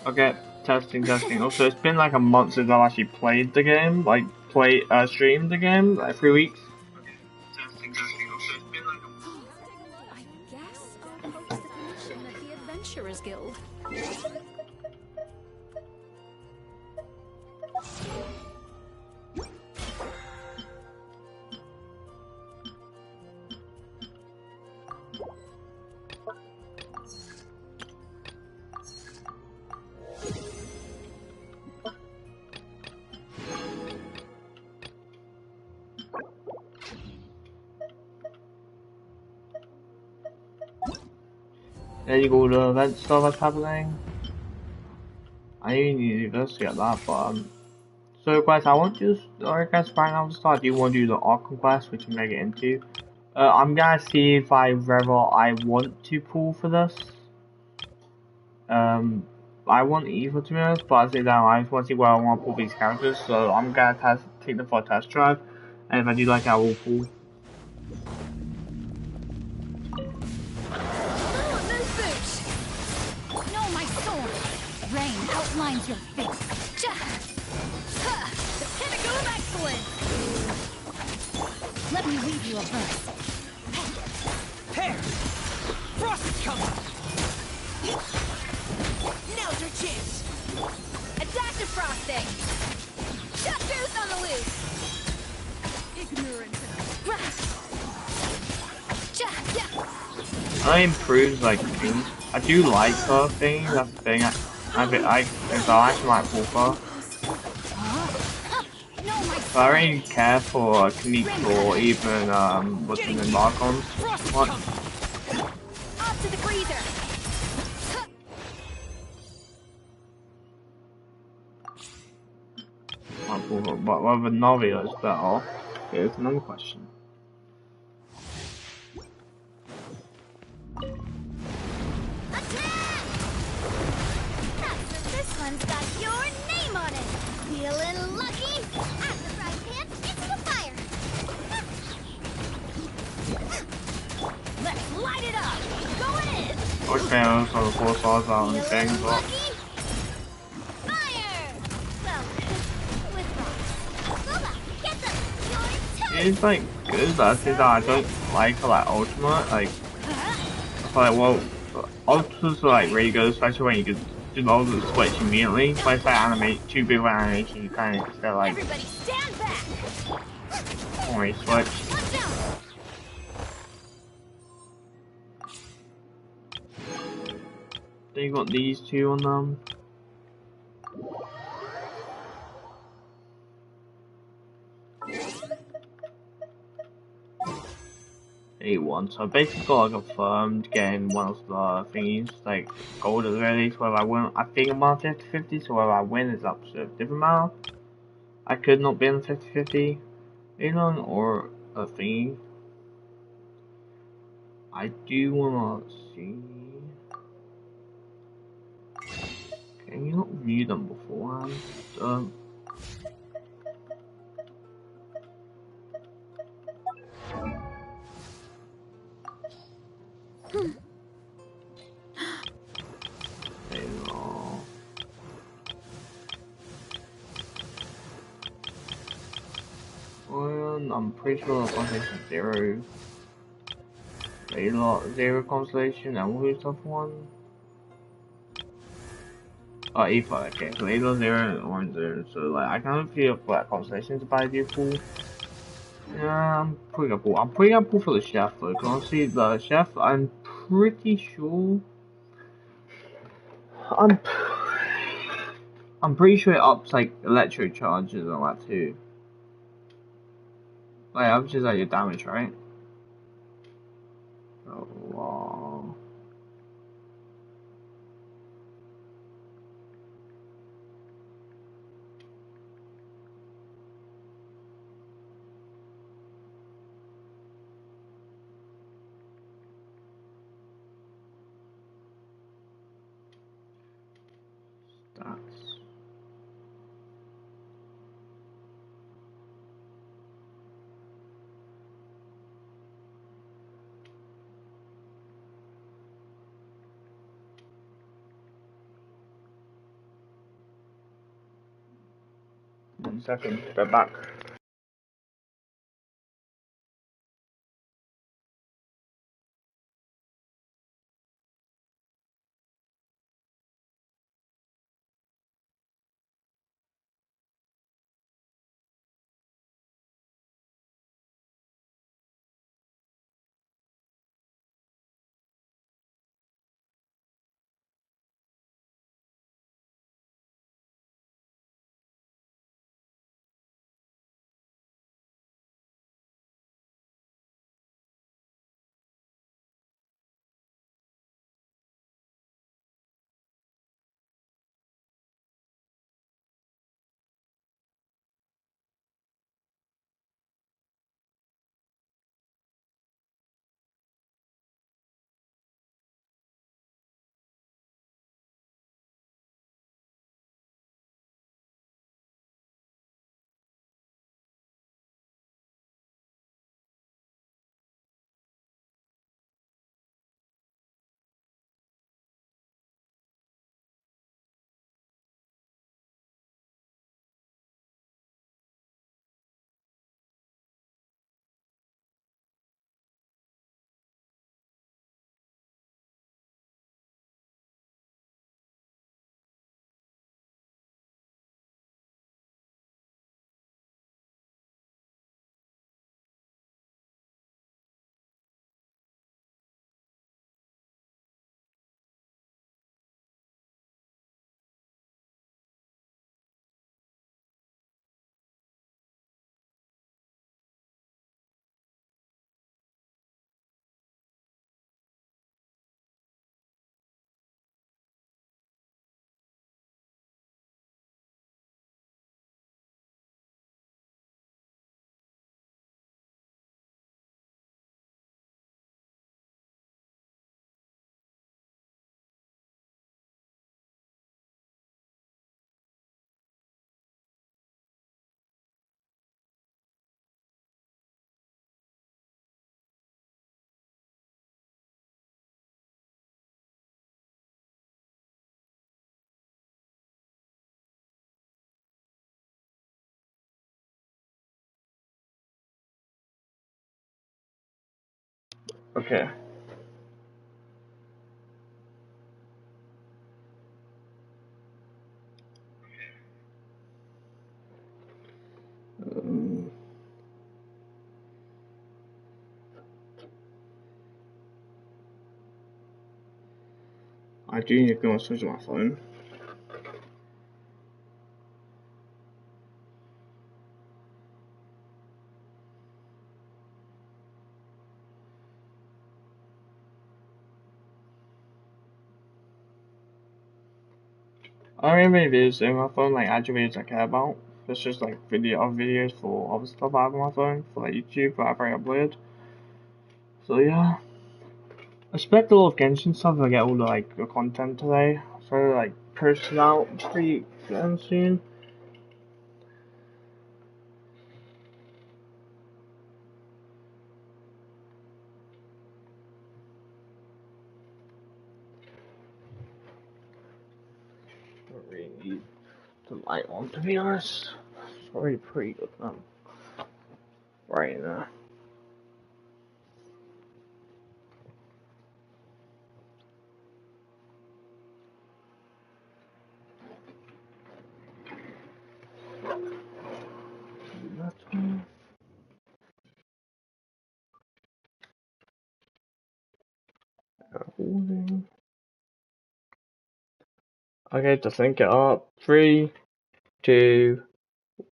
Okay, testing. Also, it's been like a month since I've actually played the game, like streamed the game, like 3 weeks. Testing. Also, it's been like a I guess I'll post the commission at the Adventurers Guild. There you go, the event stuff that's happening. I even need to investigate that, but so guys, I want to, alright guys, right now to start, do you want to do the Arkham quest, which we may get into? I'm gonna see if whether I want to pull for this. I want either to be honest, but at the same time, I just want to see where I want to pull these characters, so I'm gonna take them for a test drive, and if I do like it, I will pull. Know my sword. Rain outlines your face. The pinnacle of excellence. Let me read you a verse. Hair! Frost is coming! Now's your chance! A dash of frosting. Shut loose on the loose. Ignorant. I improves like things. I do like her thing. That's the thing. I actually might pull for her. But I don't really care for Kaniks or even what's in the Markons. What? Off to the freezer. Might pull her, but whether Novia is better is another question. This one's got your name on it. Feeling lucky? Add the frying pan into the fire. Let's light it up. Going in. I wish they also the 4 stars out on the thing, but Fire! Well, with rocks. Lola, get them. Your turn. it's like good. That's it. I don't like her like ultimate. Like I feel like ultimates are like really good, especially when you can do the ultimate switch immediately. But it's like too big of an animation. You kind of just gotta like Everybody stand back. always switch. Watch out. Then you got these two on them. A1. So I basically got like confirmed getting one of the thingies, like gold at the very least. Whether I win, I think I'm on 50-50, so whether I win is up to a different amount. I could not be on 50-50 Elon or a thingy. I do wanna see. Can you not view them beforehand? Well, I'm pretty sure the constellation 0. Zero constellation and who's top one? Oh, A5, okay, so A 0 and orange 0, so like I kind of feel black constellations by default. Yeah, I'm pretty gonna pull. I'm pretty gonna pull for the chef though, because honestly, the chef, I'm pretty sure. I'm I'm pretty sure it ups like electro charges and all that too. Like, ups just like your damage, right? Oh, wow. Stats. 1 second, go back. Okay. Um, I do need to go and switch my phone. I don't have any videos in my phone, like actual videos I care about. It's just like videos for other stuff I have on my phone, for like YouTube, whatever I upload. So yeah. I expect a lot of Genshin stuff if I get all the like the content today. So like post it out pretty soon. Don't really need the light on to be honest. It's already pretty good now. Right now. That one. Holding. Okay, to sync it up. 3, 2,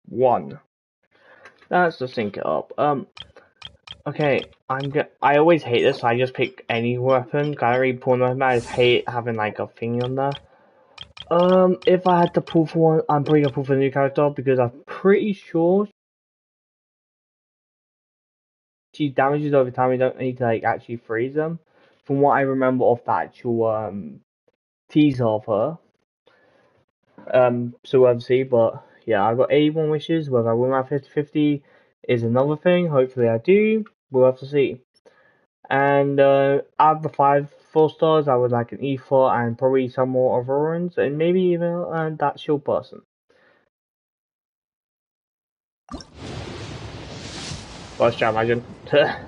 1. That's to sync it up. Okay, I always hate this, so I just pick any weapon. I really pull weapon. I just hate having like a thing on there. If I had to pull for one, I'm probably gonna pull for the new character because I'm pretty sure she damages over time. You don't need to like actually freeze them. From what I remember of the actual teaser of her. So we'll have to see. But yeah, I got 81 wishes. Whether I win my 50-50 is another thing. Hopefully I do. We'll have to see. And out of the 4 stars, I would like an E4 and probably some more Aurorans and maybe even that shield person. First try, imagine. That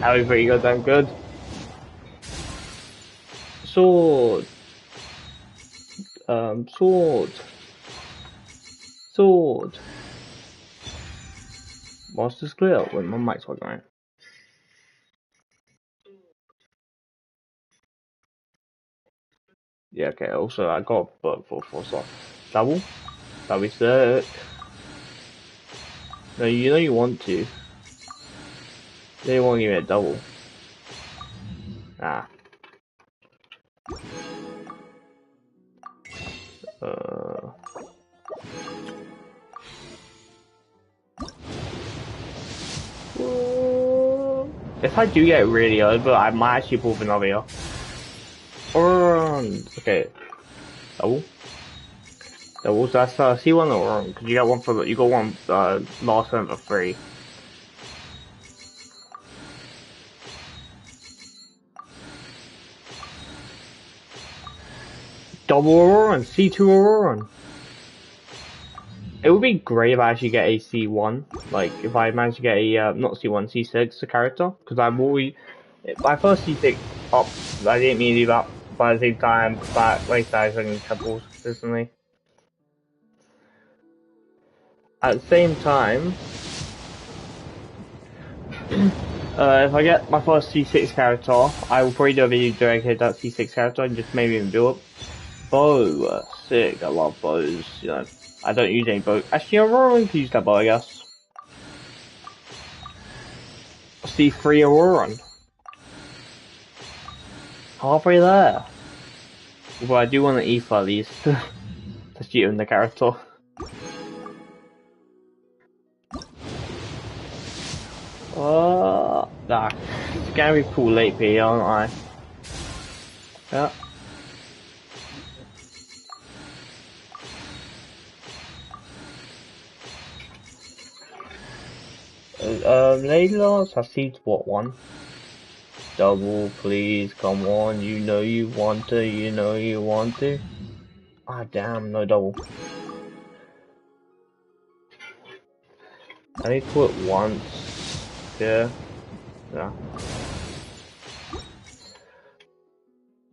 would be pretty good, damn good. Sword. Sword. Sword. Master's clear. Wait, my mic's working right. Yeah, okay, also I got a book for 4 star. Double? That'll be sick. No, you know you want to. They won't give me a double. Ah. Uh. If I do get really old, but I might actually pull for another year. Okay. Double. Doubles. That's C1 or wrong because you got one for the, you got one last one for free. Double Auroran, C2 Auroran. It would be great if I actually get a C1, like if I manage to get a not C1, C6 the character, because I'm always my first C6 up. I didn't mean to do that, but at the same time, but like I was in temples consistently. At the same time, if I get my first C6 character, I will probably do a video dedicated to that C6 character and just maybe even build up. Bow, sick. I love bows. You know, I don't use any bow. Actually, Aurora can use that bow, I guess. C3 Auroran. Halfway there. But I do want an Aoife at least. to shoot him the character. Nah. It's gonna be cool late P, aren't I? Yeah. Layla, I see what one? Double, please, come on, you know you want to, you know you want to. Ah, damn, no double. I need to put once. Yeah. Yeah.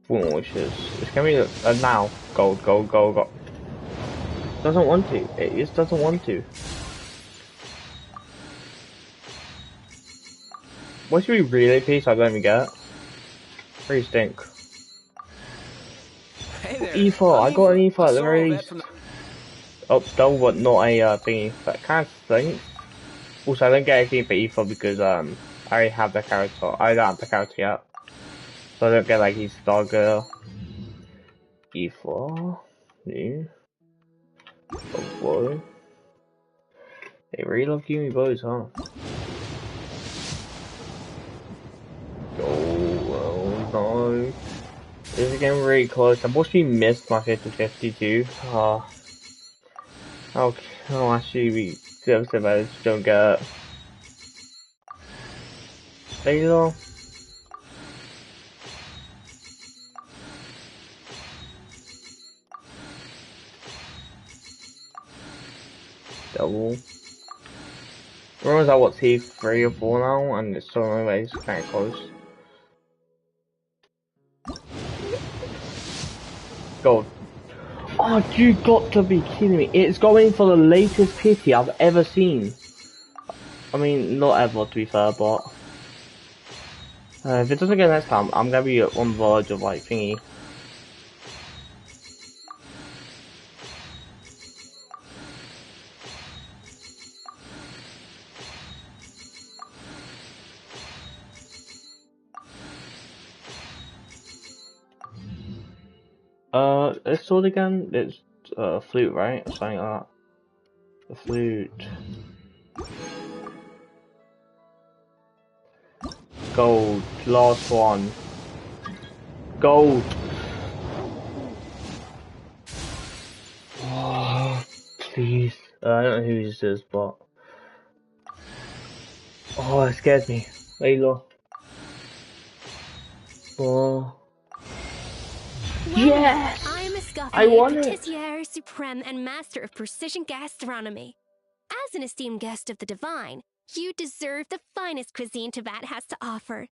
Four wishes. It's gonna be now. Gold, gold, gold, gold. Doesn't want to. It just doesn't want to. What should we relay piece? I don't even get. Pretty stink. Hey there. E4. I got an E4 at the very Sorry, least. Oh, double, but not a thingy. That kind of stinks. Also, I don't get anything for E4 because I already have the character. I don't have the character yet, so I don't get like his star girl. E4. New. Oh boy. They really love giving me bows, huh? Oh, well, no. This is getting really close. I've actually missed my 50-50 too. Okay, I'll actually be devastated if I just don't get it. There you go. Double. Remember that what's he 3 or 4 now, and it's so anyways kind of close. Gold. Oh, you got to be kidding me! It's going for the latest pity I've ever seen. I mean, not ever to be fair, but if it doesn't get next time, I'm gonna be on the verge of like thingy. It's sword again. It's flute, right? Or something like that. The flute. Gold. Last one. Gold. Oh, please. I don't know who this is, but oh, it scares me. Layla. Oh. Yes! I'm Escoffier, I won it! Patissier Supreme and Master of Precision Gastronomy. As an esteemed guest of the Divine, You deserve the finest cuisine Tibet has to offer.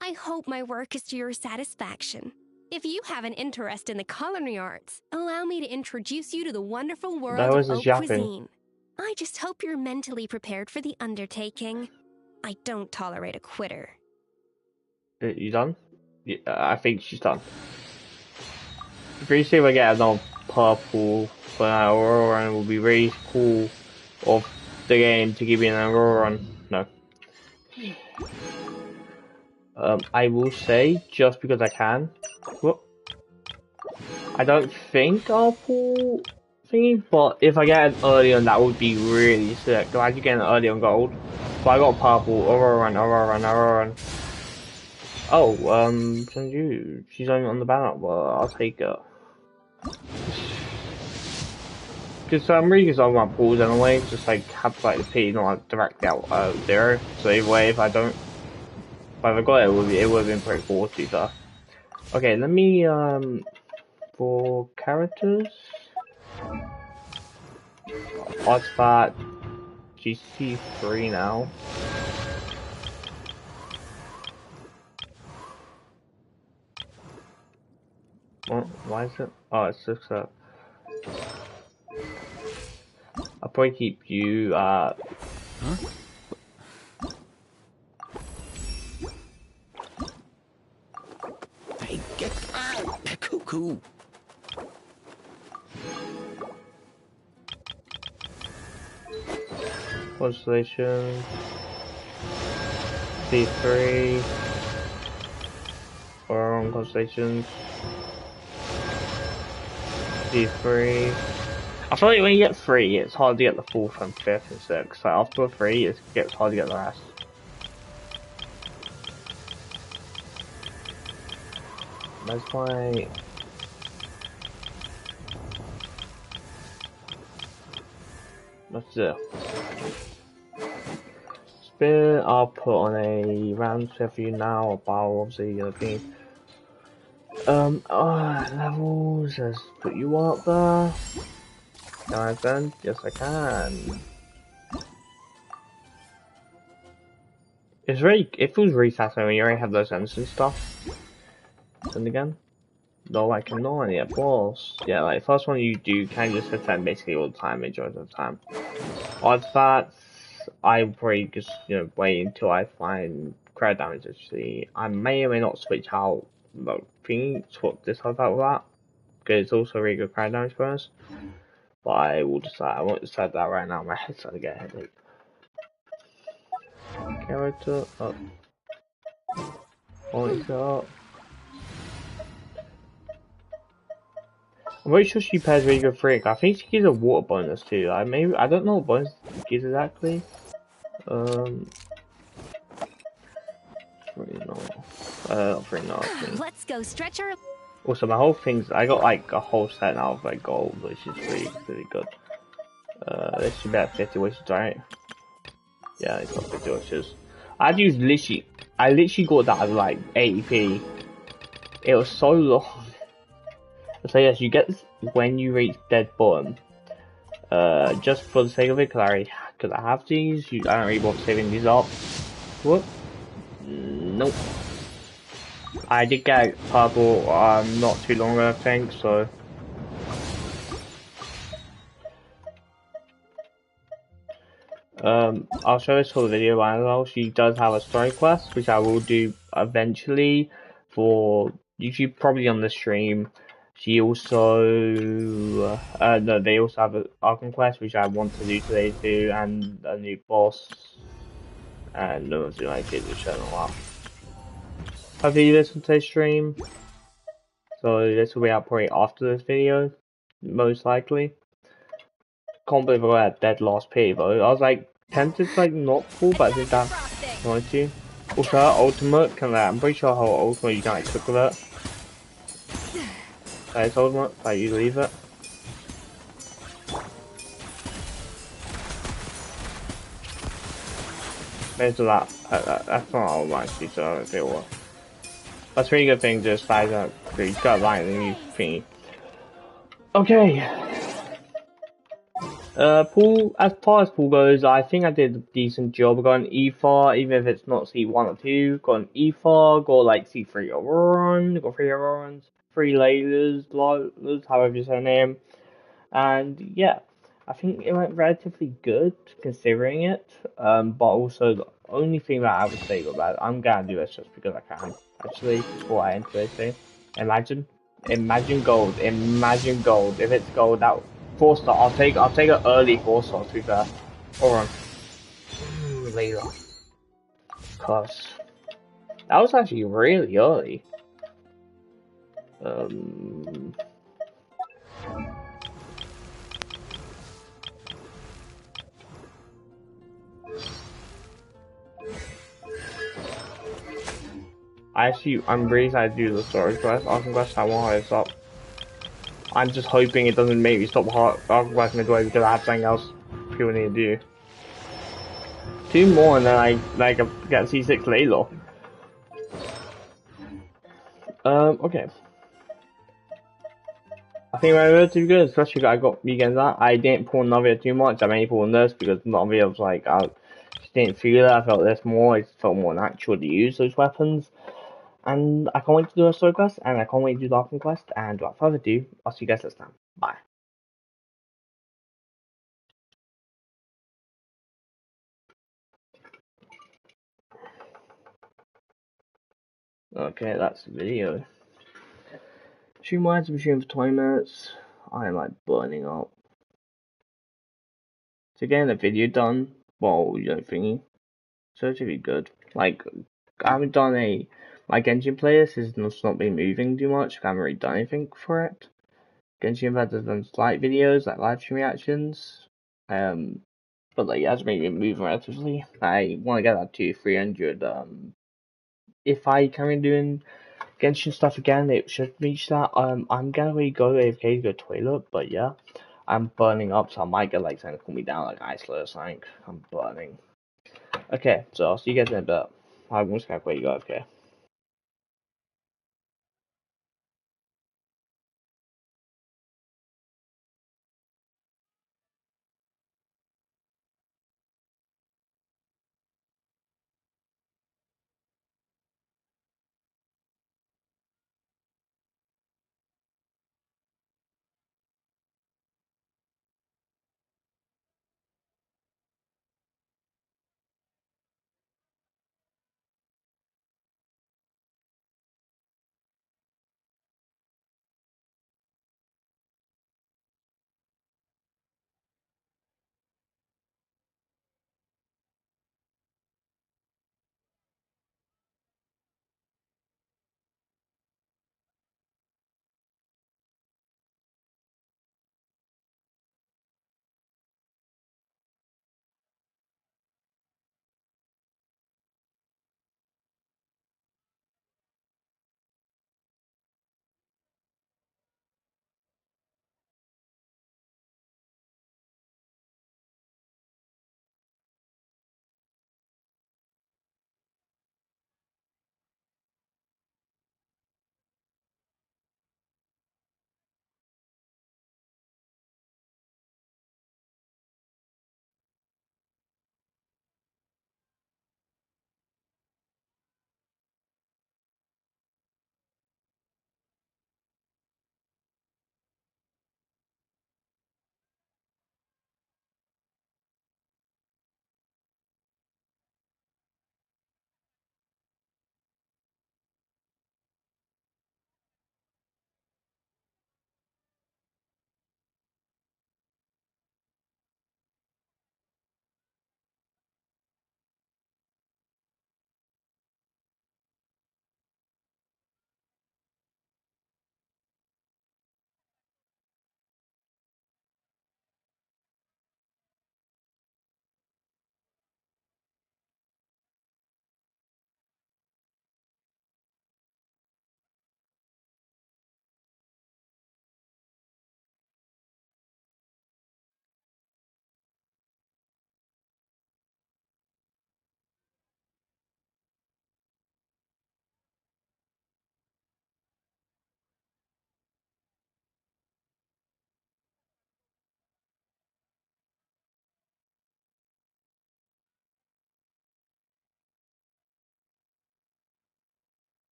I hope my work is to your satisfaction. If you have an interest in the culinary arts, allow me to introduce you to the wonderful That world was of a haute yapping. cuisine. I just hope you're mentally prepared for the undertaking. I don't tolerate a quitter. You done? Yeah, I think she's done. Pretty soon we get another purple for an Aurora run. It will be really cool of the game to give you an Aurora run. No. I will say, just because I can, whoop, I don't think I'll pull thingy, but if I get an early on, that would be really sick. Glad you get an early on gold. But I got purple, Aurora run, Aurora run, Aurora run. Oh, Sanju, she's only on the banner, well, I'll take her. Because I'm really concerned about pools anyway, just like have like the P not like directly out 0. So either way, if I don't, if I got it, it would have been pretty cool to be fair. Okay, let me for characters, artifact, GC3 now. What? Why is it? Oh, it's just I'll probably keep you Hey, get out! Cuckoo! Constellation, C3, or on constellations, C3. I feel like when you get 3, it's hard to get the 4th and 5th and 6th. Like after 3, it gets hard to get the rest. That's why. That's it. Spin, I'll put on a round for you now, about obviously gonna be. Levels, let's put you up there. Can I then? Yes, I can. It feels really fascinating when you already have those ends and stuff. And again, though I cannot yet, boss. Yeah, like first one you do can just hit them basically all the time, majority of the time. Artifacts, I probably just wait until I find credit damage. Actually, I may or may not switch out the thingy, swap this artifact with that, because it's also a really good credit damage bonus. But I will decide. I won't decide that right now. My head's starting to get a headache. Character up. Points up. I'm pretty sure she pairs really good freak. I think she gives a water bonus too. I don't know what bonus it gives exactly. Pretty not. Pretty not. Let's go stretch our. Also, my whole thing's I got like a whole set now of like gold, which is really good. This should be at 50 wishes, right? Yeah, it's got 50 wishes. I literally got that at like 80p. It was so long. So yes, you get this when you reach dead bottom. Just for the sake of it, because I have these, I don't really bother saving these up. Whoop. Nope. I did get purple not too long ago, I think, so. I'll show this for the video as well. She does have a story quest, which I will do eventually for YouTube, probably on the stream. She also, no, they also have an Arkham quest, which I want to do today too, and a new boss. And no one's doing like it, which I don't know. Hopefully you listen to this stream. So this will be out probably after this video, most likely. Can't believe I got that dead last P though. I was like tempted to like not pull, but I think that I wanted to. Also, her ultimate can I'm pretty sure her ultimate you can like cook with it. It's ultimate, like you leave it. There's that. That's not all actually, so I don't feel what. That's a pretty good thing, just size up. You got line and you thingy. Okay. Pool, as far as pool goes, I think I did a decent job. Got an E4, even if it's not C1 or 2. Got an E4, got like C3 Auroran, got 3 Aurorans, 3 Laylas, however you say her name. And yeah, I think it went relatively good considering it. But also the only thing that I would say about it, I'm gonna do this just because I can. Actually, before I enter this thing, imagine, imagine gold, imagine gold. If it's gold, that 4 star. I'll take an early 4 star to be fair. Or on later, cause that was actually really early. Um, I'm really excited to do the storage quest. Asking quest, I want to stop. I'm just hoping it doesn't make me stop Arc midway because I have something else people need to do. 2 more and then I get C6 Layla. Okay. I think my relatively good, especially I got weekends that. I didn't pull Navia too much. I mainly pulled this because Navia was like I just didn't feel it. I felt this more. It felt more natural to use those weapons. And I can't wait to do a story quest and I can't wait to do the Arkham quest. And without further ado, I'll see you guys next time. Bye. Okay, that's the video. 2 minutes machine for 20 minutes. I am like burning up. To get the video done, well, thingy, so it should be good. Like, I haven't done my Genshin playlist has not been moving too much. I haven't really done anything for it. Genshin Impact has done slight videos, like live stream reactions. But like, it hasn't really been moving relatively. I want to get that to 300. If I carry on doing Genshin stuff again, it should reach that. I'm gonna really go AFK to go toilet, but yeah. I'm burning up, so I might get like something to cool me down, like ice or something. I'm burning. Okay, so I'll see you guys in a bit. I'm just gonna wait you guys, okay?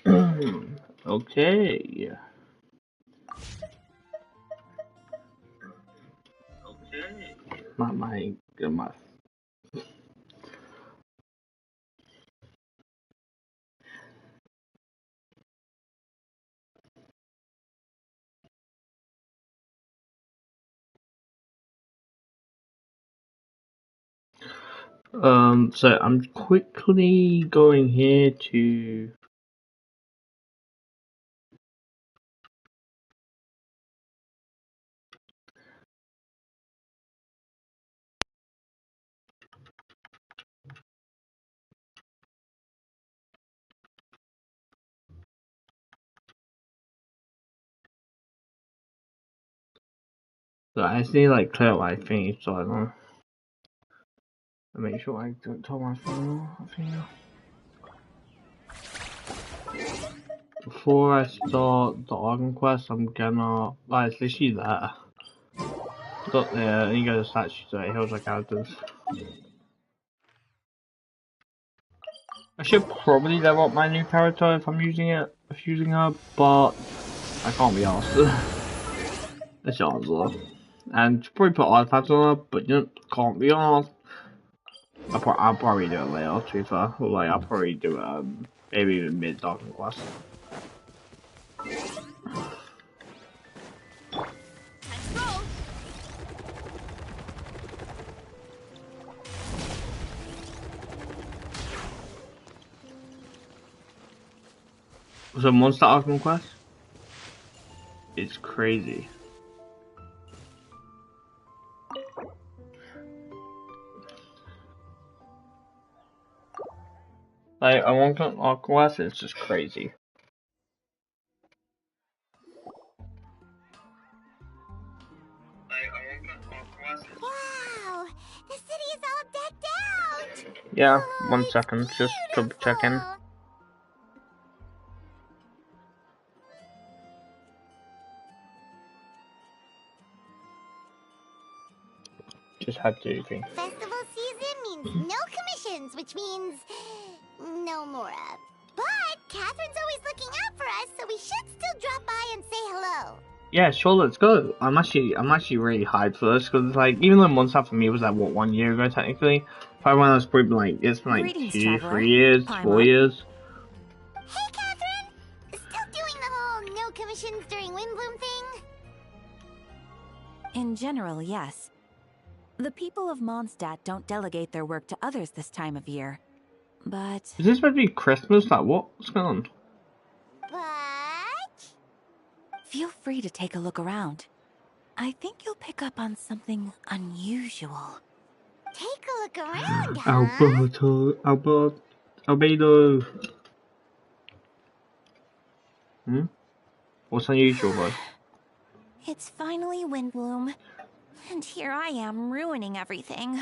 Okay. My goodness. So I'm quickly going here to. So I just need like clear my thingy so I don't make sure I don't turn my phone off. Before I start the Argon quest, I'm gonna. Like, it's literally there. Look there, and you go to statues there, here's the characters. I should probably level up my new character if I'm using her, but I can't be asked. It's yours though. And probably put artifacts on her, but you can't be asked. I'll probably do it later, to be fair. Or like, I'll probably do it, maybe even mid-Dark Quest. So Mondstadt Arkham Quest? It's crazy. Like, I want to Arkham Quest, it's just crazy. Wow, the city is all decked out. Yeah, Oh, 1 it's second, just double checking. beautiful. Just had to think. Festival season means no commissions, which means no Mora. But Catherine's always looking out for us, so we should still drop by and say hello. Yeah, sure, let's go. I'm actually really hyped for this because like even though Mondstadt for me was like what 1 year ago technically, probably when I was probably like it's been like Greetings, 2, traveler. 3 years, Paimon. 4 years. Hey, Catherine! Still doing the whole no commissions during Windbloom thing? In general, yes. The people of Mondstadt don't delegate their work to others this time of year. But Is this supposed to be Christmas? Like what's going on? But... feel free to take a look around. I think you'll pick up on something unusual. Take a look around, huh? Albedo. What's unusual though? It's finally Windbloom. And here I am ruining everything.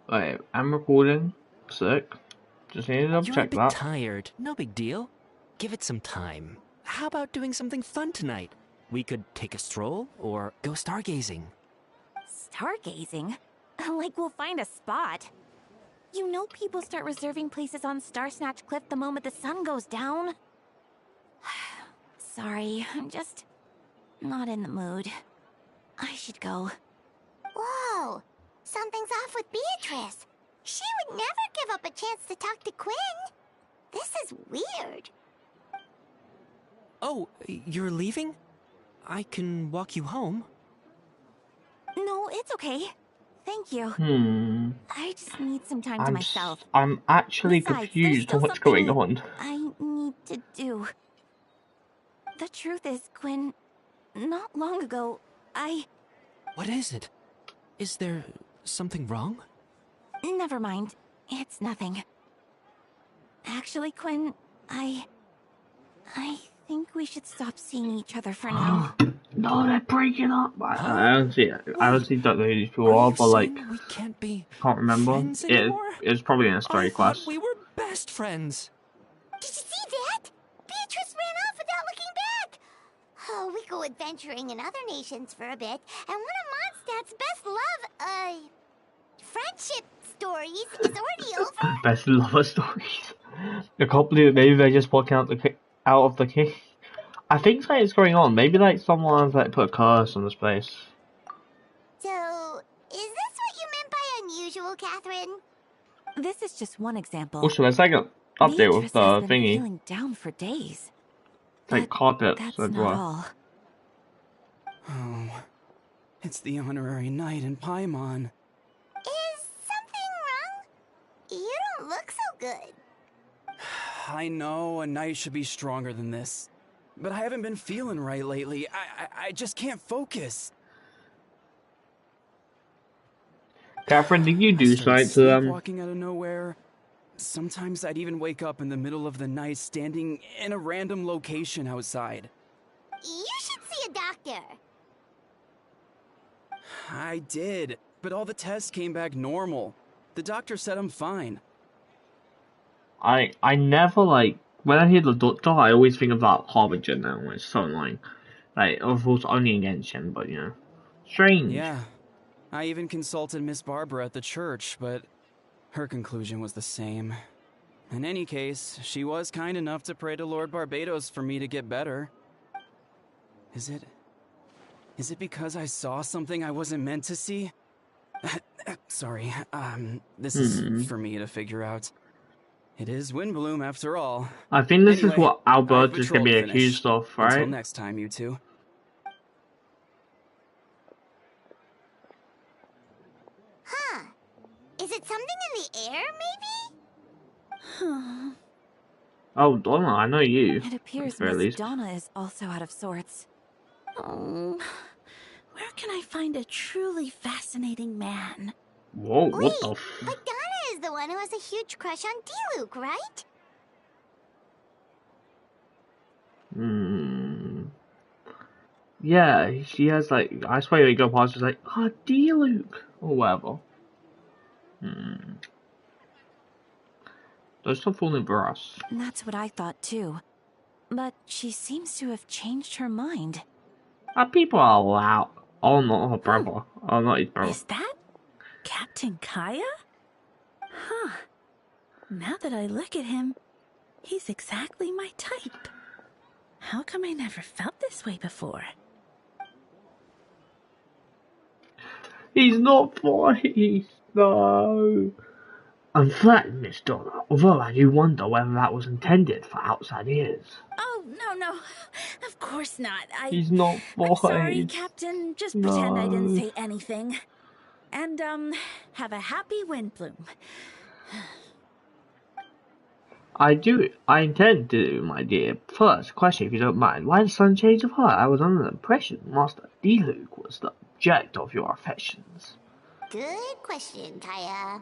Wait, I'm recording. Sick. Just need to double You're a check bit that. tired. No big deal. Give it some time. How about doing something fun tonight? We could take a stroll or go stargazing. Stargazing? Like we'll find a spot. You know people start reserving places on Star Snatch Cliff the moment the sun goes down? Sorry, I'm just not in the mood. I should go. Whoa! Something's off with Beatrice. She would never give up a chance to talk to Quinn. This is weird. Oh, you're leaving? I can walk you home. No, it's okay. Thank you. I just need some time to myself. I'm actually Besides, confused there's on what's going still on. I need to do. The truth is, Quinn, not long ago, What is it? Is there something wrong? Never mind. It's nothing. Actually, Quinn, I think we should stop seeing each other for now. No, they're breaking up. I honestly don't know who these people Are are, you but like, saying we can't be can't remember. friends anymore? It's probably in a story I thought quest. we were best friends. Did you see that? Beatrice ran off without looking back. Oh, we go adventuring in other nations for a bit, and one of Mondstadt's best friendship stories is already over. Best lover stories. I can't believe it. Maybe they're just walking out of the cave. I think something's going on. Maybe like someone's like put a curse on this place. So, is this what you meant by unusual, Catherine? This is just one example. Also, there's like an update Beatrice with has the been thingy. feeling down for days. It's like But carpets that's as not well. all. Oh, it's the honorary knight in Paimon. Is something wrong? You don't look so good. I know a knight should be stronger than this, but I haven't been feeling right lately. I just can't focus. Catherine, did you I do started something to them? sleepwalking out of nowhere. Sometimes I'd even wake up in the middle of the night standing in a random location outside. You should see a doctor. I did, but all the tests came back normal. The doctor said I'm fine. I never like when I hear the doctor, I always think of that Harbinger now. It's so annoying. Like, of course, only in Genshin, but you know, strange. Yeah, I even consulted Miss Barbara at the church, but her conclusion was the same. In any case, she was kind enough to pray to Lord Barbados for me to get better. Is it because I saw something I wasn't meant to see? Sorry, this is for me to figure out. It is Windbloom after all. I think this Anyway, is what I have Albert is patrol going to be to finish. accused of, right? Until next time, you two. Huh. Is it something in the air, maybe? Oh, Donna, I know you. It appears at the very Miss least. Donna is also out of sorts. Oh, where can I find a truly fascinating man? Whoa, what Wait, the but Donna is the one who has a huge crush on D-Luke, right? Yeah, she has like, I swear you go past, she's like, oh, dear Luke, or whatever. Don't stop fooling for us. That's what I thought too. But she seems to have changed her mind. People are allowed. Oh, not her brother. Oh, not his brother. Is that Captain Kaya? Huh. Now that I look at him, he's exactly my type. How come I never felt this way before? He's not voiced, no. I'm flattered, Miss Donna, although I do wonder whether that was intended for outside ears. Oh, no. Of course not. He's not I'm sorry, voiced. Captain. Just No. pretend I didn't say anything. And, have a happy Windbloom. I intend to, my dear. First question, if you don't mind. Why the sudden change of heart? I was under the impression Master D-Luke was the object of your affections. Good question, Kaya.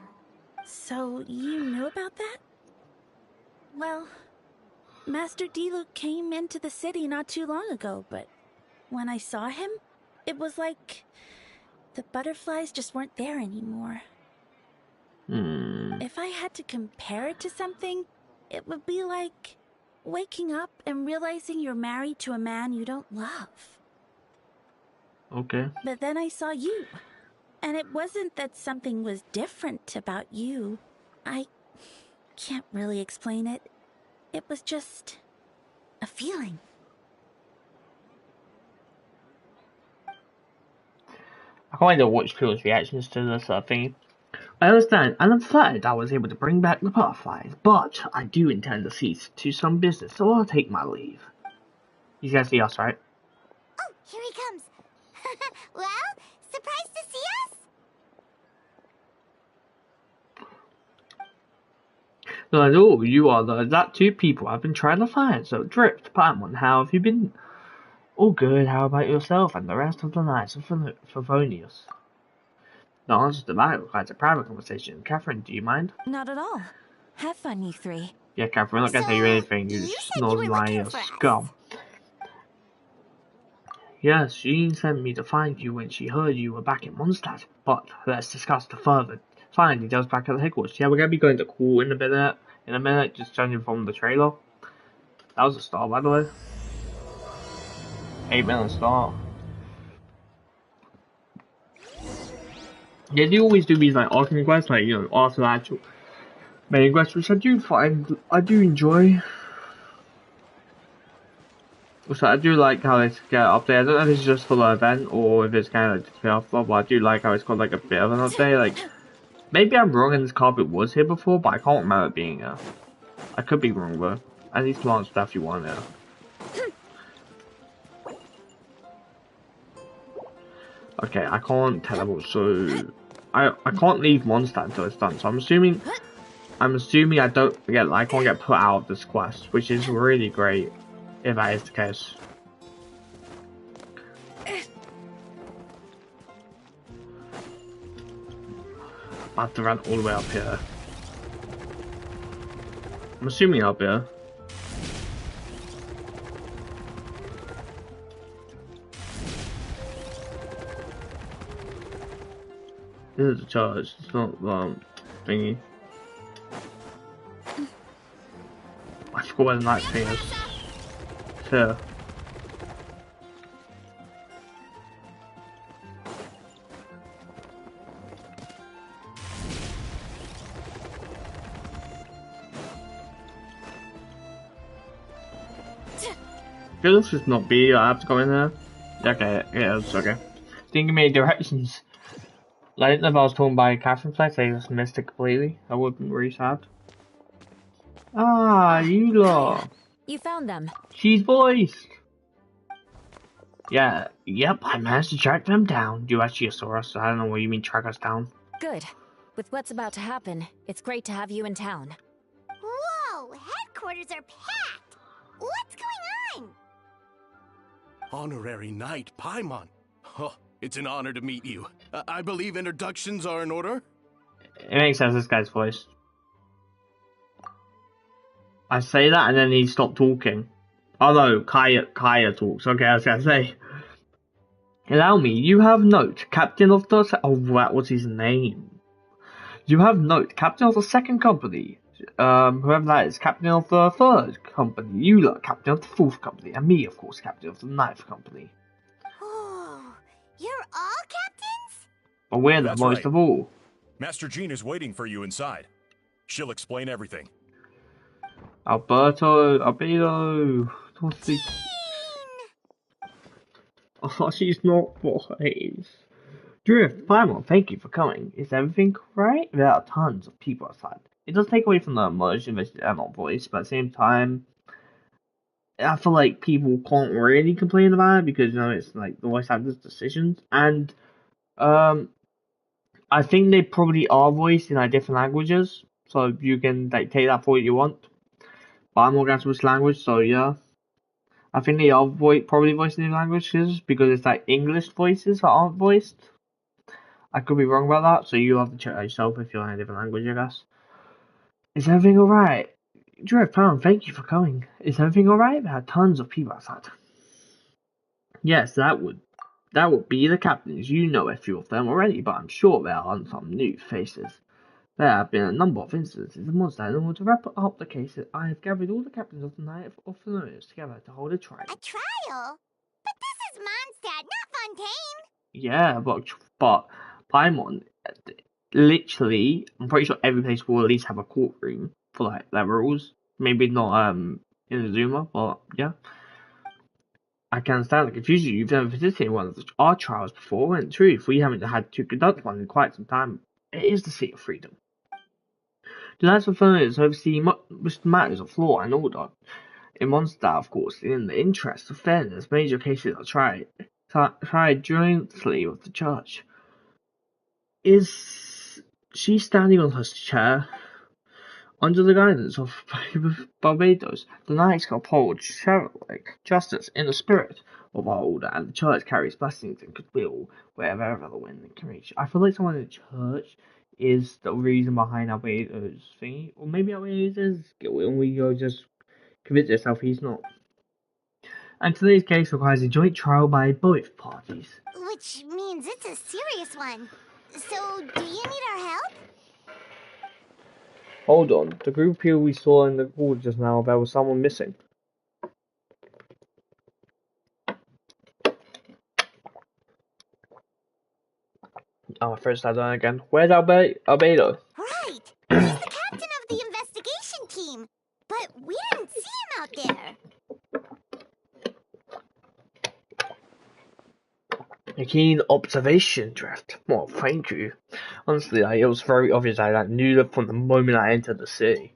So, you knew about that? Well, Master D-Luke came into the city not too long ago, but when I saw him, it was like the butterflies just weren't there anymore. If I had to compare it to something, it would be like waking up and realizing you're married to a man you don't love. Okay. But then I saw you. And it wasn't that something was different about you. I can't really explain it. It was just a feeling. I can't wait to watch people's reactions to this thing. I understand, and I'm flattered I was able to bring back the butterflies, but I do intend to see to some business, so I'll take my leave. You guys see us, right? Oh, here he comes. Well, surprised to see us? Not at all, you are the exact two people I've been trying to find, so Drift, Paimon, how have you been? All good, how about yourself and the rest of the Knights of Favonius? The answer to that requires a private conversation. Catherine, do you mind? Not at all. Have fun, you three. Yeah, Catherine, I'm not gonna tell you anything, you said you were looking snot-lying for us. scum. Yes, she sent me to find you when she heard you were back in Mondstadt, but let's discuss the further finer details back at the headquarters. Yeah, we're gonna be going to court in a minute, just judging from the trailer. That was a start, by the way. 8-minute start. Yeah, they always do these like arcing quests, like, you know, after the actual main quest, which I do enjoy. So I do like how it's get up there. I don't know if it's just for the event or if it's kind of like to pay off, but I do like how it's got like a bit of an update. Like, maybe I'm wrong and this carpet was here before, but I can't remember it being here. I could be wrong though. And these plants definitely want it. Okay, I can't teleport, so I can't leave Mondstadt until it's done. So I'm assuming I don't get I can't get put out of this quest, which is really great if that is the case. I have to run all the way up here. I'm assuming up here. This is a charge, it's not thingy. I forgot where the night thing is. It's here. Good, this should not be. I have to go in there. Okay, yeah, it's okay. Didn't give me any directions. Like, if I was told by Catherine's place, I just missed it completely. I would have been really sad. Ah, you lot. You found them. She's voiced. Yeah, yep, I managed to track them down. You actually saw us. I don't know what you mean track us down. Good. With what's about to happen, it's great to have you in town. Whoa, headquarters are packed. What's going on? Honorary Knight Paimon. Oh, it's an honor to meet you. I believe introductions are in order? It makes sense, this guy's voice. I say that and then he stopped talking. Oh no, Kaya talks. Okay, I was gonna say. Allow me, you have note, Captain of the... Oh, that was his name. You have note, Captain of the second company. Whoever that is, Captain of the third company. You lot, Captain of the fourth company. And me, of course, Captain of the ninth company. Oh, you're all captains? But we're the That's most right. of all. Master Jean is waiting for you inside. She'll explain everything. Albedo. Oh, she's not voice. Drift, Paimon, thank you for coming. Is everything right? There are tons of people outside. It does take away from the emotion of the adult voice, but at the same time, I feel like people can't really complain about it because, you know, it's like the voice actors' decisions. And, I think they probably are voiced in like different languages, so you can like take that for what you want. But I'm not going to which language, so yeah. I think they are probably voiced in new languages because it's like English voices that aren't voiced. I could be wrong about that, so you have to check that yourself if you're in a different language, I guess. Is everything alright? Drift, Pound, thank you for coming. Is everything alright? There are tons of people outside. Yes, that would be the captains. You know a few of them already, but I'm sure there are some new faces. There have been a number of incidents in Mondstadt. In order to wrap up the cases, I have gathered all the captains of the Night of Familiars together to hold a trial. A trial? But this is Mondstadt, not Fontaine. Yeah, but Paimon, literally, I'm pretty sure every place will at least have a courtroom for like their rules. Maybe not in Zuma, but yeah. I can understand the confusion. You've never visited one of our trials before, and in truth, we haven't had to conduct one in quite some time. It is the seat of freedom. The Knights of Familiars oversee matters of law and order. In Mondstadt, of course, in the interest of fairness, major cases are tried jointly with the church. Is she standing on her chair? Under the guidance of Barbados, the Knights uphold justice in the spirit of our order, and the church carries blessings and goodwill wherever the wind can reach. I feel like someone in the church is the reason behind Barbados thingy, or maybe Barbados is goodwill and we go just convince yourself he's not. And today's case requires a joint trial by both parties. Which means it's a serious one. So, do you need our help? Hold on, the group of people we saw in the hall just now, there was someone missing. Oh, my first time done again. Where's Albedo? Right! He's the captain of the A keen observation, Drift. Well, thank you. Honestly, it was very obvious I knew that from the moment I entered the city.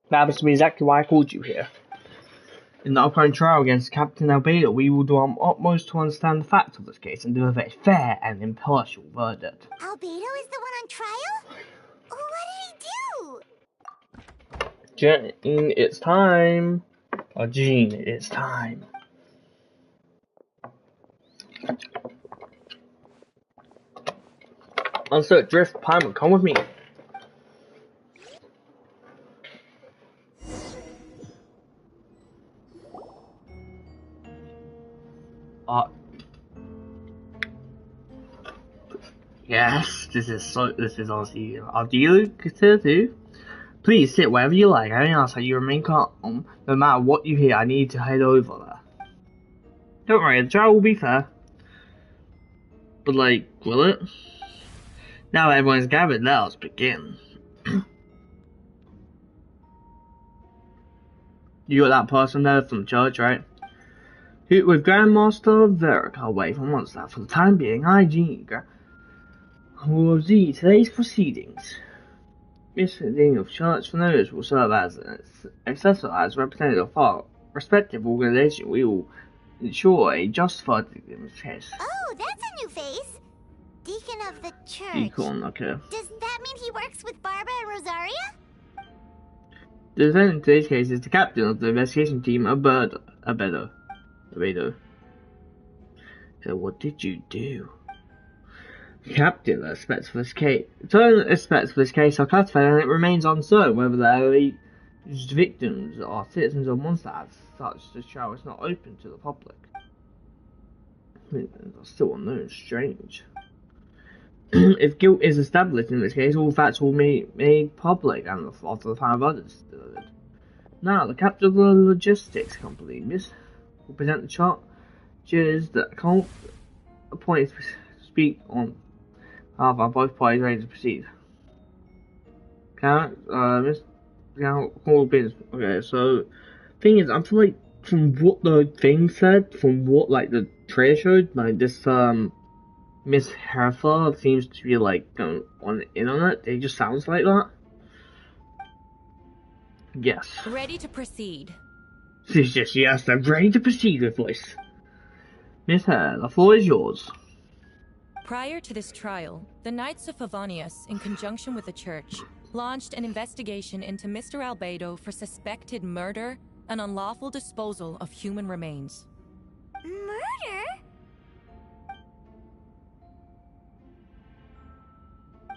That happens to be exactly why I called you here. In the upcoming trial against Captain Albedo, we will do our utmost to understand the facts of this case and deliver a fair and impartial verdict. Albedo is the one on trial? What did he do? Jean, it's time. Oh, Jean, it's time. Mondstadt, Drift, Paimon, come with me. Yes, this is honestly ideal to do. Please sit wherever you like. I ask that you remain calm. No matter what you hear, I need to head over there. Don't worry, the trial will be fair. But will it? Now that everyone's gathered, let us begin. You got that person there from the church, right? With Grandmaster Varric away from Mondstadt for the time being, I, Jean, will oversee today's proceedings. Miss Dean of Church for Notice will serve as an assessor as representative of our respective organization. We will ensure a just verdict in this case. Oh, that's a new face. Deacon of the church. Deacon, okay. Does that mean he works with Barbara and Rosaria? The defendant in today's case is the captain of the investigation team, Albedo. So what did you do? Captain aspects for this case. Certain aspects for this case are classified, and it remains uncertain whether the alleged victims are citizens of Mondstadt. As such, the trial is not open to the public. It's still unknown. Strange. If guilt is established in this case, all facts will be made public, and after the final verdict is delivered. Now, the captain of the logistics company, Miss, will present the charges that can't appoint to speak on. However, both parties ready to proceed. Miss, call business. Okay, so thing is, I feel like from what the thing said, from what the trailer showed, this Miss Hertha seems to be going on the internet. It just sounds like that. Yes. Ready to proceed. She's just yes. I'm ready to proceed with voice. Miss Hertha, the floor is yours. Prior to this trial, the Knights of Favonius, in conjunction with the church, launched an investigation into Mr. Albedo for suspected murder and unlawful disposal of human remains. Murder?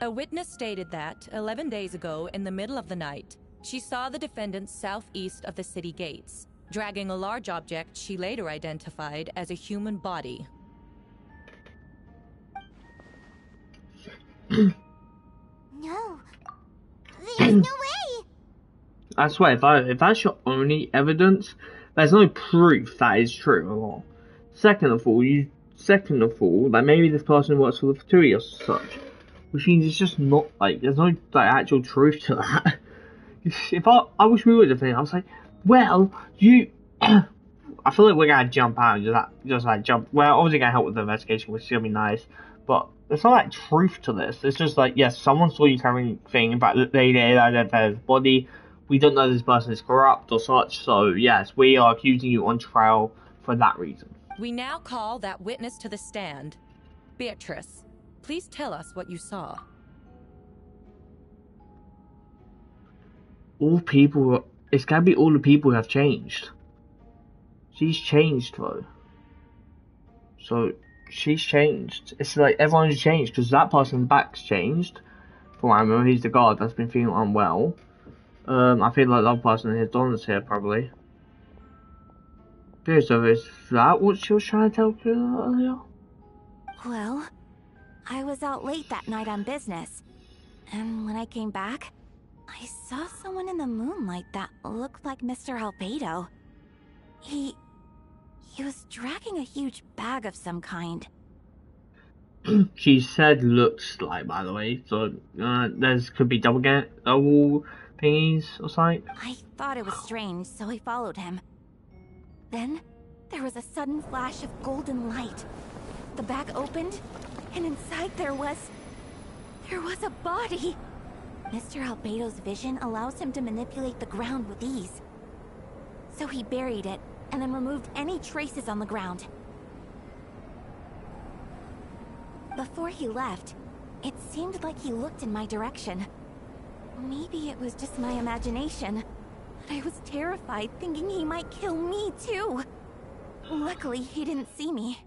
A witness stated that, 11 days ago, in the middle of the night, she saw the defendant southeast of the city gates, dragging a large object she later identified as a human body. No. There's no way! I swear, if that's your only evidence, there's no proof that is true at all. Second of all, maybe this person works for the fraternity or such. Which means it's just not, there's no, actual truth to that. If I wish we were defending, I was like, well, you... I feel like we're gonna jump out and just jump. We're obviously gonna help with the investigation, which is gonna be nice, but there's not truth to this. It's just yes, someone saw you carrying thing, but they identified his body. We don't know this person is corrupt or such, so yes, we are accusing you on trial for that reason. We now call that witness to the stand. Beatrice, please tell us what you saw. It's gotta be all the people who have changed. She's changed though. So, she's changed. It's everyone's changed, because that person in the back's changed. From what I remember, he's the guard that's been feeling unwell. I feel like the other person in his Donna's here, probably. So is that what she was trying to tell you earlier? Well, I was out late that night on business. And when I came back, I saw someone in the moonlight that looked like Mr. Albedo. He was dragging a huge bag of some kind. She said looks like, by the way, so could be double thingies or something? I thought it was strange, so I followed him. Then, there was a sudden flash of golden light. The bag opened, and inside there was a body! Mr. Albedo's vision allows him to manipulate the ground with ease. So he buried it, and then removed any traces on the ground. Before he left, it seemed like he looked in my direction. Maybe it was just my imagination, but I was terrified thinking he might kill me too. Luckily, he didn't see me.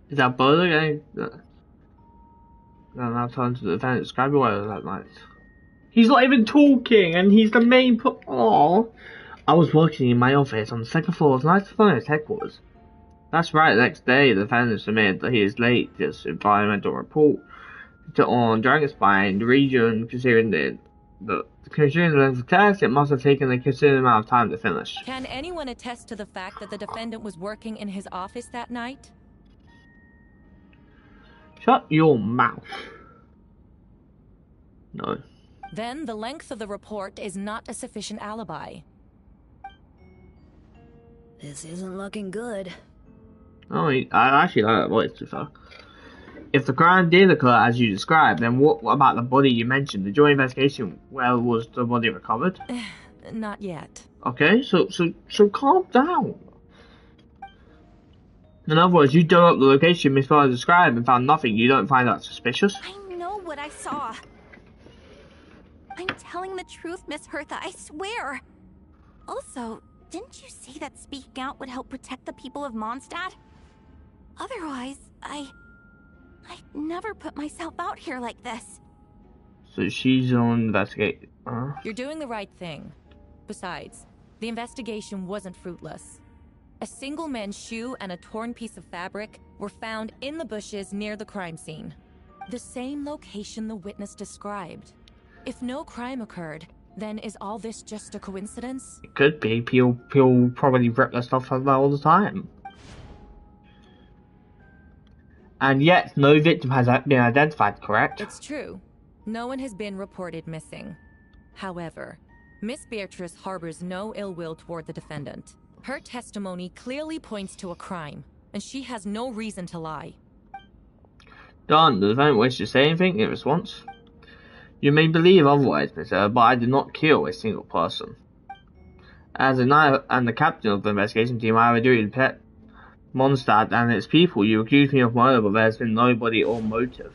Is that Boulder getting... No, now turn to the defendant. Describe your way of that night. He's not even talking, and he's the main Aww. I was working in my office on the second floor of Knights of Furnace headquarters. That's right, the next day, the defendant submitted that he is late to this environmental report on Dragonspine region, considering the length of test, it must have taken a considerable amount of time to finish. Can anyone attest to the fact that the defendant was working in his office that night? Shut your mouth. No. Then the length of the report is not a sufficient alibi. This isn't looking good. Oh, I actually like that voice too far. If the crime did occur as you described, then what about the body you mentioned? The joint investigation, where was the body recovered? Not yet. Okay, so calm down. In other words, you dug up the location Miss Farr described and found nothing. You don't find that suspicious? I know what I saw. I'm telling the truth, Miss Hertha, I swear. Also, didn't you say that speaking out would help protect the people of Mondstadt? Otherwise, I'd never put myself out here like this. So she's on investigate. You're doing the right thing. Besides, the investigation wasn't fruitless. A single man's shoe and a torn piece of fabric were found in the bushes near the crime scene. The same location the witness described. If no crime occurred, then is all this just a coincidence? It could be. People probably rip their stuff like that all the time. And yet, no victim has been identified, correct? It's true. No one has been reported missing. However, Miss Beatrice harbors no ill will toward the defendant. Her testimony clearly points to a crime, and she has no reason to lie. Done. The defendant wishes to say anything in response. You may believe otherwise, Miss but I did not kill a single person. As the captain of the investigation team, I have a duty to protect Mondstadt and its people. You accuse me of murder, but there's been nobody or motive.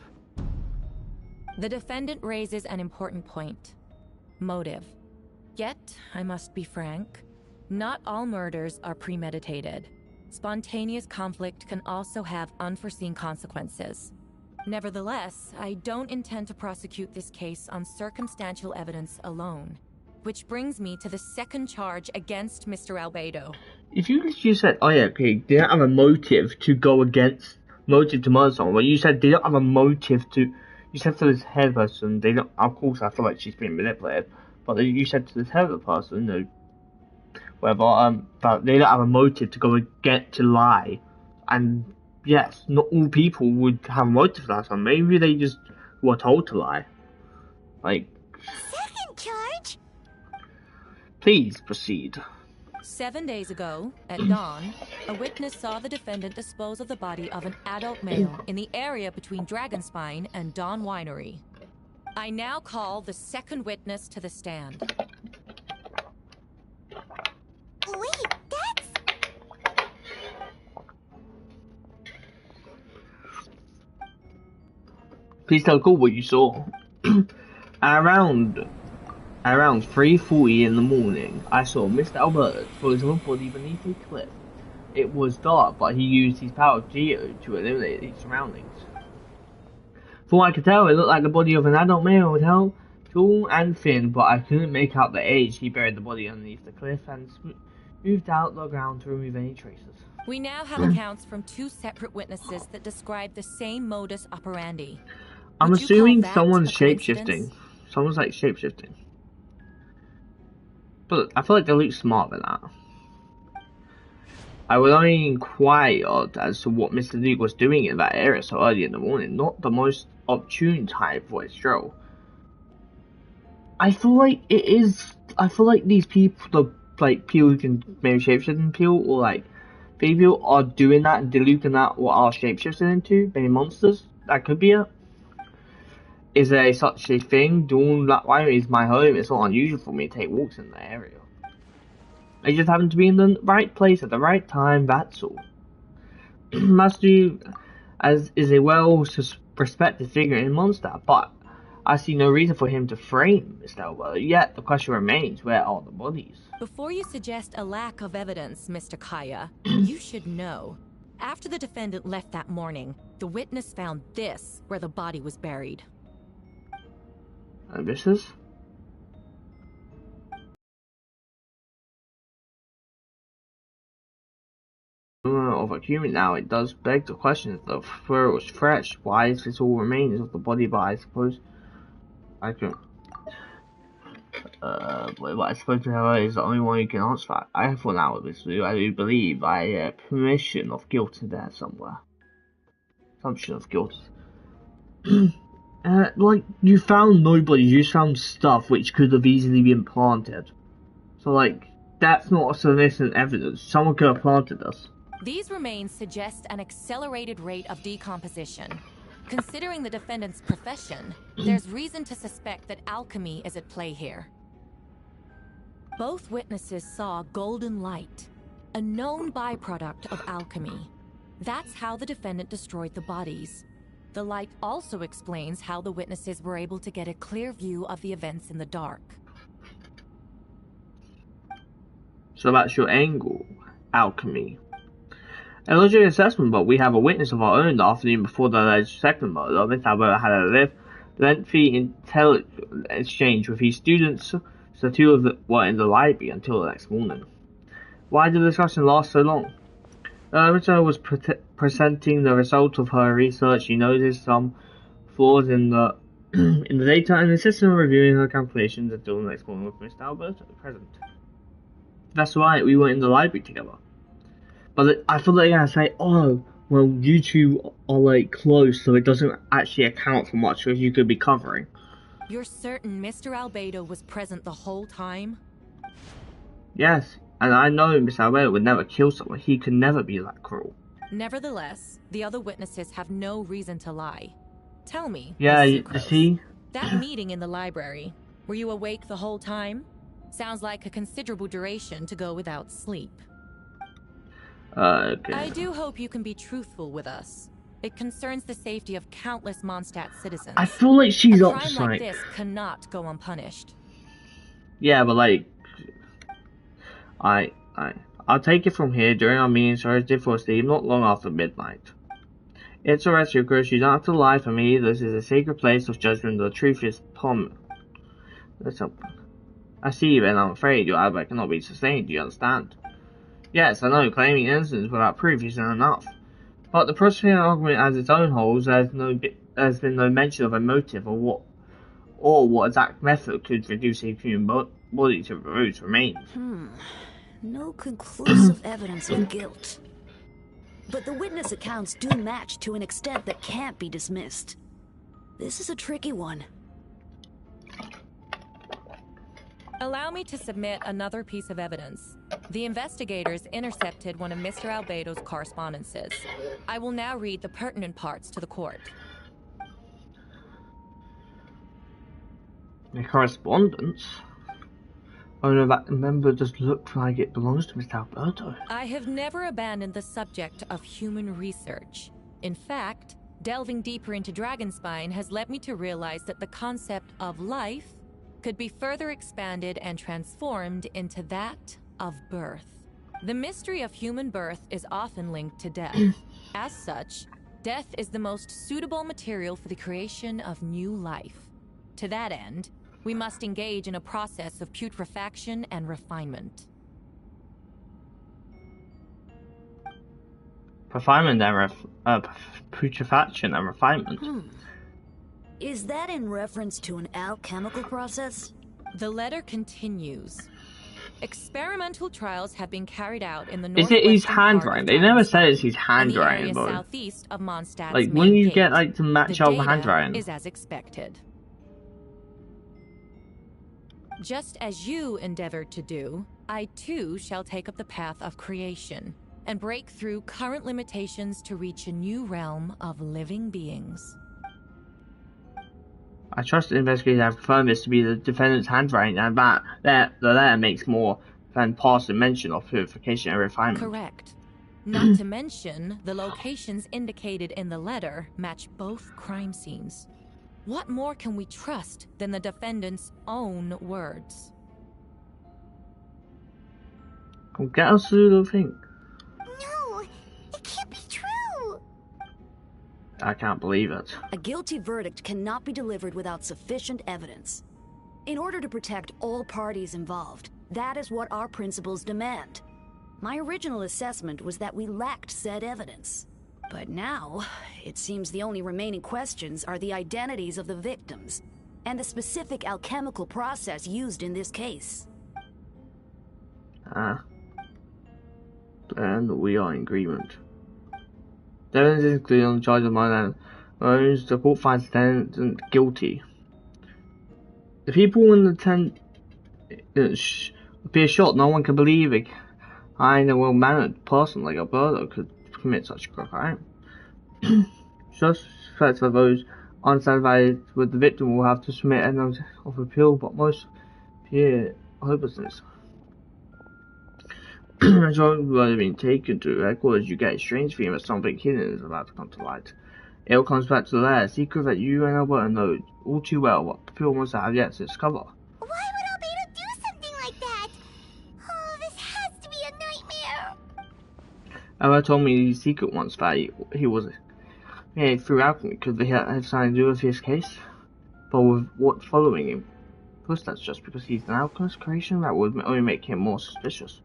The defendant raises an important point. Motive. Yet, I must be frank, not all murders are premeditated. Spontaneous conflict can also have unforeseen consequences. Nevertheless, I don't intend to prosecute this case on circumstantial evidence alone. Which brings me to the second charge against Mr. Albedo. If you said, oh yeah, okay, they don't have a motive to go against, motive to murder someone, but you said they don't have a motive to, you said to this head person, they don't, of course I feel like she's being manipulated, but you said to this head person, you know, whatever, that they don't have a motive to go get to lie, and yes, not all people would have a motive for that, so maybe they just were told to lie. Like... Second charge? Please proceed. 7 days ago, at dawn, a witness saw the defendant dispose of the body of an adult male in the area between Dragonspine and Dawn Winery. I now call the second witness to the stand. Wait, that's... Please tell Cool what you saw. Around 3:40 in the morning, I saw Mr. Albert dispose of a body beneath a cliff. It was dark, but he used his power of Geo to eliminate his surroundings. From what I could tell, it looked like the body of an adult male, tall and thin, but I couldn't make out the age. He buried the body underneath the cliff and moved out the ground to remove any traces. We now have accounts from two separate witnesses that describe the same modus operandi. I'm assuming someone's shapeshifting. Someone's like shapeshifting. But I feel like they look smart than that. I was only inquired as to what Mr. Luke was doing in that area so early in the morning. Not the most opportune time for a stroll. I feel like it is. I feel like these people, the like people who can maybe shapeshift into people, or like people are doing that and deluding that what are shapeshifting into, maybe monsters. That could be it. Is there such a thing? Dawn Black Wyoming is my home. It's not unusual for me to take walks in the area. I just happen to be in the right place at the right time. That's all. Master as is a well-respected figure in Mondstadt, but I see no reason for him to frame Mr. Alberto. Yet the question remains: where are the bodies? Before you suggest a lack of evidence, Mr. Kaya, you should know. After the defendant left that morning, the witness found this where the body was buried. And this is? Of a human now, it does beg the question if the fur was fresh. Why is this all remains of the body? But I suppose I can. But I suppose Taylor is the only one who can answer that. I thought now with this, I do believe I permission of guilt in there somewhere. Assumption of guilt. Like you found nobody, you just found stuff which could have easily been planted. So like that's not sufficient evidence. Someone could have planted this. These remains suggest an accelerated rate of decomposition. Considering the defendant's profession, there's reason to suspect that alchemy is at play here. Both witnesses saw golden light, a known byproduct of alchemy. That's how the defendant destroyed the bodies. The light also explains how the witnesses were able to get a clear view of the events in the dark. So that's your angle, alchemy. A logical assessment, but we have a witness of our own the afternoon before the alleged second murder. Miss Alberta had a lengthy intelligent exchange with his students, so the two of them were in the library until the next morning. Why did the discussion last so long? Mr. was presenting the result of her research. She noticed some flaws in the in the data and insisted on reviewing her calculations until the next morning with Mr. Alberta present. That's right, we were in the library together. But I feel like I say, oh, well, you two are like close, so it doesn't actually account for much as you could be covering. You're certain Mr. Albedo was present the whole time? Yes, and I know Mr. Albedo would never kill someone. He could never be that cruel. Nevertheless, the other witnesses have no reason to lie. Tell me, yeah, you see? That meeting in the library, were you awake the whole time? Sounds like a considerable duration to go without sleep. Okay. I do hope you can be truthful with us. It concerns the safety of countless Mondstadt citizens. I feel like she's a upset. crime like this cannot go unpunished. Yeah, but like, I'll take it from here. During our meeting Thursday for Steve, not long after midnight. It's a rescue, Chris. You don't have to lie for me. This is a sacred place of judgment. The truth is common. I see you, and I'm afraid your alibi cannot be sustained. Do you understand? Yes, I know, claiming innocence without proof isn't enough. But the prosecuting argument has its own holes. There's been no mention of a motive or what exact method could reduce a human body to remove remains. No conclusive evidence of guilt. But the witness accounts do match to an extent that can't be dismissed. This is a tricky one. Allow me to submit another piece of evidence. The investigators intercepted one of Mr. Albedo's correspondences. I will now read the pertinent parts to the court. The correspondence? Oh no, that member does look like it belongs to Mr. Alberto. I have never abandoned the subject of human research. In fact, delving deeper into Dragonspine has led me to realize that the concept of life could be further expanded and transformed into that of birth. The mystery of human birth is often linked to death. As such, death is the most suitable material for the creation of new life. To that end, we must engage in a process of putrefaction and refinement. Putrefaction and refinement. Is that in reference to an alchemical process? The letter continues. Experimental trials have been carried out in the Is it his northwestern handwriting? They never said it's his handwriting, but but southeast of Mondstadt's like main when you gate. get like to match The up data handwriting. is as expected. Just as you endeavored to do, I too shall take up the path of creation and break through current limitations to reach a new realm of living beings. I trust the investigators have confirmed this to be the defendant's handwriting, and that the letter makes more than passing mention of purification and refinement. Correct. Not to mention, the locations indicated in the letter match both crime scenes. What more can we trust than the defendant's own words? Come get us through the thing. No, it can't be true. I can't believe it. A guilty verdict cannot be delivered without sufficient evidence. In order to protect all parties involved, that is what our principles demand. My original assessment was that we lacked said evidence. But now, it seems the only remaining questions are the identities of the victims and the specific alchemical process used in this case. Then we are in agreement. The evidence is clear on the charge of murder and the court finds the defendant guilty. The people in the tent appear shocked. No one can believe it. A well-mannered person like Alberto could commit such a crime. Suspects of those unsatisfied with the victim will have to submit a notice of appeal, but most fear hopelessness. As well have been taken to record, you get a strange feeling that something hidden is about to come to light. It all comes back to the lair, a secret that you and Alberto know all too well, what the people must have yet to discover. Why would Albedo do something like that? Oh, this has to be a nightmare. Alberto told me the secret once that he was through alchemy. Could they have something to do with his case? But with what's following him? Plus, that's just because he's an alchemist creation that would only make him more suspicious.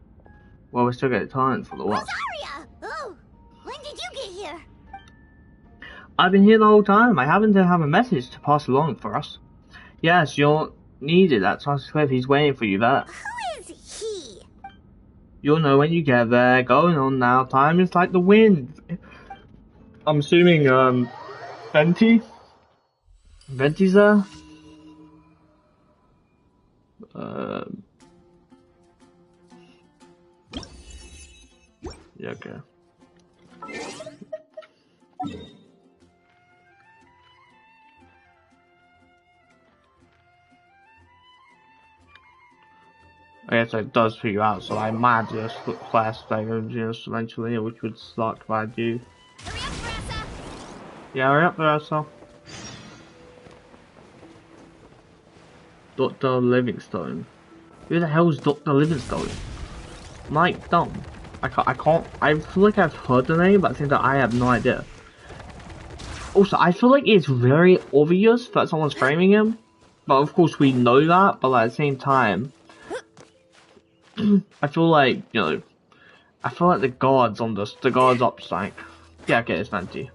Well, we still got time for the worst. Rosaria! Oh, when did you get here? I've been here the whole time. I happen to have a message to pass along for us. Yes, you're needed at Times Square. He's waiting for you there. Who is he? You'll know when you get there. Going on now. Time is like the wind. I'm assuming, Venti? Venti's there? Yeah, okay. I guess it does figure out, so I might just class just eventually, which would suck if I do. Hurry up, Bressa! Yeah, hurry up, Bressa. Dr. Livingstone. Who the hell is Dr. Livingstone? Mike Dumb. I can't, I feel like I've heard the name, but I think that I have no idea. Also, I feel like it's very obvious that someone's framing him, but of course we know that, but at the same time, I feel like, you know, I feel like the guards on this, the guards up like, yeah, okay, it's Venti.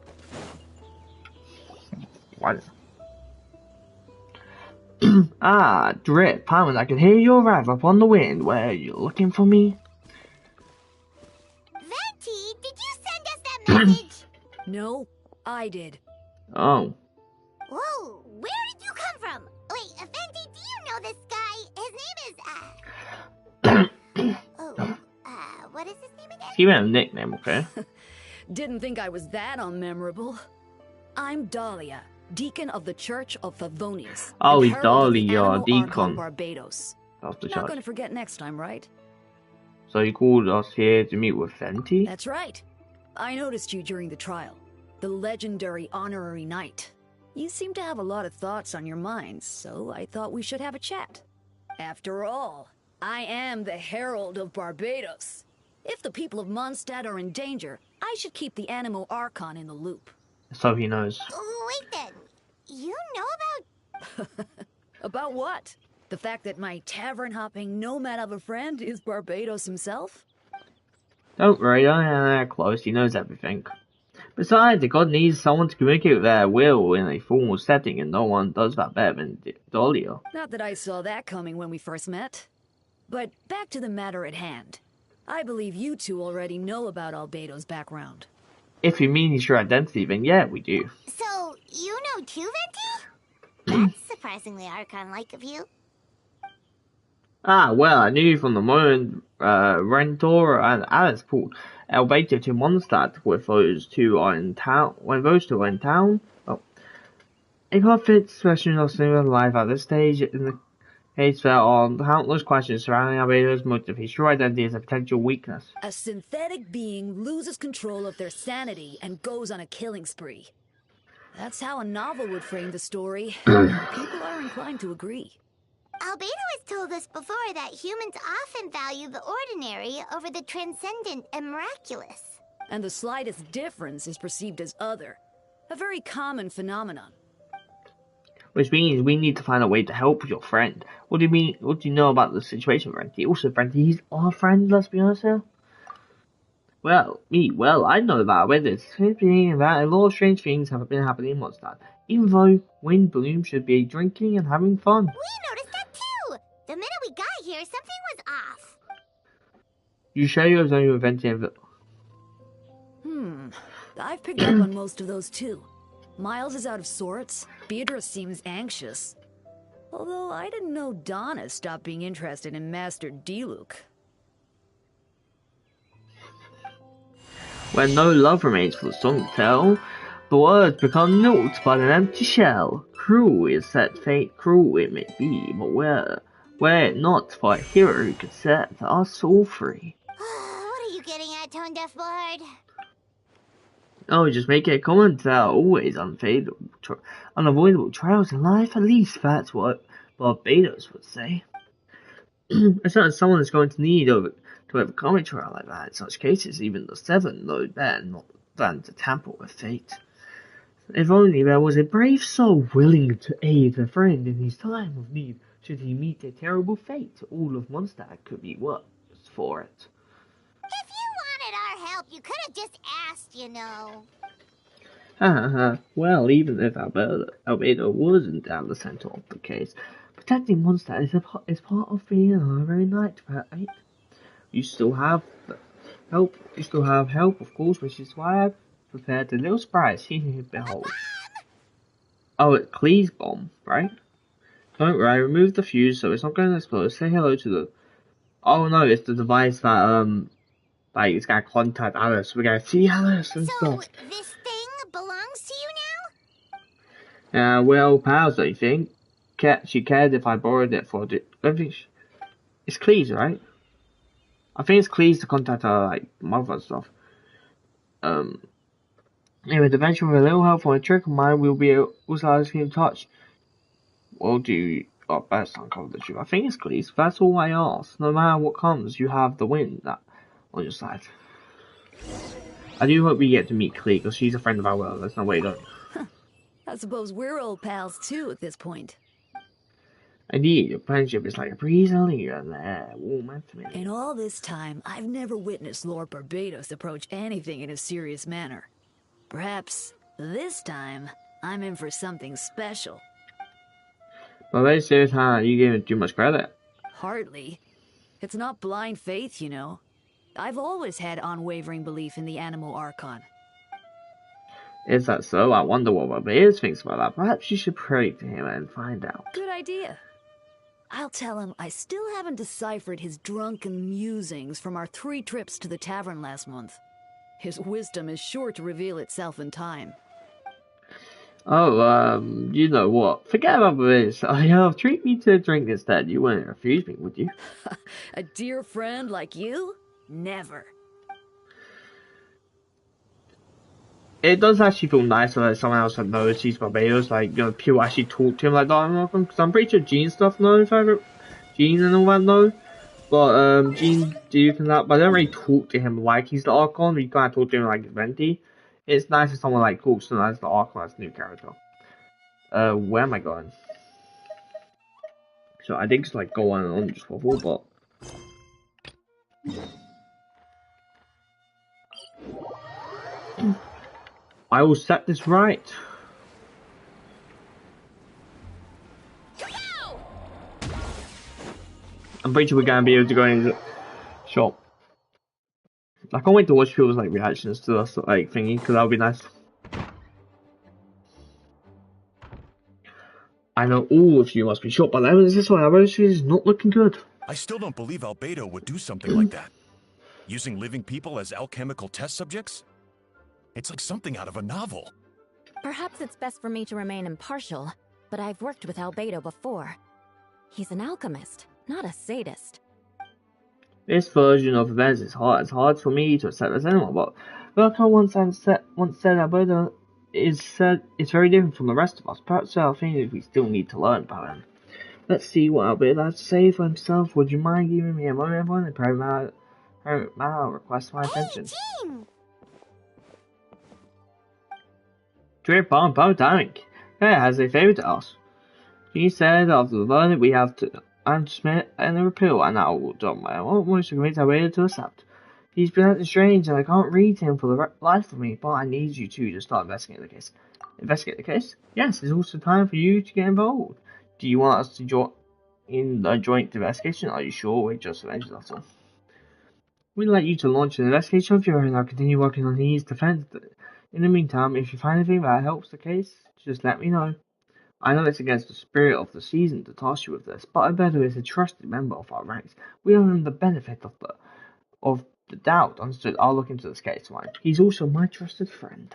What? Drip, Hammond, I can hear your wrath up on the wind. Where are you looking for me? Venti, did you send us that message? No, I did. Oh. Whoa, where did you come from? Wait, Venti, do you know this guy? His name is, what is his name again? Give him a nickname, okay? Didn't think I was that unmemorable. I'm Dahlia, deacon of the Church of Favonius. Oh, and he's herald of the Dahlia, animal deacon. Archon Barbados. That's the Not charge. gonna forget next time, right? So you called us here to meet with Venti? That's right. I noticed you during the trial. The legendary honorary knight. You seem to have a lot of thoughts on your mind, so I thought we should have a chat. After all, I am the herald of Barbados. If the people of Mondstadt are in danger, I should keep the Animo Archon in the loop. So he knows. Wait then, you know about... About what? The fact that my tavern-hopping nomad of a friend is Barbados himself? Don't worry, they're close, he knows everything. Besides, the god needs someone to communicate with their will in a formal setting, and no one does that better than Dahlia. Not that I saw that coming when we first met. But back to the matter at hand. I believe you two already know about Albedo's background. If you mean your identity, then yeah, we do. So, you know too, Venti? That's surprisingly Archon-like of you. Ah, well, I knew from the moment Rentor and Alice pulled Albedo to Mondstadt with those two are in town. When those two are in town, oh, it can't fit expression of similar life at this stage in the case there are countless questions surrounding Albedo's motive. His true identity is a potential weakness. A synthetic being loses control of their sanity and goes on a killing spree. That's how a novel would frame the story, and people are inclined to agree. Albedo has told us before that humans often value the ordinary over the transcendent and miraculous. And the slightest difference is perceived as other. A very common phenomenon. Which means we need to find a way to help your friend. What do you mean? What do you know about the situation, Renty? Also, Renty, he's our friend, let's be honest here. Well, I know about it. It's being that a lot of strange things have been happening in Mondstadt. Even though Wind Bloom should be drinking and having fun. We noticed that too! The minute we got here, something was off. You sure you know you're inventing it? I've picked up on most of those too. Miles is out of sorts. Beatrice seems anxious. Although I didn't know Donna stopped being interested in Master Diluc. When no love remains for the song to tell, the words become naught but an empty shell. Cruel is that fate, cruel it may be, but were it not for a hero who could set us all free. What are you getting at, Tone Deaf Bard? Oh, just make it a comment there are always unavoidable trials in life. At least that's what Barbados would say. It's not someone is going to need to overcome a trial like that. In such cases, even the seven know better not than to tamper with fate. If only there was a brave soul willing to aid a friend in his time of need, should he meet a terrible fate, all of Mondstadt could be worse for it. If you wanted our help, you could have just asked, you know. Well, even if Albedo wasn't at the center of the case, protecting Mondstadt is part of being a very knight, right? You still have help. You still have help, of course, which is why I've prepared a little surprise. Behold. Oh, it's Clee's bomb, right? Don't worry, I removed the fuse, so it's not going to explode. Say hello to the. Oh no, it's the device that like it's gonna contact Alice. We're gonna see Alice and So, stuff. this thing belongs to you now? Well, pals, I think. She cared if I borrowed it for it. I think it's Clee's, right? I think it's Clee's to contact her, like, mother and stuff. Anyway, eventually with a little help from a trick of mine, we'll be able to keep in touch. Well, best uncover the truth. I think it's Clee's. That's all I ask. No matter what comes, you have the win on your side. I do hope we get to meet Clee, because she's a friend of ours. There's no way don't. I suppose we're old pals too at this point. Indeed, your friendship is like a breeze in the air, warm and familiar. In all this time, I've never witnessed Lord Barbados approach anything in a serious manner. Perhaps this time, I'm in for something special. But very serious, huh? You gave it too much credit. Hardly. It's not blind faith, you know. I've always had unwavering belief in the Animal Archon. Is that so? I wonder what Barbados thinks about that. Perhaps you should pray to him and find out. Good idea. I'll tell him I still haven't deciphered his drunken musings from our 3 trips to the tavern last month. His wisdom is sure to reveal itself in time. Oh, you know what? Forget about this. Treat me to a drink instead. You wouldn't refuse me, would you? A dear friend like you? Never. It does actually feel nicer that someone else that knows he's Barbados, like, people actually talk to him like that. Because I'm pretty sure Gene stuff knows, Gene and all that know. But, Gene, Duke and that, but I don't really talk to him like he's the Archon. You can't talk to him like he's Venti. It's nice if someone, like, talks to him as the Archon, as a new character. Where am I going? So, I think it's, like, go on and on just before, but... I will set this right. I'm pretty sure we're gonna be able to go into the shop. I can't wait to watch people's like reactions to us like thingy, because that'll be nice. I know all of you must be shocked by that, but this one, our street is not looking good. I still don't believe Albedo would do something like that. Using living people as alchemical test subjects? It's like something out of a novel. Perhaps it's best for me to remain impartial, but I've worked with Albedo before. He's an alchemist, not a sadist. This version of events is hard. It's hard for me to accept as anyone, but Burko once said Albedo it's very different from the rest of us. Perhaps there are things we still need to learn about him. Let's see what Albedo has to say for himself. Would you mind giving me a moment, everyone? And private matter request my attention. Drip on Botanic. Yeah, has a favour to us. He said after the verdict we have to submit an appeal, and I will do my utmost to convince Albedo to accept. He's been acting strange, and I can't read him for the life of me, but I need you two to start investigating the case. Investigate the case? Yes, it's also time for you to get involved. Do you want us to join in the joint investigation? Are you sure we're just avengers after all? We'd like you to launch an investigation of your own. I'll continue working on his defense. In the meantime, if you find anything that helps the case, just let me know. I know it's against the spirit of the season to task you with this, but Albedo is a trusted member of our ranks. We owe him the benefit of the doubt. Understood. I'll look into this case. Fine. He's also my trusted friend.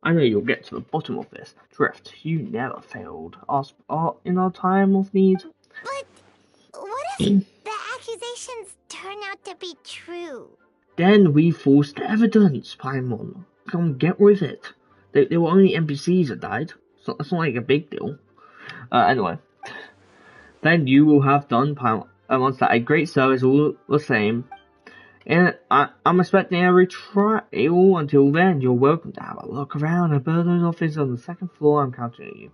I know you'll get to the bottom of this. Drift, you never failed us in our time of need. But what if the accusations turn out to be true? Then we forced the evidence, Paimon. Come get with it. They were only NPCs that died. So it's not like a big deal. Anyway. Then you will have done, Mondstadt, a great service all the same. And I'm expecting a retrial. Until then, you're welcome to have a look around Albedo's office on the second floor. I'm counting on you.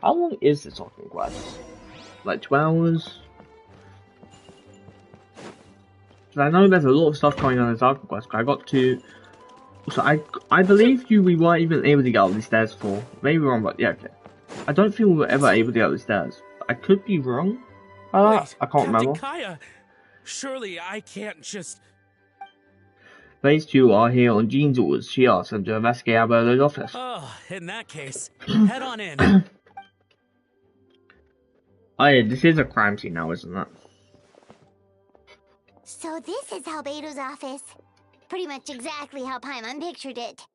How long is this talking quest? Like 2 hours? So I know there's a lot of stuff going on in this Arkham quest. I got to... So I believe we weren't even able to get up the stairs for. Maybe wrong, but yeah, okay. I don't think we were ever able to get up the stairs. I could be wrong. Wait, I can't remember. Kaya, surely I can't just... These two are here on Jean's orders. She asked them to investigate Albedo's office. Oh, in that case, head on in. Oh yeah, this is a crime scene now, isn't it? So this is Albedo's office. Pretty much exactly how Paimon pictured it.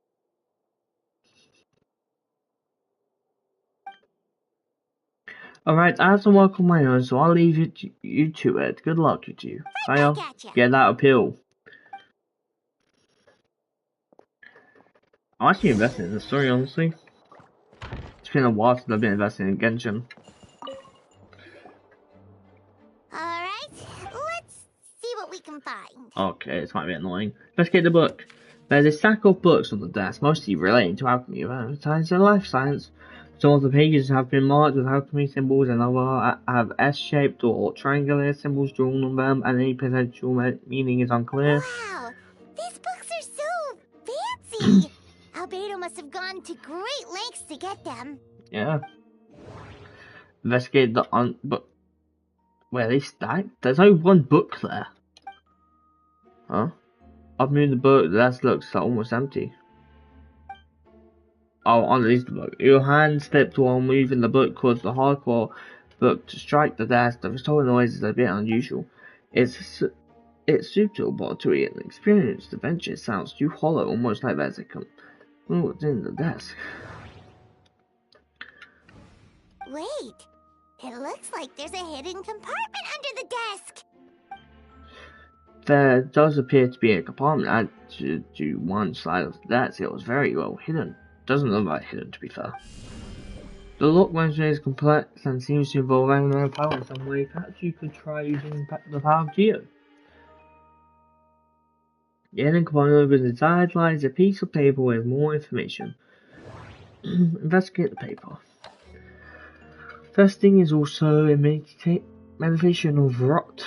Alright, I have some work on my own, so I'll leave you to it. Good luck, you two. Kaya, get that appeal. I'm actually invested in the story, honestly. It's been a while since I've been investing in Genshin. Alright, let's see what we can find. Okay, this might be annoying. Let's get the book. There's a stack of books on the desk, mostly relating to alchemy, science and life science. Some of the pages have been marked with alchemy symbols, and others have S-shaped or triangular symbols drawn on them, and any potential meaning is unclear. Wow, these books are so fancy! Albedo must have gone to great lengths to get them. Yeah. Investigate the but where they stacked? There's only one book there. Huh? I've moved the book, the desk looks almost empty. Oh, underneath the book. Your hand slipped while moving the book, caused the hardcore book to strike the desk. The resulting noise is a bit unusual. It's suitable to an experienced adventure. It sounds too hollow, almost like there's a what's in the desk. Wait, it looks like there's a hidden compartment under the desk. There does appear to be a compartment added to one side of the desk. It was very well hidden. Doesn't look like hidden, to be fair. The lock mechanism is complex and seems to involve animal power in some way. Perhaps you could try using the power of Geo. The hidden compartment opens inside lies a piece of paper with more information. Investigate the paper. Vesting is also a manifestation of rot.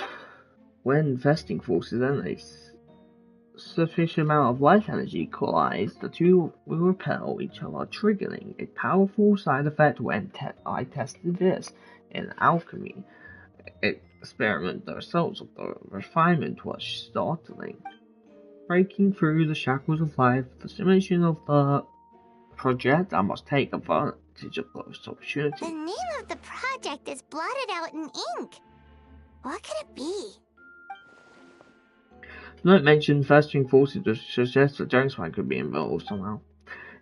When vesting forces and a sufficient amount of life energy collide, the two will repel each other, triggering a powerful side effect. When I tested this in alchemy experiment, the results of the refinement was startling. Breaking through the shackles of life, the simulation of the project, I must take advantage of this opportunity. The name of the project is blotted out in ink. What could it be? The note mentioned festering forces to suggest that Genshin could be involved somehow.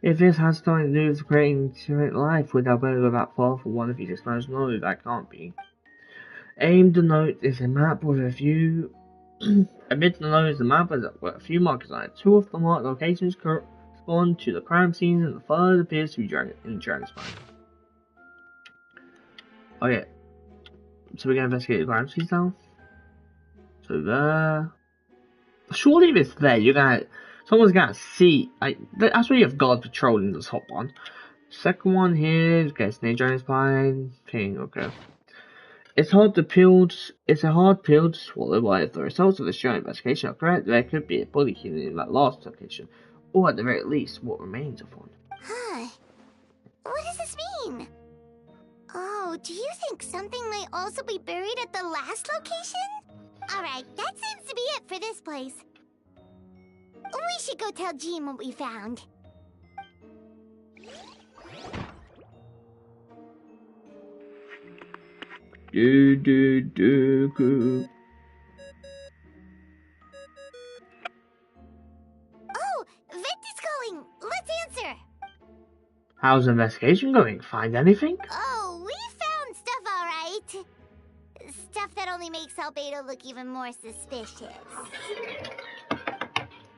If this has something to do with creating life, would Alberta go that far for one of his experiments? No, that can't be. Aimed the note is a map with a few. Amid the note is a map with a few markers on it. Two of the marked locations correspond to the crime scene, and the third appears to be in Dragon's Spine. Okay, so we're gonna investigate the crime scene now. So there. Surely if it's there, someone's gonna see. That's where you have guard patrolling the top one. Second one here gets near Dragon's Spine. Thing, okay. It's a hard pill to swallow, but if the results of the show investigation are correct, there could be a body hidden in that last location, or at the very least, what remains of one. Huh. What does this mean? Oh, do you think something might also be buried at the last location? Alright, that seems to be it for this place. We should go tell Jean what we found. Oh, Vent is calling. Let's answer. How's the investigation going? Find anything? Oh, we found stuff, alright. Stuff that only makes Albedo look even more suspicious.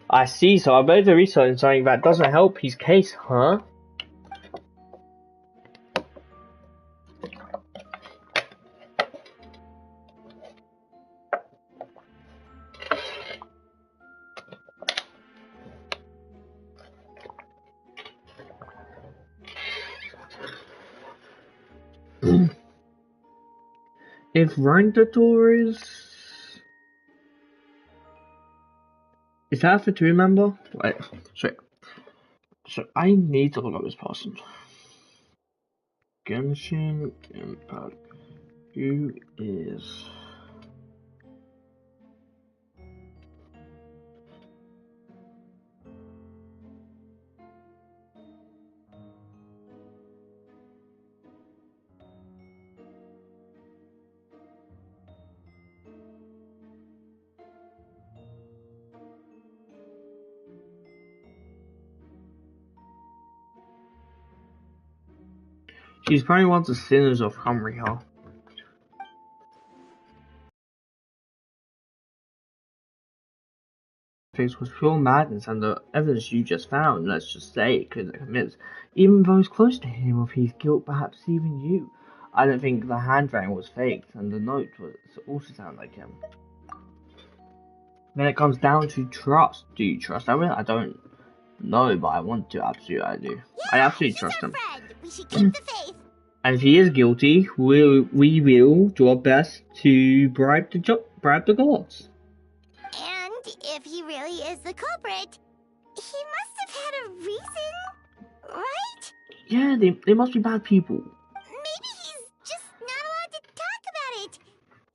I see, so Alberto researching something that doesn't help his case, huh? If Rangdator is that for 2 member? Wait, sorry. So I need to look up this person. Genshin Impact. Who is? She's probably one of the sinners of Humriha. Face was pure madness, and the evidence you just found, let's just say, couldn't convince even those close to him of his guilt, perhaps even you. I don't think the handwriting was faked, and the note also sounded like him. Then it comes down to trust. Do you trust Owen? I don't know, but I want to. Absolutely, I do. Yeah, I absolutely trust him. Friend. We should keep the faith. And if he is guilty, we will do our best to bribe the gods. And if he really is the culprit, he must have had a reason, right? Yeah, they must be bad people. Maybe he's just not allowed to talk about it.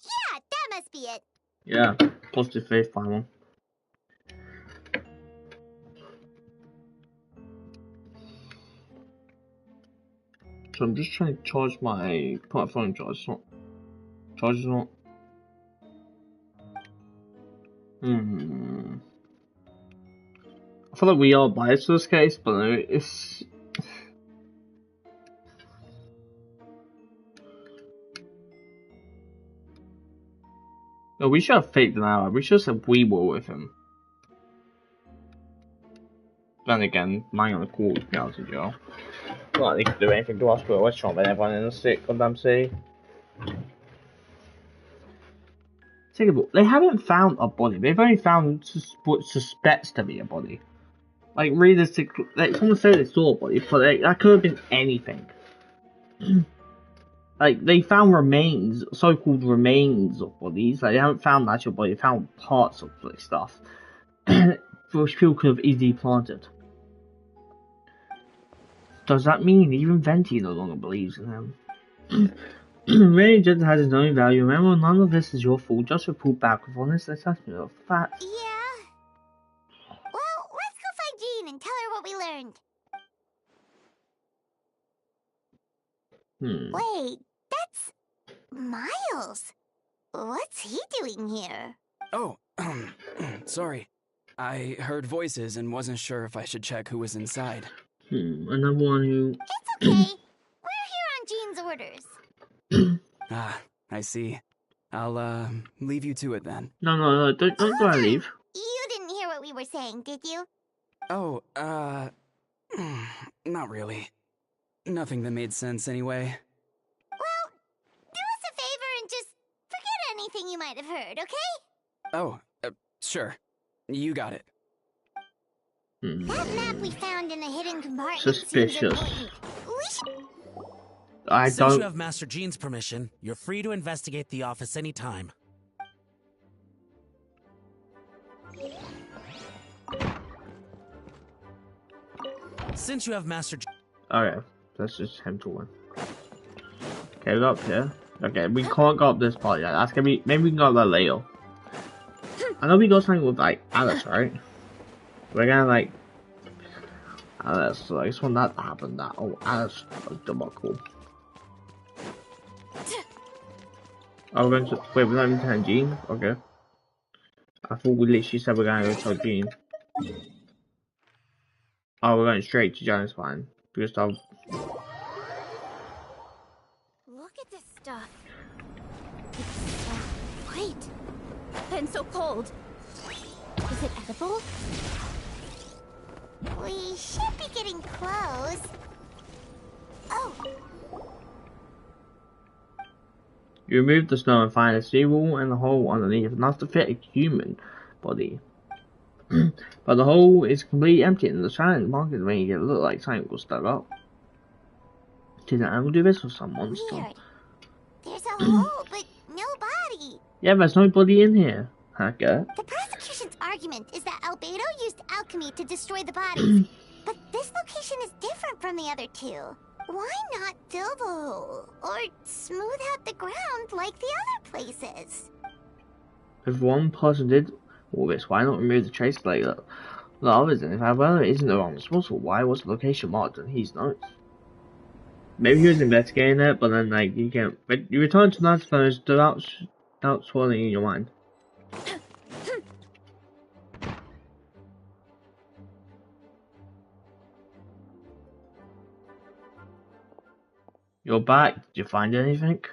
Yeah, that must be it. Yeah, positive faith, final. So I'm just trying to charge my phone charge. Charge not. I feel like we are biased to this case, but it's. No, we should have faked an hour. We should have said we were with him. Then again, lying on the call would be able to jail. Not like they could do anything to us, but we're trying to everyone in the sick goddamn city. They haven't found a body. They've only found what suspects to be a body. Like, realistically, like, someone said they saw a body, but that could have been anything. Like, they found remains, so-called remains of bodies. Like, they haven't found the actual body, they found parts of like, stuff. Which people could have easily planted. Does that mean even Venti no longer believes in him? Really just has his own value. Remember, none of this is your fault. Just report back with honest assessment of facts. Yeah. Well, let's go find Jean and tell her what we learned. Wait, that's Miles. What's he doing here? Oh, sorry. I heard voices and wasn't sure if I should check who was inside. Another one who... It's okay. We're here on Jean's orders. Ah, I see. I'll, leave you to it then. No, don't go and leave. You didn't hear what we were saying, did you? Oh, not really. Nothing that made sense anyway. Well, do us a favor and just forget anything you might have heard, okay? Oh, sure. You got it. That map we found in the hidden compartment Suspicious. seems important. We should... Since you have Master Jean's permission, you're free to investigate the office anytime. Since you have Master Okay, that's just him to win. Okay, we got up here. Okay, we can't go up this part yet. That's gonna be... Maybe we can go up there later. I know we got something with, like, Alice, right? We're gonna, like... Alice, so I just want that to happen. That... Oh, Alice. Double cool. Oh, we're going to... Wait, we're not even telling Jean? Okay. I thought we literally said we're gonna go tell Jean. Oh, we're going straight to John's fine. Because I'll... Look at this stuff. It's white. And so cold. Is it edible? We should be getting close. Oh. You remove the snow and find a seawall and a hole underneath enough to fit a human body. But the hole is completely empty and the silent market making it look like something was dug up. Did an animal do this or some monster? Weird. There's a hole, but no body. Yeah, there's no body in here. Hacker. The prosecution's argument is that Albedo used alchemy to destroy the bodies. But this location is different from the other two. Why not fill the hole? Or smooth out the ground like the other places? If one person did all this, why not remove the trace like the others? And if Albedo isn't the wrong responsible, why was the location marked on his notes? Maybe he was investigating it, but then like you can't. But you return to night phone without swirling in your mind. You're back. Did you find anything?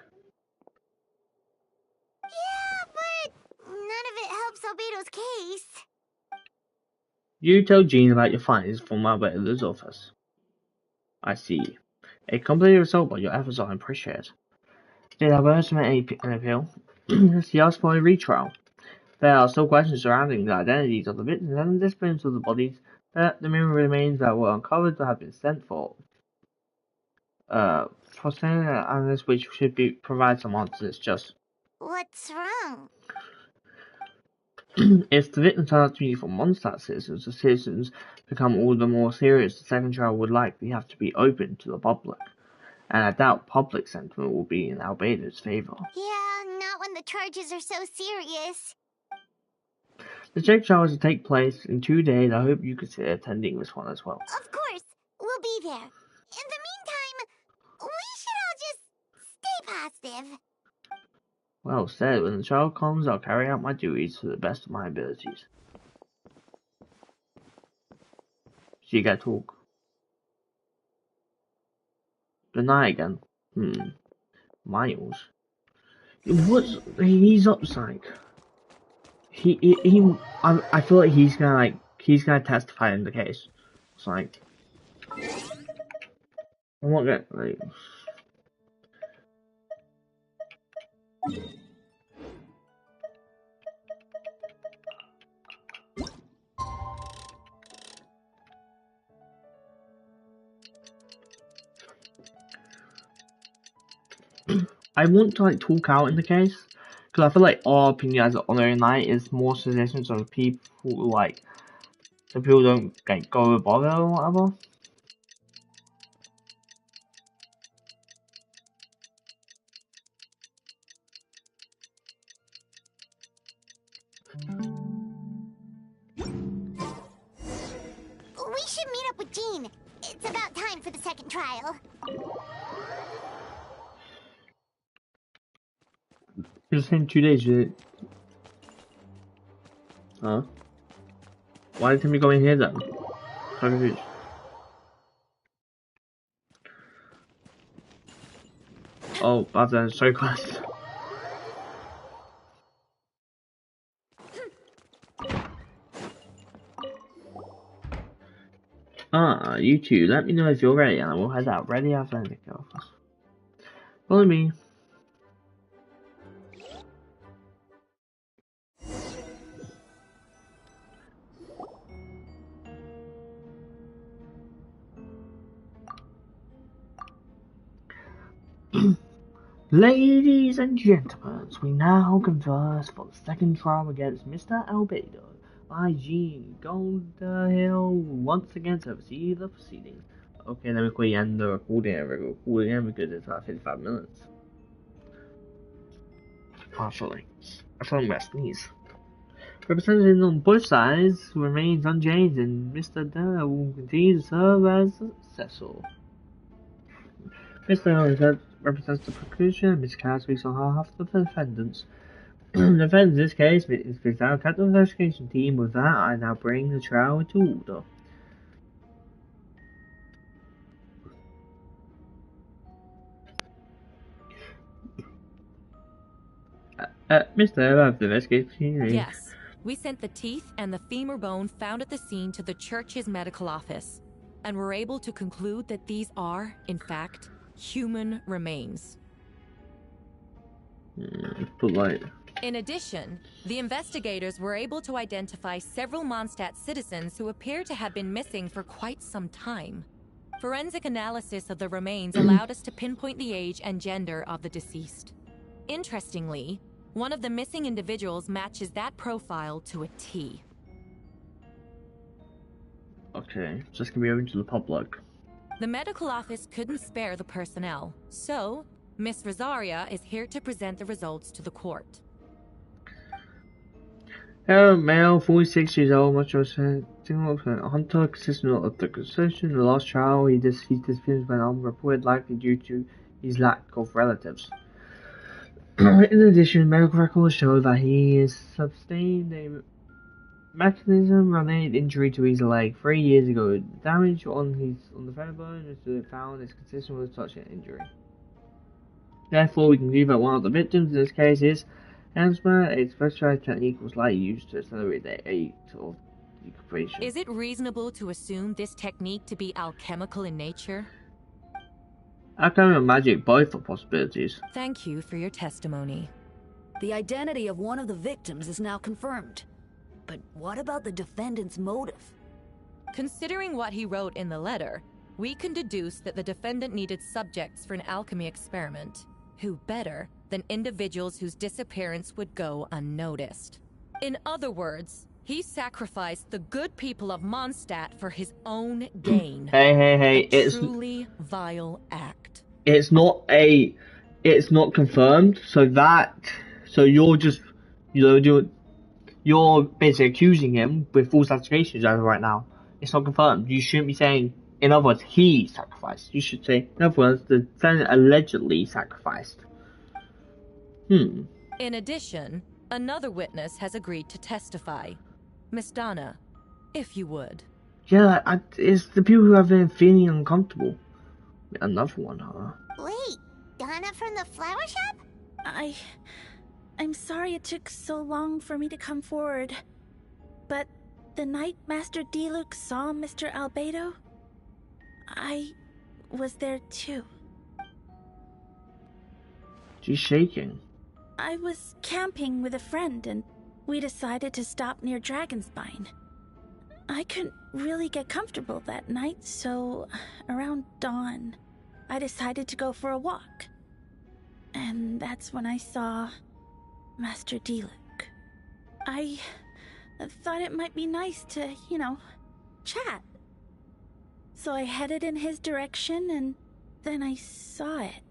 Yeah, but none of it helps Albedo's case. You tell Jean about your findings from Albedo's office. I see. A complete result, but your efforts are appreciated. Did Albedo submit an appeal? He asked for a retrial. There are still questions surrounding the identities of the victims and the disappearance of the bodies. The many remains that were uncovered have been sent for analysts, which should provide some answers. Just What's wrong? if the victims turn out to be from Mondstadt citizens, the citizens become all the more serious. The second trial would likely have to be open to the public, and I doubt public sentiment will be in Albedo's favor. Yeah, not when the charges are so serious. The check trial is to take place in 2 days. I hope you consider attending this one as well. Of course, we'll be there. In the meantime, we should all just stay positive. Well said. When the trial comes, I'll carry out my duties to the best of my abilities. So you gotta talk. Good night again. Miles. What's he's up, psych? I feel like he's gonna testify in the case. It's like I'm not gonna like. I want to like talk out in the case because I feel like our opinion as an honorary night is more suggestions of people who, like, so people don't like go above it or whatever. We should meet up with Jean. It's about time for the second trial. It's in 2 days, is it? Huh? Why didn't we go in here then? I'm confused. Oh, that's a side quest. You two, let me know if you're ready and we'll head out. Ready, authentic. Follow me. Ladies and gentlemen, we now converse for the second trial against Mr. Albedo. I, Jean, Goldhill, once again to oversee the proceedings. Okay, let me quickly end the recording and we'll record again because it's about 55 minutes. Partially. I found my sneeze. Representation on both sides remains unchanged and Mr. Durr will continue to serve as successor. Mr. Durr represents the prosecution and Ms. Cass speaks on behalf of the defendants. The defendant in this case is the captain of the investigation team. With that, I now bring the trial to order. Mr. Of the investigation team. Yes. We sent the teeth and the femur bone found at the scene to the church's medical office, and were able to conclude that these are, in fact, human remains. Polite. In addition, the investigators were able to identify several Mondstadt citizens who appear to have been missing for quite some time. Forensic analysis of the remains allowed us to pinpoint the age and gender of the deceased. Interestingly, one of the missing individuals matches that profile to a T. Okay, so this can be open to the public. The medical office couldn't spare the personnel, so Miss Rosaria is here to present the results to the court. Male, 46 years old, much of a hunter, consistent of the concession. In the last trial, he disappeared when unreported, likely due to his lack of relatives. In addition, medical records show that he has sustained a mechanism-related injury to his leg 3 years ago. The damage on the vertebra is found is consistent with such an injury. Therefore, we can conclude that one of the victims in this case is Hansma. A specialized technique was likely used to accelerate the rate of decomposition. Is it reasonable to assume this technique to be alchemical in nature? Alchemy and magic both are possibilities. Thank you for your testimony. The identity of one of the victims is now confirmed. But what about the defendant's motive? Considering what he wrote in the letter, we can deduce that the defendant needed subjects for an alchemy experiment. Who better than individuals whose disappearance would go unnoticed? In other words, he sacrificed the good people of Mondstadt for his own gain. Hey, it's a truly vile act. It's not confirmed, so you're just, you're basically accusing him with false accusations as of right now. It's not confirmed. You shouldn't be saying, in other words, he sacrificed. You should say, in other words, the defendant allegedly sacrificed. In addition, another witness has agreed to testify. Miss Donna, if you would. Yeah, it's the people who have been feeling uncomfortable. Another one, huh? Wait, Donna from the flower shop? I'm sorry it took so long for me to come forward. But the night Master Diluc saw Mr. Albedo, I was there too. She's shaking. I was camping with a friend and we decided to stop near Dragonspine. I couldn't really get comfortable that night, so around dawn, I decided to go for a walk. And that's when I saw Master Diluc. I thought it might be nice to, chat. So I headed in his direction and then I saw it.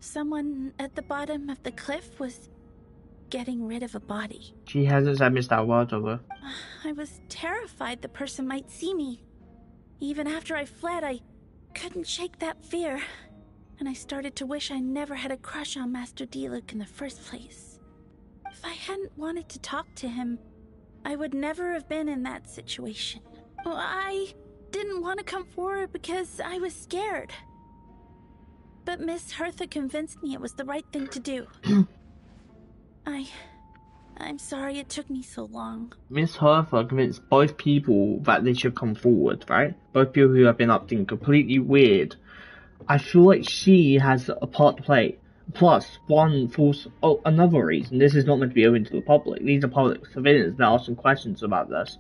Someone at the bottom of the cliff was getting rid of a body. She hasn't said Mr. Word of her. I was terrified the person might see me. Even after I fled, I couldn't shake that fear. And I started to wish I never had a crush on Master Diluc in the first place. hadn't wanted to talk to him, I would never have been in that situation. Well, I didn't want to come forward because I was scared. But Miss Hertha convinced me it was the right thing to do. I'm sorry it took me so long. Miss Hertha convinced both people that they should come forward, right? Both people who have been acting completely weird. I feel like she has a part to play. Plus, another reason, this is not meant to be open to the public. These are public civilians that ask some questions about this,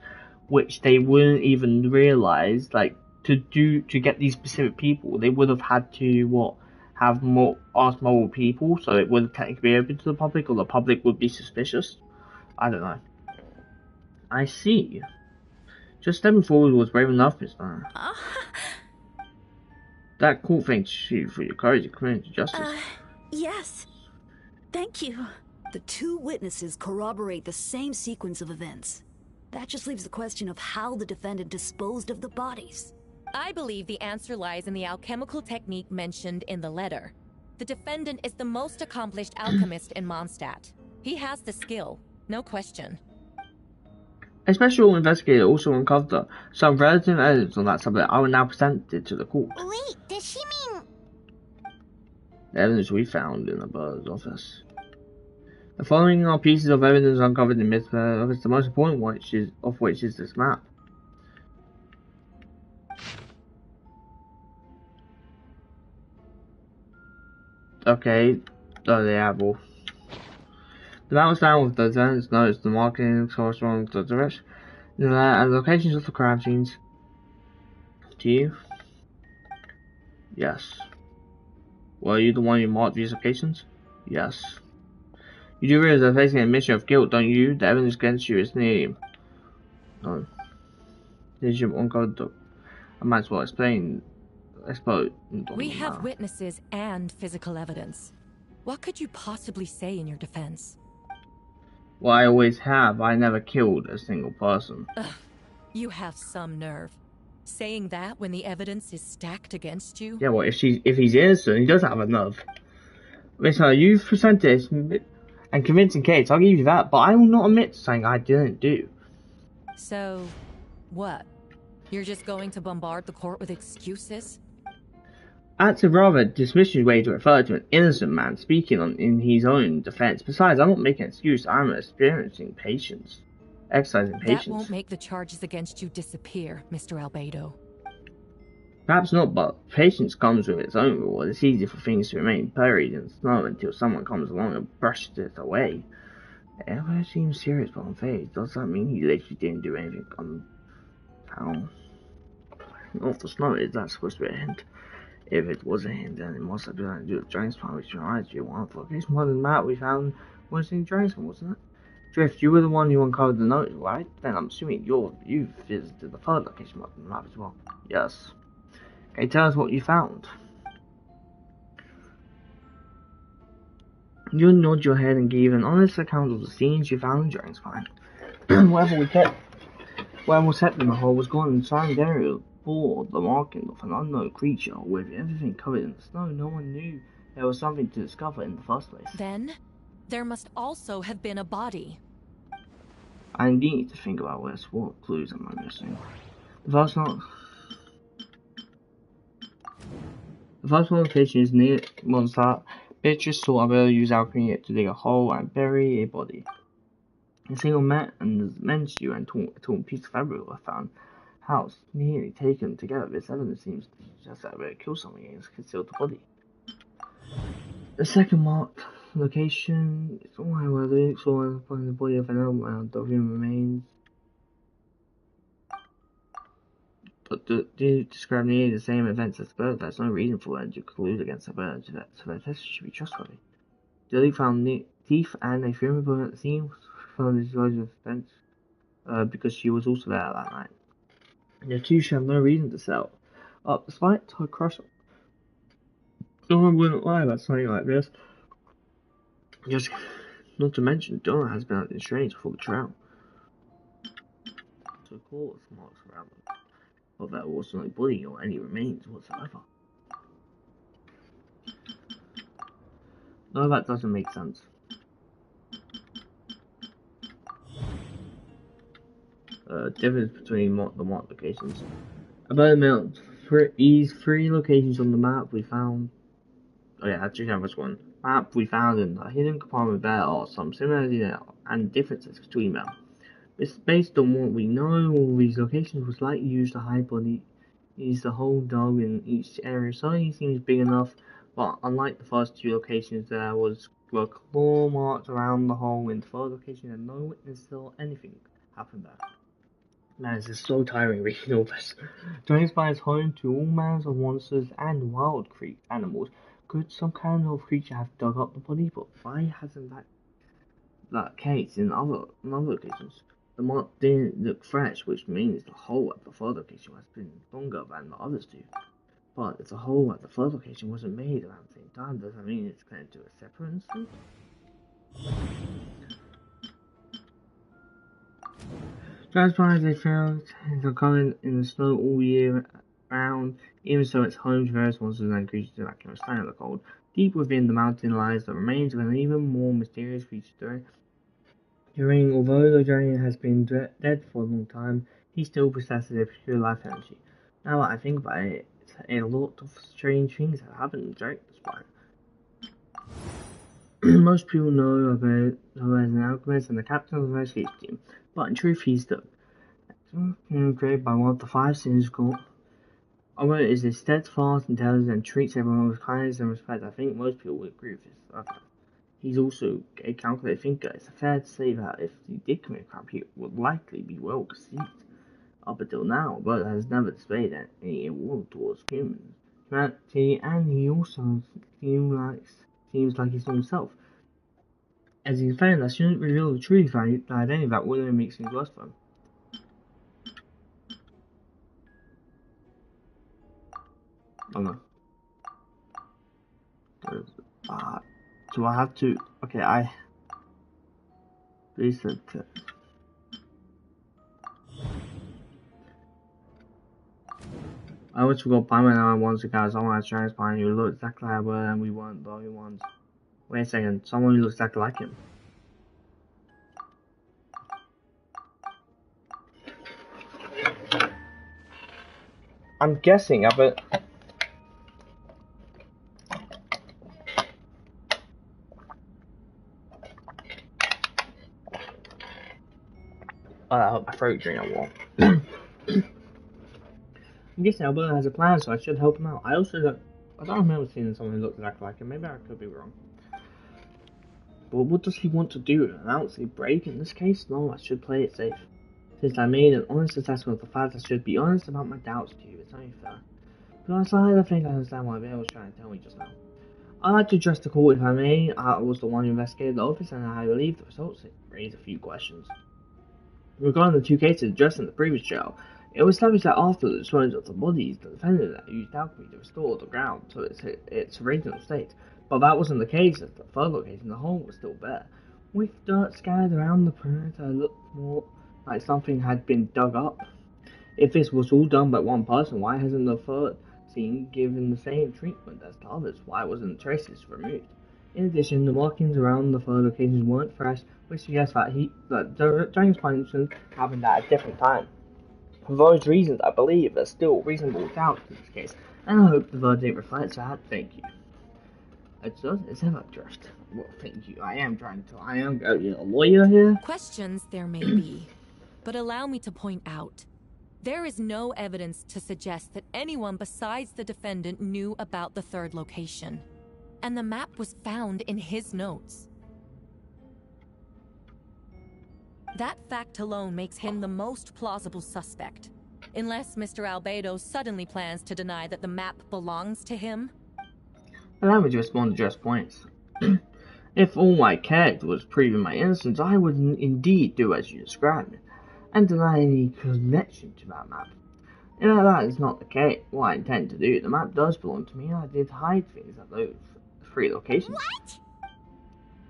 which they wouldn't even realize, like, to get these specific people, they would have had to, ask more people, so it would technically be open to the public, or the public would be suspicious. I don't know. I see. Just stepping forward was brave enough, Miss Mann. That cool thanks you for your courage and commitment to justice. Yes. Thank you. The two witnesses corroborate the same sequence of events. That just leaves the question of how the defendant disposed of the bodies. I believe the answer lies in the alchemical technique mentioned in the letter. The defendant is the most accomplished alchemist in Mondstadt. He has the skill, no question. A special investigator also uncovered some relative evidence on that subject. I will now present it to the court. Wait, does she mean... The evidence we found in the bird's office. The following are pieces of evidence uncovered in Miss Bird's office, the most important one of which is this map. Okay, so they have all. The map was found with the defendant's notes, the markings corresponding to the direction and the locations of the crime scenes. To you? Yes. Were you the one who marked these locations? Yes. You do realize they're facing an admission of guilt, don't you? The evidence against you is near. No. Did you uncover I might as well explain. We have witnesses and physical evidence. What could you possibly say in your defense? Well, I always have. I never killed a single person. Ugh, you have some nerve. Saying that when the evidence is stacked against you? Yeah, well, if he's innocent, he does have a nerve. Listen, you've presented a convincing case, I'll give you that, but I will not admit to something I didn't do. So, what? You're just going to bombard the court with excuses? That's a rather dismissive way to refer to an innocent man speaking in his own defense. Besides, I'm not making an excuse, I'm experiencing patience. Exercising patience. That won't make the charges against you disappear, Mr. Albedo. Perhaps not, but patience comes with its own reward. It's easy for things to remain buried in snow until someone comes along and brushes it away. Everyone seems serious but unfazed. Does that mean he literally didn't do anything unfound? Not for snow, is that supposed to be a hint? If it was a hint, then it must have been to do with Dragon's Plan, which reminds you of one of the locations more than that we found was in Dragon's Plan, wasn't it? Drift, you were the one who uncovered the note, right? Then I'm assuming you've visited the third location on the map as well. Yes. Okay, tell us what you found. You nod your head and gave an honest account of the scenes you found in Dragon's Plan. Wherever we set them, the hole was gone inside the area bore the marking of an unknown creature. With everything covered in the snow, no one knew there was something to discover in the first place. Then, there must also have been a body. I indeed need to think about what clues am I missing. The first one location is near Mondstadt. Beatrice saw Abel use alchemy to dig a hole and bury a body. A single men's shoe and torn piece of fabric were found. House nearly taken together. This evidence seems to suggest that Abel killed someone and concealed the body. The second marked location is where the saw the body of an animal of human remains. But do describe nearly the same events as the bird. There's no reason for them to collude against the bird, so their test should be trustworthy. Dilly found teeth and a human bone at the scene found his of defense because she was also there that night. The two should have no reason to sell up despite her crush. No one wouldn't lie about something like this. Just not to mention, Donna has been acting strange before the trial. So of course, marks around them. But there was no bloody or any remains whatsoever. No, that doesn't make sense. difference between the marked locations. About amount, these 3 locations on the map we found. Oh yeah, I just have this one. Map we found in the hidden compartment. There are some similarities and differences between them. It's based on what we know. All these locations was likely used to hide bodies. The whole dog in each area. Size seems big enough, but unlike the first 2 locations, there were claw marks around the hole in the third location, and no witness saw anything happen there. Man, this is so tiring reading all this. Dragonspire is home to all manner of monsters and wild animals. Could some kind of creature have dug up the body? But why hasn't that case in other locations? The mark didn't look fresh, which means the hole at the third location has been longer than the others do. But if the hole at the third location wasn't made around the same time, does that mean it's connected to a separate incident? Dragonspire they found is common in the snow all year round, even so it's home to various monsters and creatures that can withstand the cold. Deep within the mountain lies the remains of an even more mysterious creature. Although the dragon has been dead for a long time, he still possesses a pure life energy. Now that I think about it, a lot of strange things have happened in Dragonspire. Most people know of him as an alchemist and the captain of the rescue team, but in truth he's the created by one of the 5 sins called. Although it is a steadfast, intelligent, and treats everyone with kindness and respect, I think most people would agree with this. He's also a calculated thinker. It's fair to say that if he did commit a crime, he would likely be well received. Up until now, but has never displayed any ill towards humanity, and he also seems like he's himself. As he's found, I shouldn't reveal the truth that any of that would only make things worse for him. Oh no. Do I have to? Okay, I. Reset. I always forgot Palmer and I once ago someone has transpired who looked exactly like her and we weren't the only ones. Wait a second, someone who looks exactly like him. I'm guessing, but I hope my throat during a walk. I'm guessing Alberta has a plan, so I should help him out. I don't remember seeing someone who looks exactly like him. Maybe I could be wrong. But what does he want to do? Announce a break in this case? No, I should play it safe. Since I made an honest assessment of the facts, I should be honest about my doubts to you. It's only fair. But I think I understand what Bill was trying to tell me just now. I'd like to address the court if I may. I was the one who investigated the office, and I believe the results raise a few questions. Regarding the 2 cases addressed in the previous trial, it was established that after the disposal of the bodies, the defendant had used alchemy to restore the ground to its original state. But that wasn't the case at the third location. The hole was still bare. With dirt scattered around the perimeter, it looked more like something had been dug up. If this was all done by one person, why hasn't the third scene given the same treatment as the others? Why wasn't the traces removed? In addition, the markings around the third locations weren't fresh, which suggests that the Dragonspire incident happened at a different time. For those reasons, I believe there's still reasonable doubt in this case, and I hope the verdict reflects that. Thank you. It's ever drift. Well, thank you. I am a lawyer here. Questions there may be, but allow me to point out. There is no evidence to suggest that anyone besides the defendant knew about the third location. And the map was found in his notes. That fact alone makes him the most plausible suspect. Unless Mr. Albedo suddenly plans to deny that the map belongs to him. Allow me to respond to just points. If all I cared was proving my innocence, I would indeed do as you described it, and deny any connection to that map. If that is not the case, what I intend to do, the map does belong to me, and I did hide things at those 3 locations. What?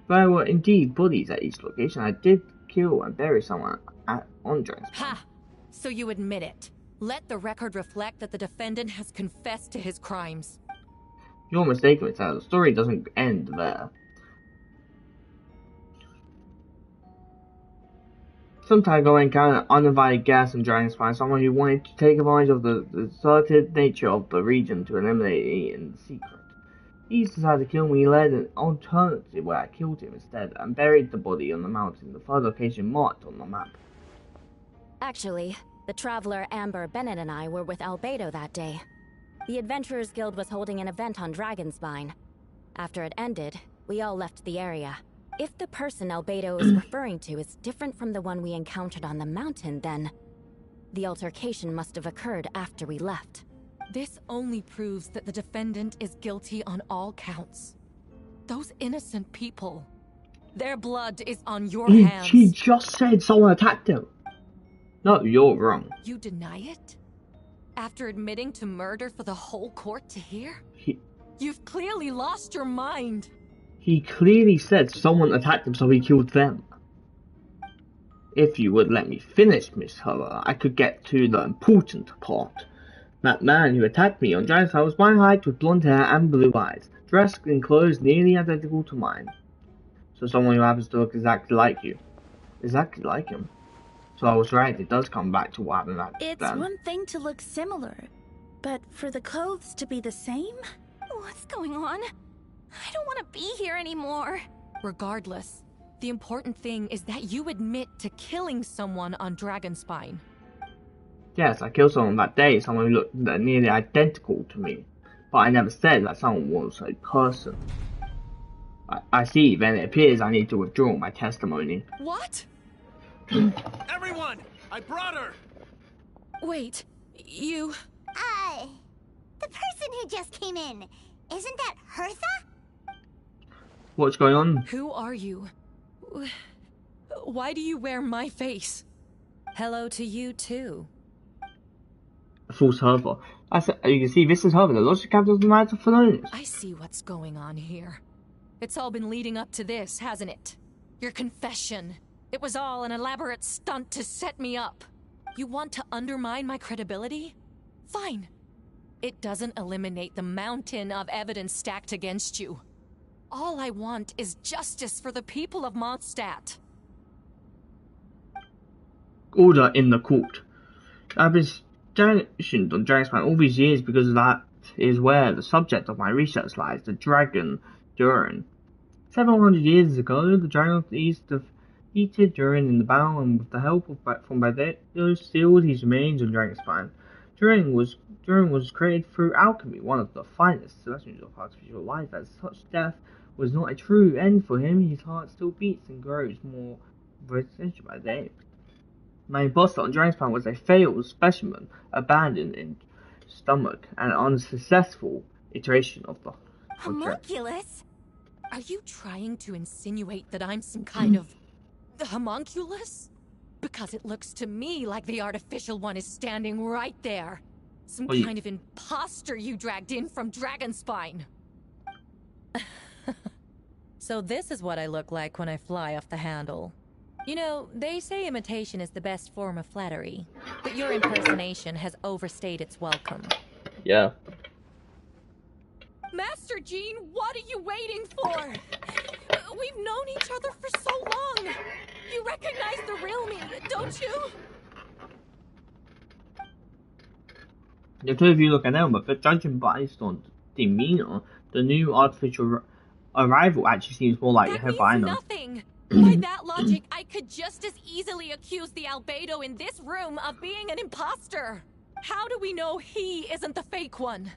There were indeed bodies at each location. I did kill and bury someone on Dragonspire. Ha! So you admit it. Let the record reflect that the defendant has confessed to his crimes. You're mistaken, Miss Adams. The story doesn't end there. Some time ago, I encountered uninvited guest on Dragonspine, someone who wanted to take advantage of the deserted nature of the region to eliminate it in secret. He decided to kill me. He led an alternative where I killed him instead and buried the body on the mountain, the third location marked on the map. Actually, the traveler Amber Bennett and I were with Albedo that day. The Adventurers Guild was holding an event on Dragonspine. After it ended, we all left the area. If the person Albedo is referring to is different from the one we encountered on the mountain, then the altercation must have occurred after we left. This only proves that the defendant is guilty on all counts. Those innocent people, their blood is on your hands. She just said someone attacked him. No, you're wrong. You deny it? After admitting to murder for the whole court to hear? You've clearly lost your mind. He clearly said someone attacked him, so he killed them. If you would let me finish, Miss Hurler, I could get to the important part. That man who attacked me on Dragonfly was my height with blonde hair and blue eyes, dressed in clothes nearly identical to mine. So someone who happens to look exactly like you. Exactly like him. So I was right, it does come back to what happened back then. It's one thing to look similar, but for the clothes to be the same? What's going on? I don't want to be here anymore. Regardless, the important thing is that you admit to killing someone on Dragonspine. Yes, I killed someone that day, someone who looked nearly identical to me. But I never said that someone was a person. I see, then it appears I need to withdraw my testimony. What? Everyone! I brought her! Wait, you... The person who just came in, isn't that Hertha? What's going on? Who are you? Why do you wear my face? Hello to you too. A false Hertha. You can see this is Hertha, the logic capital of the Knights of Felonious. I see what's going on here. It's all been leading up to this, hasn't it? Your confession. It was all an elaborate stunt to set me up. You want to undermine my credibility? Fine. It doesn't eliminate the mountain of evidence stacked against you. All I want is justice for the people of Mondstadt. Order in the court. I've been stationed on Dragonspine all these years because that is where the subject of my research lies, the dragon Durin. 700 years ago, the dragon of the east defeated Durin in the battle, and with the help from Barbados, sealed his remains on Dragonspine. Durin was created through alchemy, one of the finest solutions of artificial life. As such, death was not a true end for him. His heart still beats and grows more residential by day. My imposter on Dragonspine was a failed specimen, abandoned in stomach, an unsuccessful iteration of the Homunculus? Are you trying to insinuate that I'm some kind of homunculus? Because it looks to me like the artificial one is standing right there. Some kind of imposter you dragged in from Dragonspine. So this is what I look like when I fly off the handle. You know, they say imitation is the best form of flattery, but your impersonation has overstayed its welcome. Yeah. Master Jean, what are you waiting for? We've known each other for so long. You recognize the real me, don't you? The two of you look identical, but judging based on demeanor, the new artificial arrival actually seems more like That means nothing. By that logic, I could just as easily accuse the Albedo in this room of being an imposter. How do we know he isn't the fake one?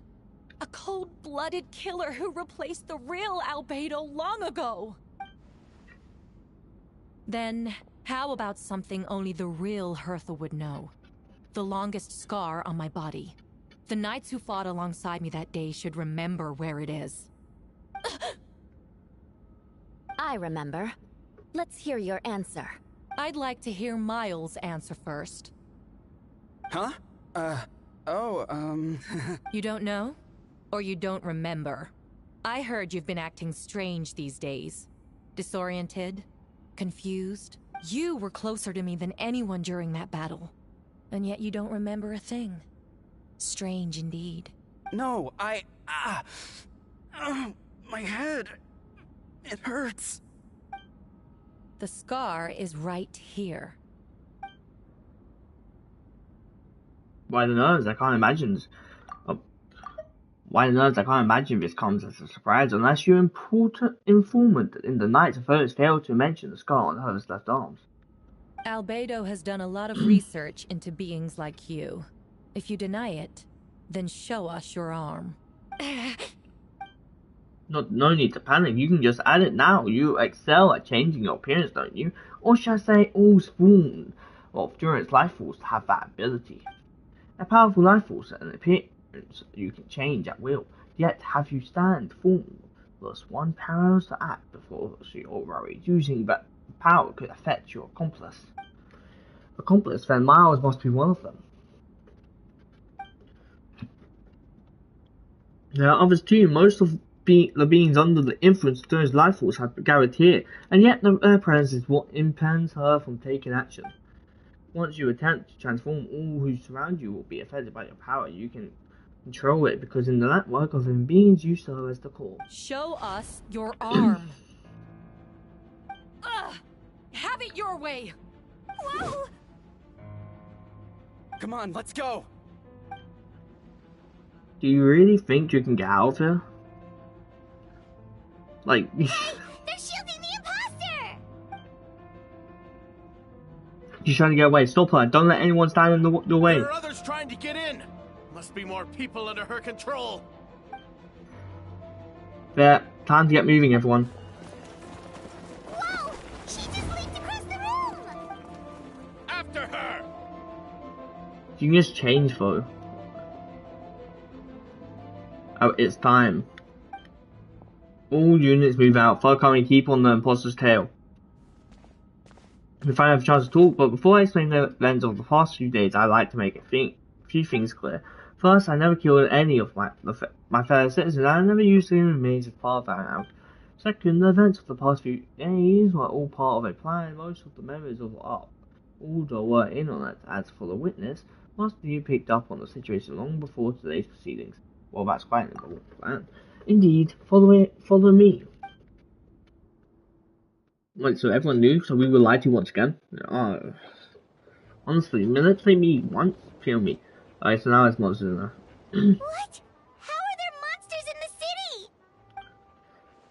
A cold-blooded killer who replaced the real Albedo long ago. Then, how about something only the real Hertha would know? The longest scar on my body. The knights who fought alongside me that day should remember where it is. I remember. Let's hear your answer. I'd like to hear Miles' answer first. Huh? You don't know? Or you don't remember? I heard you've been acting strange these days. Disoriented? Confused? You were closer to me than anyone during that battle. And yet you don't remember a thing. Strange indeed. No, my head. It hurts. The scar is right here. Why the nerves? I can't imagine. Why the nerves? I can't imagine this comes as a surprise unless your important informant in the Knights of Earth failed to mention the scar on Earth's left arms. Albedo has done a lot of research into beings like you. If you deny it, then show us your arm. No need to panic. You can just add it now. You excel at changing your appearance, don't you? Or should I say, all spawn of Durant's life force have that ability. A powerful life force and appearance you can change at will. Yet have you stand form plus one power to act before you're worried. Using that power could affect your accomplice. Then Miles must be one of them. There are others too. Most of the beings under the influence of Durant's life force have gathered here, and yet their presence is what impeds her from taking action. Once you attempt to transform, all who surround you will be affected by your power. You can control it because in the network of living beings you serve as the core. Show us your arm. Have it your way. Whoa! Come on, let's go. Do you really think you can get out of here? Like, They're shielding the imposter! she's trying to get away. Stop her. Don't let anyone stand in the way. There are others trying to get in. Must be more people under her control. There. Time to get moving, everyone. Whoa! She just leaped across the room! After her! You can just change, though. Oh, it's time. All units move out. Far coming, keep on the imposter's tail. We finally have a chance to talk, but before I explain the events of the past few days, I'd like to make a few things clear. First, I never killed any of my fellow citizens, and I never used the remains as part of that round. Second, the events of the past few days were all part of a plan. Most of the members of our order were in on it. As for the witness, most of you picked up on the situation long before today's proceedings. Well, that's quite an important plan. Indeed, follow me. Wait, so everyone knew, so we were lied to once again? Honestly, manipulate me once, kill me. Alright, so now it's monsters in there. What? How are there monsters in the city?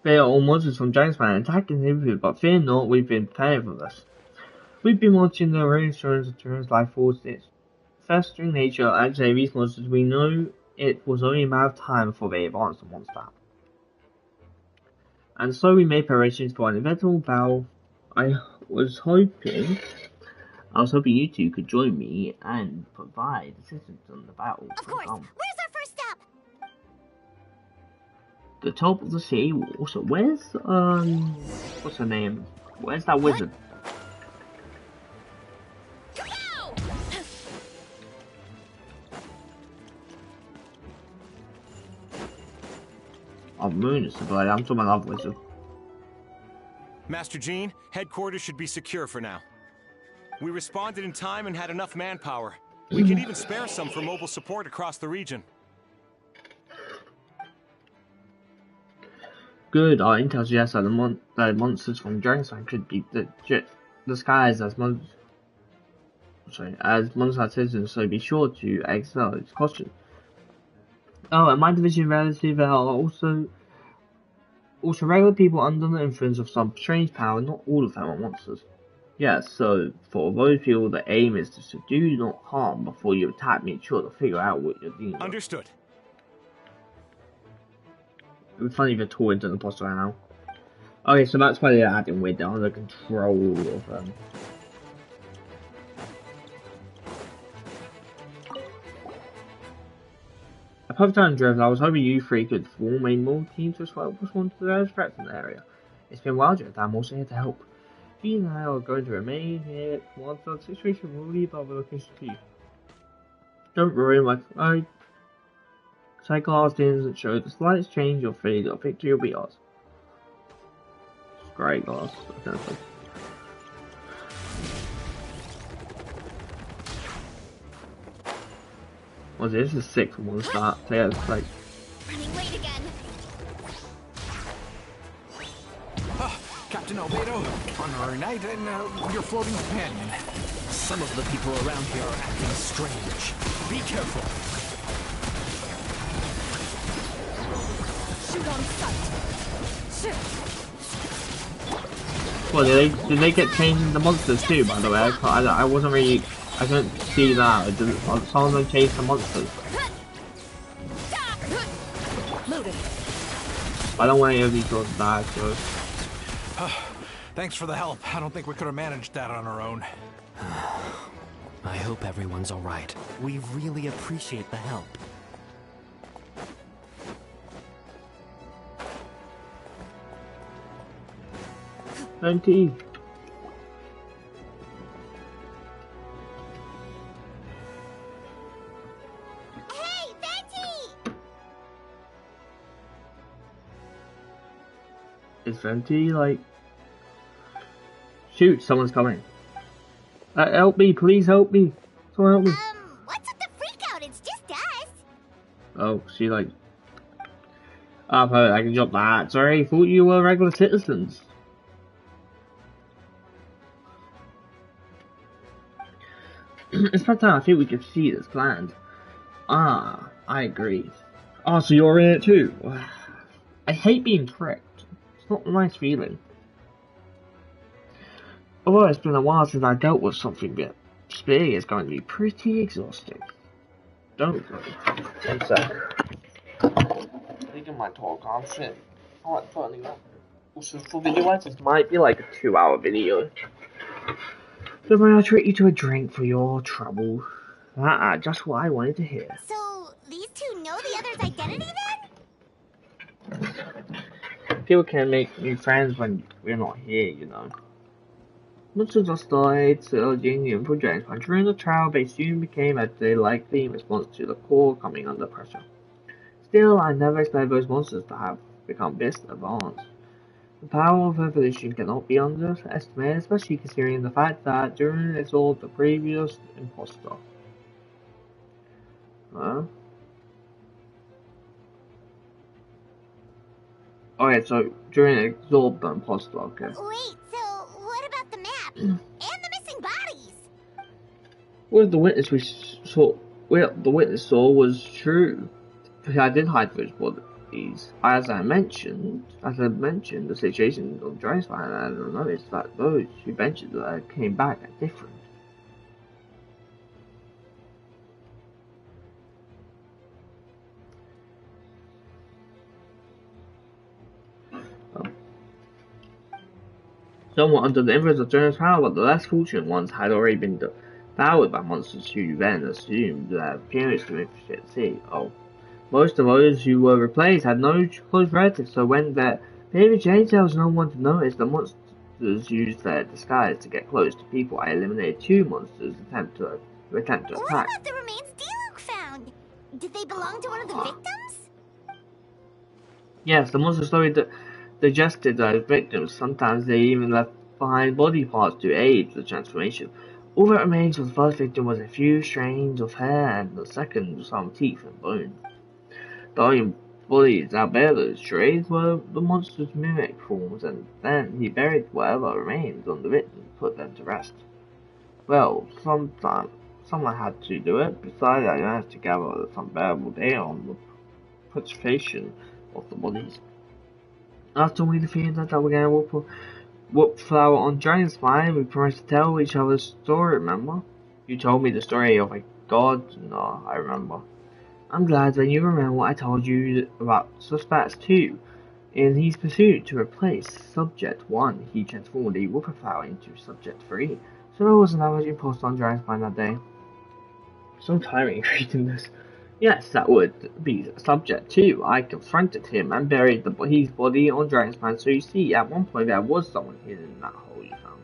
They are all monsters from Giantsman attacking everything, but fear not, we've been prepared for this. We've been watching the reinsurance of Tyrann's life force, its festering nature, and today these monsters, we know it was only a matter of time before they advanced to Mondstadt. And so we made preparations for an inevitable battle. I was hoping you two could join me and provide assistance on the battle. Of course. Where's our first step? The top of the city wall. So where's what's her name? Where's that wizard? Oh, Moon is the blade. I'm talking about the wizard. Master Jean, headquarters should be secure for now. We responded in time and had enough manpower. We can even spare some for mobile support across the region. Good. Our intel suggests that the monsters from Genshin could be disguised as Mondstadt citizens, so be sure to exercise caution. Oh, and my division relative are also regular people under the influence of some strange power. Not all of them are monsters. Yes, so for those people, the aim is to subdue, not harm. Before you attack, make sure to figure out what you're dealing with. Understood. It would be funny if you're tall into the imposter right now. Okay, so that's why they're adding with they're under control of them. A perfect time, Driven. I was hoping you three could form a more team to respond to the threats in the area. It's been a while, Driven. I'm also here to help. You and I are going to remain here while the situation will leave other locations to you. Don't worry, my psychology doesn't show the slightest change or fade or victory will be ours. It's great, glass. Was this is sick from one start? So yeah, it's like Running late again. Captain Captain Albedo, honorary knight, and your floating companion. Some of the people around here are acting strange. Be careful. Shoot on sight. Well, did they get changed into monsters too? By the way, I wasn't really, I couldn't see that. Some of them changed to monsters. I don't want any of these girls to die, so. Thanks for the help. I don't think we could have managed that on our own. I hope everyone's alright. We really appreciate the help. Hey, Venti! Is Venti like... Shoot, someone's coming. Help me, please help me. Someone help me. What's with the freak out? It's just us. Oh, she like... Oh, perfect, I can drop that. Sorry, I thought you were regular citizens. It's about time I think we could see this planned. Ah, I agree. Oh, so you're in it too? I hate being tricked. It's not a nice feeling. Although it's been a while since I dealt with something big, big is going to be pretty exhausting. Don't worry. One sec. I think I might talk on shit. Alright, turning that. Also, for video wise, this might be like a 2-hour video. So may I treat you to a drink for your trouble? Just what I wanted to hear. So, these two know the other's identity then? People can make new friends when we're not here, you know. Monsters just started surging in for James, but during the trial they soon became a likely response to the core coming under pressure. Still, I never expected those monsters to have become this advanced. The power of evolution cannot be underestimated, especially considering the fact that during it all the previous imposter. Huh? Okay, so during it absorbed the imposter, okay. Wait, so what about the map? And the missing bodies? What the witness saw was true. I did hide those bodies. As I mentioned, the situation on Dragon's Fire, I noticed that those who ventured there came back are different. Somewhat under the influence of Dragon's power, but the less fortunate ones had already been devoured by monsters who then assumed their appearance to infiltrate the sea. Oh. Most of those who were replaced had no close relatives, so when their behavior changed, there was no one to notice. The monsters used their disguise to get close to people. I eliminated 2 monsters who attempt to attack. What about the remains Diluc found? Did they belong to one of the victims? Yes, the monsters slowly digested those victims. Sometimes they even left behind body parts to aid the transformation. All that remains of the first victim was a few strands of hair, and the second some teeth and bone. The only bodies Albedo's trays were the monster's mimic forms, and then he buried whatever remains on the victim and put them to rest. Well, someone had to do it. Besides, I managed to gather some valuable data on the putrefaction of the bodies. After we defeated that doppelganger whoop flower on Dragon's Spine, we promised to tell each other's story, remember? You told me the story of a god? No, I remember. I'm glad that you remember what I told you about Suspect 2. In his pursuit to replace Subject 1, he transformed a Whoopperflower into Subject 3. So there was another imposter on Dragon's Spine that day. So tiring reading this. Yes, that would be Subject 2. I confronted him and buried his body on Dragon's Spine, so you see, at one point there was someone hidden in that hole you found.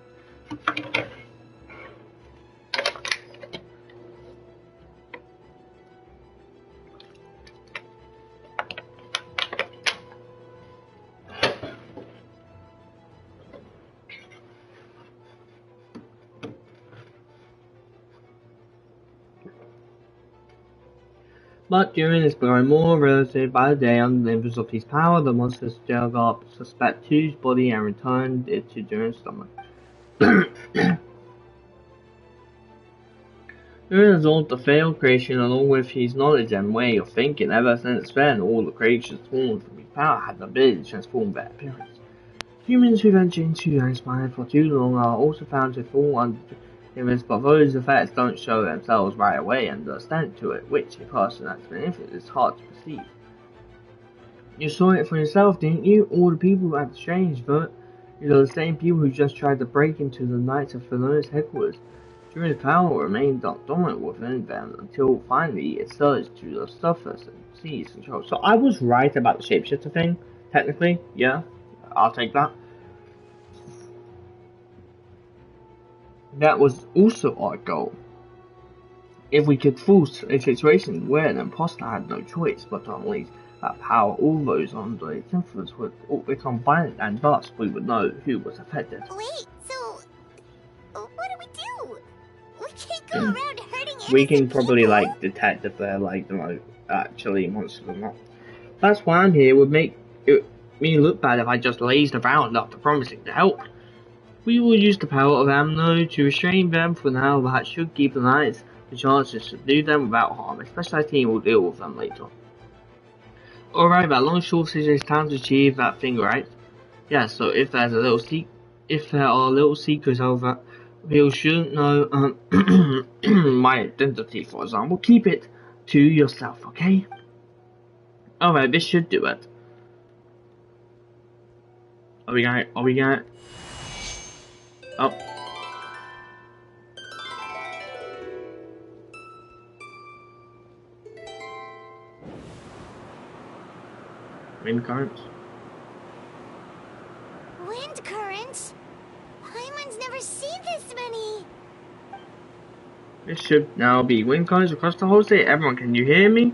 But during is becoming more relative by the day under the influence of his power, the monster dug up suspect Two's body and returned it to Durin's stomach. Durin absorbed the failed creation along with his knowledge and way of thinking. Ever since then, all the creatures formed from his power had the ability to transform their appearance. Humans who venture into and spine for too long are also found to fall under influence, but those effects don't show themselves right away, and the extent to it which a person has been influenced is hard to perceive. You saw it for yourself, didn't you? All the people at the strange vote. You know, the same people who just tried to break into the Knights of Felonia's headquarters. Durin's power remained dominant within them until finally it surged to the surface and seized control. So I was right about the shapeshifter thing, technically, yeah. I'll take that. That was also our goal. If we could force a situation where an imposter had no choice but to unleash that power, all those under its influence would all become violent, and thus we would know who was affected. Wait, so what do we do? We can't go around hurting We can probably people. like detect if they're like actually monsters or not. That's why I'm here. It would make me look bad if I just lazed around after promising to help. We will use the power of Amno to restrain them for now. That should give the Knights the chance to subdue them without harm. A specialized team will deal with them later. Alright, that long short decision is time to achieve that thing, right? Yeah, so if there are little secrets over people shouldn't know my identity, for example, keep it to yourself, okay? Alright, this should do it. Are we going? Oh. Wind currents. Wind currents? Paimon's never seen this many. This should now be wind currents across the whole city. Everyone, can you hear me?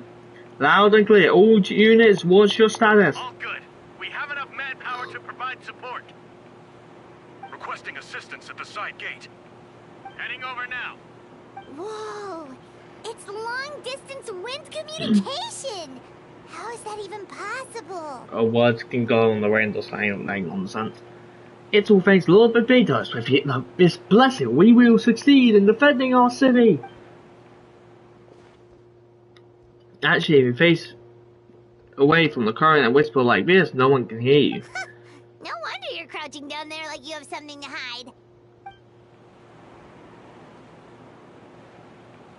Loud and clear. All units, what's your status? All good. We have enough manpower to provide support. Requesting assistance at the side gate. Heading over now. Whoa! It's long-distance wind communication! How is that even possible? Words can go on the wind or saying nonsense. It's all thanks to Lord Barbados. With this blessing, we will succeed in defending our city. Actually, if you face away from the current and whisper like this, no one can hear you. No wonder you're crouching down there like you have something to hide.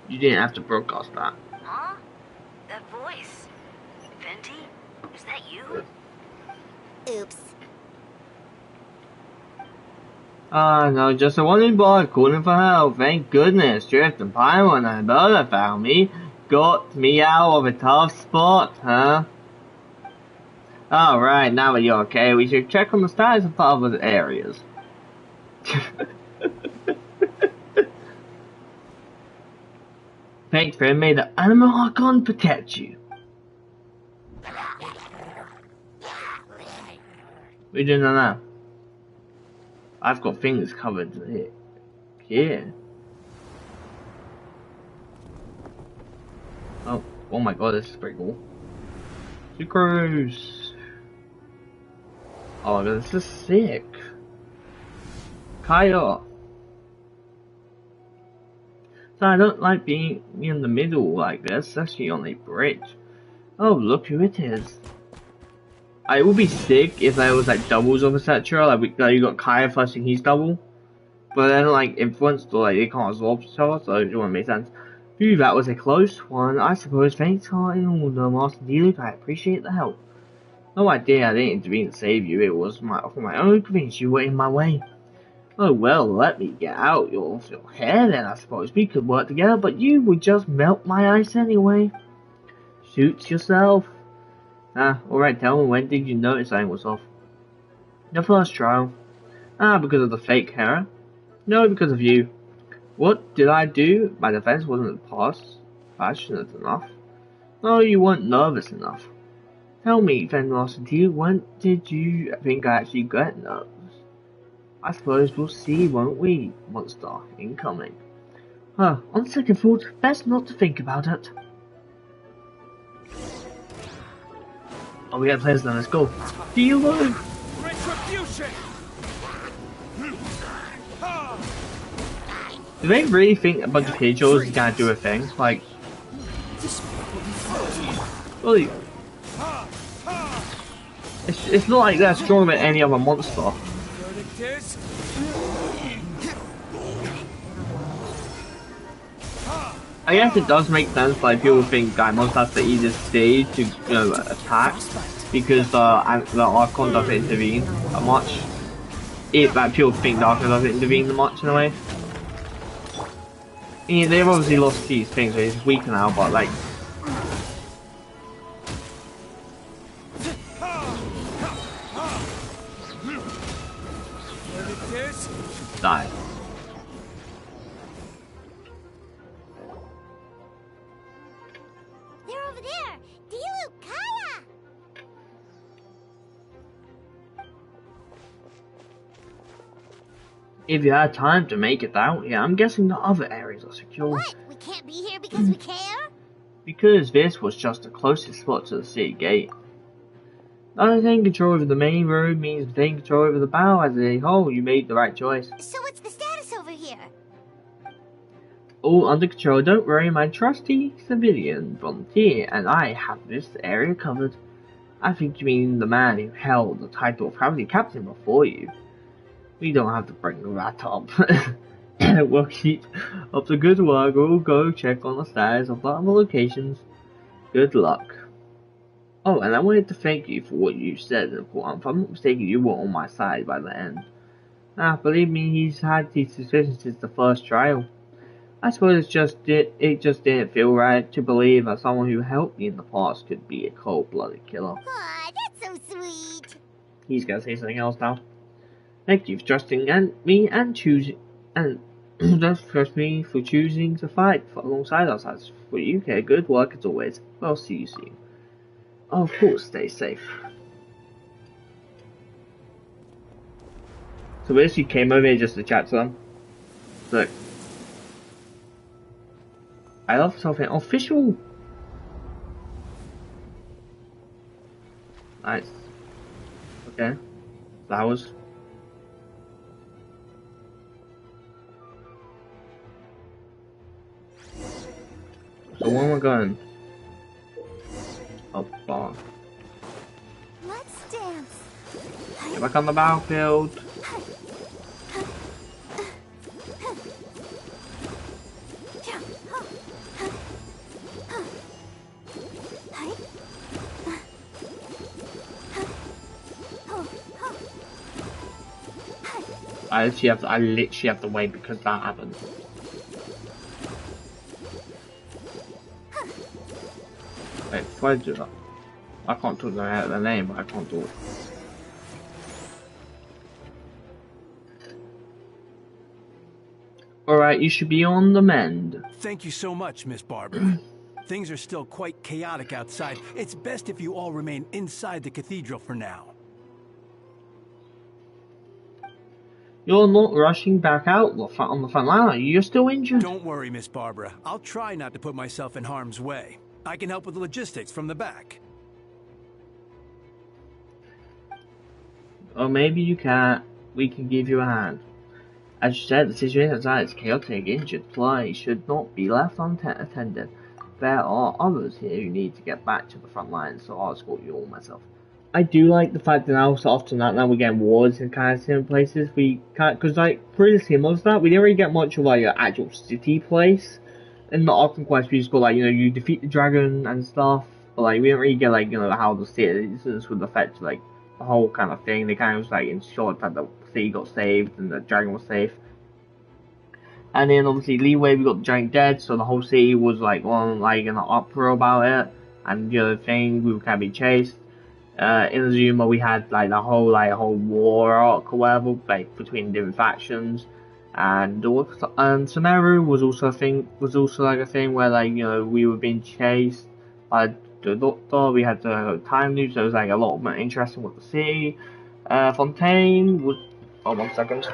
You didn't have to broadcast that. Huh? That voice. Venti? Is that you? Oops. No, just a wandering boy calling for help. Thank goodness, Drift and Paimon and Berta found me. Got me out of a tough spot, huh? Alright, now that you're okay, we should check on the status of other areas. Thanks, friend. May the animal Archon protect you. We do not know. I've got things covered here. Yeah. Oh my god, this is pretty cool. Sucrose. Oh, this is sick. Kaya. So I don't like being in the middle like this, especially on a bridge. Oh, look who it is. It would be sick if there was like doubles of etc. Like you got Kaya flashing his double, but then like influenced or like they can't absorb each other, so it wouldn't make sense. Phew, that was a close one. I suppose thanks are in order, Master Deluc. I appreciate the help. No idea I didn't intervene to save you. It was for my own convenience. You were in my way. Oh well, let me get out your hair then. I suppose we could work together, but you would just melt my ice anyway. Suits yourself. Alright, tell me, when did you notice I was off? The first trial. Because of the fake hair? No, because of you. What did I do? My defense wasn't passionate enough. No, you weren't nervous enough. Tell me, then, Master T, when did you think I actually got nervous? I suppose we'll see, won't we? Monster incoming. On second thought, best not to think about it. Oh, we got players then. Let's go. Dealer. Retribution. Do they really think a bunch of Pidgeots is gonna do a thing? Like, really? It's not like they're stronger than any other monster. I guess it does make sense. Like people think Mondstadt's the easiest stage to attack because the Archon doesn't intervene that much. Like people think the Archon doesn't intervene that much in a way. I mean, they've obviously lost these things, so he's weaker now. But like, die. They're over there! Dilu, Kaya! If you had time to make it out, yeah, I'm guessing the other areas are secure. What? We can't be here because we care? Because this was just the closest spot to the city gate. Not taking control over the main road means taking control over the battle as a whole. You made the right choice. So what's the status over here? All under control. Don't worry, my trusty civilian volunteer and I have this area covered. I think you mean the man who held the title of Cavalry Captain before you. We don't have to bring that up. We'll keep up the good work. We'll go check on the status of the other locations. Good luck. Oh, and I wanted to thank you for what you said. If I'm not mistaken, you were on my side by the end. Believe me, he's had these suspicions since the first trial. I suppose it just didn't feel right to believe that someone who helped me in the past could be a cold-blooded killer. Aw, that's so sweet. He's gonna say something else now. Thank you for trusting me and choosing just trust me for choosing to fight alongside us. As for you, okay, good work as always. I'll see you soon. Of course, stay safe. So basically came over here just to chat to them. Look. I love something official. Nice. Okay. Flowers. So where am I going? Up bar. Let's dance. Get back on the battlefield. I literally have to wait because that happened. Wait, before I do that, I can't talk the name, but I can't do it. Alright, you should be on the mend. Thank you so much, Miss Barbara. Things are still quite chaotic outside. It's best if you all remain inside the cathedral for now. You're not rushing back out on the front line, are you? You're still injured. Don't worry, Miss Barbara. I'll try not to put myself in harm's way. I can help with the logistics from the back. Or maybe you can't. We can give you a hand. As you said, the situation outside is chaotic. Injured flies should not be left unattended. There are others here who need to get back to the front lines, so I'll escort you all myself. I do like the fact that now, so often that now we get wards in kind of different places. We can't, because like previously in Mondstadt, we didn't really get much of like an actual city place. In the Arkham quest, we just got like, you defeat the dragon and stuff, but like we didn't really get like, how the citizens would affect like the whole kind of thing. They kind of just like ensured that the city got saved and the dragon was safe. And then obviously Leeway, we got the giant dead, so the whole city was like on like an uproar about it. And the other thing, we were kind of being chased. In Zuma, we had like the whole war arc or whatever, like between different factions. And Sumeru was also a thing. Like a thing where like we were being chased by the Doctor. We had the time loop, so it was like a lot more interesting with the city. Fontaine was. Oh, 1 second.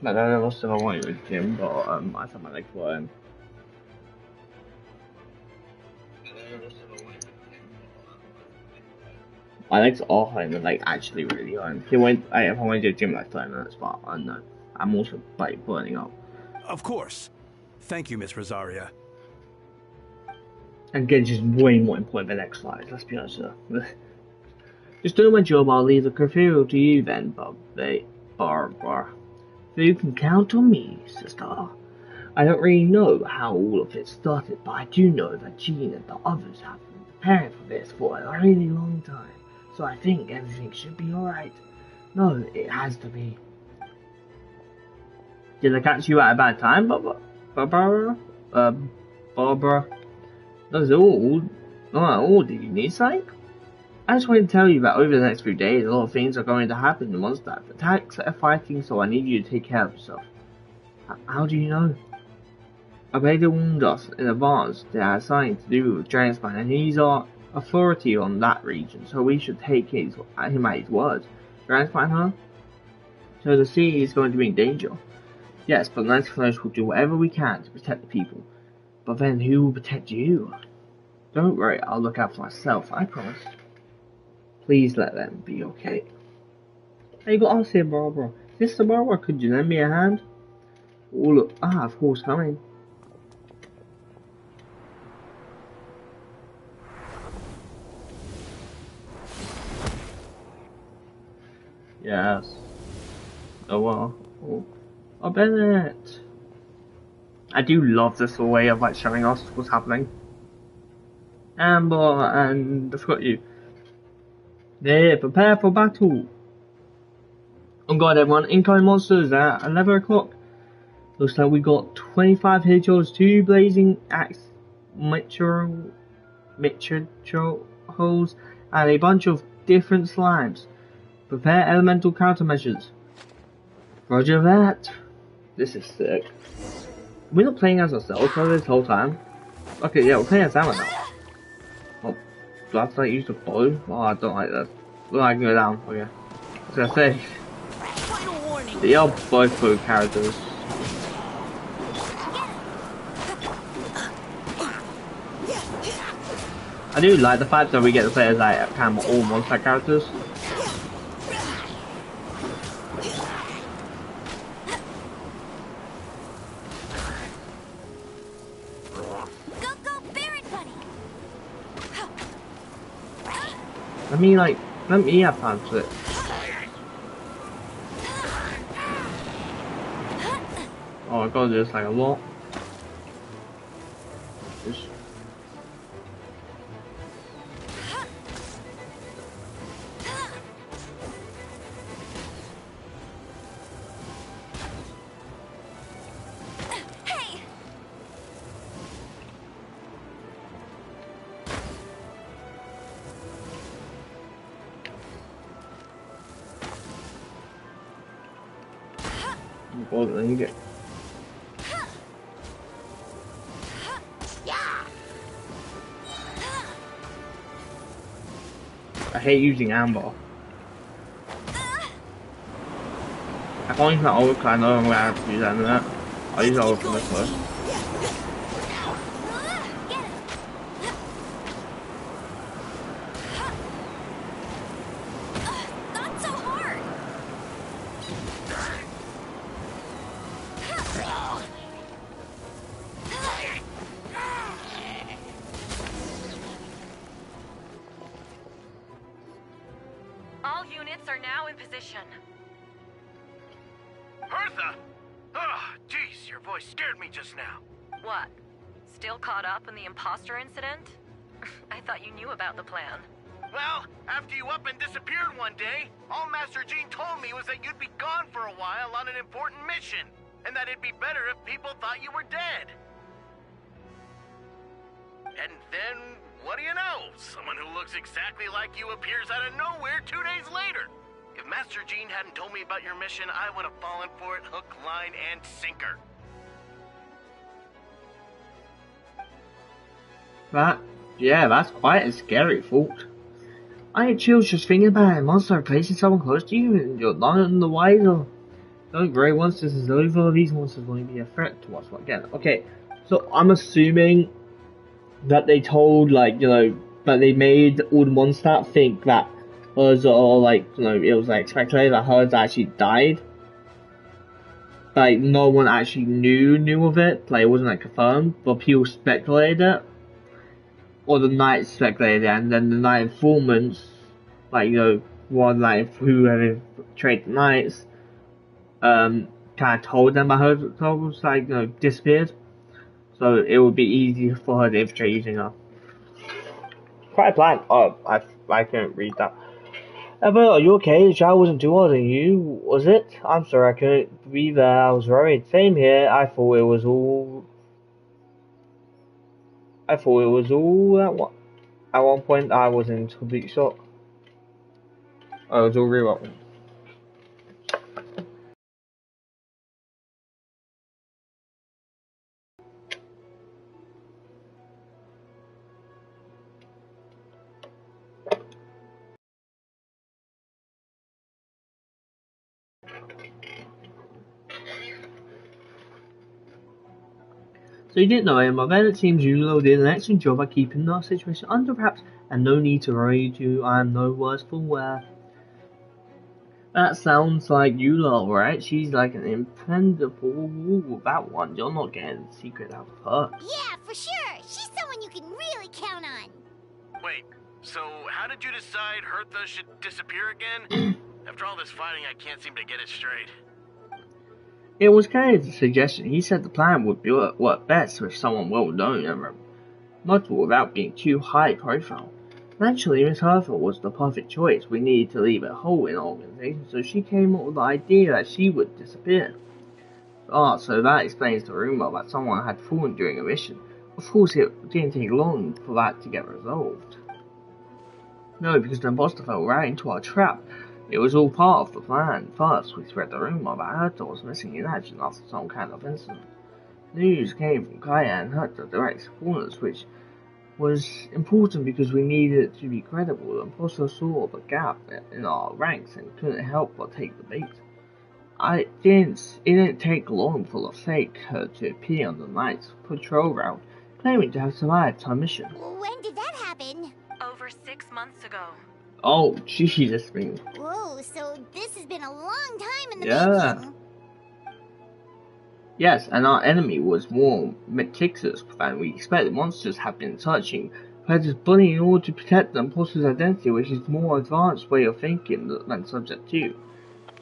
I don't know if I want you with Jim, but I thought my legs weren't. My legs are hurting, like actually really hurting. If I went to the gym like 30 minutes, but I don't know. I'm also like burning up. Of course. Thank you, Miss Rosaria. And Genshin is way more important than exercise, let's be honest with you. Just doing my job, I'll leave the cathedral to you then, Barbara. You can count on me, sister. I don't really know how all of it started, but I do know that Jean and the others have been preparing for this for a really long time. So I think everything should be alright. No, it has to be. Did I catch you at a bad time, Barbara? Barbara? That's all? Not all, did you need something? I just wanted to tell you that over the next few days, a lot of things are going to happen in Mondstadt. Attacks are fighting, so I need you to take care of yourself. How do you know? Albedo warned us in advance that it has something to do with Dragonspine, and he's our authority on that region, so we should take him at his word. Dragonspine, huh? So the city is going to be in danger. Yes, but Knights Flash will do whatever we can to protect the people. But then who will protect you? Don't worry, I'll look out for myself, I promise. Please let them be okay. Hey, you got us here, Barbara. Sister Barbara, could you lend me a hand? Oh, look. Of course, coming. Yes. Oh, well. Oh, Bennett. I do love this way of, like, showing us what's happening. Amber, and I forgot you. There, prepare for battle. Oh god, everyone, incoming monsters at 11 o'clock. Looks like we got 25 Hedgehogs, 2 Blazing Axe Mitchell holes, and a bunch of different slimes. Prepare elemental countermeasures. Roger that. This is sick. We're not playing as ourselves for this whole time. Okay, yeah, we're playing as Amma now. Oh, do I have to like use the bow? Oh, I don't like that. Well, I can go down. Okay. I was gonna say. They are both good characters. I do like the fact that we get to play as like kind of all Mondstadt characters. Let me have fun with it. Oh, I gotta do this like a lot. Just... Oh, then you get. I hate using amber. I can't use my ult because I know I'm gonna have to use that in a minute. I'll use ult for this first. Imposter incident? I thought you knew about the plan. Well, after you up and disappeared one day, all Master Jean told me was that you'd be gone for a while on an important mission, and that it'd be better if people thought you were dead. And then, what do you know? Someone who looks exactly like you appears out of nowhere 2 days later. If Master Jean hadn't told me about your mission, I would have fallen for it hook, line, and sinker. That's quite a scary thought. I had chills just thinking about it. Monster replacing someone close to you and you're none the wiser. Don't worry, once this is over, these monsters won't be a threat to us again. Okay, so I'm assuming that they told, like, you know, that they made all the Mondstadt think that hers are, like, you know, it was, like, speculated that hers actually died. Like, no one actually knew of it, like, it wasn't, like, confirmed, but people speculated it. Or the knights speculated it, and then the knight informants, like, you know, one knight who had traded the knights, kind of told them about her troubles, like, you know, disappeared. So it would be easy for her to infiltrate using her. Quite a plan. Oh, I couldn't read that. Ever, are you okay? The child wasn't too old on you, was it? I'm sorry, I couldn't be there. I was worried. Same here. I thought it was all at one point. I was in complete shock. Oh, it was all real. So you didn't know him, but then it seems Yulo did an excellent job at keeping the situation under wraps, and no need to worry you, I am no worse for wear. That sounds like Yulo, right? She's like an impenetrable, that one, you're not getting the secret out of her. Yeah, for sure! She's someone you can really count on! Wait, so how did you decide Hertha should disappear again? After all this fighting, I can't seem to get it straight. It was Kennedy's suggestion. He said the plan would work best with someone well known and reputable without being too high profile. Naturally, Miss Hertha was the perfect choice. We needed to leave a hole in our organization, so she came up with the idea that she would disappear. Ah, so that explains the rumor that someone had fallen during a mission. Of course, it didn't take long for that to get resolved. No, because the imposter fell right into our trap. It was all part of the plan. First, we spread the rumor that Hertha was missing in action after some kind of incident. News came from Kaya and Hertha direct corners, which was important because we needed it to be credible. The imposter saw the gap in our ranks and couldn't help but take the bait. It didn't take long for the fake her to appear on the night's patrol route, claiming to have survived her mission. When did that happen? Over 6 months ago. Oh, Jesus, man. Whoa, so this has been a long time in the making. Yes, and our enemy was more meticulous than we expected. Monsters have been searching Predator's body in order to protect the imposter's identity, which is a more advanced way of thinking than Subject 2.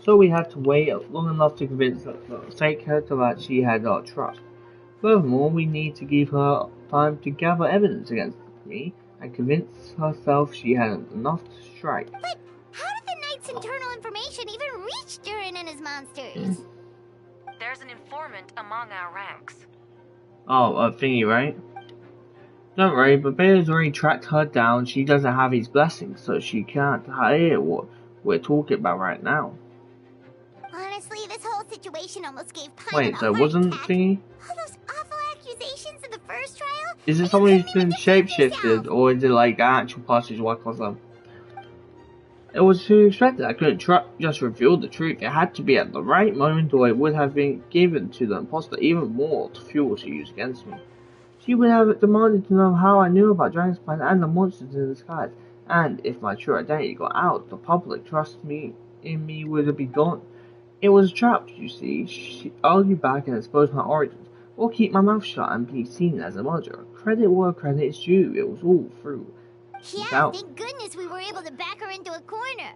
So we had to wait long enough to convince the fake Hertha that she had our trust. Furthermore, we need to give her time to gather evidence against me and convince herself she had enough to strike. But how did the Knight's internal information even reach Durin and his monsters? There's an informant among our ranks. Oh, thingy, right? Don't worry, but Bailey's already tracked her down. She doesn't have his blessing, so she can't hear what we're talking about right now. Honestly, this whole situation almost gave Paimon Wait, a so heart wasn't attack. thingy? All those awful accusations in the first trial? Is it someone who's been shapeshifted, or is it like an actual person who's working on them? It was to expect that I couldn't just reveal the truth. It had to be at the right moment, or it would have been given to the imposter even more fuel to use against me. She would have demanded to know how I knew about Dragon's Plan and the monsters in the skies, and if my true identity got out, the public trust in me would be gone. It was a trap, you see. She argued back and exposed my origins, or keep my mouth shut and be seen as a murderer. Credit where credit is due. It was all through. Yeah, thank goodness we were able to back her into a corner.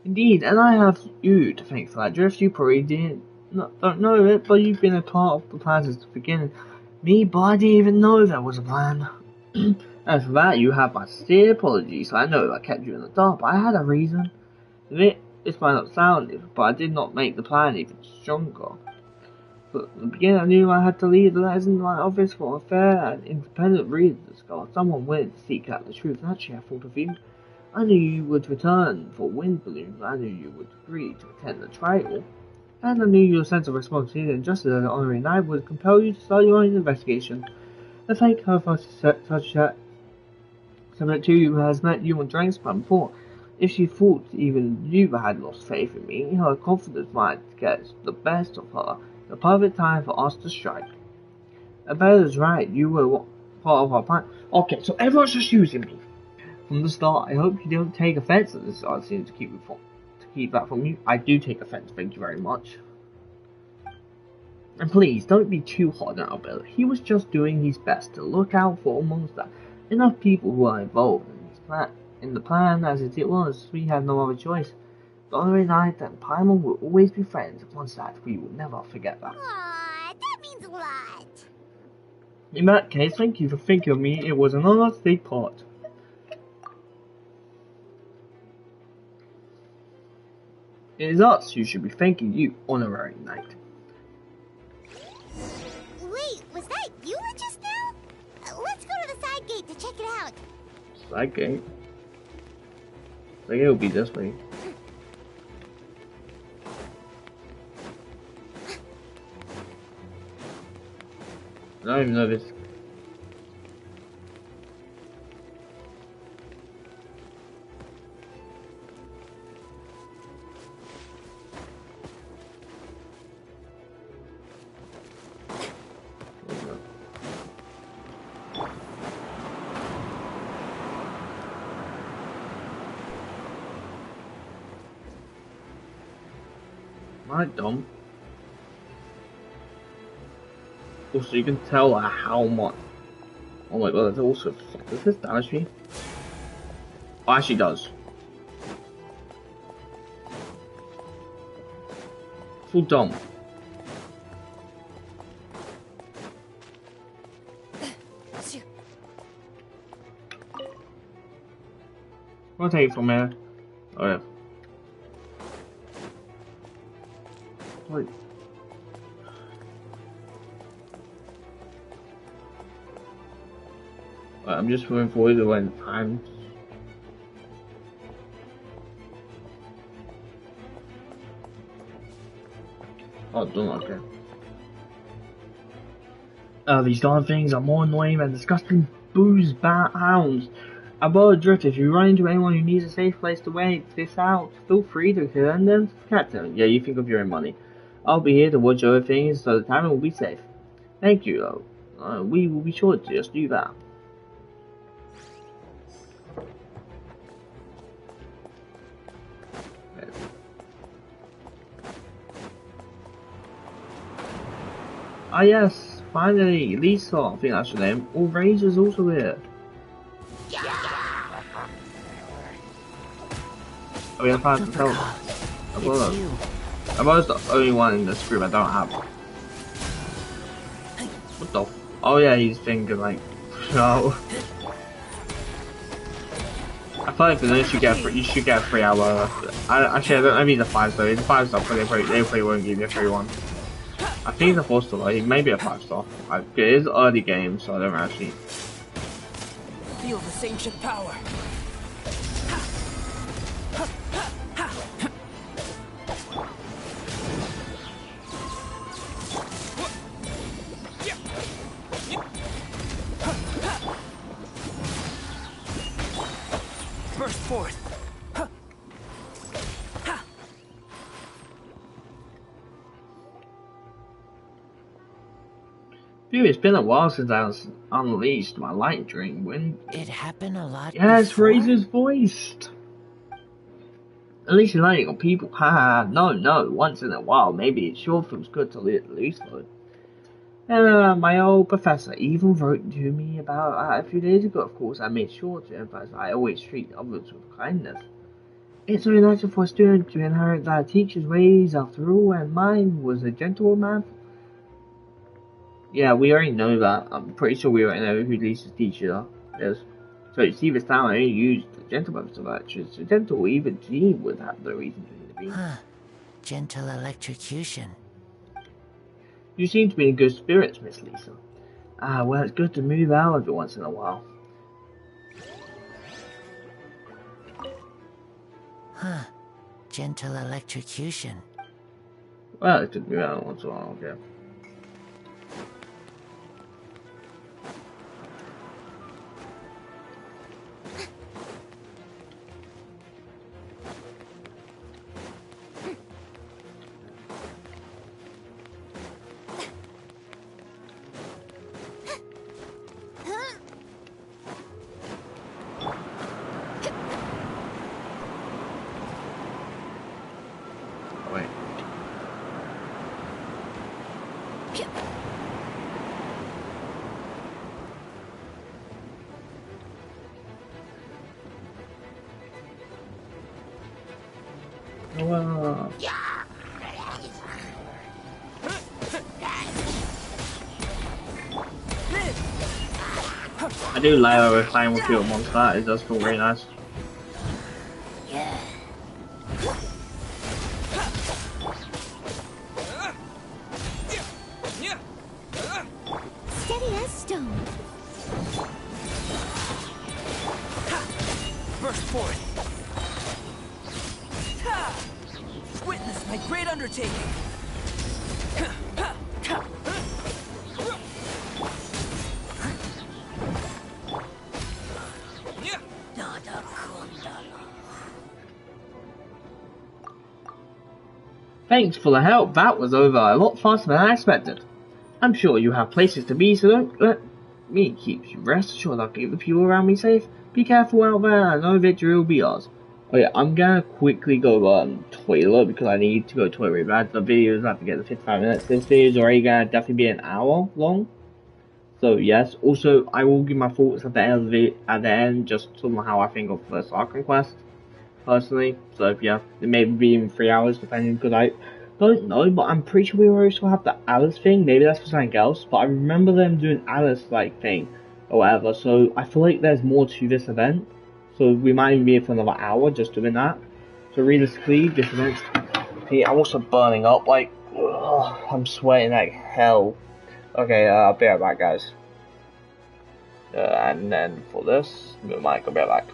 Indeed, and I have you to thank for that. Drift, you probably don't know it, but you've been a part of the plan since the beginning. Me, but I didn't even know there was a plan. And for that, you have my sincere apologies. I know I kept you in the dark, but I had a reason. This might not sound it, but I did not make the plan even stronger. But at the beginning, I knew I had to leave the letters in my office for a fair and independent reader to discover. Someone willing to seek out the truth. Naturally, I thought of you. I knew you would return for wind balloons. I knew you would agree to attend the trial. And I knew your sense of responsibility and justice as an honorary knight would compel you to start your own investigation. The fake Hertha such that Subject 2 has met you on Dragon's Plan before. If she thought even you had lost faith in me, her confidence might get the best of her. The perfect time for us to strike. Albedo's right, you were part of our plan. Okay, so everyone's just using me. From the start, I hope you don't take offense at this. I seem to keep that from you. I do take offense, thank you very much. And please, don't be too hard on Albedo. He was just doing his best to look out for Mondstadt. Enough people were involved in the plan as it was. We had no other choice. Donnery Knight and Paimon will always be friends. Mondstadt, we will never forget that. Aww, that means a lot. In that case, thank you for thinking of me. It was an honor to take part. It is us who should be thanking you, Honorary Knight. Wait, was that you just now? Let's go to the side gate to check it out. Side gate? I think it'll be this way. I don't even know this. Am I dumb? Also, you can tell how much. Oh my god, that's also. Does this damage me? Oh, actually does. Full dumb. I'll take it from here. Oh yeah. Wait. I'm just moving forward when time. Oh, don't okay. These darn things are more annoying than disgusting booze hounds. About drift, if you run into anyone who needs a safe place to wait this out, feel free to turn them to the captain. Yeah, you think of your own money. I'll be here to watch over things so the tavern will be safe. Thank you, though. We will be sure to just do that. Ah yes, finally, Lisa, I think that's her name. All Rangers also here. Oh yeah, I have to tell them. I'm the only one in this group I don't have. What the oh yeah, he's thinking like, no. I feel like for this you should get a 3 hour. Actually, I mean the 5 star. It's a 5 star, but they probably won't give you a 3-1. I think it's a 4 star. He may be a 5 star. It is early game, so I don't actually. Feel this ancient power. Burst forth. Dude, it's been a while since I unleashed my light dream. When it happened a lot. Yes, Razor's voiced. At least you're lighting on people. Haha, no, once in a while. Maybe it sure feels good to let loose though. My old professor even wrote to me about a few days ago. Of course, I made sure to emphasize I always treat others with kindness. It's very natural for a student to inherit that teacher's ways after all, and mine was a gentleman. Yeah, we already know that. I'm pretty sure we already know who Lisa's teacher is. So you see this time I only used the gentleman so much. It's so gentle, even Jean would have no reason to be. Huh. Gentle electrocution. You seem to be in good spirits, Miss Lisa. Well, it's good to move out every once in a while. Huh. Gentle electrocution. Well, it's good to move out once in a while, okay. Wow. I do like that we're playing with you at Mondstadt. It does feel very nice. Steady as stone. Burst forth. Witness my great undertaking. Thanks for the help. That was over a lot faster than I expected. I'm sure you have places to be, so don't let me keep you. Rest assured I'll keep the people around me safe. Be careful out there, I know victory will be ours. Oh yeah, I'm gonna quickly go toilet because I need to go to toilet really bad. The video's about to get to 55 minutes. This video is already gonna definitely be an hour long. So yes, also I will give my thoughts at the end of the end, just somehow I think of the Ark Conquest. Personally, so yeah, it may be even 3 hours depending, because I don't know, but I'm pretty sure we also have the Alice thing. Maybe that's for something else, but I remember them doing Alice like thing or whatever, so I feel like there's more to this event, so we might even be here for another hour just doing that. So realistically, this event's I'm also burning up, like ugh, I'm sweating like hell. Okay, I'll be right back, guys. And then for this, we might go back.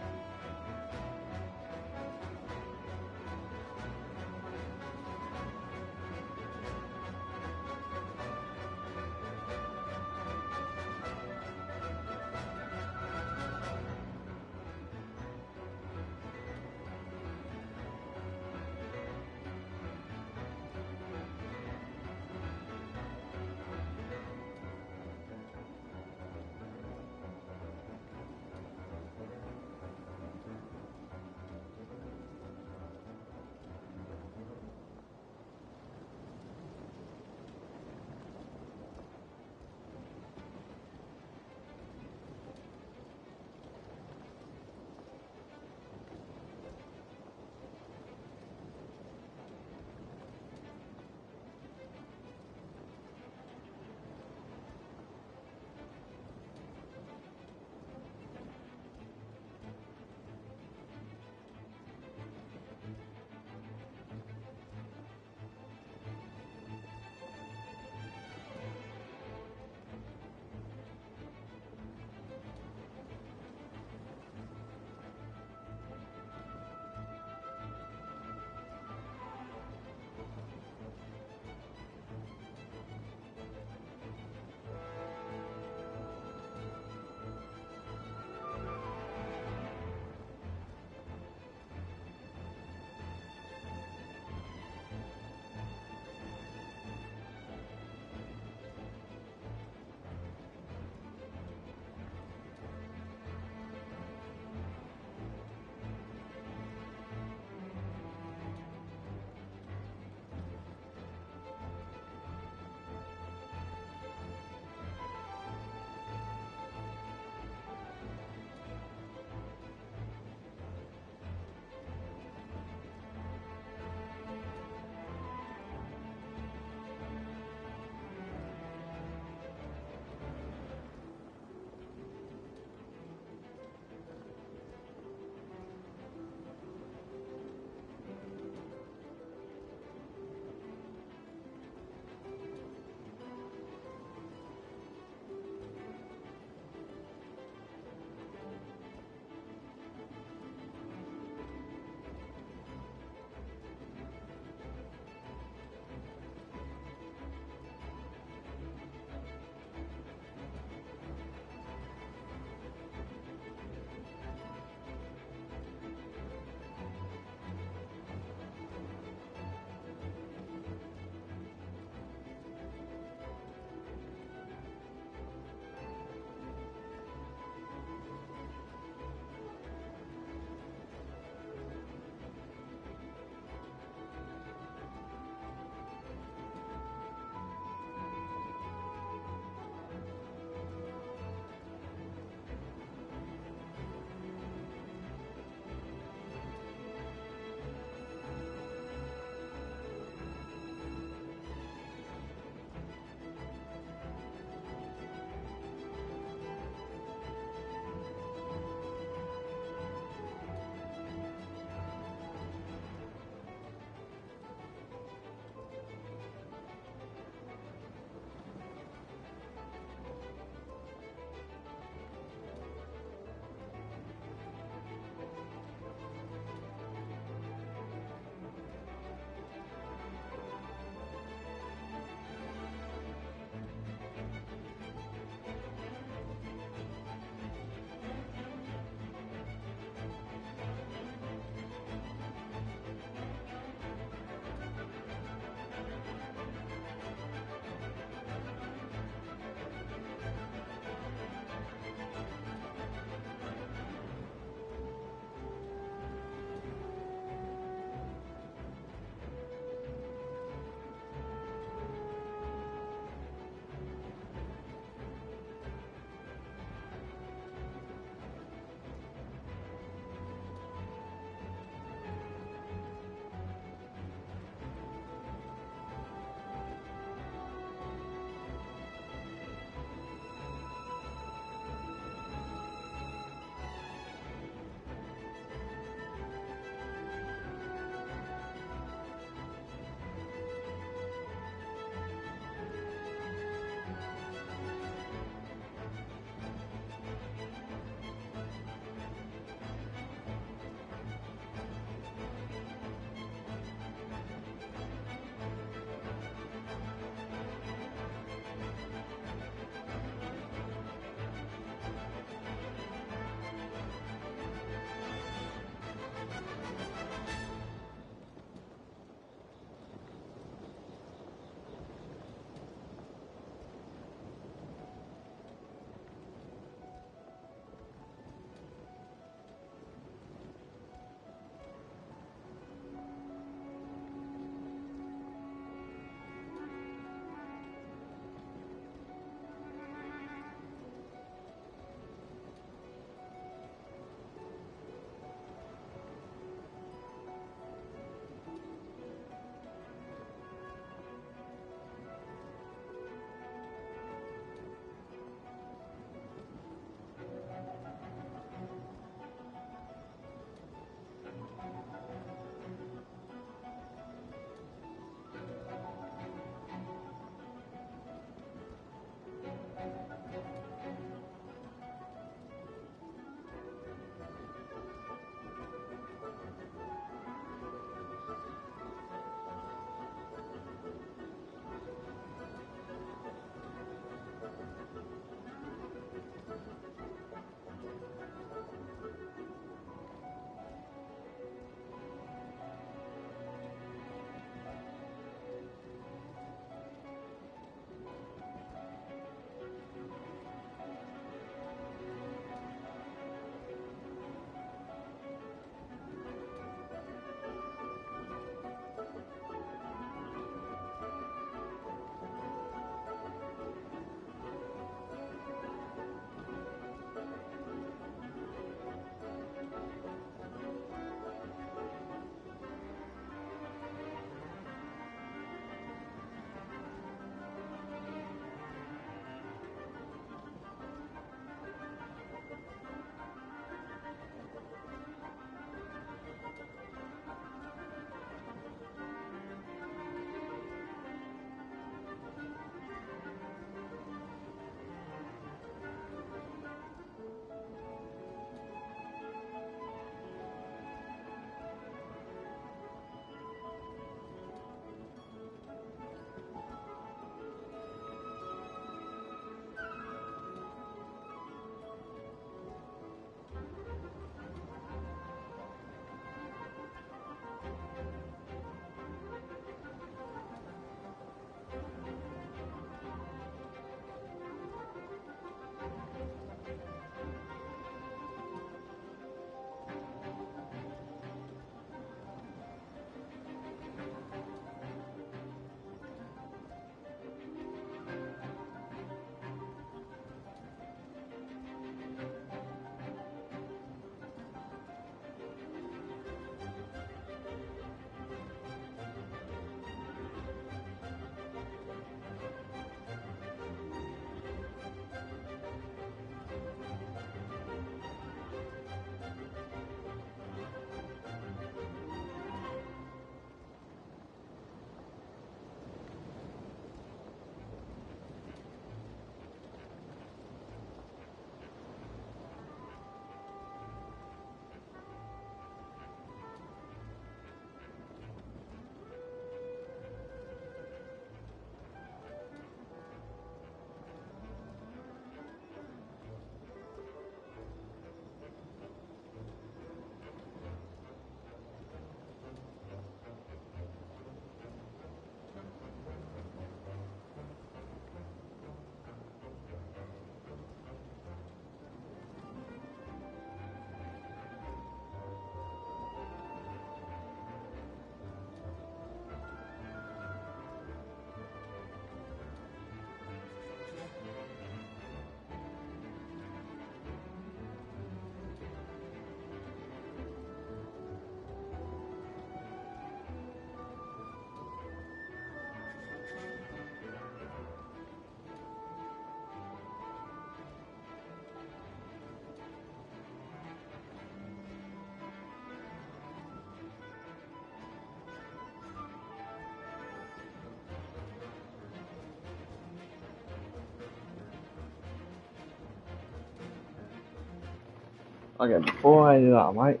Okay, before I do that, I might.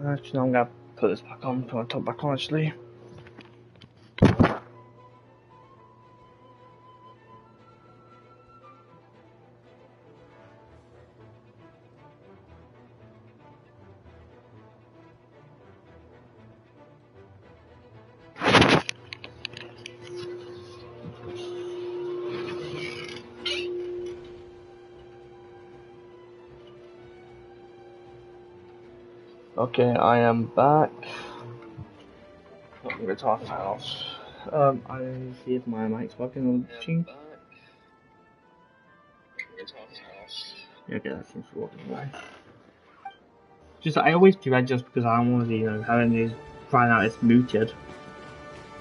Actually, I'm gonna put this back on. Put my top back on, actually. Okay, I am back. I'm gonna talk house. I see if my mic's working on the machine. Yeah, okay, that seems to be working right. Just I always do that just because I don't want to, having these find out it's muted.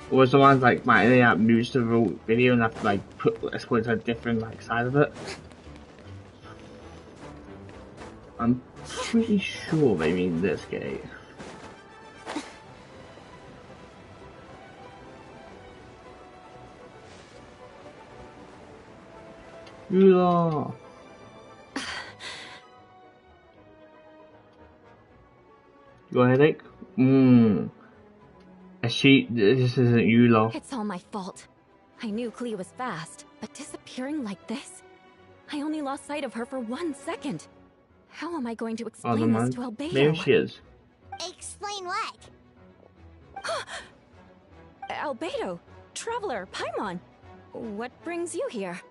Or sometimes like my internet mutes the real video and I have to like put it to a different side of it. I'm pretty sure they mean this gate. Yula! You got a headache? This isn't Yula. It's all my fault. I knew Clea was fast, but disappearing like this? I only lost sight of her for 1 second. How am I going to explain this to Albedo? Maybe she is. Explain what? Albedo, Traveler, Paimon. What brings you here?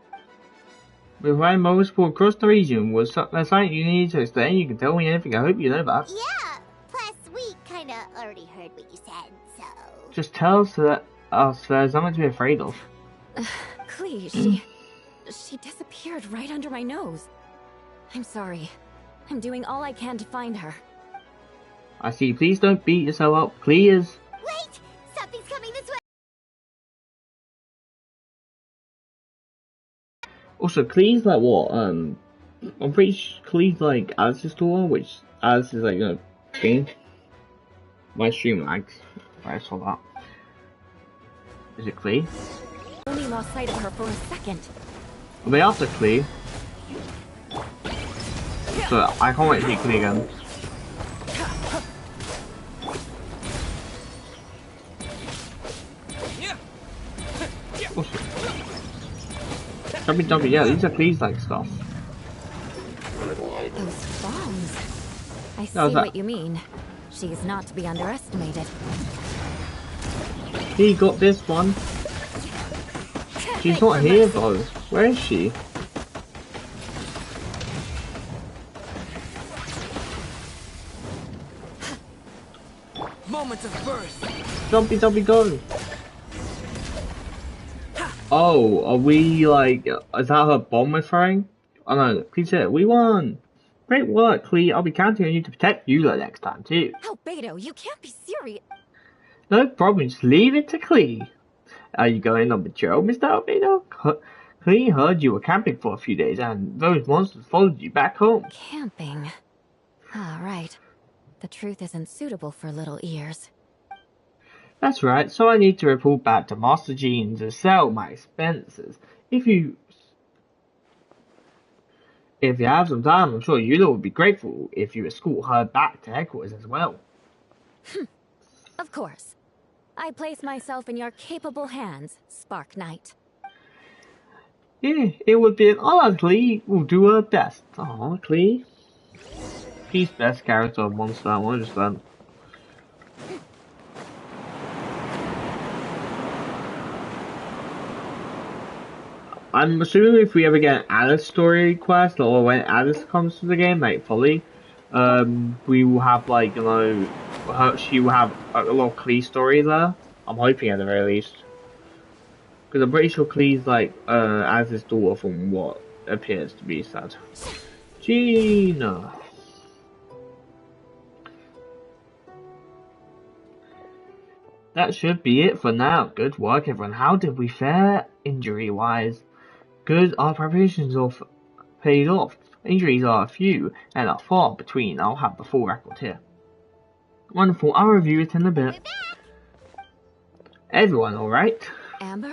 With riding motorsport across the region was something you need to explain. You can tell me anything. I hope you know that. Yeah. Plus, we kinda already heard what you said, so. Just tell us that there's nothing to be afraid of. Clea, she disappeared right under my nose. I'm sorry. I'm doing all I can to find her. I see. Please don't beat yourself up. Please. Wait! Something's coming this way! Also, Clee's like what? I'm pretty sure Clee's like Alice's daughter, which Alice is like game. My stream lags. I saw that. Is it Clee? Only lost sight of her for a second. Are they after Clee? So I can't wait to see Clee again. Also, jumpy, yeah, these are Clee's like stuff. Those bombs. I see what you mean. She's not to be underestimated. He got this one. She's not here though. Where is she? Moments of birth. Jumpy, go! Oh, are we like? Is that her bomb we're throwing? Oh no, Clee said we won. Great work, Clee. I'll be counting on you to protect Eula next time too. Albedo, you can't be serious. No problem, just leave it to Clee. Are you going on patrol, Mr. Albedo? Clee heard you were camping for a few days and those monsters followed you back home. Camping? Ah, right. The truth isn't suitable for little ears. That's right, so I need to report back to Master Jean to sell my expenses. If you have some time, I'm sure Eula would be grateful if you escort her back to headquarters as well. Of course. I place myself in your capable hands, Spark Knight. Yeah, it would be an honor. Clee will do her best. Aw, Clee. He's best character of Mondstadt, 100%. I'm assuming if we ever get an Alice story quest, or when Alice comes to the game, like fully, we will have like, she will have a little Clee story there. I'm hoping at the very least. Because I'm pretty sure Clee's like, Alice's daughter from what appears to be sad. Gina! That should be it for now. Good work everyone. How did we fare injury wise? Good, our preparations are paid off. Injuries are few and are far between. I'll have the full record here. Wonderful, I'll review it in a bit. Everyone alright? Amber?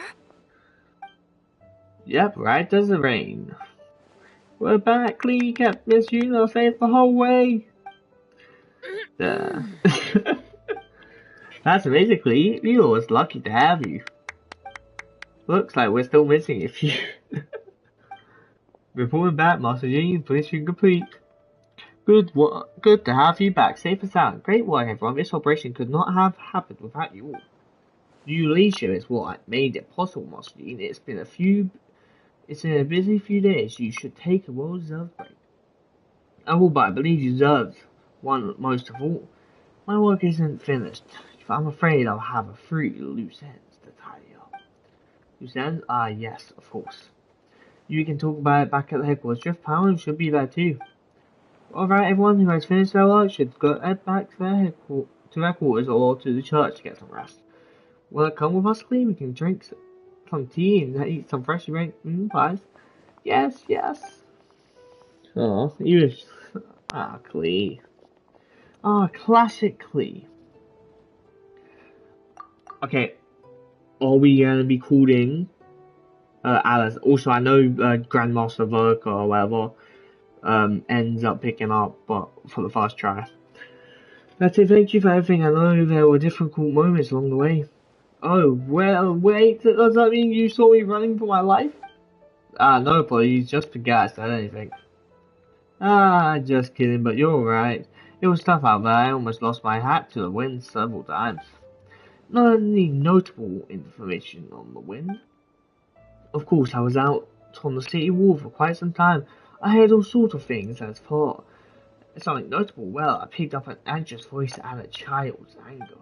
Yep, right as the rain. We're back. Lee kept Miss Yuna safe the whole way. Yeah. That's amazing, Lee. We was lucky to have you. Looks like we're still missing a few. Reporting back, Master Jean. Mission complete. Good to have you back, safe and sound. Great work, everyone. This operation could not have happened without you all. Your leadership is what made it possible, Master Jean. It's been a busy few days. You should take a well-deserved break. Oh, but I believe you deserve one most of all. My work isn't finished. I'm afraid I'll have a few loose ends to tie up. Loose ends? Ah, yes, of course. You can talk about it back at the headquarters. Drift Power should be there too. Alright, everyone who has finished their work should go head back to their quarters or to the church to get some rest. Wanna come with us, Clee? We can drink some tea and eat some freshly baked pies. Yes, yes. Oh, you was... Ah, Clee. Ah, classic Clee. Okay, are we gonna be calling Alice? Also, I know Grandmaster Verka or whatever ends up picking up, but for the first try. That's it, thank you for everything. I know there were difficult moments along the way. Oh, well, wait, does that mean you saw me running for my life? Ah, no apologies, just forget I said anything. Ah, just kidding, but you're alright. It was tough out there. I almost lost my hat to the wind several times. Not any notable information on the wind. Of course, I was out on the city wall for quite some time. I heard all sorts of things as far as something notable. Well, I picked up an anxious voice and a child's anger.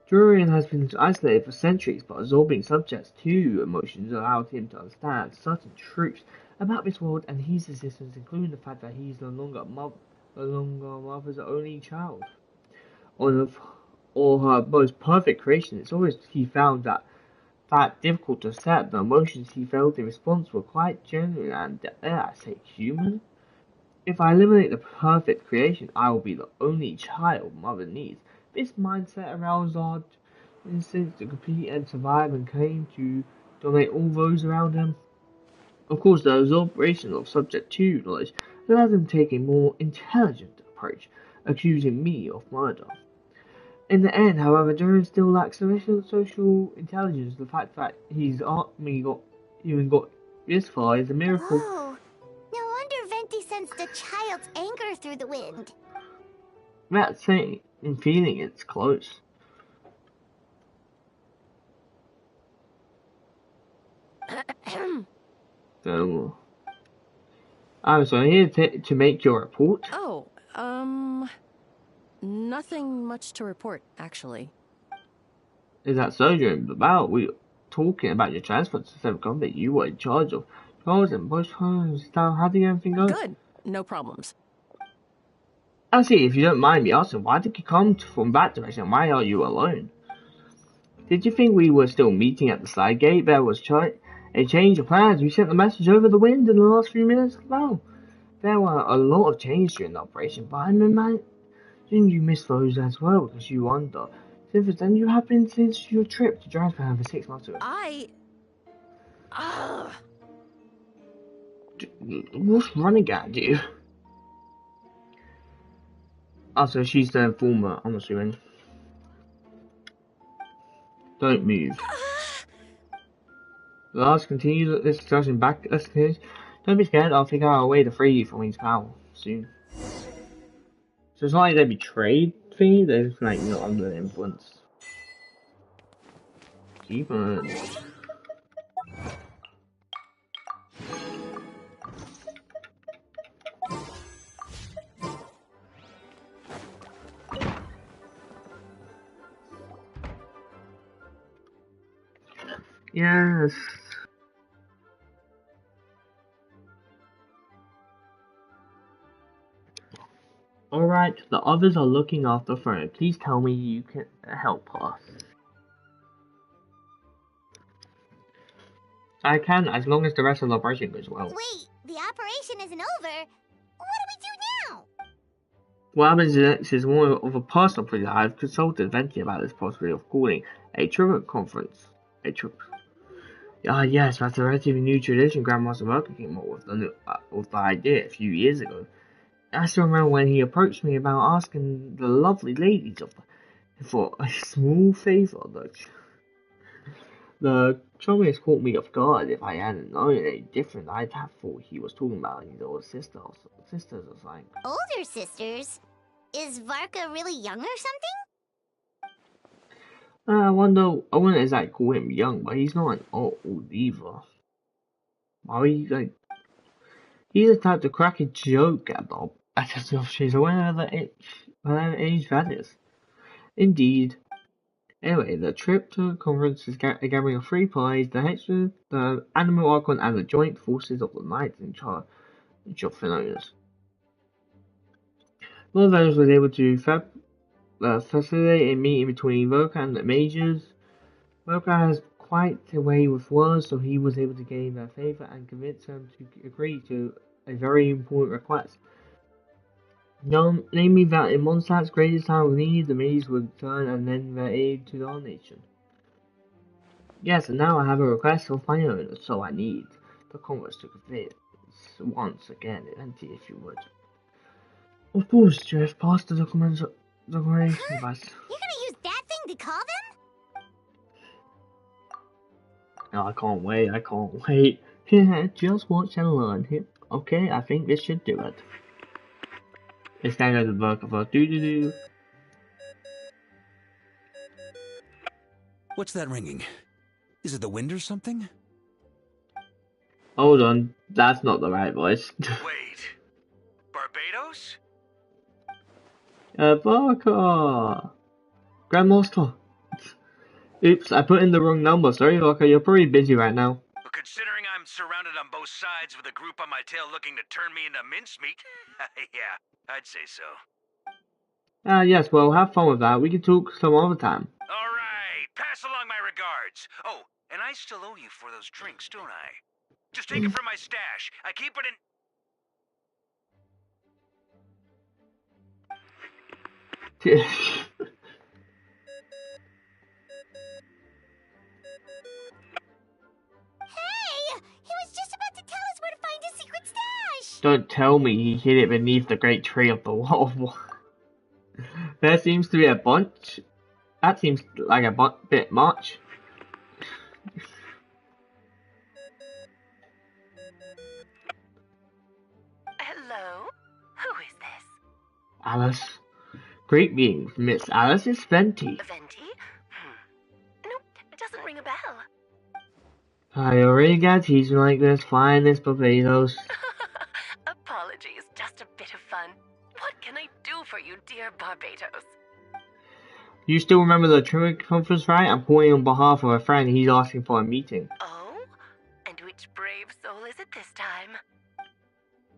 Durian has been isolated for centuries, but absorbing subjects to emotions allowed him to understand certain truths about this world and his existence, including the fact that he is no longer mother's only child. Or her most perfect creation. It's always he found that difficult to accept. The emotions he felt in response were quite genuine and, dare I say, human. If I eliminate the perfect creation, I will be the only child mother needs. This mindset aroused our instinct to compete and survive and came to dominate all those around him. Of course, the absorption of subject to knowledge allowed him to take a more intelligent approach, accusing me of murder. In the end, however, Durian still lacks sufficient social intelligence. The fact that his army even got this far is a miracle. Oh, no wonder Venti sensed a child's anger through the wind. That's saying and feeling it's close. So, I'm here to make your report. Oh, nothing much to report, actually. Is that so, Jim? About we were talking about your transfer to 7th Combat. You were in charge of Charles and Bush Homes. How did everything go? Good. No problems. I see, if you don't mind me asking, why did you come from that direction? Why are you alone? Did you think we were still meeting at the side gate? There was a change of plans. We sent the message over the wind in the last few minutes. Well, there were a lot of changes during the operation, but I imagine you missed those as well because you wonder. Since then, you have been since your trip to Japan for 6 months ago. What's running at you? Oh, so she's the informer, I'm assuming. Don't move. Let's continue this discussion back. Let's continue. Don't be scared, I'll figure out a way to free you from his power soon. So it's not like they betrayed thingy, they're just like not under the influence. Keep on. Yes. Alright, the others are looking after Fern. Please tell me you can help us. I can, as long as the rest of the operation goes well. Wait, the operation isn't over. What do we do now? What happens next is more of a personal project. I've consulted Venti about this possibility of calling a tribute conference. Ah, yes, that's a relatively new tradition Grandmaster Merkel came up with the idea a few years ago. I still remember when he approached me about asking the lovely ladies for a small favor. The trouble is caught me off guard. If I hadn't known any different, I'd have thought he was talking about his older sisters or something. Older sisters? Is Varka really young or something? I wouldn't exactly call him young, but he's not an old either. Why would you he's the type to crack a joke at the opportunity, whatever age that is. Indeed. Anyway, the trip to the conference is a gathering of 3 parties, the Hexer, the Animal Archon, and the joint forces of the Knights in charge of Phenomenus. One of those was able to facilitate a meeting between Voka and the mages. Voka has quite a way with words, so he was able to gain their favour and convince them to agree to a very important request. Namely that in Mondstadt's greatest hour of need, the mages would turn and lend their aid to our nation. Yes, and now I have a request of my own, so I need the Congress to convince once again, if you would. Of course, just pass the declaration advice. You're gonna use that thing to call them? Oh, I can't wait. Yeah, just watch and learn. Okay, I think this should do it. It's kind of the work of a doo-doo-doo. What's that ringing? Is it the wind or something? Hold on, that's not the right voice. Wait. Barbados? Barker! Grandmaster! Oops, I put in the wrong number. Sorry, Barker, you're probably busy right now. But considering I'm surrounded on both sides with a group on my tail looking to turn me into mincemeat, yeah, I'd say so. Yes, well, have fun with that. We can talk some other time. Alright, pass along my regards. Oh, and I still owe you for those drinks, don't I? Just take it from my stash. I keep it in... Hey! He was just about to tell us where to find his secret stash! Don't tell me he hid it beneath the great tree of the wall. There seems to be a bunch. That seems like a bit much. Hello? Who is this? Alice. Great beings, Miss Alice is Venti. Venti? Nope, it doesn't ring a bell. I already got teasing like this. Fine, this Barbados. Apologies, just a bit of fun. What can I do for you, dear Barbados? You still remember the Triwick conference, right? I'm calling on behalf of a friend. He's asking for a meeting. Oh? And which brave soul is it this time?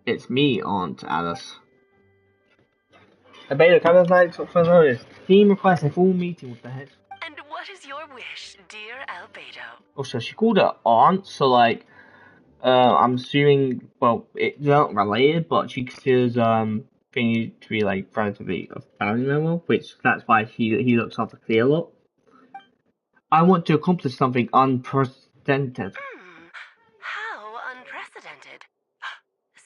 It's me, Aunt Alice. Albedo, come inside for notice. Team requests a full meeting with the head. And what is your wish, dear Albedo? Oh, so she called her aunt, so like, I'm assuming, well, it's not related, but she considers, Thingy to be like relatively a family member, which that's why he looks after Clea a lot. I want to accomplish something unprecedented. How unprecedented.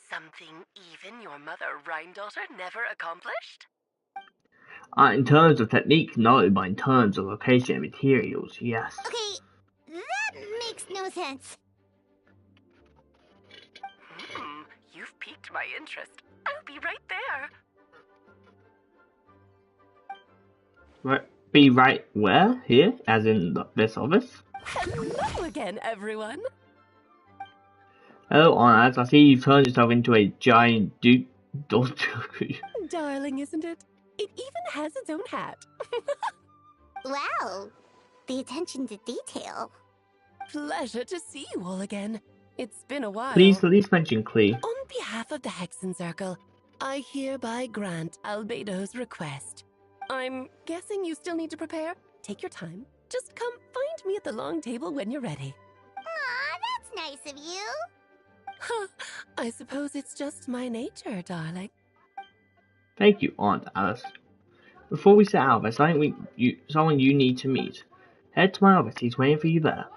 Something even your mother Rhine-daughter never accomplished? In terms of technique, no, but in terms of location and materials, yes. Okay, that makes no sense. You've piqued my interest. I'll be right there. Right, be right where? Here? As in this office? Hello again, everyone. Hello, Aunt. I see you've turned yourself into a giant Darling, isn't it? It even has its own hat. Wow, the attention to detail. Pleasure to see you all again. It's been a while. Please mention Clee. On behalf of the Hexen Circle, I hereby grant Albedo's request. I'm guessing you still need to prepare? Take your time. Just come find me at the long table when you're ready. Aw, that's nice of you. Huh, I suppose it's just my nature, darling. Thank you, Aunt Alice. Before we set out, there's someone you need to meet. Head to my office. He's waiting for you there.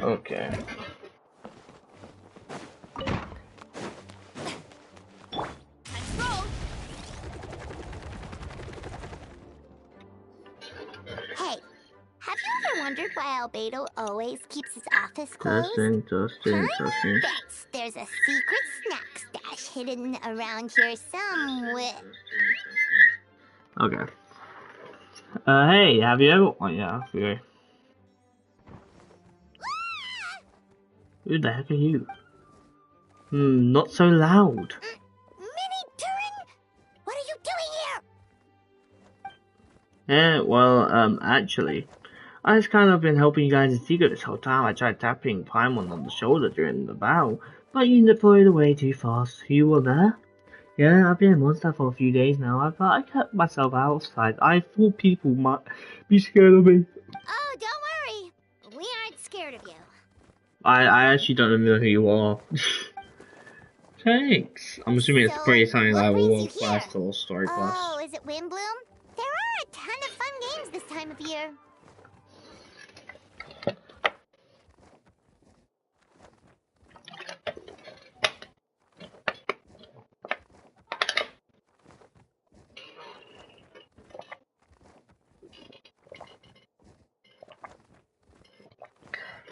Okay. Hey, have you ever wondered why Albedo always keeps his office closed? Interesting. Bets there's a secret snack stash hidden around here somewhere. Okay. Hey, have you ever? Oh yeah, okay. Who the heck are you? Not so loud. Mini Turing, what are you doing here? Yeah, well, actually, I've kind of been helping you guys in secret this whole time. I tried tapping Paimon on the shoulder during the battle, but you deployed away too fast. You were there? Yeah, I've been in Mondstadt for a few days now, but I kept myself outside. I thought people might be scared of me. Oh, don't worry. We aren't scared of you. I actually don't even know who you are. Thanks. I'm assuming it's pretty something like a world quest or story quest. Oh, is it Windbloom? There are a ton of fun games this time of year.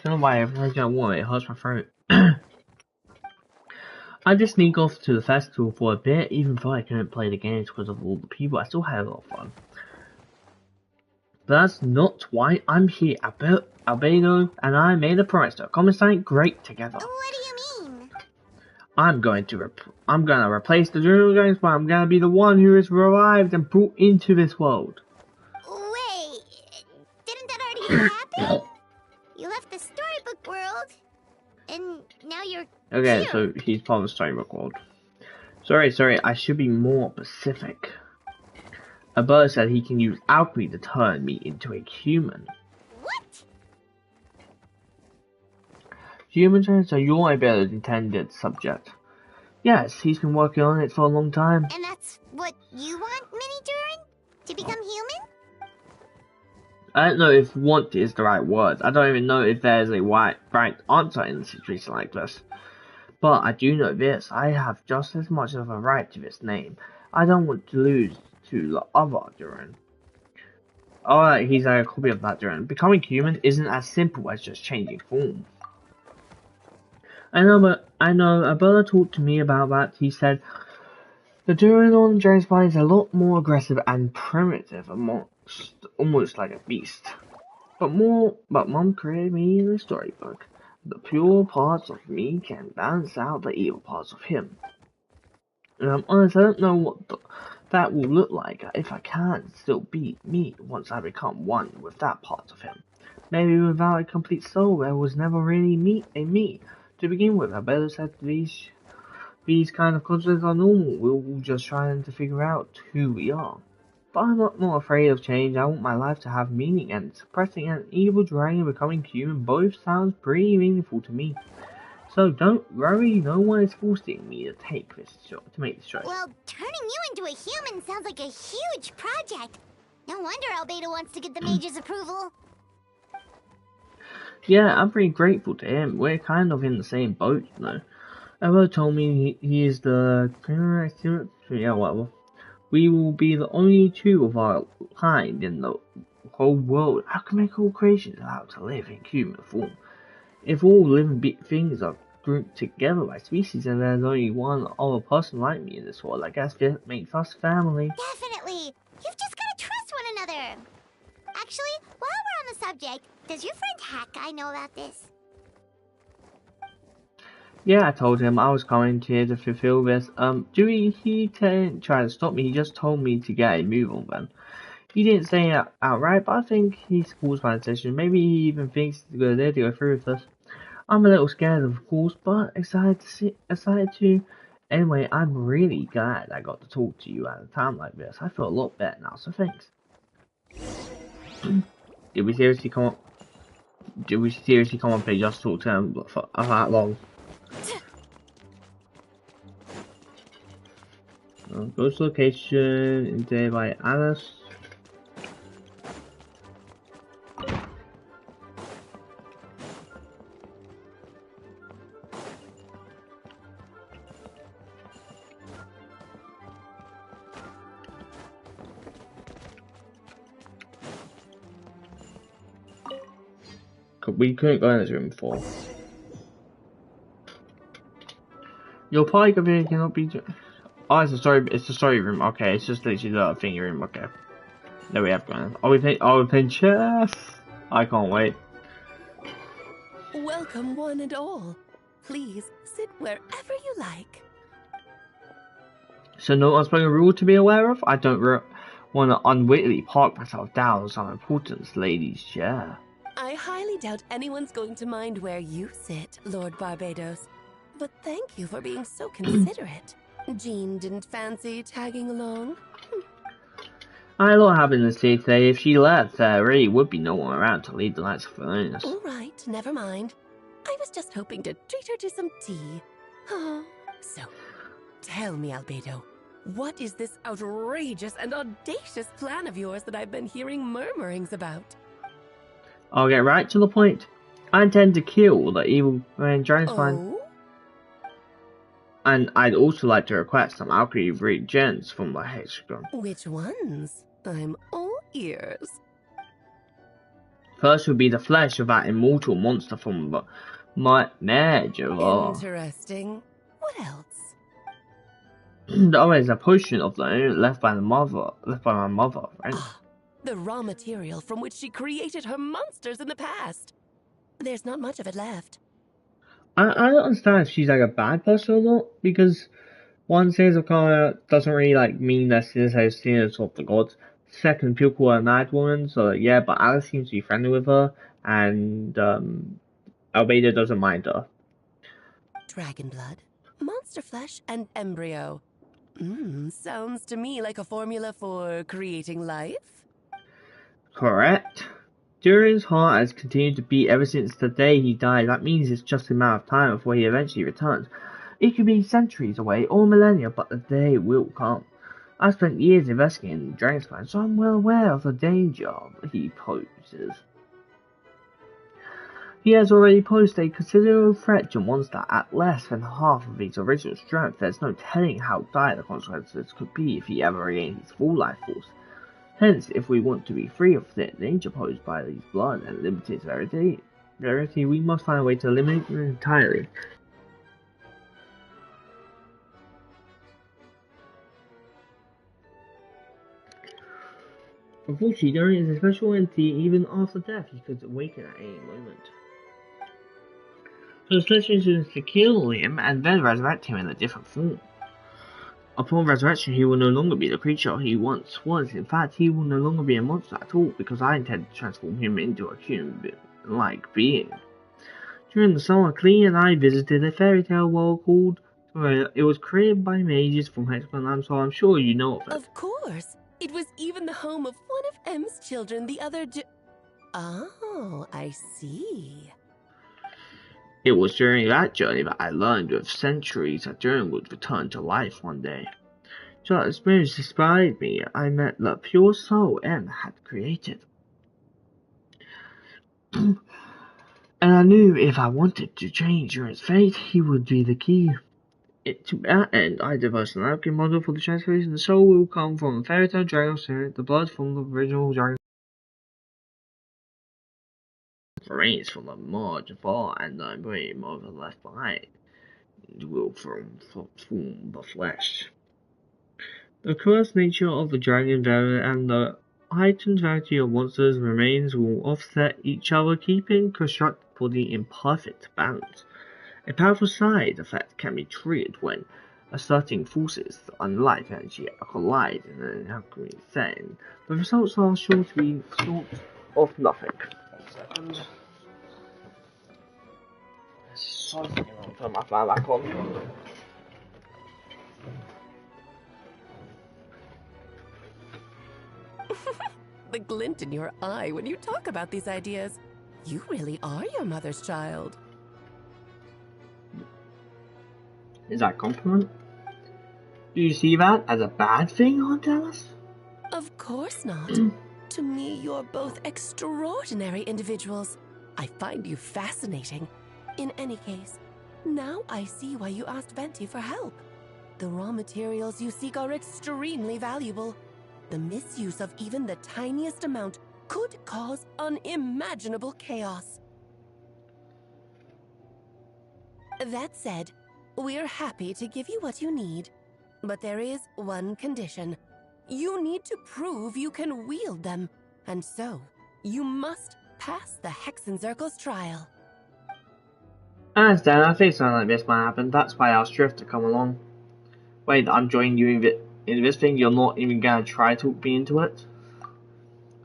I don't know why every time I get warm, it hurts my throat. I just sneak off to the festival for a bit, even though I couldn't play the games because of all the people. I still had a lot of fun. But that's not why I'm here. Albedo and I made a promise to accomplish something great together. What do you mean? I'm gonna replace the Journal Games, but I'm gonna be the one who is revived and brought into this world. Wait, didn't that already happen? You left the storybook world, and now you're Okay, here. so he's part of the storybook world. Sorry, I should be more specific. Alberto said he can use alchemy to turn me into a human. What? Human turn, so you're Alberto's intended subject. Yes, he's been working on it for a long time. And that's what you want, Mini Durin? To become human? I don't know if want is the right word. I don't even know if there's a right answer in a situation like this. But I do know this, I have just as much of a right to this name. I don't want to lose to the other Durin. Alright, he's a copy of that Durin. Becoming human isn't as simple as just changing form. I know, Alberto talked to me about that. He said, the Durin on James Bond is a lot more aggressive and primitive, almost like a beast. But Mom created me in the storybook. The pure parts of me can balance out the evil parts of him. And I'm honest, I don't know what that will look like if I can't still be me once I become one with that part of him. Maybe without a complete soul, there was never really me. To begin with, I better said these kind of concepts are normal. We're all just trying to figure out who we are. But I'm not afraid of change. I want my life to have meaning, and suppressing an evil dragon and becoming human both sounds pretty meaningful to me. So don't worry, no one is forcing me to make this choice. Well, turning you into a human sounds like a huge project. No wonder Albedo wants to get the mage's approval. Yeah, I'm pretty grateful to him. We're kind of in the same boat, you know. Evo told me he is the yeah, whatever. We will be the only two of our kind in the whole world. How can make all creation allowed to live in human form? If all living things are grouped together by species and there's only one other person like me in this world, I guess that makes us family. Definitely. You've just gotta trust one another. Actually, while we're on the subject, does your friend Hakai know about this? Yeah, I told him I was coming here to fulfill this. Dewey, he didn't try to stop me, he just told me to get a move on then. He didn't say it outright, but I think he supports my decision. Maybe he even thinks it's a good idea to go through with this. I'm a little scared, of course, but excited to. Anyway, I'm really glad I got to talk to you at a time like this. I feel a lot better now, so thanks. Did we seriously come up and just talk to him for that long? Ghost location in day by Alice. we couldn't go in this room before. Your party computer cannot be. Oh, it's a story. It's the story room. Okay, it's just literally the thingy room. Okay, there we have gone. Are we playing chess? I can't wait. Welcome, one and all. Please sit wherever you like. So no unspoken rule to be aware of? I don't want to unwittingly park myself down on some important lady's chair. I highly doubt anyone's going to mind where you sit, Lord Barbados. But thank you for being so considerate. Jean didn't fancy tagging along? I don't have to say today. If she left, there really would be no one around to lead the Knights of Furnace. All right, never mind. I was just hoping to treat her to some tea. Oh, so, tell me, Albedo, what is this outrageous and audacious plan of yours that I've been hearing murmurings about? I'll get right to the point. I intend to kill the evil Dragonspine. Oh? And I'd also like to request some alchemy-breed gems from the hexagon. Which ones? I'm all ears. First would be the flesh of that immortal monster from the marriage of Interesting. What else? The other is a potion of the left by my mother, right? The raw material from which she created her monsters in the past. There's not much of it left. I don't understand if she's like a bad person or not, because one says of Kara doesn't really like mean that she's sinners of the gods. Second, people call her a mad woman, so yeah, but Alice seems to be friendly with her, and Albedo doesn't mind her. Dragon blood, monster flesh, and embryo. Sounds to me like a formula for creating life. Correct. Durian's heart has continued to beat ever since the day he died. That means it's just a matter of time before he eventually returns. It could be centuries away or millennia, but the day will come. I've spent years investigating Dragonspine, so I'm well aware of the danger he poses. He has already posed a considerable threat to Mondstadt at less than half of his original strength. There's no telling how dire the consequences could be if he ever regained his full life force. Hence, if we want to be free of the danger posed by his blood and limited rarity, we must find a way to eliminate them entirely. Unfortunately, Durian is a special entity. Even after death, he could awaken at any moment. So the solution is to kill him and then resurrect him in a different form. Upon resurrection, he will no longer be the creature he once was. In fact, he will no longer be a monster at all, because I intend to transform him into a human-like being. During the summer, Klee and I visited a fairy tale world called... it was created by mages from Hexagon, so I'm sure you know of it. Of course! It was even the home of one of M's children, the other Oh, I see. It was during that journey that I learned with centuries that Durian would return to life one day. So that experience inspired me. I met the pure soul M had created. And I knew if I wanted to change Durian's fate, he would be the key. To that end, I devised an alchemy model for the transformation. The soul will come from the fairy tale dragon spirit, the blood from the original dragon. Remains from the merge far, and the brain of the left behind will form the flesh. The cursed nature of the dragon variant and the heightened variety of monsters remains will offset each other, keeping constructed body in perfect balance. A powerful side effect can be triggered when asserting forces and life energy collide in an alchemy setting. The results are sure to be sort of nothing. 1 second. Something I'll turn my fan back on. The glint in your eye when you talk about these ideas. You really are your mother's child. Is that a compliment? Do you see that as a bad thing, Aunt Alice? Of course not. To me, you're both extraordinary individuals. I find you fascinating. In any case, now I see why you asked Venti for help. The raw materials you seek are extremely valuable. The misuse of even the tiniest amount could cause unimaginable chaos. That said, we're happy to give you what you need. But there is one condition. You need to prove you can wield them. And so, you must pass the Hexenzirkel's trial. I understand, I think something like this might happen. That's why I asked Drift to come along. Wait, I'm joining you in this thing? You're not even gonna try to be into it?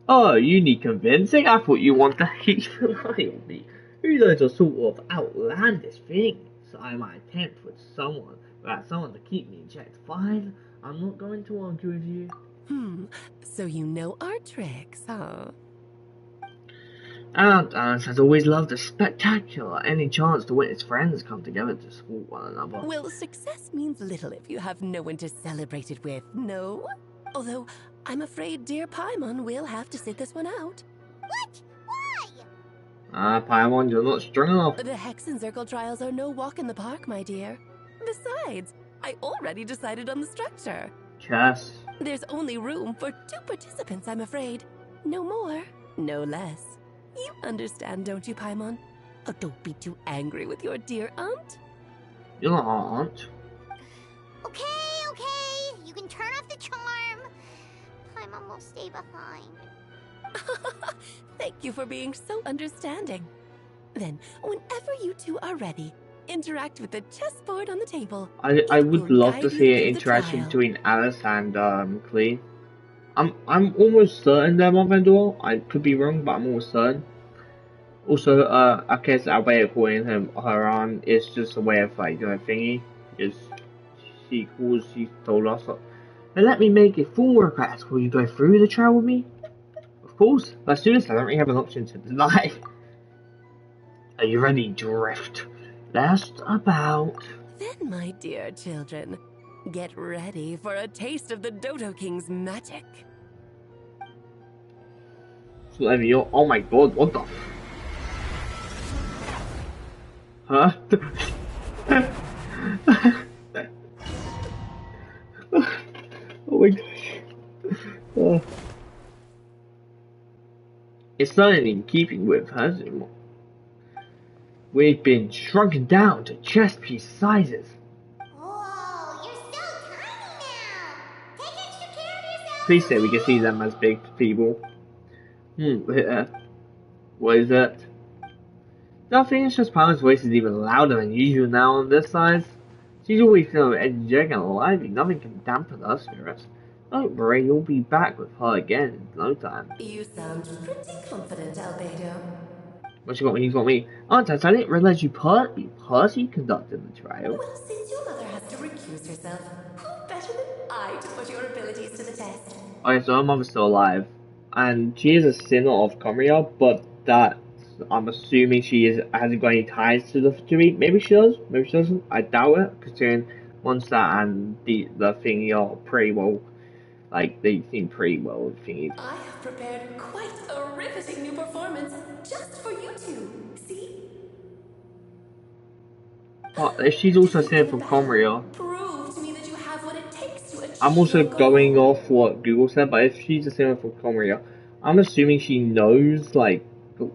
Oh, you need convincing? I thought you wanted to keep relying on me. Who knows a sort of outlandish things I might attempt with someone without someone to keep me in check. Fine, I'm not going to argue with you. So you know our tricks, huh? Alice has always loved the spectacular. Any chance to witness friends come together to support one another. Well, success means little if you have no one to celebrate it with, no? Although, I'm afraid dear Paimon will have to sit this one out. What? Why? Paimon, you're not strong enough. The Hexenzirkel trials are no walk in the park, my dear. Besides, I already decided on the structure. Chess. There's only room for 2 participants, I'm afraid. No more, no less. You understand, don't you, Paimon? Oh, don't be too angry with your dear aunt. You're not our aunt. Okay. You can turn off the charm. Paimon will stay behind. Thank you for being so understanding. Then, whenever you two are ready, interact with the chessboard on the table. I would love to see an interaction between Alice and Klee. I'm almost certain they're mother and daughter. I could be wrong, but I'm almost certain. Also, I guess our way of calling her on is just a way of like doing a thingy. Is she told us, let me make a full request. Will you go through the trial with me? Of course. Let's do this. I don't really have an option to deny. Are you ready, Drift? Just about. Then, my dear children, get ready for a taste of the Dodo King's magic. Oh my god, what the? Huh? Oh my gosh. It's certainly in keeping with her. We've been shrunken down to chess piece sizes. Oh, you're so tiny now. Take extra care of yourself. Please say we can see them as big people. What is it? Nothing, it's just Paimon's voice is even louder than usual now on this side. She's always so energetic and lively, nothing can dampen her spirits. Don't worry, you'll be back with her again in no time. You sound pretty confident, Albedo. What you got me? You got me. Aunt, I didn't realize you personally conducted the trial. Well, since your mother has to recuse herself, who better than I to put your abilities to the test? Okay, so her mother's still alive. And she is a sinner of Comria, but that I'm assuming she hasn't got any ties to the Fatui. Maybe she does, maybe she doesn't. I doubt it, considering Mondstadt and the thingy are pretty well, like, they seem pretty well thingy. I have prepared quite a riveting new performance just for you two. See? But if she's also a sinner from Comria, Prove to me that you have what it takes to achieve I'm also your goal. going off what Google said, but if she's a sinner from Comria, I'm assuming she knows, like,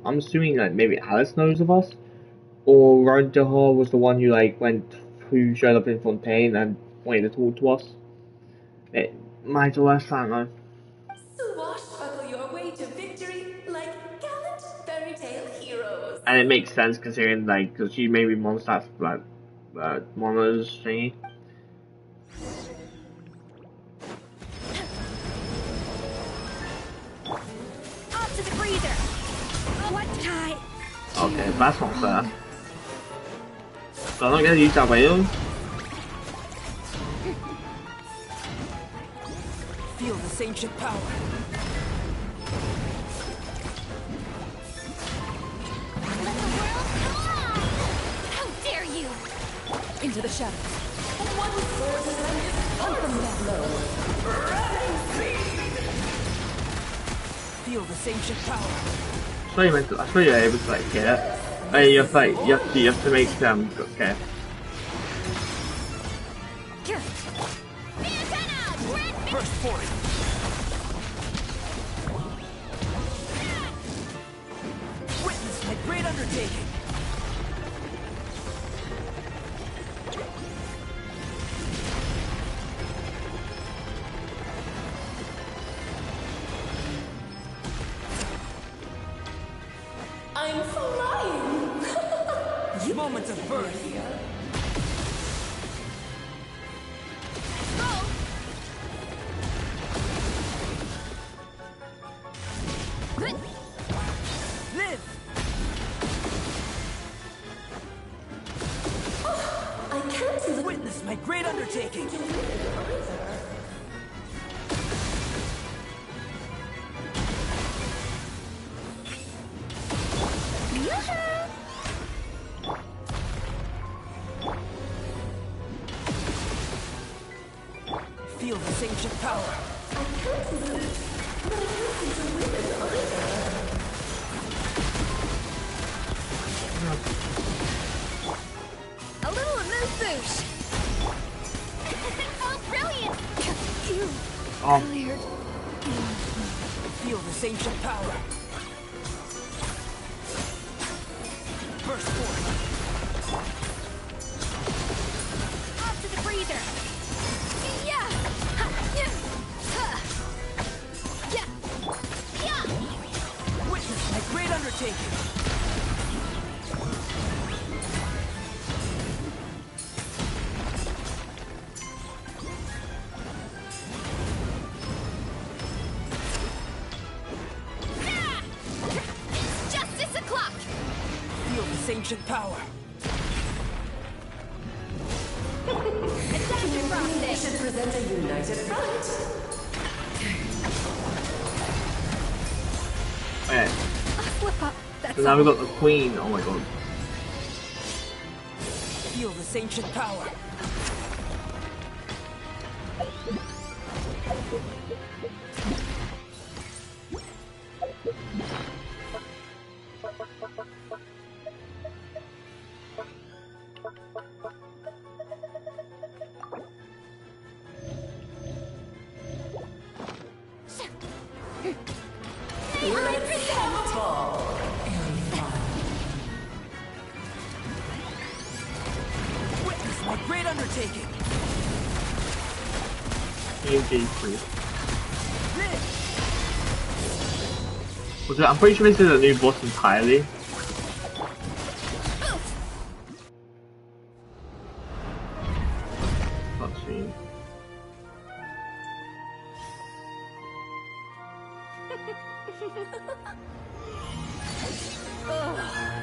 I'm assuming like maybe Alice knows of us, or Ronjaha was the one who showed up in Fontaine and wanted to talk to us. It might or less, I don't know. Swashbuckle your way to victory like gallant fairy tale heroes. And it makes sense considering because she may be Mondstadt's Mono's thingy. Off to the freezer. What time? Okay, that's not fair. So I'm not gonna use that way. Feel this ancient power. Let the world come on! How dare you! Into the shadows. One source is ultimate blow. Running speed. Feel this ancient power. I saw you were able to get it. Hey, you have to make them okay. First point. Witness my great undertaking. Moments of birth. Live! I can't witness my great undertaking. Feel this ancient power. I can't lose. But I can't win either. A little amuse-bouche. Oh, brilliant! You Oh. cleared. Feel this ancient power. Burst forth. Off to the breather. Yeah. Ha. Yeah. Ha. Yeah. Yeah. Witness my great undertaking. It's justice o'clock. Feel this ancient power. Adaptive frosting. Should present a united front. Okay. Slip up. That's So now we've got the queen. Oh my god. Feel this ancient power. Witness my great undertaking. EMG free. I'm pretty sure this is a new boss entirely. Let's see.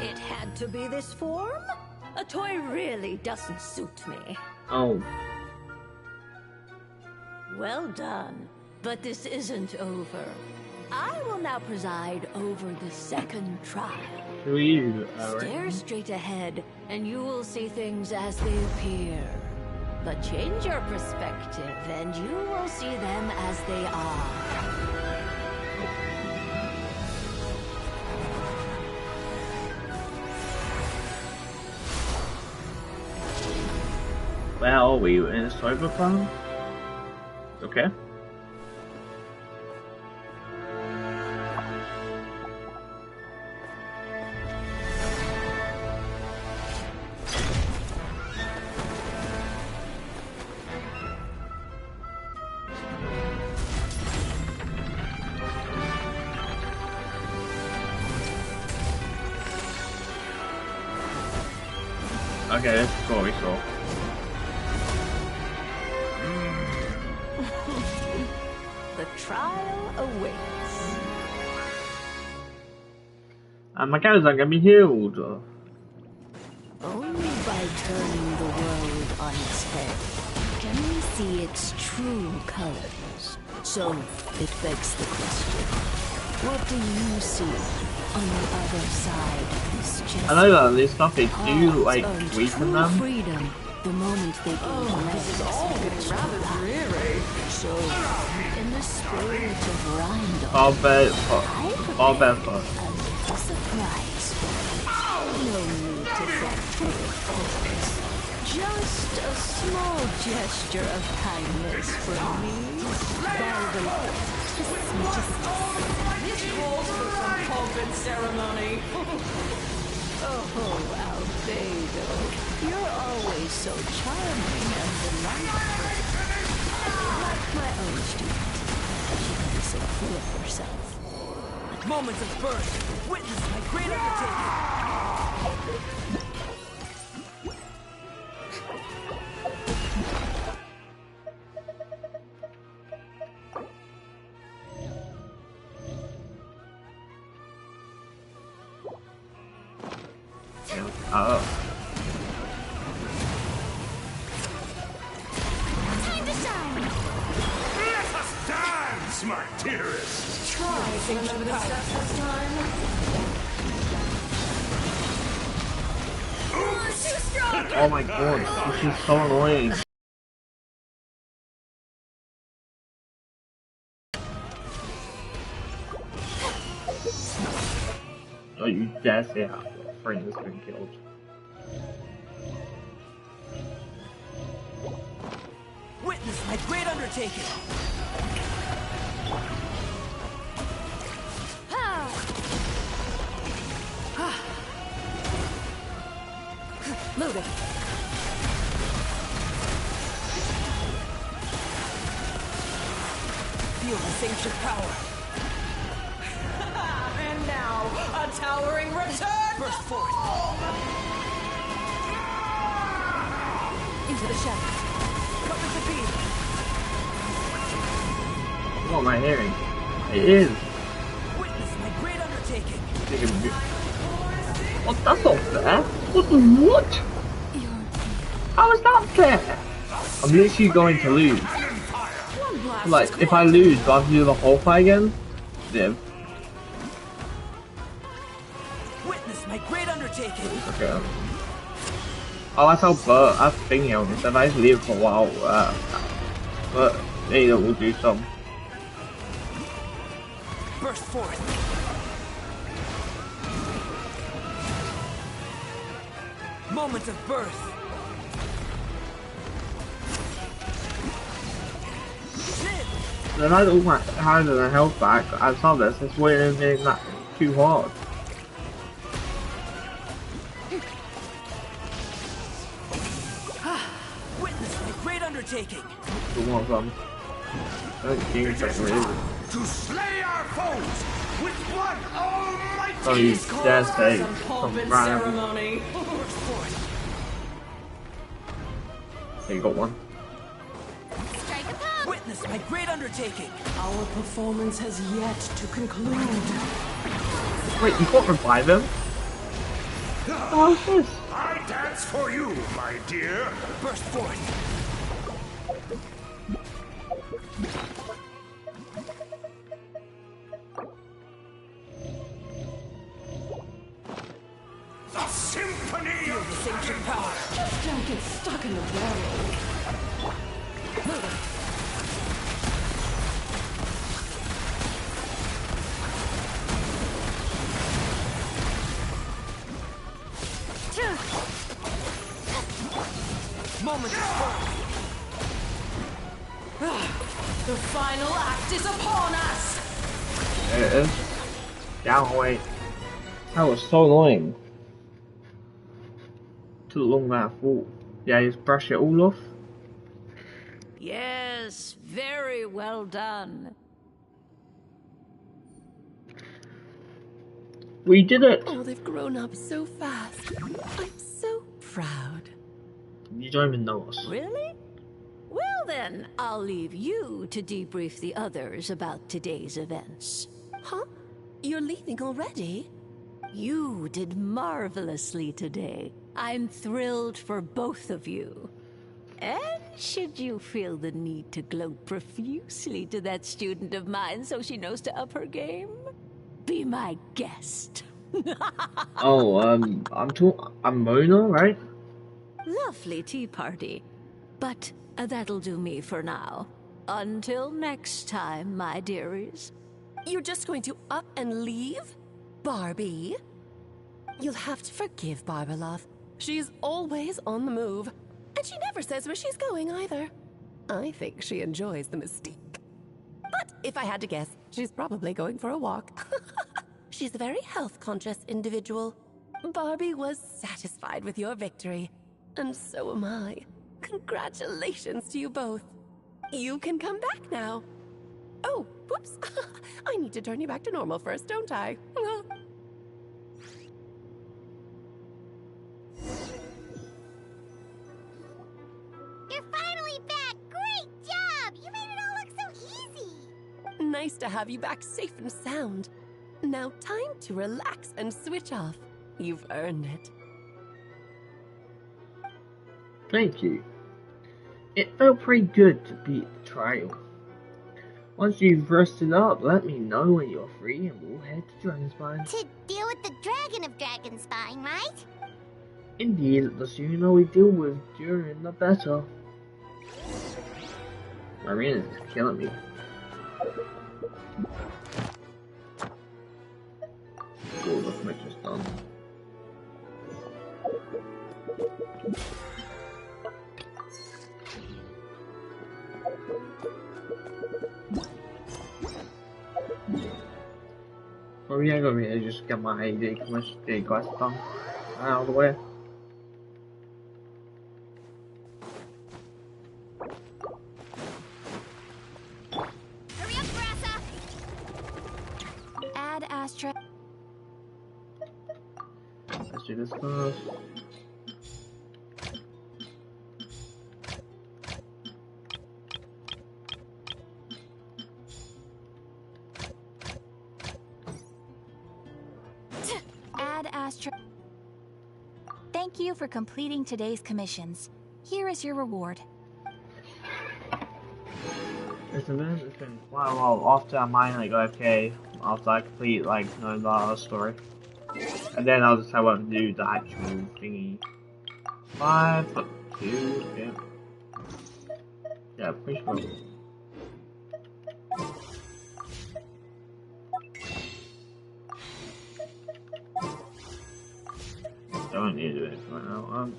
It had to be this form? A toy really doesn't suit me. Oh. Well done. But this isn't over. I will now preside over the second trial. Who are you? Stare straight ahead, and you will see things as they appear. But change your perspective, and you will see them as they are. Where are we? In Cyberpunk? Okay. Okay, this is what we saw. The trial awaits. And my characters aren't gonna be healed. Only by turning the world on its head can we see its true colors. So, it begs the question, what do you see on the other side of this chest? I know that there's nothing. Do you like weaken them? Freedom the moment they gain This is all getting rather dreary. So, in the spirit of Rhino, Far better. surprise. No need to thank me. Just a small gesture of kindness from me. This calls for some pomp and ceremony. Oh, Albedo, you're always so charming and delightful. Like my own student, she can be so full of herself. Moments of birth. Witness my great undertaking. Oh. Time to shine. Let us dance, my dearest. Try to remember the steps this time. Too strong. Oh my god, this is so annoying. Oh, you dare say how your friend has been killed. Witness my great undertaking. Moving. Feel this ancient power. And now, a towering return. Burst forth. Into the shadows. Cover the beam. What am I hearing? It is. Witness my great undertaking. What? That's not fair. What? How is that fair? I'm literally going to lose. Like, if I lose, do I have to do the whole fight again? Yeah. Witness my great undertaking. Okay. Oh, that's how that's thingy on this. If I just leave it for a while, but maybe we'll do some. Burst forth. Moment of birth. Then I had all my hand and health back. I saw this. It's waiting getting that too hard. Witness my great undertaking. The one of them. I don't think it's really. To slay our foes with one almighty. Oh, you dare say Some pomp some and random. ceremony. Okay, you got one. Strike a pose. Witness my great undertaking. Our performance has yet to conclude. Wait, you can't revive him? Oh, this. I dance for you, my dear. Burst forth. The symphony Feel this ancient power. Just don't get stuck in the barrel. Moment of birth. The final act is upon us. There it is. Down away. That was so annoying. Too long than I thought. Yeah, just brush it all off. Yes, very well done. We did it! Oh, they've grown up so fast. I'm so proud. You don't even know us. Really? Well then, I'll leave you to debrief the others about today's events. Huh? You're leaving already? You did marvelously today. I'm thrilled for both of you. And should you feel the need to gloat profusely to that student of mine so she knows to up her game, be my guest. Oh, I'm Mona, right? Lovely tea party. But that'll do me for now. Until next time, my dearies. You're just going to up and leave? Barbie? You'll have to forgive Barbalov. She's always on the move. And she never says where she's going either. I think she enjoys the mystique. But if I had to guess, she's probably going for a walk. She's a very health-conscious individual. Barbie was satisfied with your victory. And so am I. Congratulations to you both. You can come back now. Oh, whoops. I need to turn you back to normal first, don't I? You're finally back. Great job. You made it all look so easy. Nice to have you back safe and sound. Now time to relax and switch off. You've earned it. Thank you. It felt pretty good to beat the trial. Once you've rested up, let me know when you're free and we'll head to Dragonspine. To deal with the Dragon of Dragonspine, right? Indeed, the sooner we deal with Durin, the better. Marina is killing me. Cool, the switch is done. Oh yeah, go here, just get my AD commission quest done. Out of the way. Hurry up, Brassa! Add Astra. Let's do this first. Add Astra. Thank you for completing today's commissions. Here is your reward. It's been quite a while after I mine like okay, after I complete like the story. And then I'll decide what to do the actual thingy. 5 + 2, yeah. Yeah, pretty sure. Don't need to do it right now.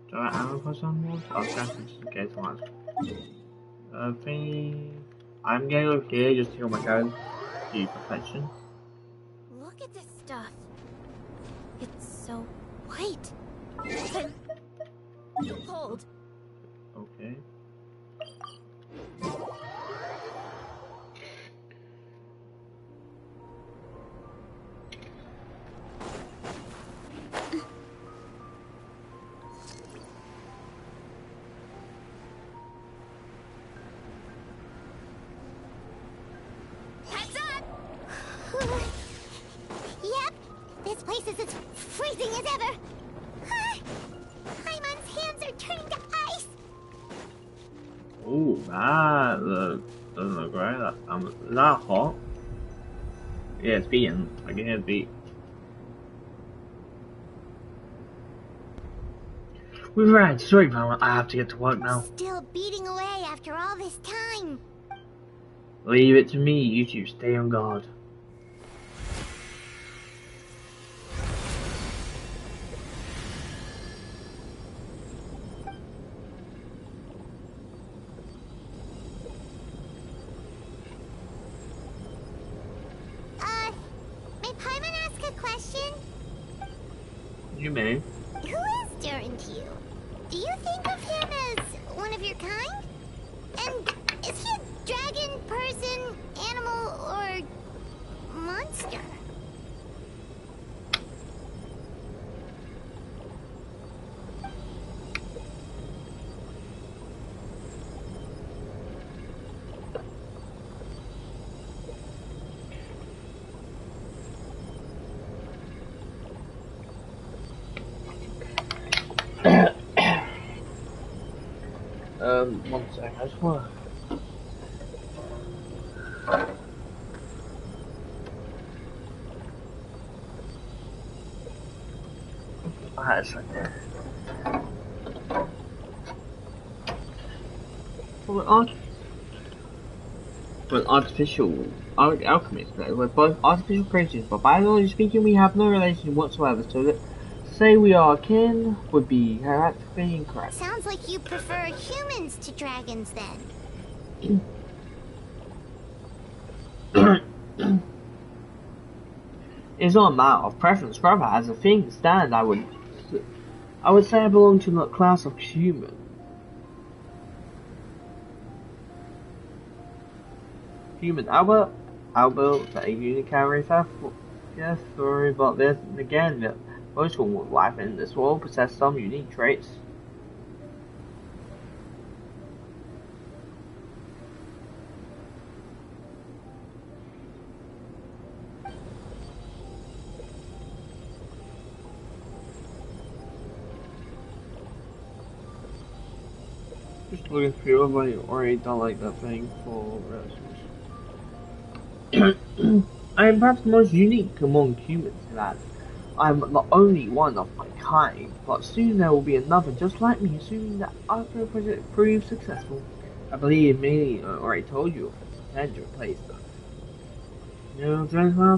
Do I have a person more? I'll just get one. I'm getting over here just to heal my guys. Do perfection. Look at this stuff. It's so white. So cold. Okay. Yep, this place is as freezing as ever. Paimon's hands are turning to ice. Oh, that doesn't look right. Is that hot? Yeah, it's beating. I can hear the beat. We've arrived. Sorry, Paimon. I have to get to work now. Still beating away after all this time. Leave it to me. You two stay on guard. May Paimon ask a question? You may. Who is Durin to you? Do you think of him as one of your kind? And is he a dragon, person, animal, or monster? One sec, I just wanna... It's right there. For an artificial alchemist, we're both artificial creatures, but biologically speaking, we have no relation whatsoever, so that to say we are kin would be practically incorrect. Sounds like you prefer humans to dragons, then. It's not a matter of preference, rather, as a thing stand, I would say I belong to the class of human. Human Albert, the unicarry theft, yes, sorry, but then again, most of life in this world possess some unique traits. Just looking through, but I already done like that thing for I am perhaps the most unique among humans in that I am the only one of my kind, but soon there will be another just like me, assuming that our project proves successful. I believe many already told you of his intent to replace them. During my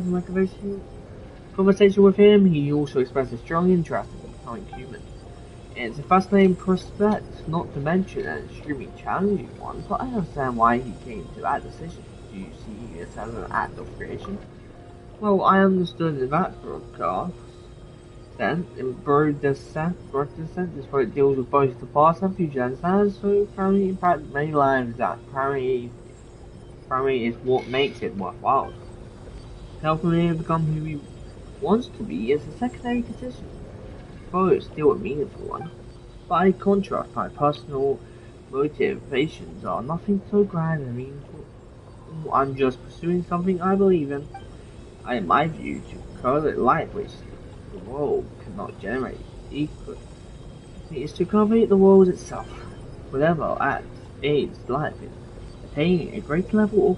conversation with him, he also expressed a strong interest in becoming human. It's a fascinating prospect, not to mention an extremely challenging one, but I understand why he came to that decision. Do you see this as an act of creation? Well, I understood in that broadcast. Then, in bird descent, this where it deals with both the past and future, and stands so firmly impact many lives that primary is what makes it worthwhile. Helping him become who he wants to be is a secondary decision, though it's still a meaningful one. By contrast, my personal motivations are nothing so grand and meaningful. I'm just pursuing something I believe in. In my view, to correlate life which the world cannot generate equally is to cultivate the world itself. Whatever act aids life in attaining a great level of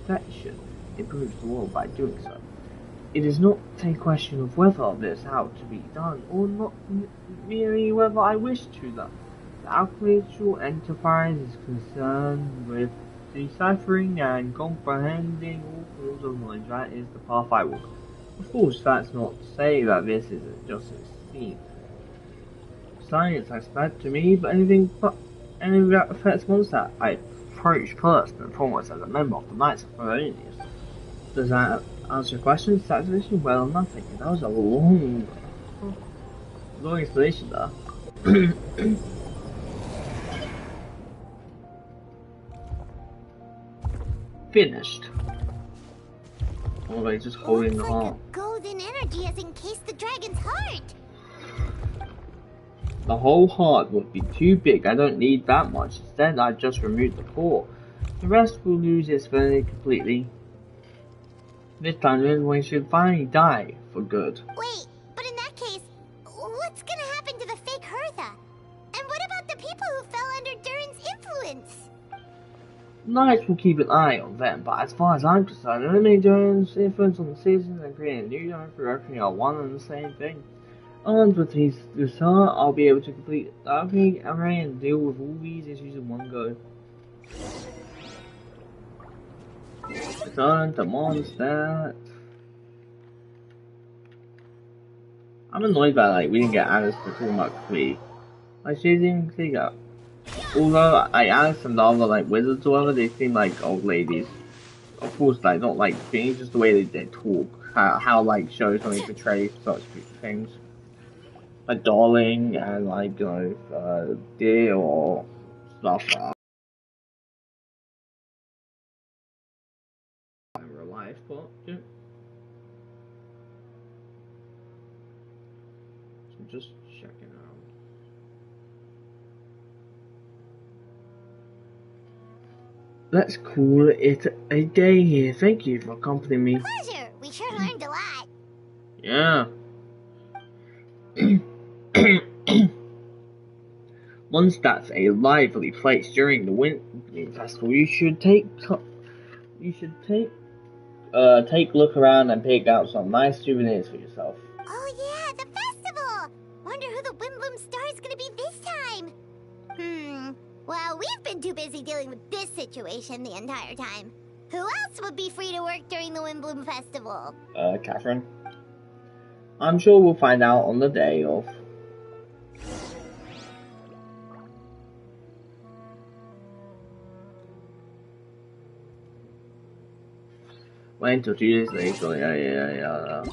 perfection improves the world by doing so. It is not a question of whether this ought to be done or not, merely whether I wish to. The alchemical enterprise is concerned with deciphering and comprehending all forms of knowledge. That is the path I walk. Of course, that's not to say that this isn't just a scene. Science aspect to me, but anything that affects Mondstadt, I approach first and foremost as a member of the Knights of Baronius. Does that answer your question? Satisfaction? Well, nothing. That was a long explanation there. Finished. Oh, like just holding the heart. Golden energy has encased the dragon's heart. The whole heart would be too big. I don't need that much. Instead, I just remove the core. The rest will lose its value completely. This time, we should finally die for good. Wait, but in that case, what's gonna happen to the fake Hertha? And what about the people who fell under Durin's influence? Knights will keep an eye on them, but as far as I'm concerned, eliminating Durin's influence on the citizens and creating a new directory are one and the same thing. Armed with his Hussar, I'll be able to complete the array and deal with all these issues in one go. Return to Mondstadt. I'm annoyed that we didn't get Alice to talk about Klee. She didn't think that. Although Alice and the other wizards or whatever, they seem like old ladies. Of course, not being just the way they talk. How shows when they portray such things. Like darling and dear or stuff in real life, but yeah. So just checking out. Let's call it a day here. Thank you for accompanying me. Pleasure. We sure learned a lot. Yeah. Mondstadt's a lively place during the Winter Festival. You should take a look around and pick out some nice souvenirs for yourself. Oh yeah, the festival! Wonder who the Windbloom star is gonna be this time. Well, we've been too busy dealing with this situation the entire time. Who else would be free to work during the Windbloom festival? Catherine. I'm sure we'll find out on the day of. Wait until 2 days later. Yeah.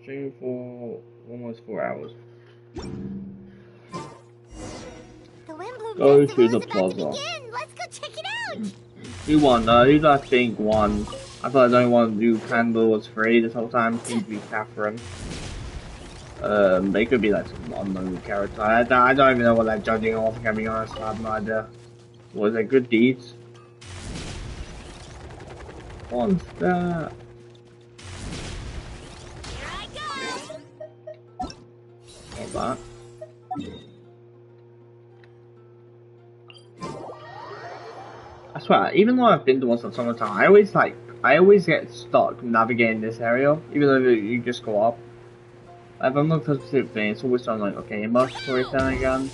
Stream for almost 4 hours. The Windbloom Go Festival to the is about to plaza. begin. Let's go check it out. Who won? Who did I think won? I thought the only one who handle was free this whole time. Seemed to be Catherine. They could be like some unknown character. I don't even know what they're judging off, to be honest. I have no idea. Was it good deeds? Mondstadt. Here I go. Hold that. I swear, even though I've been to Mondstadt so much time, I always get stuck navigating this area, even though you just go up. If I'm looking for a specific thing, it's always something like, okay, immersive storytelling again.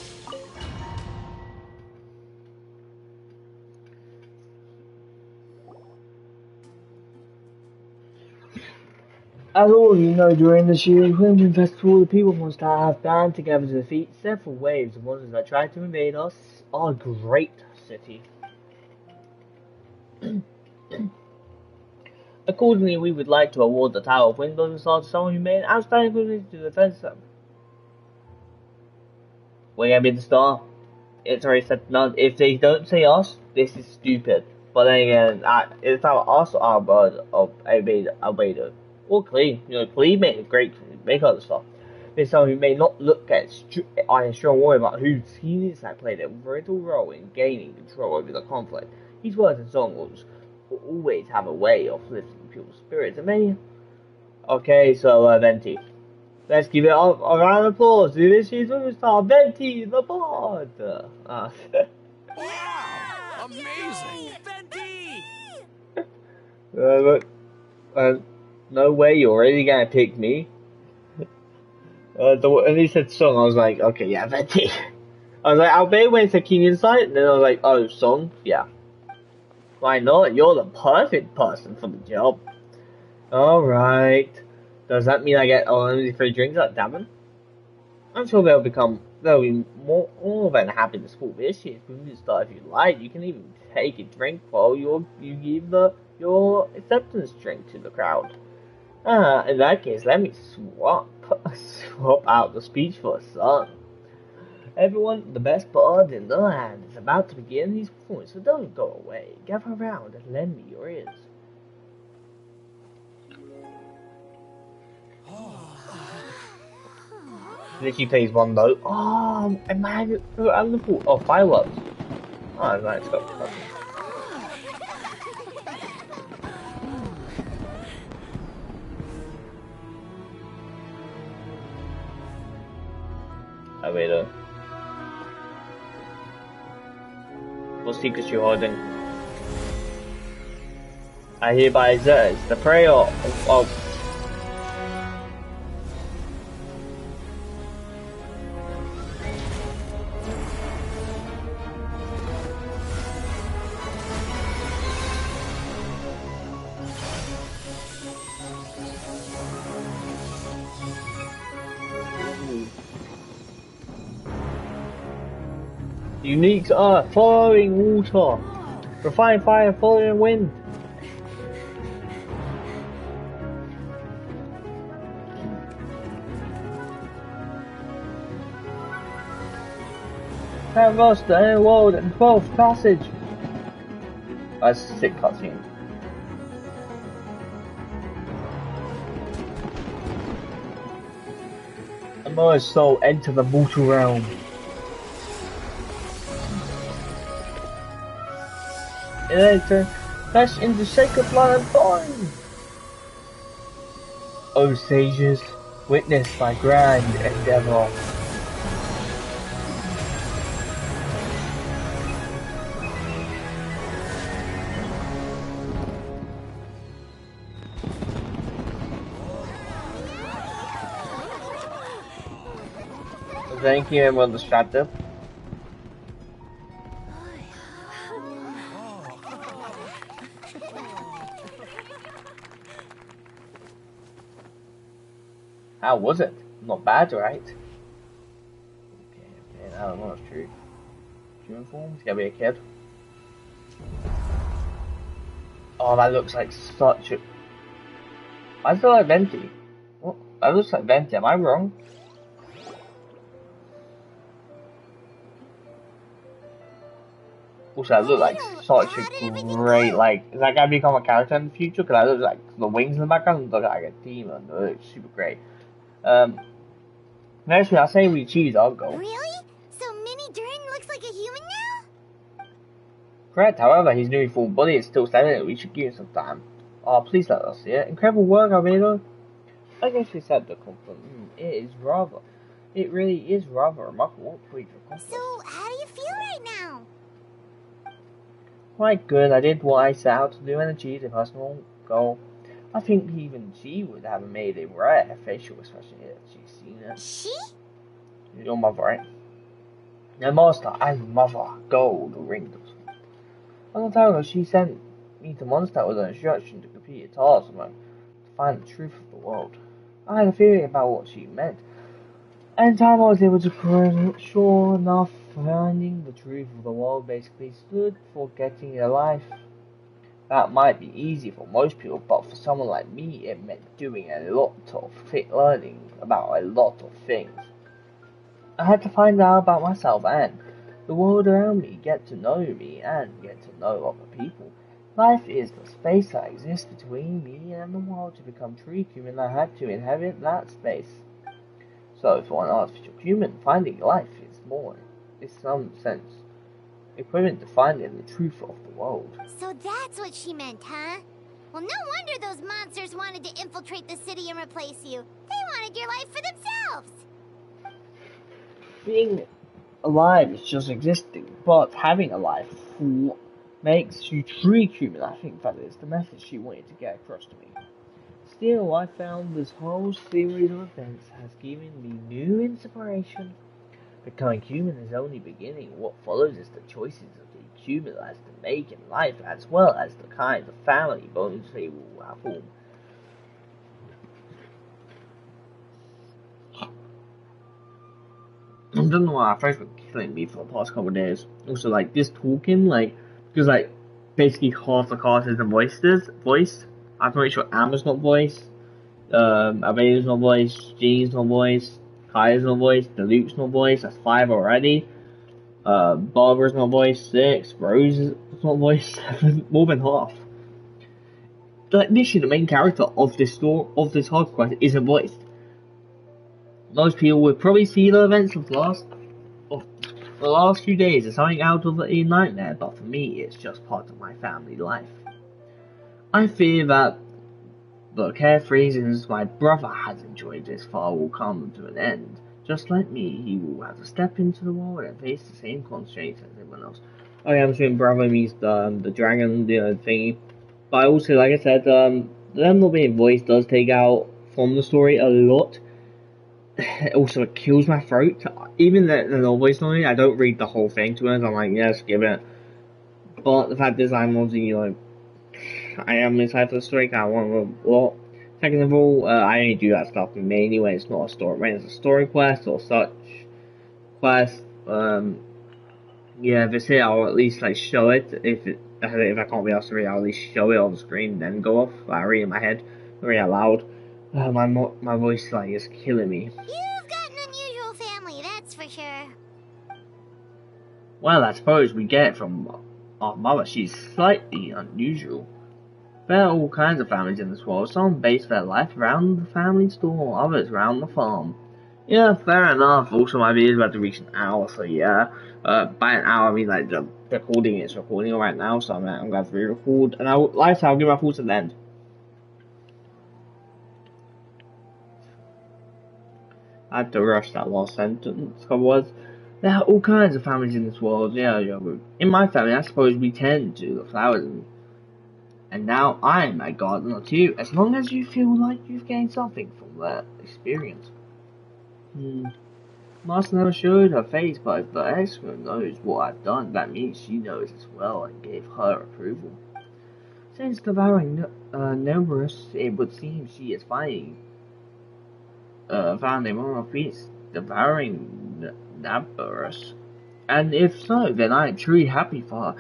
As all of you know, during this year's Windbloom Festival, the people of Mondstadt have band together to defeat several waves of monsters that try to invade our great city. Accordingly, we would like to award the title of Windbloom Star to someone who made an outstanding contribution to the defense them. We're gonna be the star. It's already said none. If they don't say us, this is stupid. But then again, it's our us or our bird of Albedo. Or Klee. Klee make other stuff. There's someone who may not look at Iron Strong Warrior, but whose genius that played a vital role in gaining control over the conflict. His words and songs will always have a way of lifting people's spirits. And many. Okay, so Venti. Let's give it a round of applause to this year's superstar, Venti the Bard. Wow! Amazing! Venti! No way, you're really gonna pick me? And he said song, I was like, okay, yeah, Venti. I was like, I'll bet when it's a keen insight, and then I was like, oh, song? Yeah. Why not? You're the perfect person for the job. Alright. Does that mean I get only free drinks at Davin? I'm sure they'll be more than happy to support this year's Windbloom Star if you like. You can even take a drink while you give your acceptance drink to the crowd. In that case, let me swap out the speech for a song. Everyone, the best bard in the land is about to begin his performance, so don't go away. Gather around and lend me your ears. Literally plays one note. Oh, I'm the pool. Oh, fireworks. Oh, nice. Go. Wait. What secrets you holding? I hereby exert the prayer of unique earth following water, refined fire following wind. Traverse the inner world and 12th passage. That's a sick cutscene. Immerse soul enter the mortal realm. And enter dash into sacred blood and bond. O sages, witness my grand endeavor. Thank you, everyone distracted. How was it? Not bad, right? Okay, I don't know if true. Uniform? It's gonna be a kid. Oh, that looks like such a... I still like Venti. What? That looks like Venti, am I wrong? Also, that looks like such a great, like, is that gonna become a character in the future? Because that looks like, the wings in the background look like a demon. It looks super great. Next week, I say we choose, I'll go. Really? So Mini Durin looks like a human now? Correct, however, his newly formed body is still standing, we should give him some time. Oh, please let us see it. Incredible work, Albedo. I guess we said the compliment. It really is rather remarkable what we've accomplished. So, how do you feel right now? Quite good, I did what I set out to do and achieved a personal goal. I think even she would have made a rare facial expression if she's seen it. She? Your mother, right? Your master and mother, gold ring. A long time ago, she sent me to Mondstadt with an instruction to complete a task to find the truth of the world. I had a feeling about what she meant. And in time I was able to sure enough, finding the truth of the world basically stood for getting a life. That might be easy for most people, but for someone like me, it meant doing a lot of learning about a lot of things. I had to find out about myself and the world around me, get to know me, and get to know other people. Life is the space that exists between me and the world. To become truly human, I had to inhabit that space. So, for an artificial human, finding life is more, in some sense, equivalent to finding the truth of the world. So that's what she meant, huh? Well, no wonder those monsters wanted to infiltrate the city and replace you. They wanted your life for themselves. Being alive is just existing, but having a life makes you truly human. I think that is the message she wanted to get across to me. Still, I found this whole series of events has given me new inspiration. Becoming human is only beginning. What follows is the choices of the human has to make in life, as well as the kind of family bonds they will form. I don't know why our friends been killing me for the past couple of days. Also, like, this talking, like, because, like, basically half the cast isn't voiced. I'm pretty sure Amber's not voiced, Aveda's not voiced, Jean's not voiced, Kaya's not voiced, Luke's not voiced, that's 5 already. Barbara's not voiced, 6, Rose is not voiced, 7, more than half. Like, literally the main character of this story, of this hard quest, isn't voiced. Most people would probably see the events of the last few days as something out of a nightmare, but for me, it's just part of my family life. I fear that the carefree since my brother has enjoyed this far will come to an end. Just like me, he will have to step into the world and face the same constraints as everyone else. Okay, I'm assuming brother means the dragon, thingy. But also, like I said, them not being voiced does take out from the story a lot. Also, it kills my throat. Even the novel story, I don't read the whole thing to it. I'm like, yes, give it. But the fact is, I'm obviously, like, I am inside for the story. I want a lot. Second of all, I only do that stuff mainly when it's not a story. When it's a story quest or such quest, yeah, if it's here, I'll at least like show it. If I can't be asked to read, I'll at least show it on the screen, then go off. I read in my head, read out loud. My voice like is killing me. You've got an unusual family, that's for sure. Well, I suppose we get it from our mother. She's slightly unusual. There are all kinds of families in this world. Some base their life around the family store, others around the farm. Yeah, fair enough. Also, my video is about to reach an hour, so yeah. By an hour, I mean like the recording is recording right now, so I'm going to re-record. And I'll give my thoughts at the end. I had to rush that last sentence. Otherwise, there are all kinds of families in this world. Yeah. In my family, I suppose we tend to the flowers and now I'm a gardener too, as long as you feel like you've gained something from that experience. Master never showed her face, but if the expert knows what I've done, that means she knows as well and gave her approval. Since devouring Noberus, it would seem she is found a moral feast devouring Noberus. And if so, then I am truly happy for her.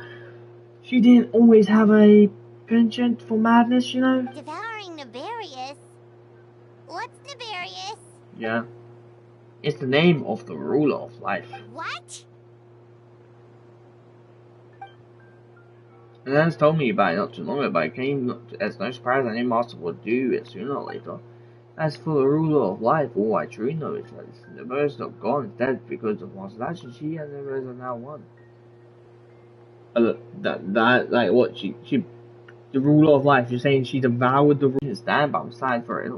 She didn't always have a penchant for madness, you know? Devouring Nefarious? What's Nefarious? Yeah. It's the name of the ruler of life. What? And Lance told me about it not too long ago, but it came as no surprise. I knew Master would do it sooner or later. As for the ruler of life, all I truly know is that the birds are gone instead because of Master's action. She and the birds are now one. Like what? The ruler of life. You're saying she devoured the ruler. Stand by my side for it.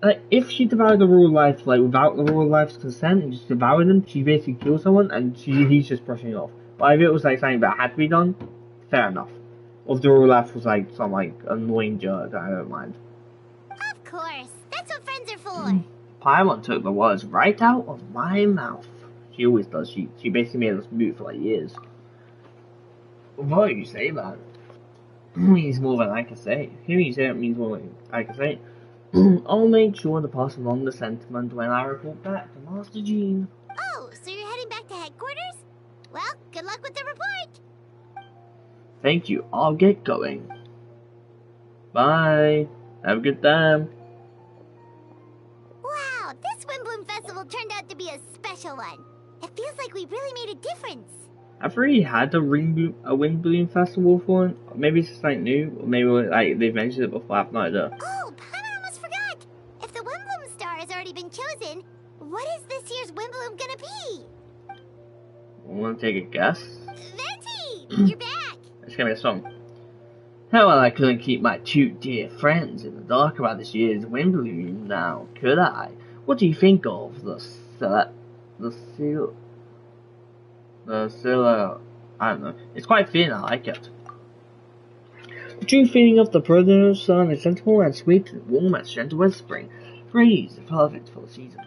Like, if she devoured the ruler of life, like, without the ruler of life's consent, and just devoured them, she basically killed someone, and he's just brushing it off. But if it was, like, something that had to be done, fair enough. Or if the ruler of life was, like, some, like, annoying jerk, I don't mind. Of course. That's what friends are for. Paimon took the words right out of my mouth. She always does. She basically made us mute for, like, years. What you say that? Means more than I can say. Hearing you say it means more than I can say. I'll make sure to pass along the sentiment when I report back to Master Jean. Oh, so you're heading back to headquarters? Well, good luck with the report. Thank you. I'll get going. Bye. Have a good time. Wow, this Windbloom Festival turned out to be a special one. It feels like we really made a difference. I've already had a Windbloom Festival before. Maybe it's something new, or maybe like they've mentioned it before. I have no idea. Oh, Paimon almost forgot. If the Windbloom star has already been chosen, what is this year's Windbloom gonna be? Want to take a guess? Venti, you're back. It's gonna be a song. How well I couldn't keep my two dear friends in the dark about this year's Windbloom now, could I? What do you think of the I don't know. It's quite thin, I like it. The true feeling of the brother sun is sensible and sweet and warm as gentle as spring. Breeze, perfect for the season.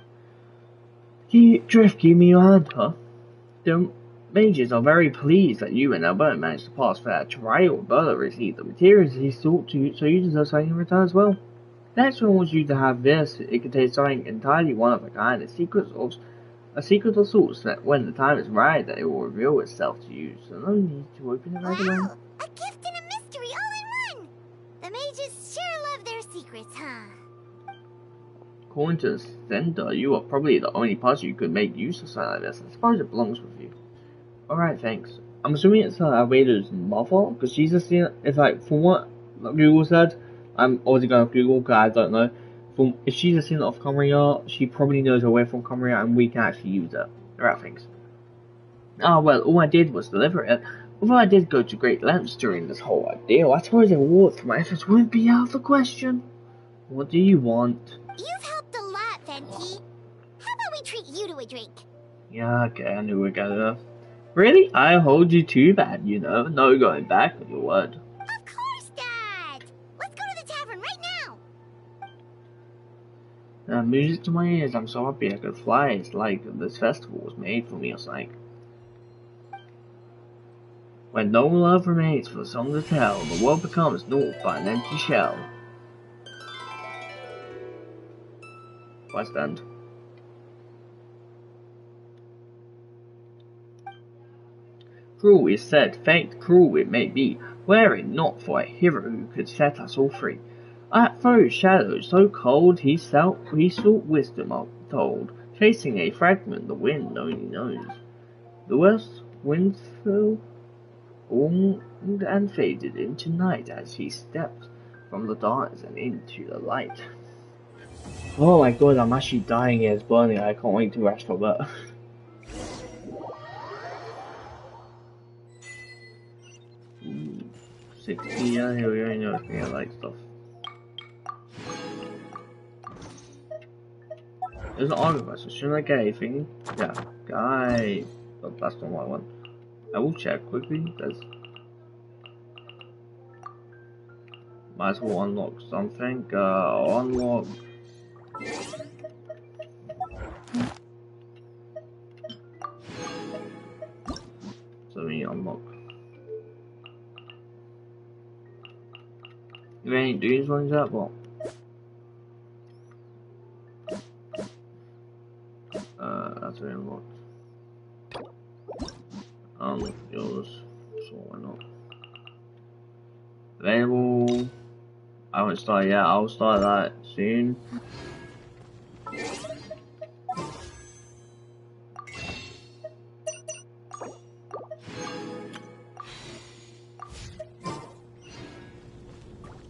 Drift, give me your hand, huh? The mages are very pleased that you and Alberta managed to pass their trial. Alberta received the materials he sought to, so you deserve something in return as well. Next one wants you to have this. It contains something entirely one of a kind, a secret of sorts that when the time is right, that it will reveal itself to you. So no need to open it right away. Wow, a gift and a mystery all in one. The mages sure love their secrets, huh? According to the center, you are probably the only person who could make use of something like this. I suppose it belongs with you. Alright, thanks. I'm assuming it's Albedo's mother, because she's just seen it's like, from what Google said, I'm obviously going to Google because I don't know. If she's a student of Comria, she probably knows her way from Comria and we can actually use it. Alright, thanks. Ah, well, all I did was deliver it. Although I did go to great lengths during this whole ordeal, I suppose a reward for my efforts wouldn't be out of the question. What do you want? You've helped a lot, Venti. How about we treat you to a drink? Yeah, okay, I knew we were gonna. Really? I hold you too bad, you know. No going back on your word. Of course, Dad! Let's go to the tavern right now! Music to my ears, I'm so happy I could fly. It's like this festival was made for me or something. When no love remains for the song to tell, the world becomes naught but an empty shell. West End. Cruel is said, fate cruel it may be, were it not for a hero who could set us all free. At foe's shadow so cold he sought wisdom told, chasing a fragment the wind only knows. The west wind fell and faded into night as he stepped from the darkness and into the light. Oh my god, I'm actually dying here, it's burning, I can't wait to rest for that. 60, yeah, here we go, you know, I like stuff. There's an auto quest, so shouldn't I get anything? Yeah, guy. Oh, that's not what I want. I will check quickly, there's... Might as well unlock something, unlock... So let me unlock. You ain't doing these ones yet, what? That's already unlocked. Unlock yours, so why not? Available. I haven't started yet, I'll start that soon.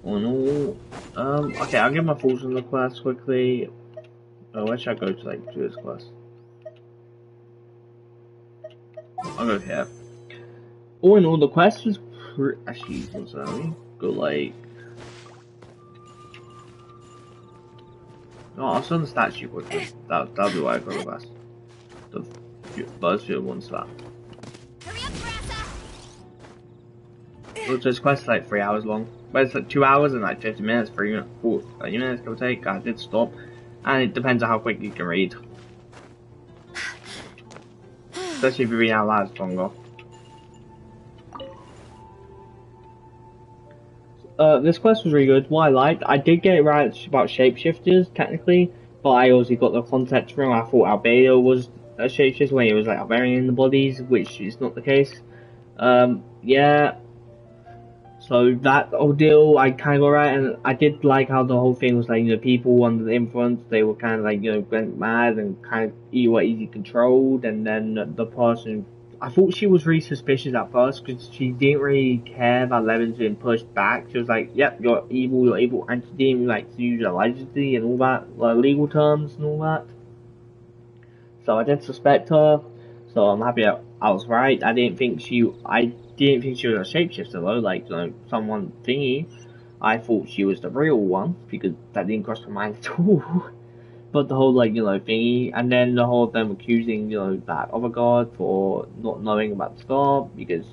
Oh no. Okay, I'll get my thoughts on the quest quickly. Oh, where should I go to like do this quest? I'll go here. All in all, the quest was actually one second, let me go like. No, I'll show the statue quickly. That'll be why I got the best. The Buzzfield one slap. So this quest is like 3 hours long. But it's like 2 hours and like 50 minutes, 30 minutes go take. I did stop. And it depends on how quick you can read. Especially if you read out loud, it's longer. This quest was really good. What I liked, I did get it right about shapeshifters, technically. But I also got the context wrong. I thought Albedo was a shapeshifter when he was like Albarian in the bodies, which is not the case. Yeah. So that whole deal, I kind of got right, and I did like how the whole thing was like, you know, people under the influence, they were kind of like, you know, went mad and kind of easy controlled, and then the person, I thought she was really suspicious at first, because she didn't really care about Levin's being pushed back. She was like, yep, you're evil anti-demon, like, to use allegedly and all that, like, legal terms and all that. So I did suspect her, so I'm happy I was right. I didn't think she was a shapeshifter though, like, you know, someone thingy. I thought she was the real one, because that didn't cross my mind at all. But the whole, like, you know, thingy, and then the whole them accusing, you know, that other god for not knowing about the star, because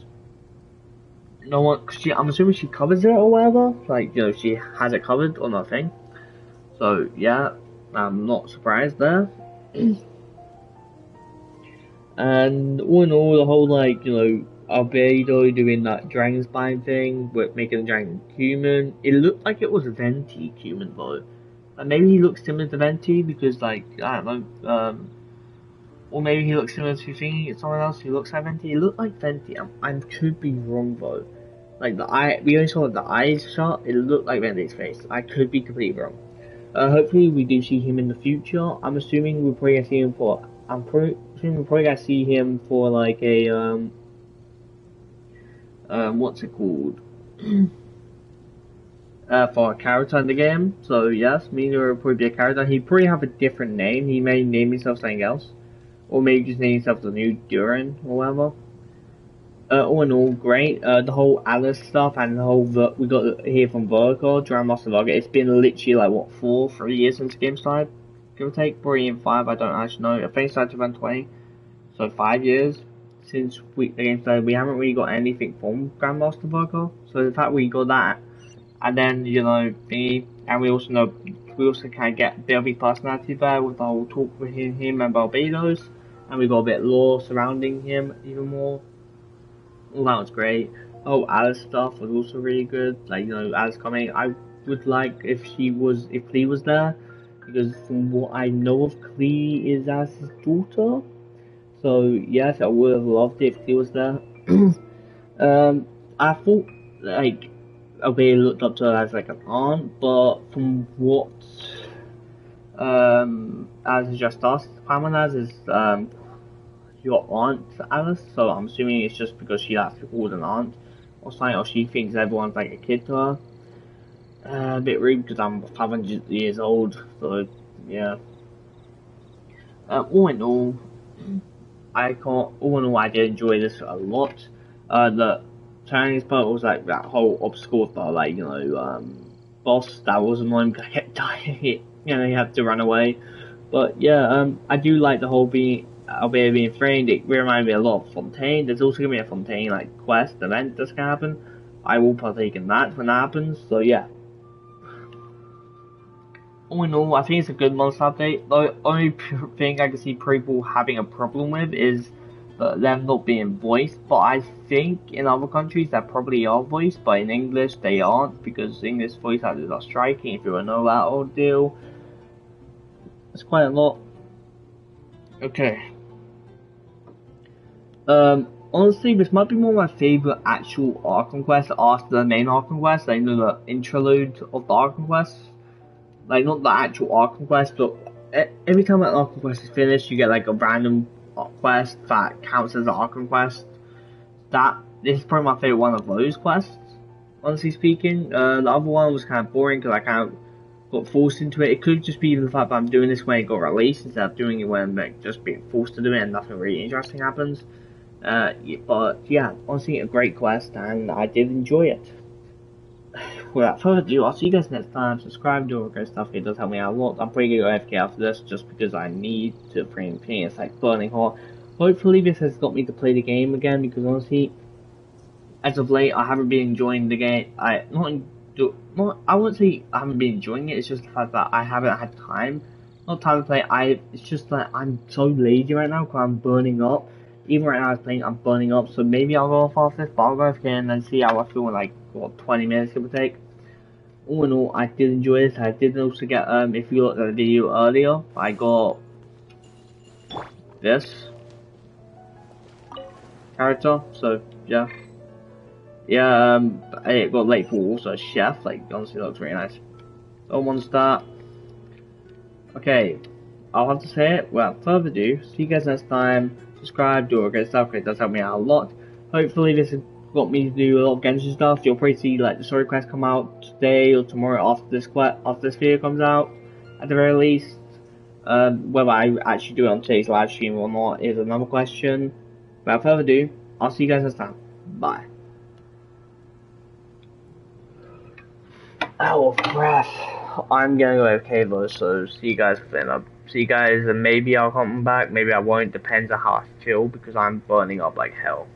no one, I'm assuming she covers it or whatever, like, you know, she has it covered on her thing. So, yeah, I'm not surprised there. And all in all, the whole, like, you know, Albedo doing that dragon spine thing, with making the dragon human, it looked like it was a Venti human though. And maybe he looks similar to Venti because, like, I don't know, or maybe he looks similar to thingy, someone else who looks like Venti. It looked like Venti. I could be wrong though. Like we only saw the eyes shot. It looked like Venti's face. I could be completely wrong. Hopefully we do see him in the future. I'm assuming we're probably gonna see him for. Assuming we're probably gonna see him for like a what's it called? For a character in the game. So yes, Mina will probably be a character. He'd probably have a different name. He may name himself something else. Or maybe just name himself the new Durin or whatever. All in all, great. The whole Alice stuff and the whole we got to hear from Virgo, Grand Master Virgo. It's been literally like what 3 years since the game started, give or take. Probably in 5. I don't actually know. I think it started 2020, so 5 years since the game started. We haven't really got anything from Grandmaster Virgo. So the fact we got that, and then you know and we also kind of get a bit of his personality there with the whole talk with him and Barbados. And we got a bit of lore surrounding him even more. All that was great. Oh, Alice stuff was also really good. Like, you know, Alice coming. I would like if Klee was there, because from what I know of, Klee is Alice's daughter. So yes, I would have loved it if Klee was there. I thought like Albeit looked up to her as like an aunt, but from what as just asked, Pamela is your aunt Alice, so I'm assuming it's just because she likes to be called an aunt or something, or she thinks everyone's like a kid to her. A bit rude because I'm 500 years old, so yeah. All in all, I did enjoy this a lot. The Chinese part was like that whole obstacle part, like, you know, boss that was annoying because I kept dying. You know, you have to run away. But yeah, I do like the whole albeit being framed. It reminded me a lot of Fontaine. There's also gonna be a Fontaine like quest event that's gonna happen. I will partake in that when that happens. So yeah. All in all, I think it's a good Mondstadt update. The only thing I can see people having a problem with is them not being voiced. But I think in other countries that probably are voiced, but in English they aren't, because English voice actors are striking. If you want to know that old deal, it's quite a lot. Okay. Honestly, this might be one of my favorite actual Arkham quests after the main Arkham quest. Like, you know, the interlude of the Arkham quest. Like, not the actual Arkham quest, but every time an Arkham quest is finished, you get like a random quest that counts as an Arkham quest. This is probably my favorite one of those quests. honestly speaking. The other one was kind of boring because I kind of got forced into it. It could just be the fact that I'm doing this when it got released instead of doing it when I'm like, just being forced to do it and nothing really interesting happens. But yeah, honestly, a great quest and I did enjoy it. Without further ado, I'll see you guys next time. Subscribe, do all that stuff. It does help me out a lot. I'm probably gonna go AFK after this just because I need to finish. It's like burning hot. Hopefully, this has got me to play the game again because honestly, as of late, I haven't been enjoying the game. I wouldn't say I haven't been enjoying it. It's just the fact that I haven't had time. Not time to play. It's just that I'm so lazy right now because I'm burning up. Even right now, I was playing. I'm burning up. So maybe I'll go off after this. But I'll go off again and then see how I feel in like 20 minutes it would take. All in all, I did enjoy this. I did also get if you looked at the video earlier, I got this character. So yeah. Yeah, it got late for also a chef, like honestly looks really nice. So Mondstadt. Okay, I'll have to say it. Without further ado, see you guys next time. Subscribe, do all great stuff, it does help me out a lot. Hopefully this has got me to do a lot of Genshin stuff. You'll probably see like the story quest come out today or tomorrow after this video comes out, at the very least. Whether I actually do it on today's live stream or not is another question. Without further ado, I'll see you guys next time. Bye. Oh, breath. I'm gonna go okay though, so see you guys then. See you guys, and maybe I'll come back, maybe I won't, depends on how I feel, because I'm burning up like hell.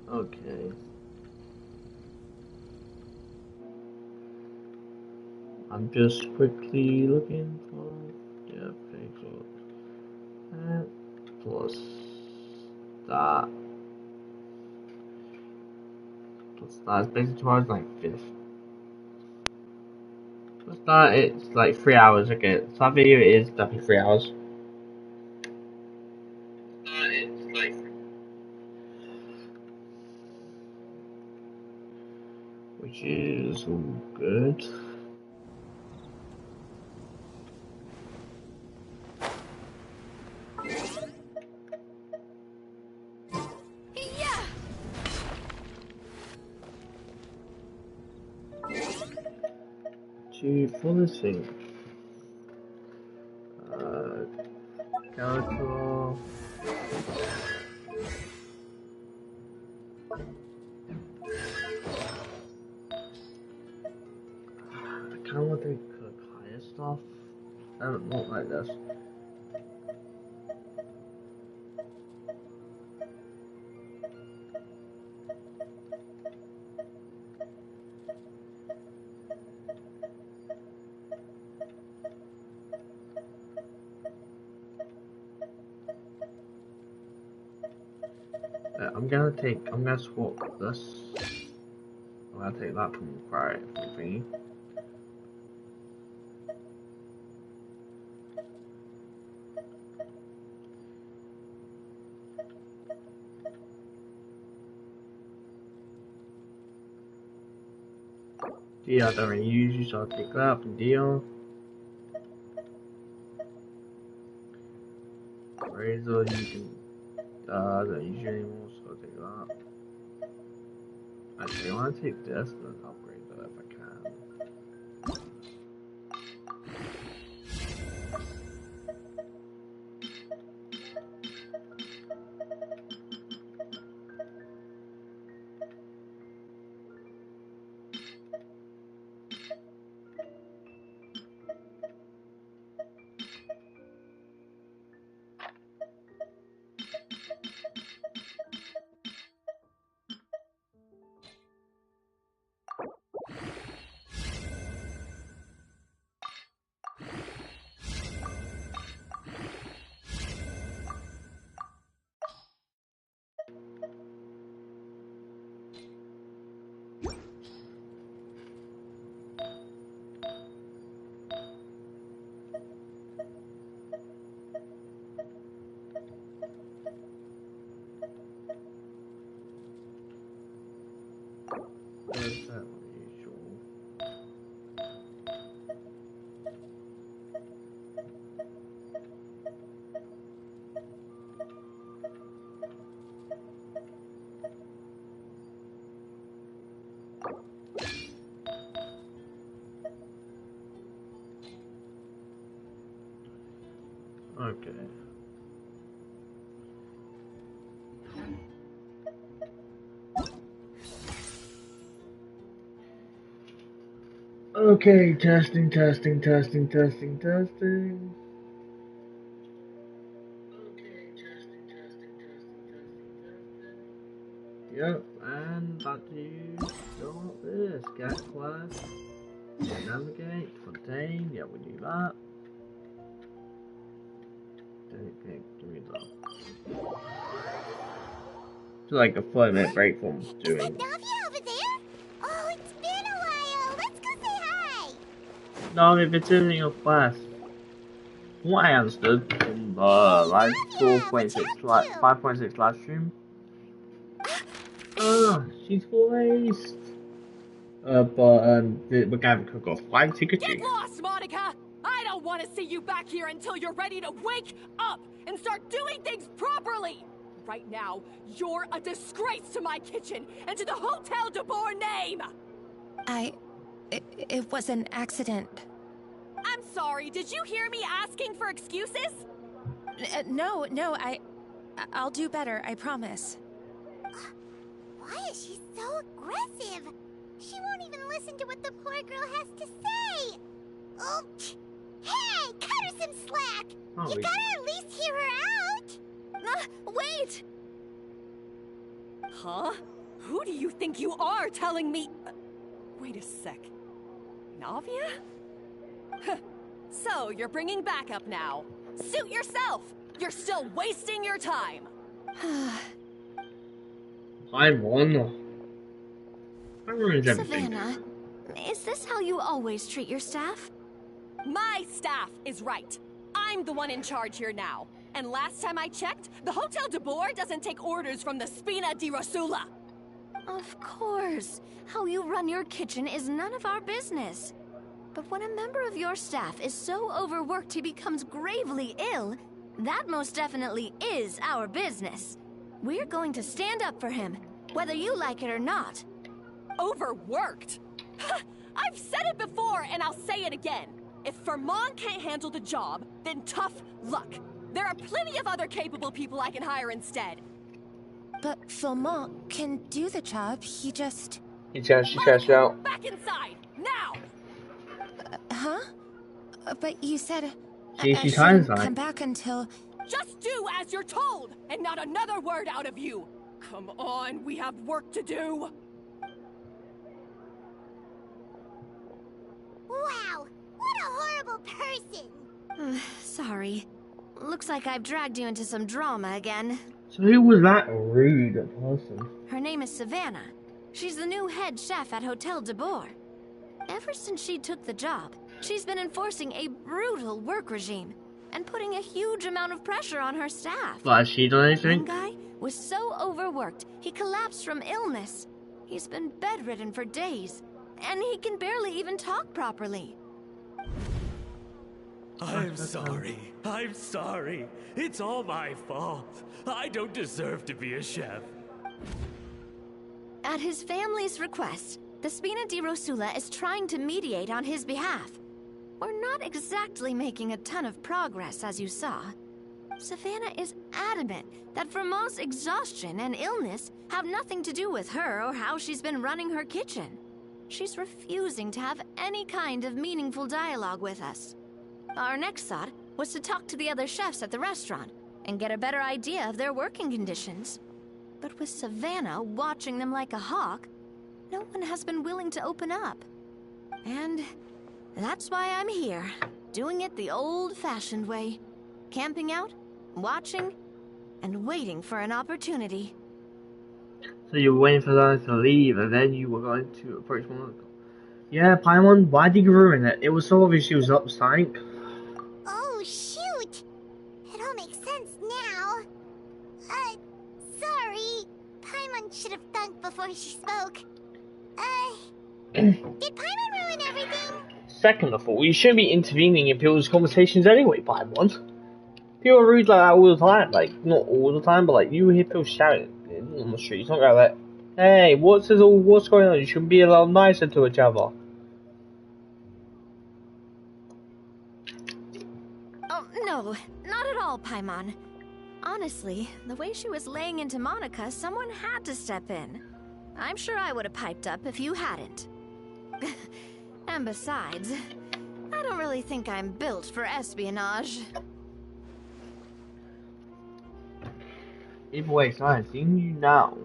Okay. I'm just quickly looking for pixels. And plus that. Plus that is basically towards like 5th. Plus that it's like 3 hours, okay. So that video is definitely 3 hours. It's like which is all good. For this thing, character. I kind of want to cook higher stuff. I don't want like this. I'm gonna swap this. I'm gonna take that from thingy. I don't really use you, so I'll take that from deal. Razor, you can, I don't use you anymore, so I'll take that. Actually, I want to take this and then upgrade that if I can. Where's that unusual? Okay. Okay, testing. Yep, and back to you. Go up this. Get quest. Navigate. Contain. Yeah, we do that. Okay, give me that. It's like a 5-minute break from doing. Is that Navia over there? Oh, it's been a while. Let's go say hi. No, if it's in your quest. From what I understood from like 5.6 live stream. She's voiced. We're gonna cook off flight ticket. Get lost, Monica! I don't want to see you back here until you're ready to wake up and start doing things properly! Right now, you're a disgrace to my kitchen and to the Hotel de Boer name! It was an accident. I'm sorry, did you hear me asking for excuses? No, I'll do better, I promise. Why is she so aggressive? She won't even listen to what the poor girl has to say. Oh, hey, cut her some slack. You gotta at least hear her out. Wait! Huh? Who do you think you are telling me? Wait a sec. Navia? So, you're bringing backup now. Suit yourself! You're still wasting your time! I won. Savannah, is this how you always treat your staff? My staff is right. I'm the one in charge here now. And last time I checked, the Hotel de Boer doesn't take orders from the Spina di Rosula. Of course. How you run your kitchen is none of our business. But when a member of your staff is so overworked he becomes gravely ill, that most definitely is our business. We're going to stand up for him, whether you like it or not. Overworked? I've said it before and I'll say it again. If Fermon can't handle the job, then tough luck. There are plenty of other capable people I can hire instead. But Fermon can do the job, he just... She cashed out. Back inside, now! Huh? But you said... She I shouldn't come back until... Just do as you're told, and not another word out of you! Come on, we have work to do! Wow, what a horrible person! Sorry. Looks like I've dragged you into some drama again. So who was that rude person? Her name is Savannah. She's the new head chef at Hotel de Boer. Ever since she took the job, she's been enforcing a brutal work regime and putting a huge amount of pressure on her staff. But has she done anything? One guy was so overworked, he collapsed from illness. He's been bedridden for days, and he can barely even talk properly. I'm sorry. It's all my fault. I don't deserve to be a chef. At his family's request, the Spina di Rosula is trying to mediate on his behalf. We're not exactly making a ton of progress, as you saw. Savannah is adamant that Vermont's exhaustion and illness have nothing to do with her or how she's been running her kitchen. She's refusing to have any kind of meaningful dialogue with us. Our next thought was to talk to the other chefs at the restaurant and get a better idea of their working conditions. But with Savannah watching them like a hawk, no one has been willing to open up. And that's why I'm here, doing it the old-fashioned way. Camping out, watching, and waiting for an opportunity. So you were waiting for them to leave, and then you were going to approach one. Yeah, Paimon, why did you ruin it? It was so obvious she was upside. Oh, shoot! It all makes sense now. Sorry. Paimon should have thunk before she spoke. Did Paimon ruin everything? Second of all, you shouldn't be intervening in people's conversations anyway, Paimon. People are rude like that all the time. Like, not all the time, but like, you hear people shouting on the street. It's not like that. Hey, what's going on? You should be a little nicer to each other. Oh, no, not at all, Paimon. Honestly, the way she was laying into Monica, someone had to step in. I'm sure I would have piped up if you hadn't. And besides, I don't really think I'm built for espionage. Either way, it's nice. Seeing you now,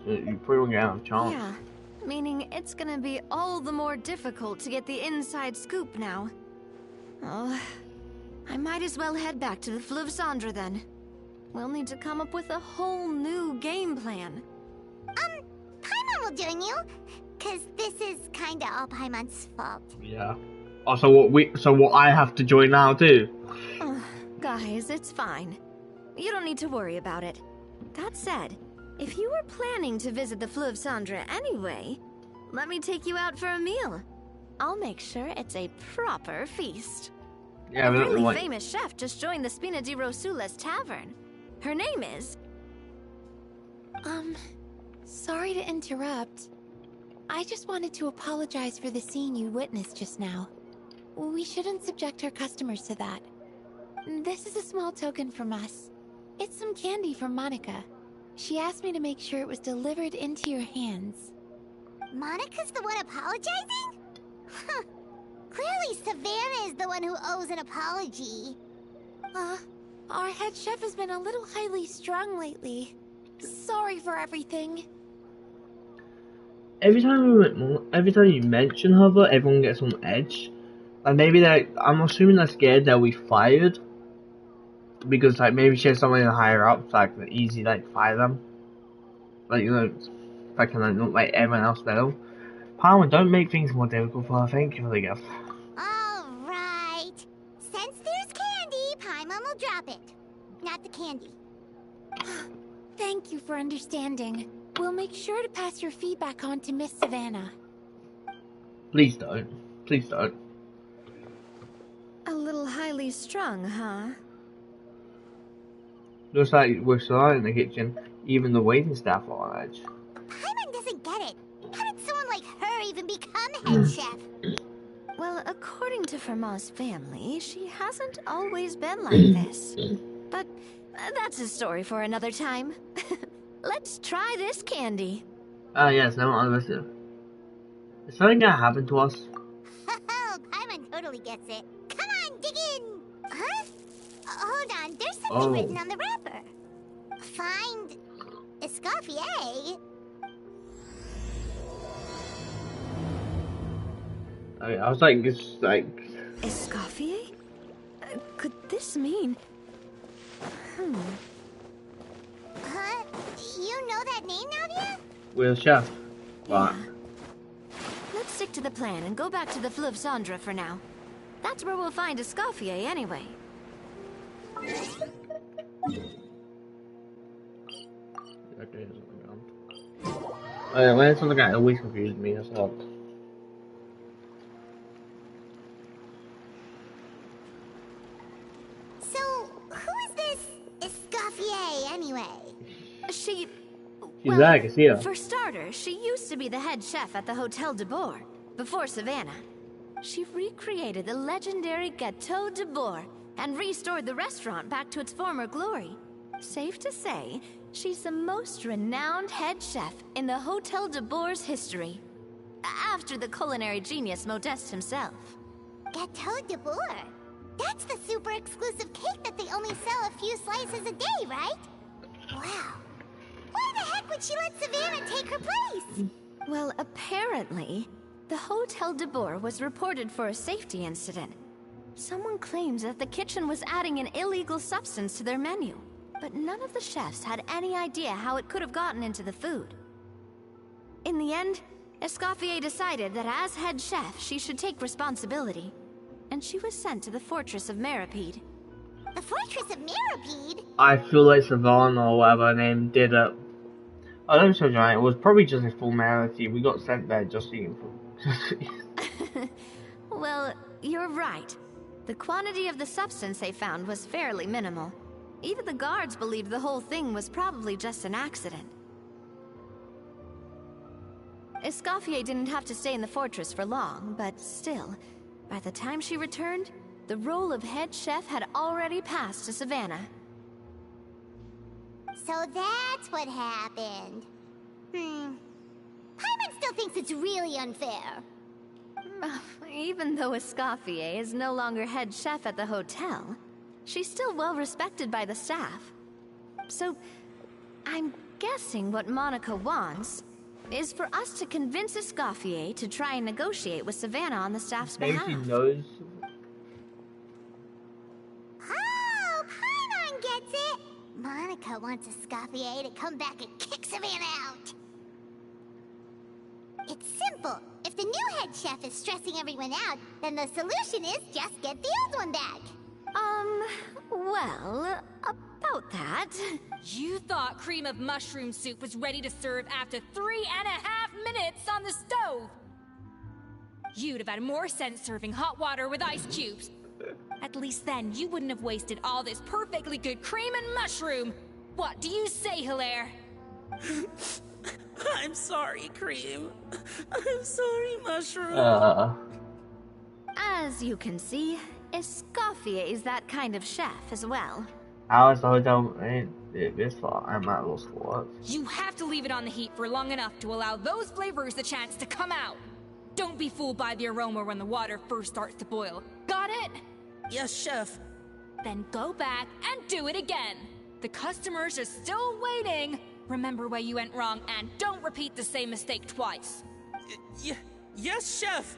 so you probably won't get out of chance. Yeah, meaning it's gonna be all the more difficult to get the inside scoop now. Oh, I might as well head back to the Fleuve Cendre then. We'll need to come up with a whole new game plan. Paimon will join you, cause this is kinda all Paimon's fault. Yeah. Oh, so what I have to join now too? Guys, it's fine. You don't need to worry about it. That said, if you were planning to visit the Fleuve Cendre anyway, let me take you out for a meal. I'll make sure it's a proper feast. Yeah, a but really famous chef just joined the Spina di Rosula's tavern. Her name is... Sorry to interrupt. I just wanted to apologize for the scene you witnessed just now. We shouldn't subject our customers to that. This is a small token from us. It's some candy from Monica. She asked me to make sure it was delivered into your hands. Monica's the one apologizing? Huh. Clearly Savannah is the one who owes an apology. Our head chef has been a little highly strung lately. Sorry for everything. Every time you mention her, though, everyone gets on edge. Like maybe I'm assuming they're scared they'll be fired. Because like maybe she has someone higher up, so like easy like fire them. Like I can not like everyone else know. Paimon, don't make things more difficult for her. Thank you for the gift. Alright. Since there's candy, Paimon will drop it. Not the candy. Thank you for understanding. We'll make sure to pass your feedback on to Miss Savannah. Please don't. Please don't. A little highly strung, huh? Looks like we're silent in the kitchen. Even the waiting staff are on edge. Paimon doesn't get it. How did someone like her even become head chef? Well, according to Fermat's family, she hasn't always been like this. But that's a story for another time. Let's try this candy. Yes, no one understood. Is something gonna happen to us? Paimon totally gets it. Come on, dig in! Huh? Hold on, there's something written on the wrapper. Find Escoffier. I was like, it's like... Escoffier? Could this mean... Huh? You know that name, Nadia? We're the chef. Right. Let's stick to the plan and go back to the Fleuve Cendre for now. That's where we'll find Escoffier anyway. When something that always confused me, that's not. So, who is this Escoffier anyway? She's there, I can see her. For starters, she used to be the head chef at the Hotel de Boer, before Savannah. She recreated the legendary Gâteau de Boer and restored the restaurant back to its former glory. Safe to say, she's the most renowned head chef in the Hotel de Boer's history. After the culinary genius Modeste himself. Gâteau de Boer? That's the super exclusive cake that they only sell a few slices a day, right? Wow. Why the heck would she let Savannah take her place? Well, apparently, the Hotel de Boer was reported for a safety incident. Someone claims that the kitchen was adding an illegal substance to their menu, but none of the chefs had any idea how it could have gotten into the food. In the end, Escoffier decided that as head chef, she should take responsibility, and she was sent to the Fortress of Meripede. The Fortress of Meripede? I feel like Savannah or whatever her name did it. I don't so giant. It was probably just a formality. We got sent there just eating food. Well, you're right. The quantity of the substance they found was fairly minimal. Even the guards believed the whole thing was probably just an accident. Escoffier didn't have to stay in the fortress for long, but still, by the time she returned, the role of head chef had already passed to Savannah. So that's what happened. Paimon still thinks it's really unfair. Even though Escoffier is no longer head chef at the hotel, she's still well respected by the staff. So, I'm guessing what Monica wants is for us to convince Escoffier to try and negotiate with Savannah on the staff's behalf. Maybe she knows. Oh, Paimon gets it! Monica wants Escoffier to come back and kick Savannah out. It's simple. If the new head chef is stressing everyone out, then the solution is just get the old one back. Well, about that... You thought cream of mushroom soup was ready to serve after 3.5 minutes on the stove! You'd have had more sense serving hot water with ice cubes. At least then you wouldn't have wasted all this perfectly good cream and mushroom! What do you say, Hilaire? I'm sorry, Cream. I'm sorry, Mushroom. As you can see, Escoffier is that kind of chef as well. How is the hotel this far? I'm at lost for words. You have to leave it on the heat for long enough to allow those flavors the chance to come out. Don't be fooled by the aroma when the water first starts to boil. Got it? Yes, Chef. Then go back and do it again. The customers are still waiting. Remember where you went wrong and don't repeat the same mistake twice. Yes, Chef.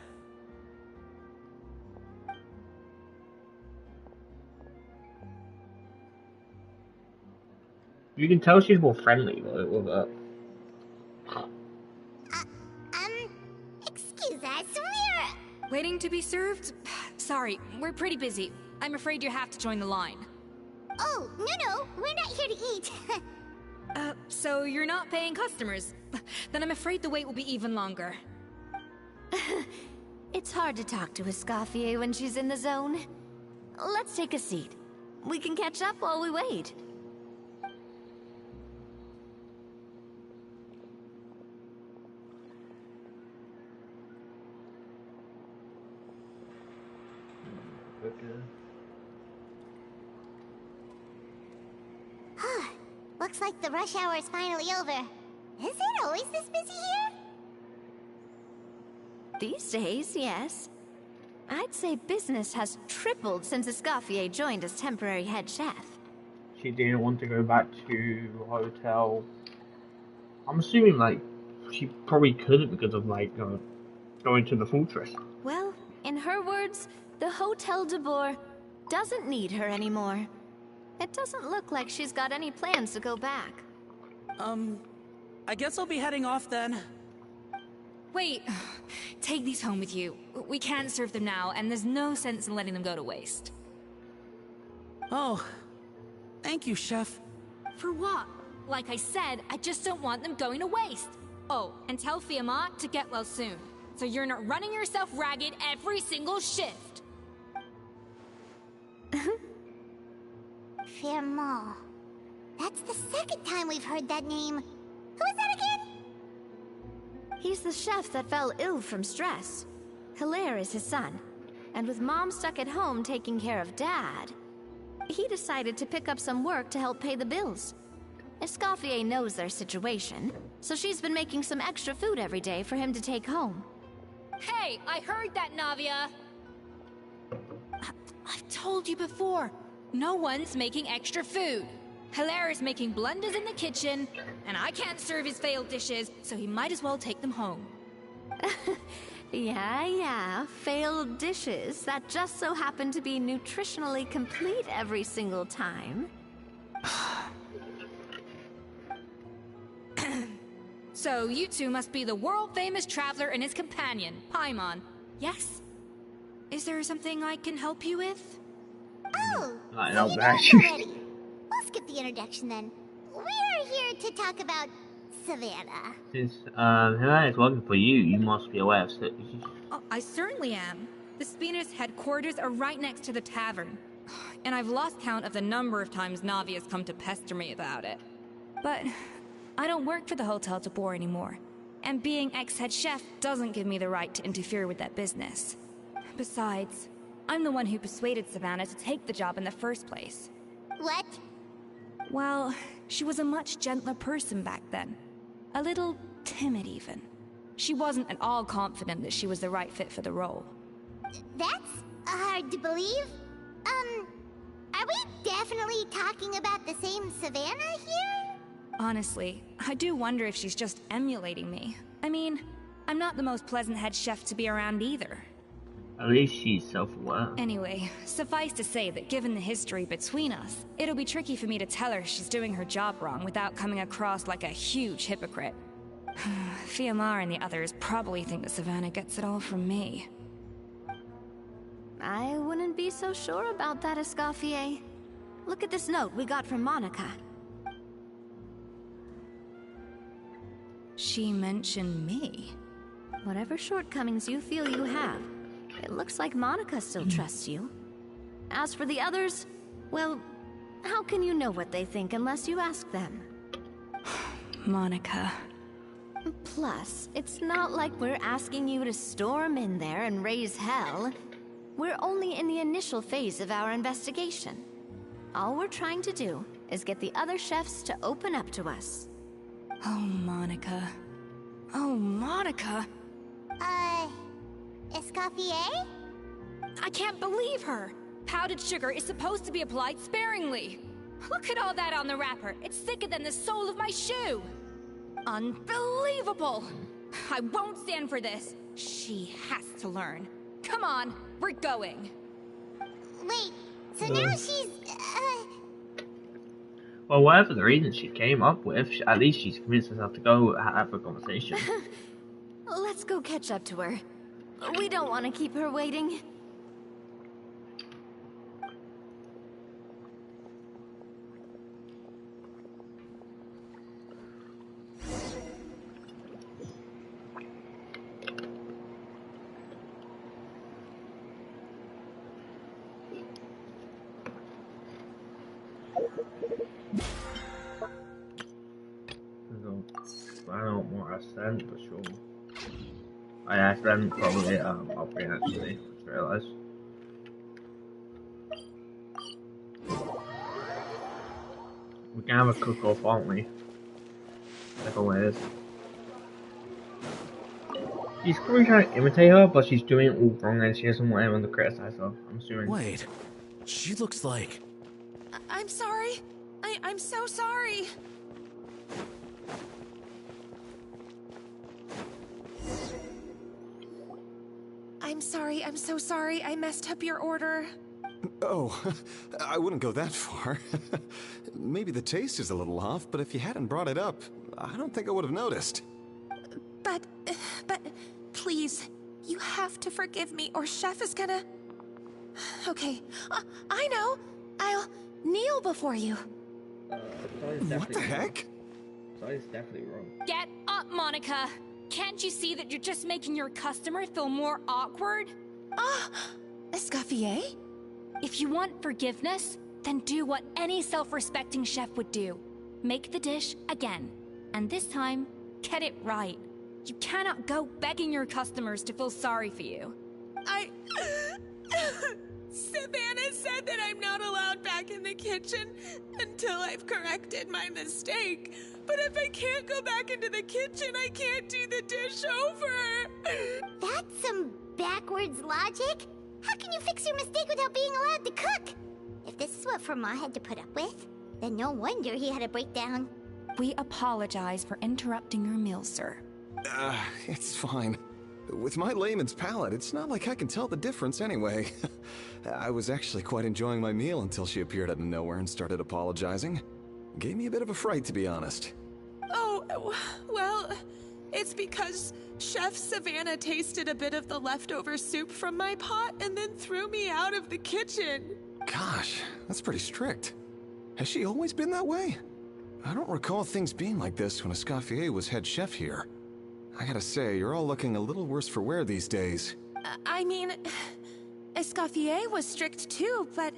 You can tell she's more friendly with her. Excuse us, we're... Waiting to be served? Sorry, we're pretty busy. I'm afraid you have to join the line. Oh, no, we're not here to eat. So you're not paying customers? Then I'm afraid the wait will be even longer. It's hard to talk to Escoffier when she's in the zone. Let's take a seat. We can catch up while we wait. Looks like the rush hour is finally over. Is it always this busy here? These days, yes. I'd say business has tripled since Escoffier joined as temporary head chef. She didn't want to go back to the hotel. I'm assuming, like, she probably couldn't because of, like, going to the fortress. Well, in her words, the Hotel de Boer doesn't need her anymore. It doesn't look like she's got any plans to go back. I guess I'll be heading off then. Wait, take these home with you. We can't serve them now, and there's no sense in letting them go to waste. Oh, thank you, Chef. For what? Like I said, I just don't want them going to waste. Oh, and tell Fiamma to get well soon, so you're not running yourself ragged every single shift. Fiamma. That's the second time we've heard that name. Who is that again? He's the chef that fell ill from stress. Hilaire is his son. And with Mom stuck at home taking care of Dad, he decided to pick up some work to help pay the bills. Escoffier knows their situation, so she's been making some extra food every day for him to take home. Hey, I heard that, Navia! I've told you before, no one's making extra food. Hilaire is making blunders in the kitchen, and I can't serve his failed dishes, so he might as well take them home. Yeah, failed dishes that just so happen to be nutritionally complete every single time. So you two must be the world-famous traveler and his companion, Paimon. Yes? Is there something I can help you with? Oh, I so know you that. know us already. We'll skip the introduction then. We're here to talk about Savannah? Since Havana is working for you, you must be aware of it. Oh, I certainly am. The Spina's headquarters are right next to the tavern. And I've lost count of the number of times Navi has come to pester me about it. But I don't work for the Hotel de Boer anymore. And being ex-head chef doesn't give me the right to interfere with that business. Besides, I'm the one who persuaded Savannah to take the job in the first place. What? Well, she was a much gentler person back then. A little timid, even. She wasn't at all confident that she was the right fit for the role. That's hard to believe. Are we definitely talking about the same Savannah here? Honestly, I do wonder if she's just emulating me. I mean, I'm not the most pleasant head chef to be around either. At least she's self-aware. Anyway, suffice to say that given the history between us, it'll be tricky for me to tell her she's doing her job wrong without coming across like a huge hypocrite. Fiamar and the others probably think that Savannah gets it all from me. I wouldn't be so sure about that, Escoffier. Look at this note we got from Monica. She mentioned me. Whatever shortcomings you feel you have, it looks like Monica still trusts you. As for the others, well, how can you know what they think unless you ask them? Monica. Plus, it's not like we're asking you to storm in there and raise hell. We're only in the initial phase of our investigation. All we're trying to do is get the other chefs to open up to us. Oh, Monica. Oh, Monica! Escoffier? I can't believe her! Powdered sugar is supposed to be applied sparingly. Look at all that on the wrapper. It's thicker than the sole of my shoe. Unbelievable! I won't stand for this. She has to learn. Come on, we're going. Wait, so now she's, Well, whatever the reason she came up with, at least she's convinced herself to go have a conversation. Let's go catch up to her. We don't want to keep her waiting. I don't want more accent, for sure. I asked them probably upgrade actually, just realised. We can have a cook-off, aren't we? Whichever it is. She's probably trying to imitate her, but she's doing it all wrong and she doesn't want anyone to criticize her, I'm assuming. Wait, she looks like... I'm sorry. I'm so sorry. I'm sorry, I'm so sorry. I messed up your order. Oh, I wouldn't go that far. Maybe the taste is a little off, but if you hadn't brought it up, I don't think I would have noticed. But, please, you have to forgive me or Chef is gonna... Okay, I know. I'll kneel before you. What the heck? Sorry's definitely wrong. Get up, Monica! Can't you see that you're just making your customer feel more awkward? Escoffier? If you want forgiveness, then do what any self-respecting chef would do. Make the dish again. And this time, get it right. You cannot go begging your customers to feel sorry for you. Savannah said that I'm not allowed back in the kitchen until I've corrected my mistake. But if I can't go back into the kitchen, I can't do the dish over. That's some backwards logic. How can you fix your mistake without being allowed to cook? If this is what Fermat had to put up with, then no wonder he had a breakdown. We apologize for interrupting your meal, sir. It's fine. With my layman's palate, it's not like I can tell the difference anyway. I was actually quite enjoying my meal until she appeared out of nowhere and started apologizing. Gave me a bit of a fright, to be honest. Oh, well, it's because Chef Savannah tasted a bit of the leftover soup from my pot and then threw me out of the kitchen. Gosh, that's pretty strict. Has she always been that way? I don't recall things being like this when Escoffier was head chef here. I gotta say, you're all looking a little worse for wear these days. I mean, Escoffier was strict too, but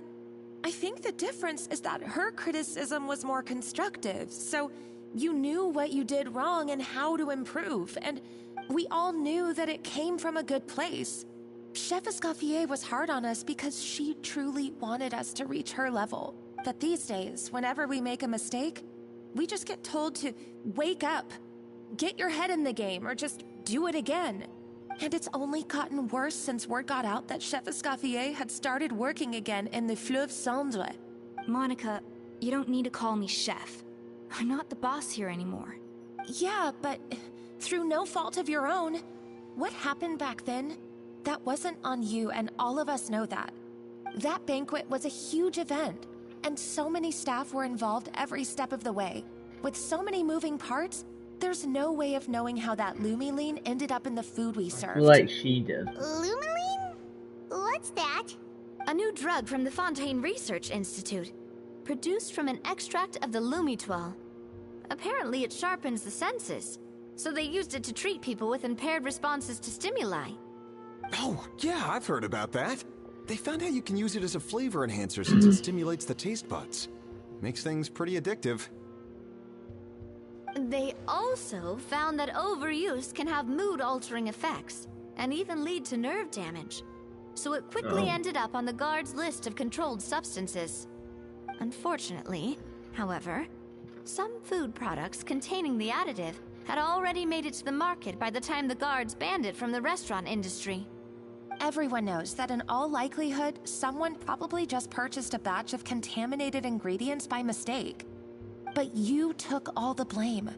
I think the difference is that her criticism was more constructive, so you knew what you did wrong and how to improve, and we all knew that it came from a good place. Chef Escoffier was hard on us because she truly wanted us to reach her level. But these days, whenever we make a mistake, we just get told to wake up, get your head in the game, or just do it again. And it's only gotten worse since word got out that Chef Escoffier had started working again in the Fleuve Cendre. Monica, you don't need to call me chef. I'm not the boss here anymore. Yeah, but through no fault of your own. What happened back then? That wasn't on you, and all of us know that. That banquet was a huge event, and so many staff were involved every step of the way. With so many moving parts, there's no way of knowing how that Lumiline ended up in the food we served. Like she did. Lumiline? What's that? A new drug from the Fontaine Research Institute, produced from an extract of the Lumitoile. Apparently it sharpens the senses, so they used it to treat people with impaired responses to stimuli. Oh, yeah, I've heard about that. They found out you can use it as a flavor enhancer since it stimulates the taste buds. Makes things pretty addictive. They also found that overuse can have mood-altering effects, and even lead to nerve damage. So it quickly ended up on the guard's list of controlled substances. Unfortunately, however, some food products containing the additive had already made it to the market by the time the guards banned it from the restaurant industry. Everyone knows that in all likelihood, someone probably just purchased a batch of contaminated ingredients by mistake. But you took all the blame.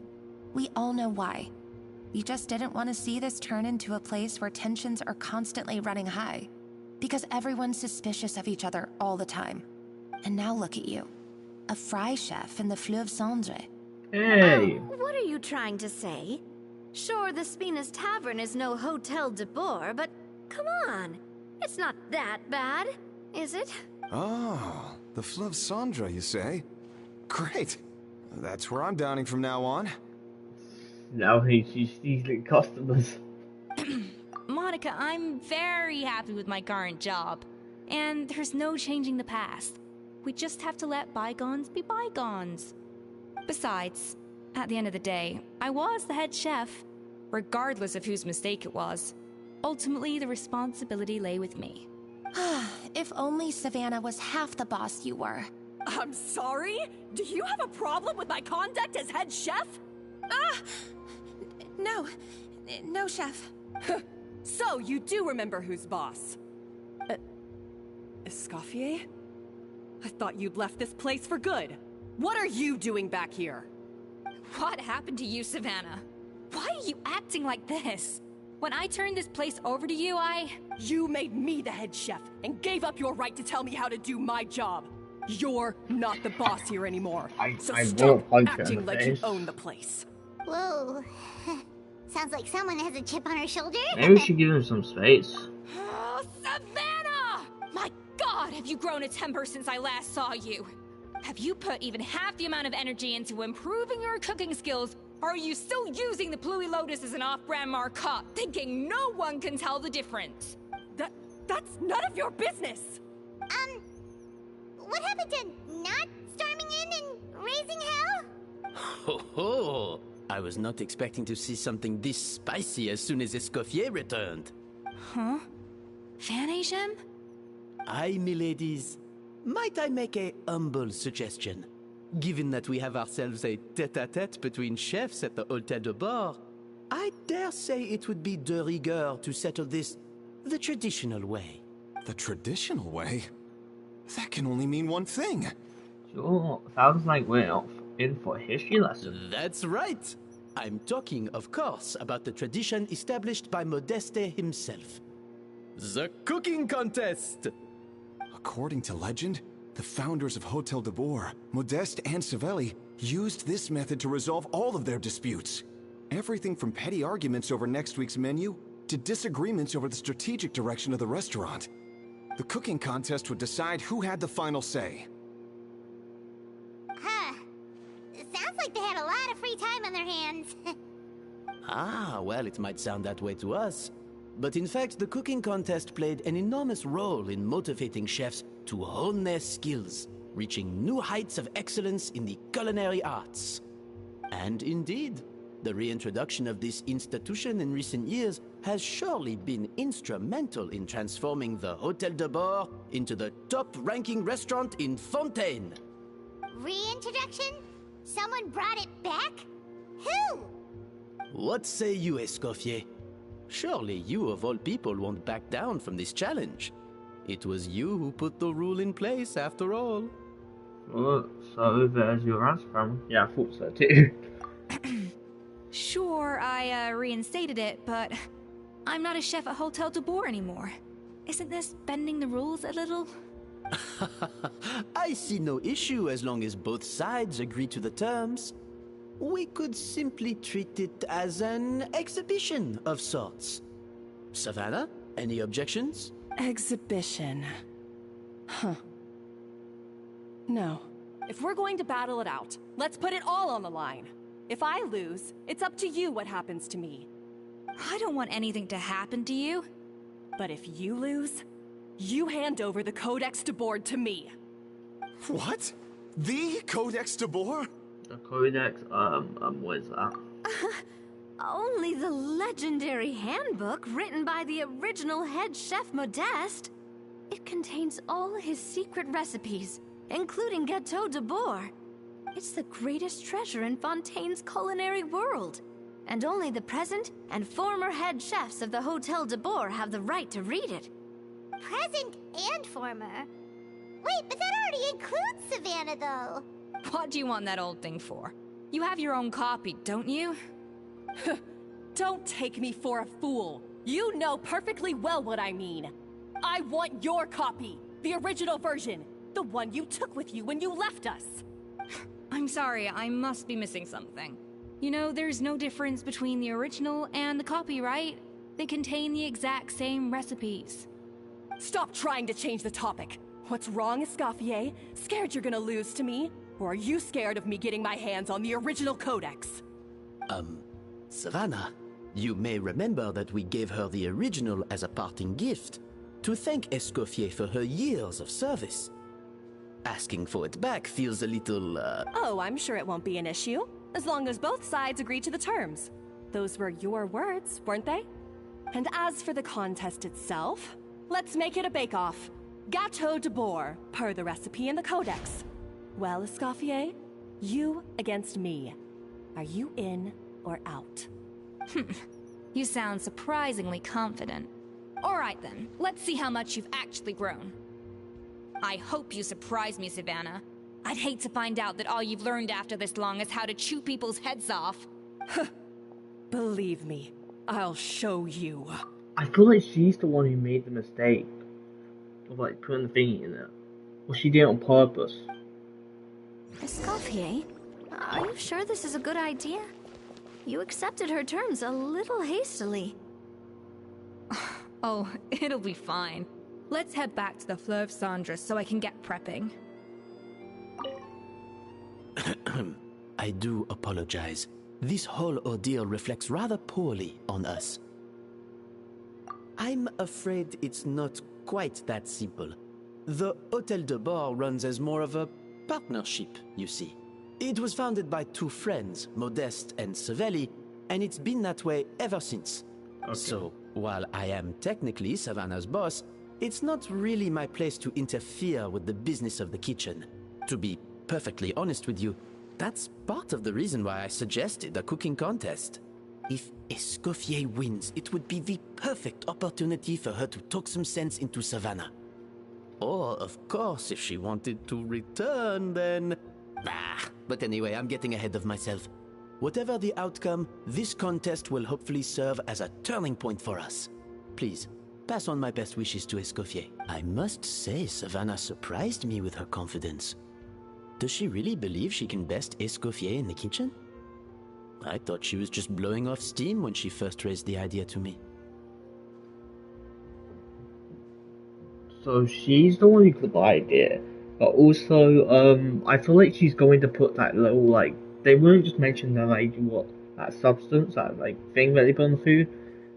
We all know why. You just didn't want to see this turn into a place where tensions are constantly running high. Because everyone's suspicious of each other all the time. And now look at you. A fry chef in the Fleuve Cendre. Hey! What are you trying to say? Sure, the Spina's Tavern is no Hotel de Boer, but come on. It's not that bad, is it? Oh, the Fleuve Cendre, you say? Great. That's where I'm dining from now on. Now he's stealing customers. Monica, I'm very happy with my current job. And there's no changing the past. We just have to let bygones be bygones. Besides, at the end of the day, I was the head chef, regardless of whose mistake it was. Ultimately, the responsibility lay with me. If only Savannah was half the boss you were. I'm sorry? Do you have a problem with my conduct as head chef? No, chef. So, you do remember who's boss? Escoffier? I thought you'd left this place for good. What are you doing back here? What happened to you, Savannah? Why are you acting like this? When I turned this place over to you, You made me the head chef and gave up your right to tell me how to do my job. You're not the boss here anymore. So stop acting like you own the place. Whoa. Sounds like someone has a chip on her shoulder. Maybe we should give him some space. Oh, Savannah! My God, have you grown a temper since I last saw you? Have you put even half the amount of energy into improving your cooking skills, or are you still using the Pluie Lotus as an off-brand marcotte, thinking no one can tell the difference? That's none of your business! What happened to not storming in and raising hell? Ho ho! I was not expecting to see something this spicy as soon as Escoffier returned. Huh? Fan Asian? Aye, miladies. Might I make a humble suggestion? Given that we have ourselves a tête-à-tête between chefs at the Hôtel de Bord, I dare say it would be de rigueur to settle this the traditional way. The traditional way? That can only mean one thing. Sure, sounds like we're in for a history lesson. That's right. I'm talking, of course, about the tradition established by Modeste himself. The cooking contest! According to legend, the founders of Hotel de Boer, Modeste and Savelli, used this method to resolve all of their disputes. Everything from petty arguments over next week's menu to disagreements over the strategic direction of the restaurant. The cooking contest would decide who had the final say. Sounds like like they had a lot of free time on their hands. Ah, well, it might sound that way to us. But in fact, the cooking contest played an enormous role in motivating chefs to hone their skills, reaching new heights of excellence in the culinary arts. And indeed, the reintroduction of this institution in recent years has surely been instrumental in transforming the Hôtel de Bord into the top-ranking restaurant in Fontaine. Reintroduction? Someone brought it back? Who? What say you, Escoffier? Surely you of all people won't back down from this challenge. It was you who put the rule in place, after all. Well, so there's your answer, Cameron. Yeah, I thought so too. Sure, I reinstated it, but I'm not a chef at Hotel de Boer anymore. Isn't this bending the rules a little? I see no issue as long as both sides agree to the terms. We could simply treat it as an exhibition of sorts. Savannah, any objections? Exhibition. Huh. No. If we're going to battle it out, let's put it all on the line. If I lose, it's up to you what happens to me. I don't want anything to happen to you. But if you lose, you hand over the Codex de Boer to me. What? The Codex de Boer? The Codex, what is that? Only the legendary handbook written by the original head chef Modeste. It contains all his secret recipes, including Gâteau de Boer. It's the greatest treasure in Fontaine's culinary world, and only the present and former head chefs of the Hôtel de Boer have the right to read it. Present and former? Wait, but that already includes Savannah, though. What do you want that old thing for? You have your own copy, don't you? Don't take me for a fool. You know perfectly well what I mean. I want your copy, the original version, the one you took with you when you left us. I'm sorry, I must be missing something. You know, there's no difference between the original and the copy, right? They contain the exact same recipes. Stop trying to change the topic. What's wrong, Escoffier? Scared you're gonna lose to me? Or are you scared of me getting my hands on the original codex? Savannah, you may remember that we gave her the original as a parting gift, to thank Escoffier for her years of service. Asking for it back feels a little, Oh, I'm sure it won't be an issue, as long as both sides agree to the terms. Those were your words, weren't they? And as for the contest itself, let's make it a bake-off. Gâteau de Boer, per the recipe in the codex. Well, Escoffier, you against me. Are you in or out? You sound surprisingly confident. Alright then, let's see how much you've actually grown. I hope you surprise me, Savannah. I'd hate to find out that all you've learned after this long is how to chew people's heads off. Believe me, I'll show you. I feel like she's the one who made the mistake of like putting the thingy in it. Or she did it on purpose. Escoffier, are you sure this is a good idea? You accepted her terms a little hastily. Oh, it'll be fine. Let's head back to the Fleuve Cendres so I can get prepping. I do apologize. This whole ordeal reflects rather poorly on us. I'm afraid it's not quite that simple. The Hôtel de Boer runs as more of a partnership, you see. It was founded by two friends, Modeste and Savelli, and it's been that way ever since. Okay. So, while I am technically Savannah's boss, it's not really my place to interfere with the business of the kitchen. To be perfectly honest with you, that's part of the reason why I suggested a cooking contest. If Escoffier wins, it would be the perfect opportunity for her to talk some sense into Savannah. Or, of course, if she wanted to return, then... But anyway, I'm getting ahead of myself. Whatever the outcome, this contest will hopefully serve as a turning point for us. Please, pass on my best wishes to Escoffier. I must say, Savannah surprised me with her confidence. Does she really believe she can best Escoffier in the kitchen? I thought she was just blowing off steam when she first raised the idea to me. So she's the one who got the idea, but also, I feel like she's going to put that little, like, they wouldn't just mention the like what that substance, that like thing that they put on the food.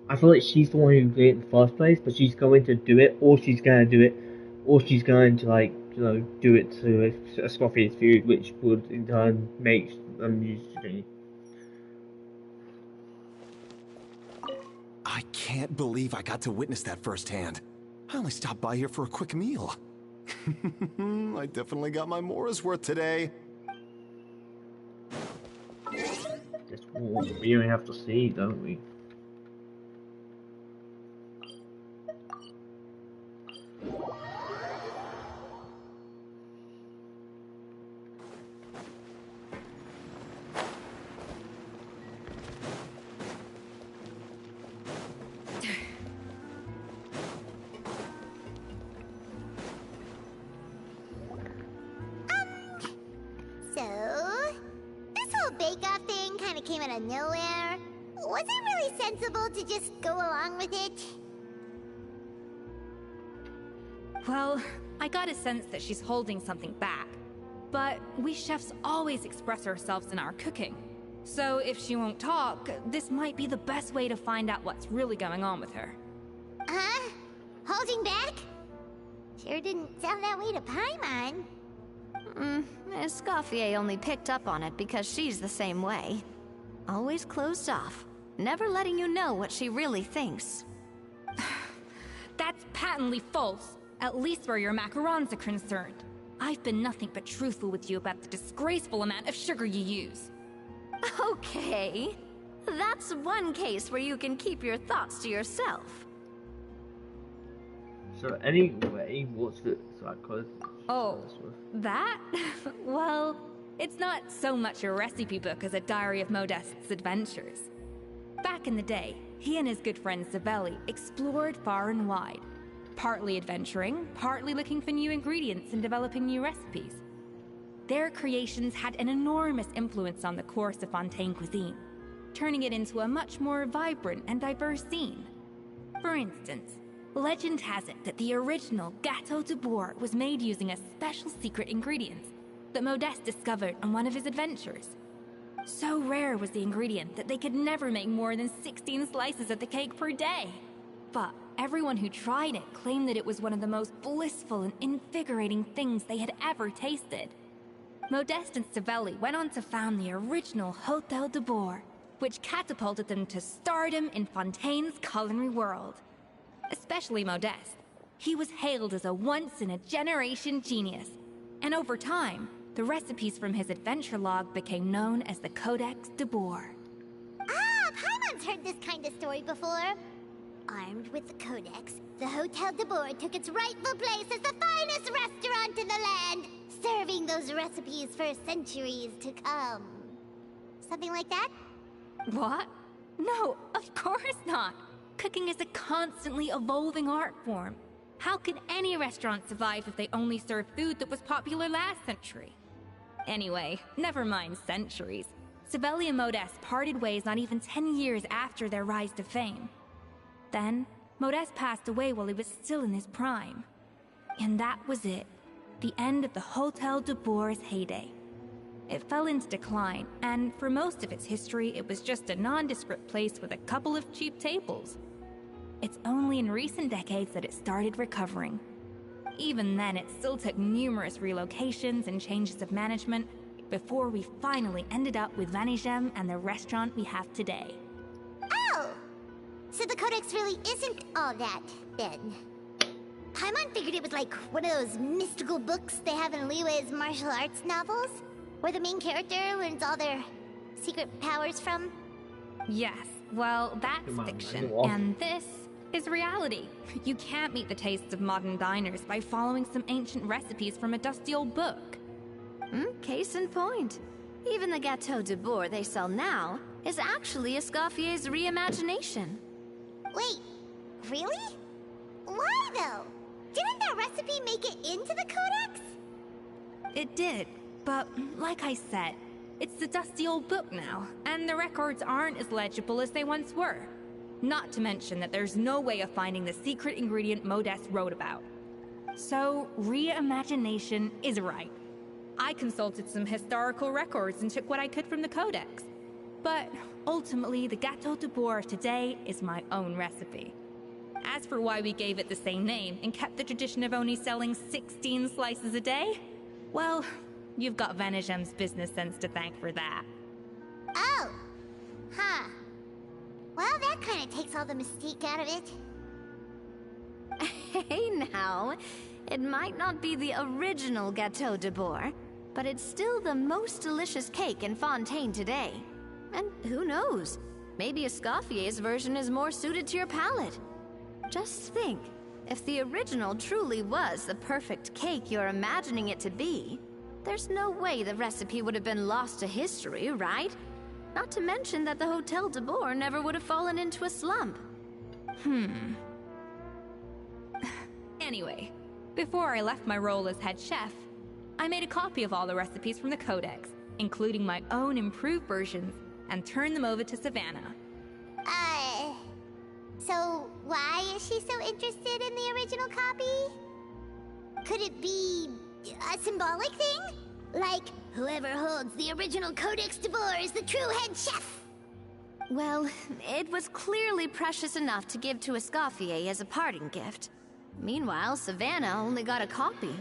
I feel like she's the one who did it in the first place, but she's going to do it, or she's going to do it, or she's going to like do it to Scoffy's food, which would in turn make them use me. I can't believe I got to witness that firsthand. I only stopped by here for a quick meal. I definitely got my Mora's worth today. Guess we only have to see, don't we? To just go along with it? Well, I got a sense that she's holding something back. But we chefs always express ourselves in our cooking. So if she won't talk, this might be the best way to find out what's really going on with her. Huh? Holding back? Sure didn't sound that way to Paimon. Escoffier only picked up on it because she's the same way. Always closed off. Never letting you know what she really thinks. That's patently false, at least where your macarons are concerned. I've been nothing but truthful with you about the disgraceful amount of sugar you use. Okay. That's one case where you can keep your thoughts to yourself. So anyway, what's the cause? Oh, that? Well, it's not so much a recipe book as a diary of Modest's adventures. Back in the day, he and his good friend Savelli explored far and wide, partly adventuring, partly looking for new ingredients and developing new recipes. Their creations had an enormous influence on the course of Fontaine cuisine, turning it into a much more vibrant and diverse scene. For instance, legend has it that the original Gâteau de Bourg was made using a special secret ingredient that Modeste discovered on one of his adventures. So rare was the ingredient that they could never make more than 16 slices of the cake per day. But everyone who tried it claimed that it was one of the most blissful and invigorating things they had ever tasted. Modeste and Savelli went on to found the original Hôtel de Bourg, which catapulted them to stardom in Fontaine's culinary world. Especially Modeste. He was hailed as a once-in-a-generation genius, and over time, the recipes from his adventure log became known as the Codex de Bourg. Ah, Paimon's heard this kind of story before. Armed with the Codex, the Hôtel de Bourg took its rightful place as the finest restaurant in the land, serving those recipes for centuries to come. Something like that? What? No, of course not. Cooking is a constantly evolving art form. How could any restaurant survive if they only served food that was popular last century? Anyway, never mind centuries. Savelli and Modeste parted ways not even 10 years after their rise to fame. Then, Modeste passed away while he was still in his prime. And that was it. The end of the Hôtel de Bourg's heyday. It fell into decline, and for most of its history, it was just a nondescript place with a couple of cheap tables. It's only in recent decades that it started recovering. Even then, it still took numerous relocations and changes of management before we finally ended up with Vanigem and the restaurant we have today. Oh! So the Codex really isn't all that, then. Paimon figured it was like one of those mystical books they have in Liyue's martial arts novels, where the main character learns all their secret powers from. Yes, well, that's fiction, and this is reality. You can't meet the tastes of modern diners by following some ancient recipes from a dusty old book. Case in point. Even the Gâteau de Bourg they sell now is actually Escoffier's reimagination. Wait, really? Why though? Didn't that recipe make it into the Codex? It did, but like I said, it's the dusty old book now, and the records aren't as legible as they once were. Not to mention that there's no way of finding the secret ingredient Modeste wrote about. So, reimagination is right. I consulted some historical records and took what I could from the codex. But ultimately, the Gâteau de Bois of today is my own recipe. As for why we gave it the same name and kept the tradition of only selling 16 slices a day, well, you've got Venegem's business sense to thank for that. Oh. Huh. Well, that kind of takes all the mystique out of it. Hey now, it might not be the original Gâteau de Bois, but it's still the most delicious cake in Fontaine today. And who knows, maybe Escoffier's version is more suited to your palate. Just think, if the original truly was the perfect cake you're imagining it to be, there's no way the recipe would have been lost to history, right? Not to mention that the Hotel de Bois never would have fallen into a slump. Anyway, before I left my role as head chef, I made a copy of all the recipes from the codex, including my own improved versions, and turned them over to Savannah. So why is she so interested in the original copy? Could it be a symbolic thing? Like, whoever holds the original Codex de Bois is the true head chef? Well, it was clearly precious enough to give to Escoffier as a parting gift. Meanwhile, Savannah only got a copy.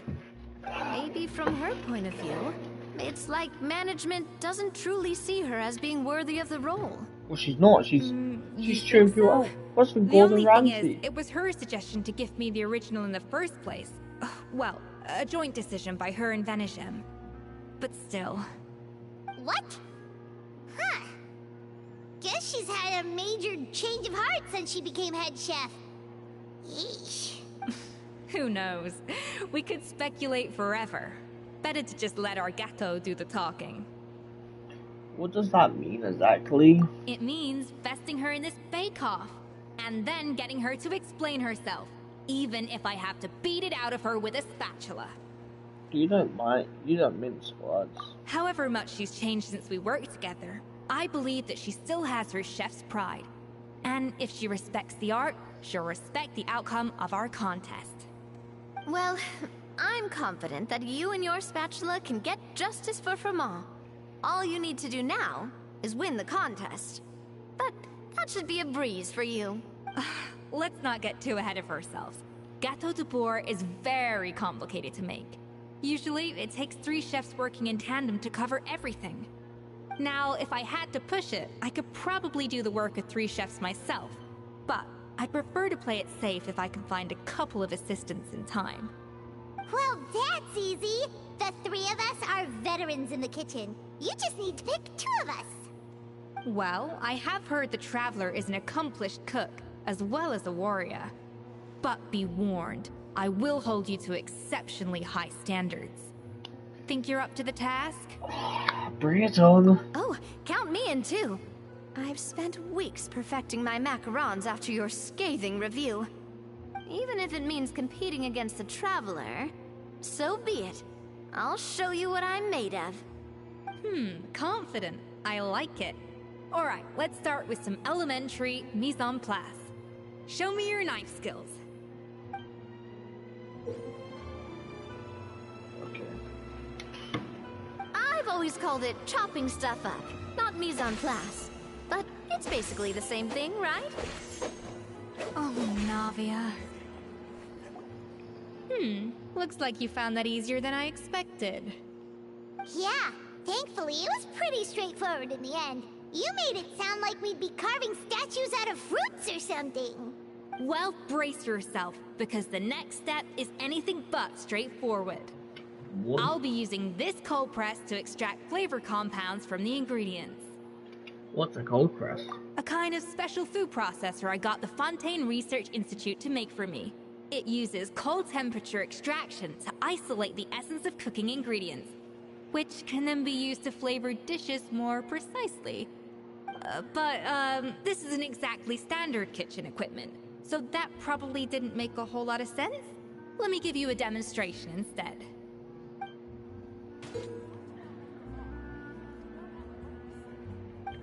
Maybe from her point of view, it's like management doesn't truly see her as being worthy of the role. Well, she's not. She's chewing people up. What's with Gordon Ramsay? The only thing is, it was her suggestion to gift me the original in the first place. Well, a joint decision by her and Venegem. But still. What? Huh. Guess she's had a major change of heart since she became head chef. Yeesh. Who knows? We could speculate forever. Better to just let our Gâteau do the talking. What does that mean exactly? It means vesting her in this bake-off, and then getting her to explain herself, even if I have to beat it out of her with a spatula. You don't mince words. However much she's changed since we worked together, I believe that she still has her chef's pride. And if she respects the art, she'll respect the outcome of our contest. Well, I'm confident that you and your spatula can get justice for Froment. All you need to do now is win the contest. But that should be a breeze for you. Let's not get too ahead of ourselves. Gâteau de Bois is very complicated to make. Usually, it takes 3 chefs working in tandem to cover everything. Now, if I had to push it, I could probably do the work of 3 chefs myself. But I'd prefer to play it safe if I can find a couple of assistants in time. Well, that's easy. The 3 of us are veterans in the kitchen. You just need to pick 2 of us. Well, I have heard the Traveler is an accomplished cook, as well as a warrior. But be warned, I will hold you to exceptionally high standards. Think you're up to the task? Bring it on. Oh, count me in too. I've spent weeks perfecting my macarons after your scathing review. Even if it means competing against the Traveler, so be it. I'll show you what I'm made of. Confident. I like it. Alright, let's start with some elementary mise en place. Show me your knife skills. Okay. I've always called it chopping stuff up, not mise en place. But it's basically the same thing, right? Oh, Navia. Looks like you found that easier than I expected. Yeah, thankfully it was pretty straightforward in the end. You made it sound like we'd be carving statues out of fruits or something. Well, brace yourself, because the next step is anything but straightforward. What? I'll be using this cold press to extract flavor compounds from the ingredients. What's a cold press? A kind of special food processor I got the Fontaine Research Institute to make for me. It uses cold temperature extraction to isolate the essence of cooking ingredients, which can then be used to flavor dishes more precisely. But this isn't exactly standard kitchen equipment, so that probably didn't make a whole lot of sense. Let me give you a demonstration instead.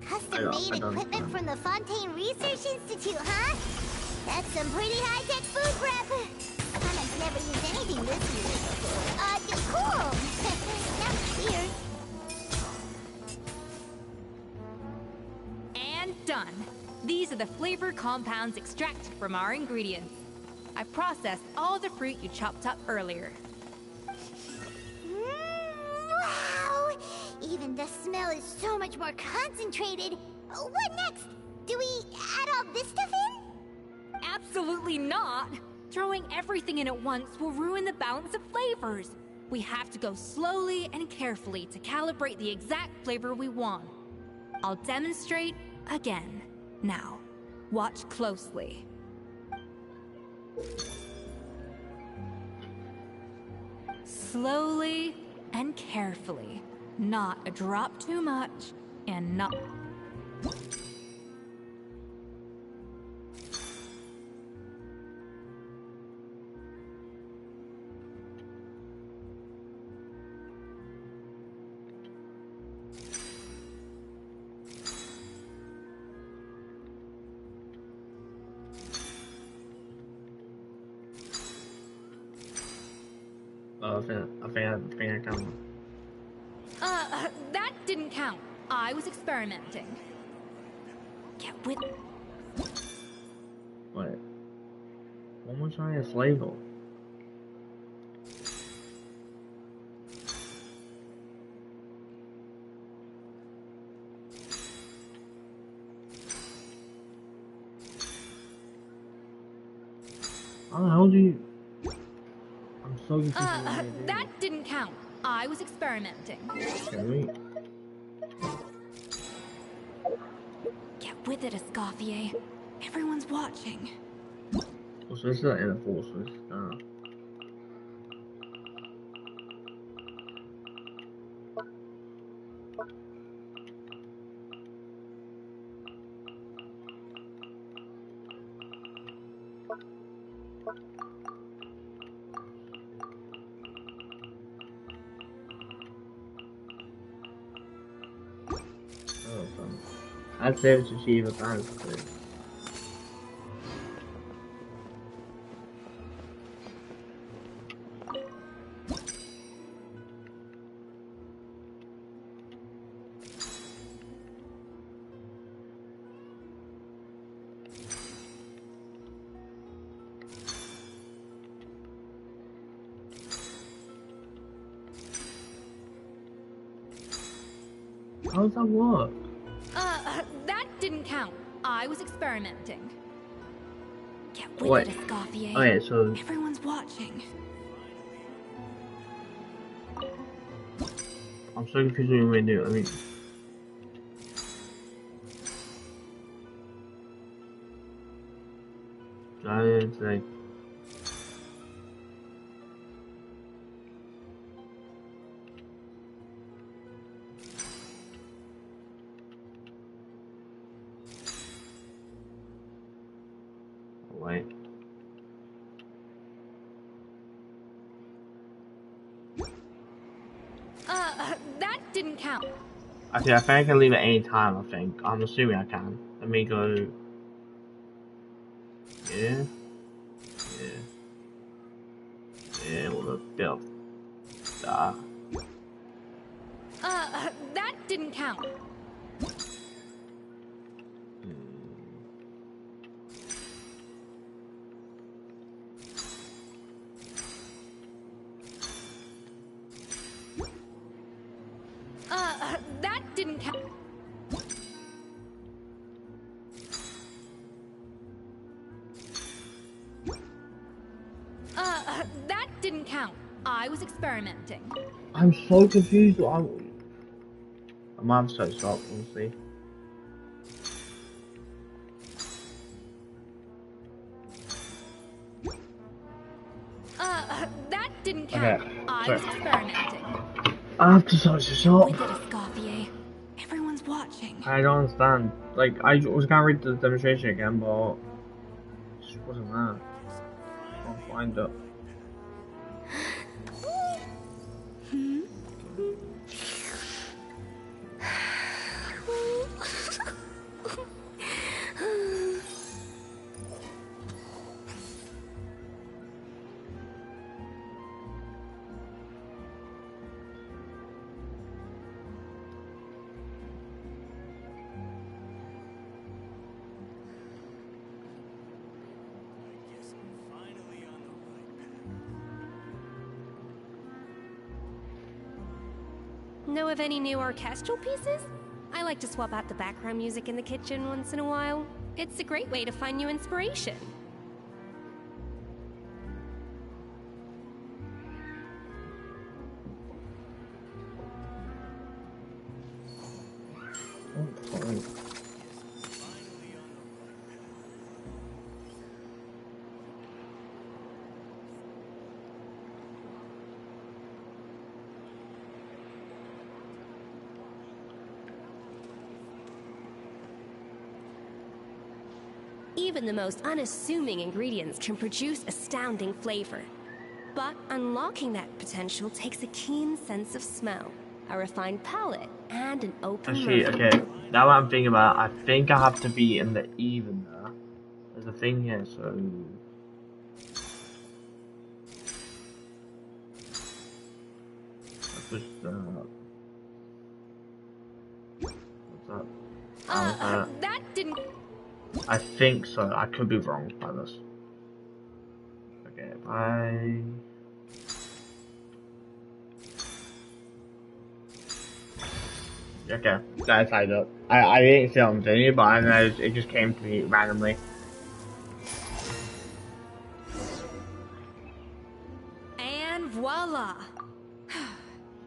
Custom-made equipment from the Fontaine Research Institute, huh? That's some pretty high-tech food prep. Connor's never used anything this weird before. Cool. Now Cheers. And done. These are the flavor compounds extracted from our ingredients. I processed all the fruit you chopped up earlier. Wow! Even the smell is so much more concentrated. What next? Do we add all this stuff in? Absolutely not! Throwing everything in at once will ruin the balance of flavors. We have to go slowly and carefully to calibrate the exact flavor we want. I'll demonstrate again. Now, watch closely. Slowly and carefully. Not a drop too much, and not... I think I can. That didn't count. I was experimenting. Get with... Wait. One more try a flavor. How do you... I'm so confused. That didn't count. I was experimenting. Okay. Get with it, Escoffier. Everyone's watching. So this is an enforcer. I'd say it's achieve a balance of it. How does that work? That didn't count. I was experimenting. Get with What? it, Escoffier. Okay, so... Everyone's watching. I'm so confused what you want me to do. I mean... It's like... Wait. That didn't count. Okay, I think I can leave at any time, I think. I'm assuming I can. Let me go... Yeah. Yeah, well, the bill. That didn't count. That didn't count. That didn't count. I was experimenting. I'm so confused. I'm have to stop, honestly. That didn't count. Okay, I was experimenting. I have to search this up. With it, Escoffier. Everyone's watching. I don't understand. Like, I was gonna read the demonstration again, but it just wasn't there. I'll find it. Know of any new orchestral pieces? I like to swap out the background music in the kitchen once in a while. It's a great way to find new inspiration. Even the most unassuming ingredients can produce astounding flavor. But unlocking that potential takes a keen sense of smell, a refined palate, and an open Actually, mind. okay, now what I'm thinking about, I think I have to be in the even there. There's a thing here, so... What's that? That didn't... I think so. I could be wrong by this. Okay, bye. Okay, that's tied up. I didn't see on video, but I know it just came to me randomly. And voila!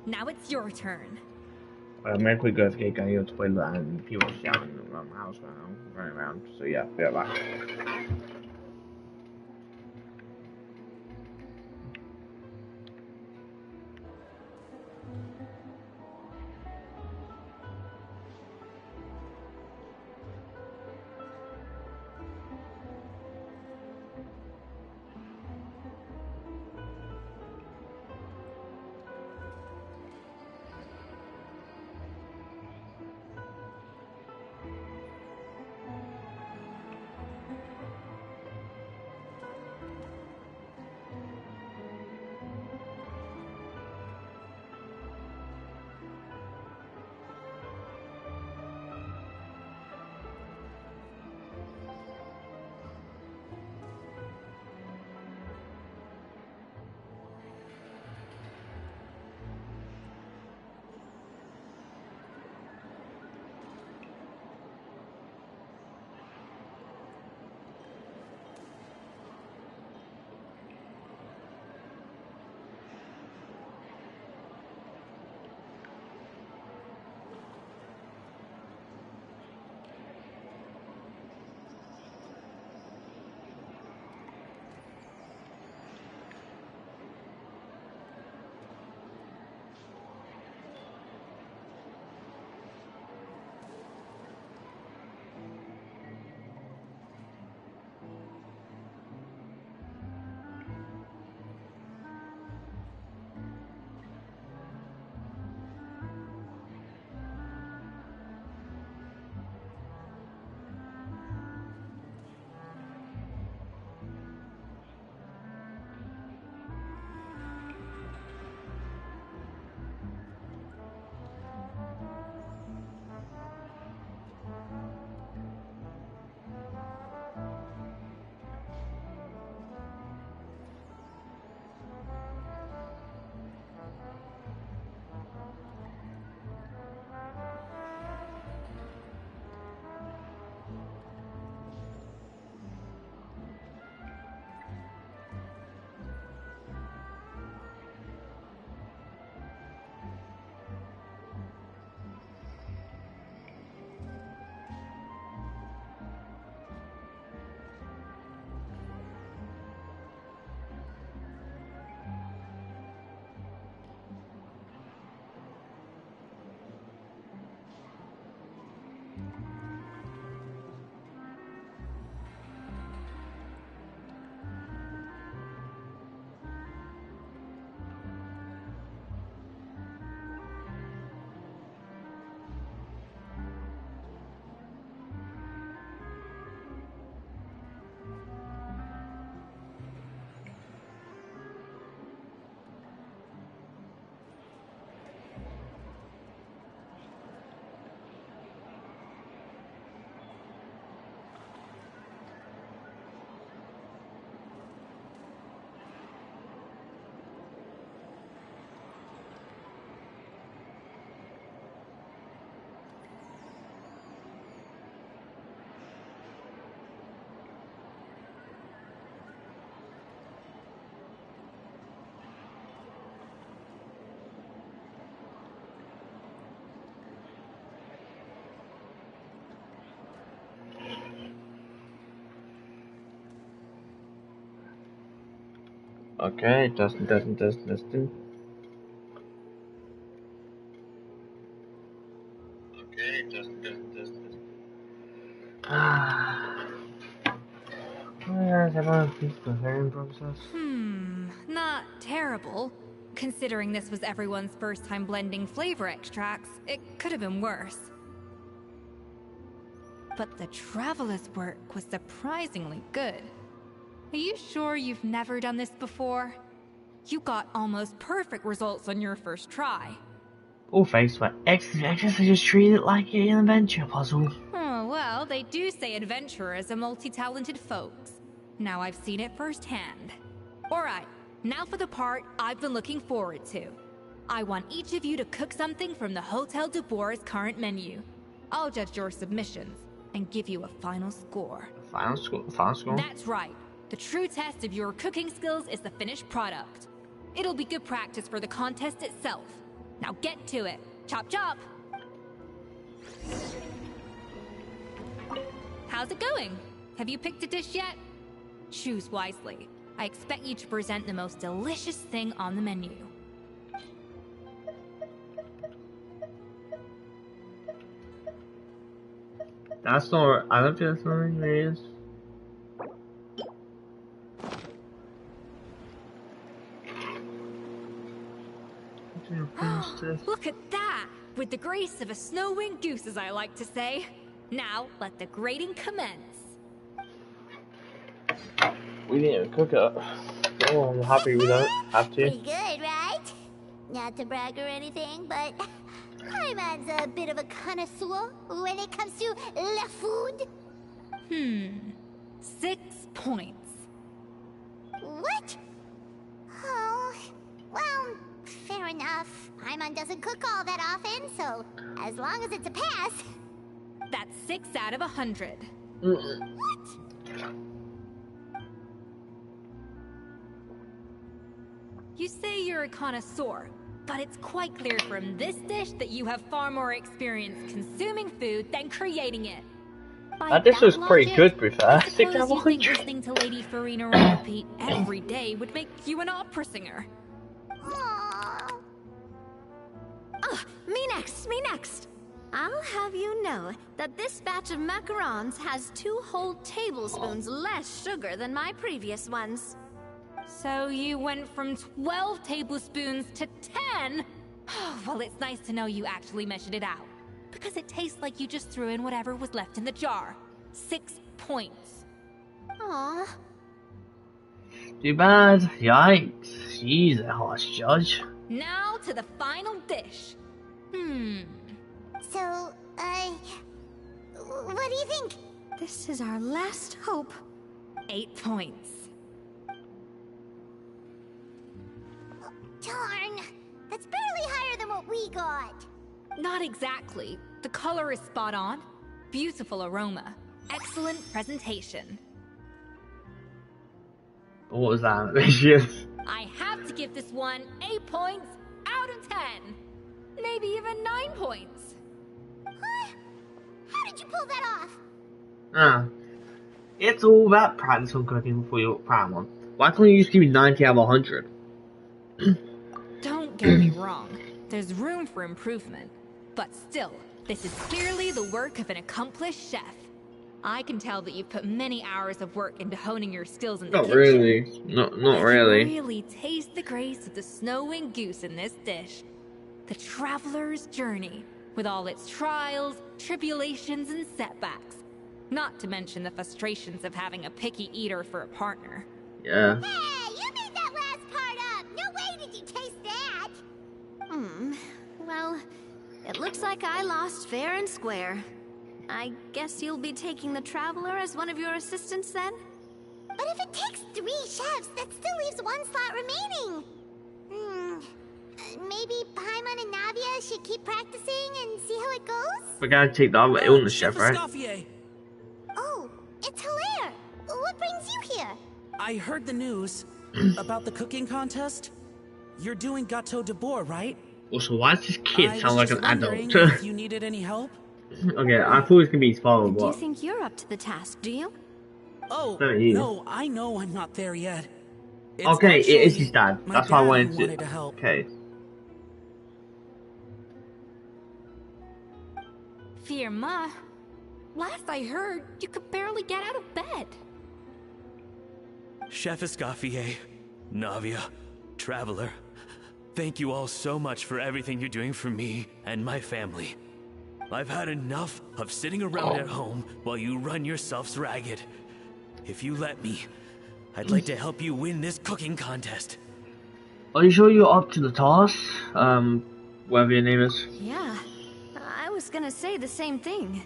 Now it's your turn. I'm gonna quick go to get going to the toilet and people shouting around the house right now, running around. So yeah, be right back. Okay, Dustin. Where is everyone finished the preparing process? Not terrible. Considering this was everyone's first time blending flavor extracts, it could have been worse. But the Traveler's work was surprisingly good. Are you sure you've never done this before? You got almost perfect results on your first try. Oh, thanks for excellent. I guess I just treat it like an adventure puzzle. Oh, well, they do say adventurers are multi-talented folks. Now I've seen it firsthand. Alright, now for the part I've been looking forward to. I want each of you to cook something from the Hotel de Boer's current menu. I'll judge your submissions and give you a final score. Final score? That's right. The true test of your cooking skills is the finished product. It'll be good practice for the contest itself. Now get to it. Chop chop! How's it going? Have you picked a dish yet? Choose wisely. I expect you to present the most delicious thing on the menu. That's not. I don't think that's what it is. Look at that! With the grace of a snow-winged goose, as I like to say. Now, let the grating commence. We didn't cook it. Oh, I'm happy we don't have to. Pretty good, right? Not to brag or anything, but Paimon's a bit of a connoisseur when it comes to la food. 6 points. What? Oh, well, fair enough. Paimon doesn't cook all that often, so as long as it's a pass. That's 6 out of 100. What? You say you're a connoisseur, but it's quite clear from this dish that you have far more experience consuming food than creating it. That dish was pretty good, to be fair. 6 out of 100. Think listening to Lady Farina on repeat every day would make you an opera singer. Me next. I'll have you know that this batch of macarons has 2 whole tablespoons less sugar than my previous ones. So you went from 12 tablespoons to 10? Well, it's nice to know you actually measured it out. Because it tastes like you just threw in whatever was left in the jar. 6 points. Aww. Too bad. Yikes. She's a harsh judge. Now to the final dish. So, what do you think? This is our last hope. 8 points. Darn! That's barely higher than what we got. Not exactly. The color is spot on. Beautiful aroma. Excellent presentation. What was that? I have to give this one 8 points out of 10. Maybe even 9 points. Huh? How did you pull that off? It's all about practice on cooking for your Paimon. Why can't you just give me 90 out of 100? Don't get me wrong. There's room for improvement. But still, this is clearly the work of an accomplished chef. I can tell that you've put many hours of work into honing your skills in the kitchen. Not really. Not really. I can really taste the grace of the snow-winged goose in this dish. The traveler's journey, with all its trials, tribulations, and setbacks. Not to mention the frustrations of having a picky eater for a partner. Yeah. Hey, you made that last part up! No way did you taste that! Well, it looks like I lost fair and square. I guess you'll be taking the Traveler as one of your assistants then? But if it takes 3 chefs, that still leaves 1 slot remaining. Maybe Paimon and Navia should keep practicing and see how it goes? We gotta take the other illness chef, right? Oh, it's Hilaire! What brings you here? I heard the news about the cooking contest. You're doing Gâteau de Boer, right? Also, why does this kid sound like an adult? If you needed any help? Okay, I thought it was gonna be his father. Do you think you're up to the task, do you? Oh, no, I know I'm not there yet. Okay, it is his dad. my That's why I dad wanted who to. wanted to help. Okay. Firma, last I heard, you could barely get out of bed. Chef Escoffier, Navia, Traveler, thank you all so much for everything you're doing for me and my family. I've had enough of sitting around at home while you run yourselves ragged. If you let me, I'd like to help you win this cooking contest. Are you sure you're up to the task? Whatever your name is. Yeah, I was gonna say the same thing.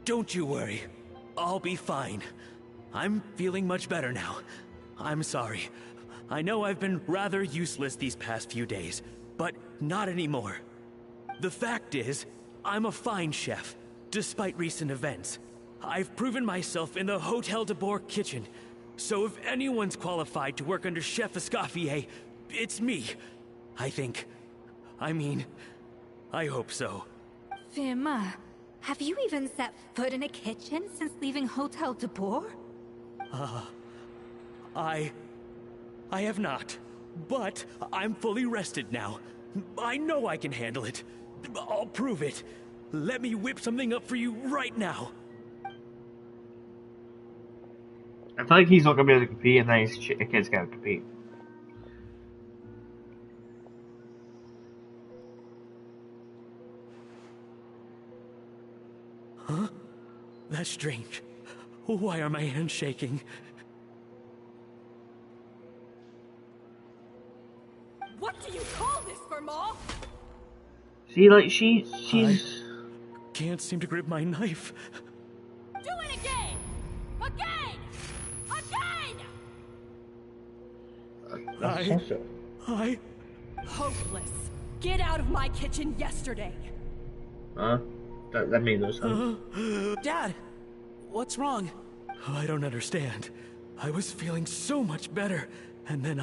Don't you worry. I'll be fine. I'm feeling much better now. I'm sorry. I know I've been rather useless these past few days, but not anymore. The fact is, I'm a fine chef, despite recent events. I've proven myself in the Hotel de Bourg kitchen, so if anyone's qualified to work under Chef Escoffier, it's me. I think. I mean, I hope so. Firma, have you even set foot in a kitchen since leaving Hotel de Bourg? I have not, but I'm fully rested now. I know I can handle it. I'll prove it. Let me whip something up for you right now. I feel like he's not gonna be able to compete, and then his kid's gonna compete. Huh? That's strange. Why are my hands shaking? What do you call this, Firma? See, like she's. I can't seem to grip my knife. Do it again! Again! Again! I... Hopeless. Get out of my kitchen yesterday. That made no sense. Dad, what's wrong? I don't understand. I was feeling so much better, and then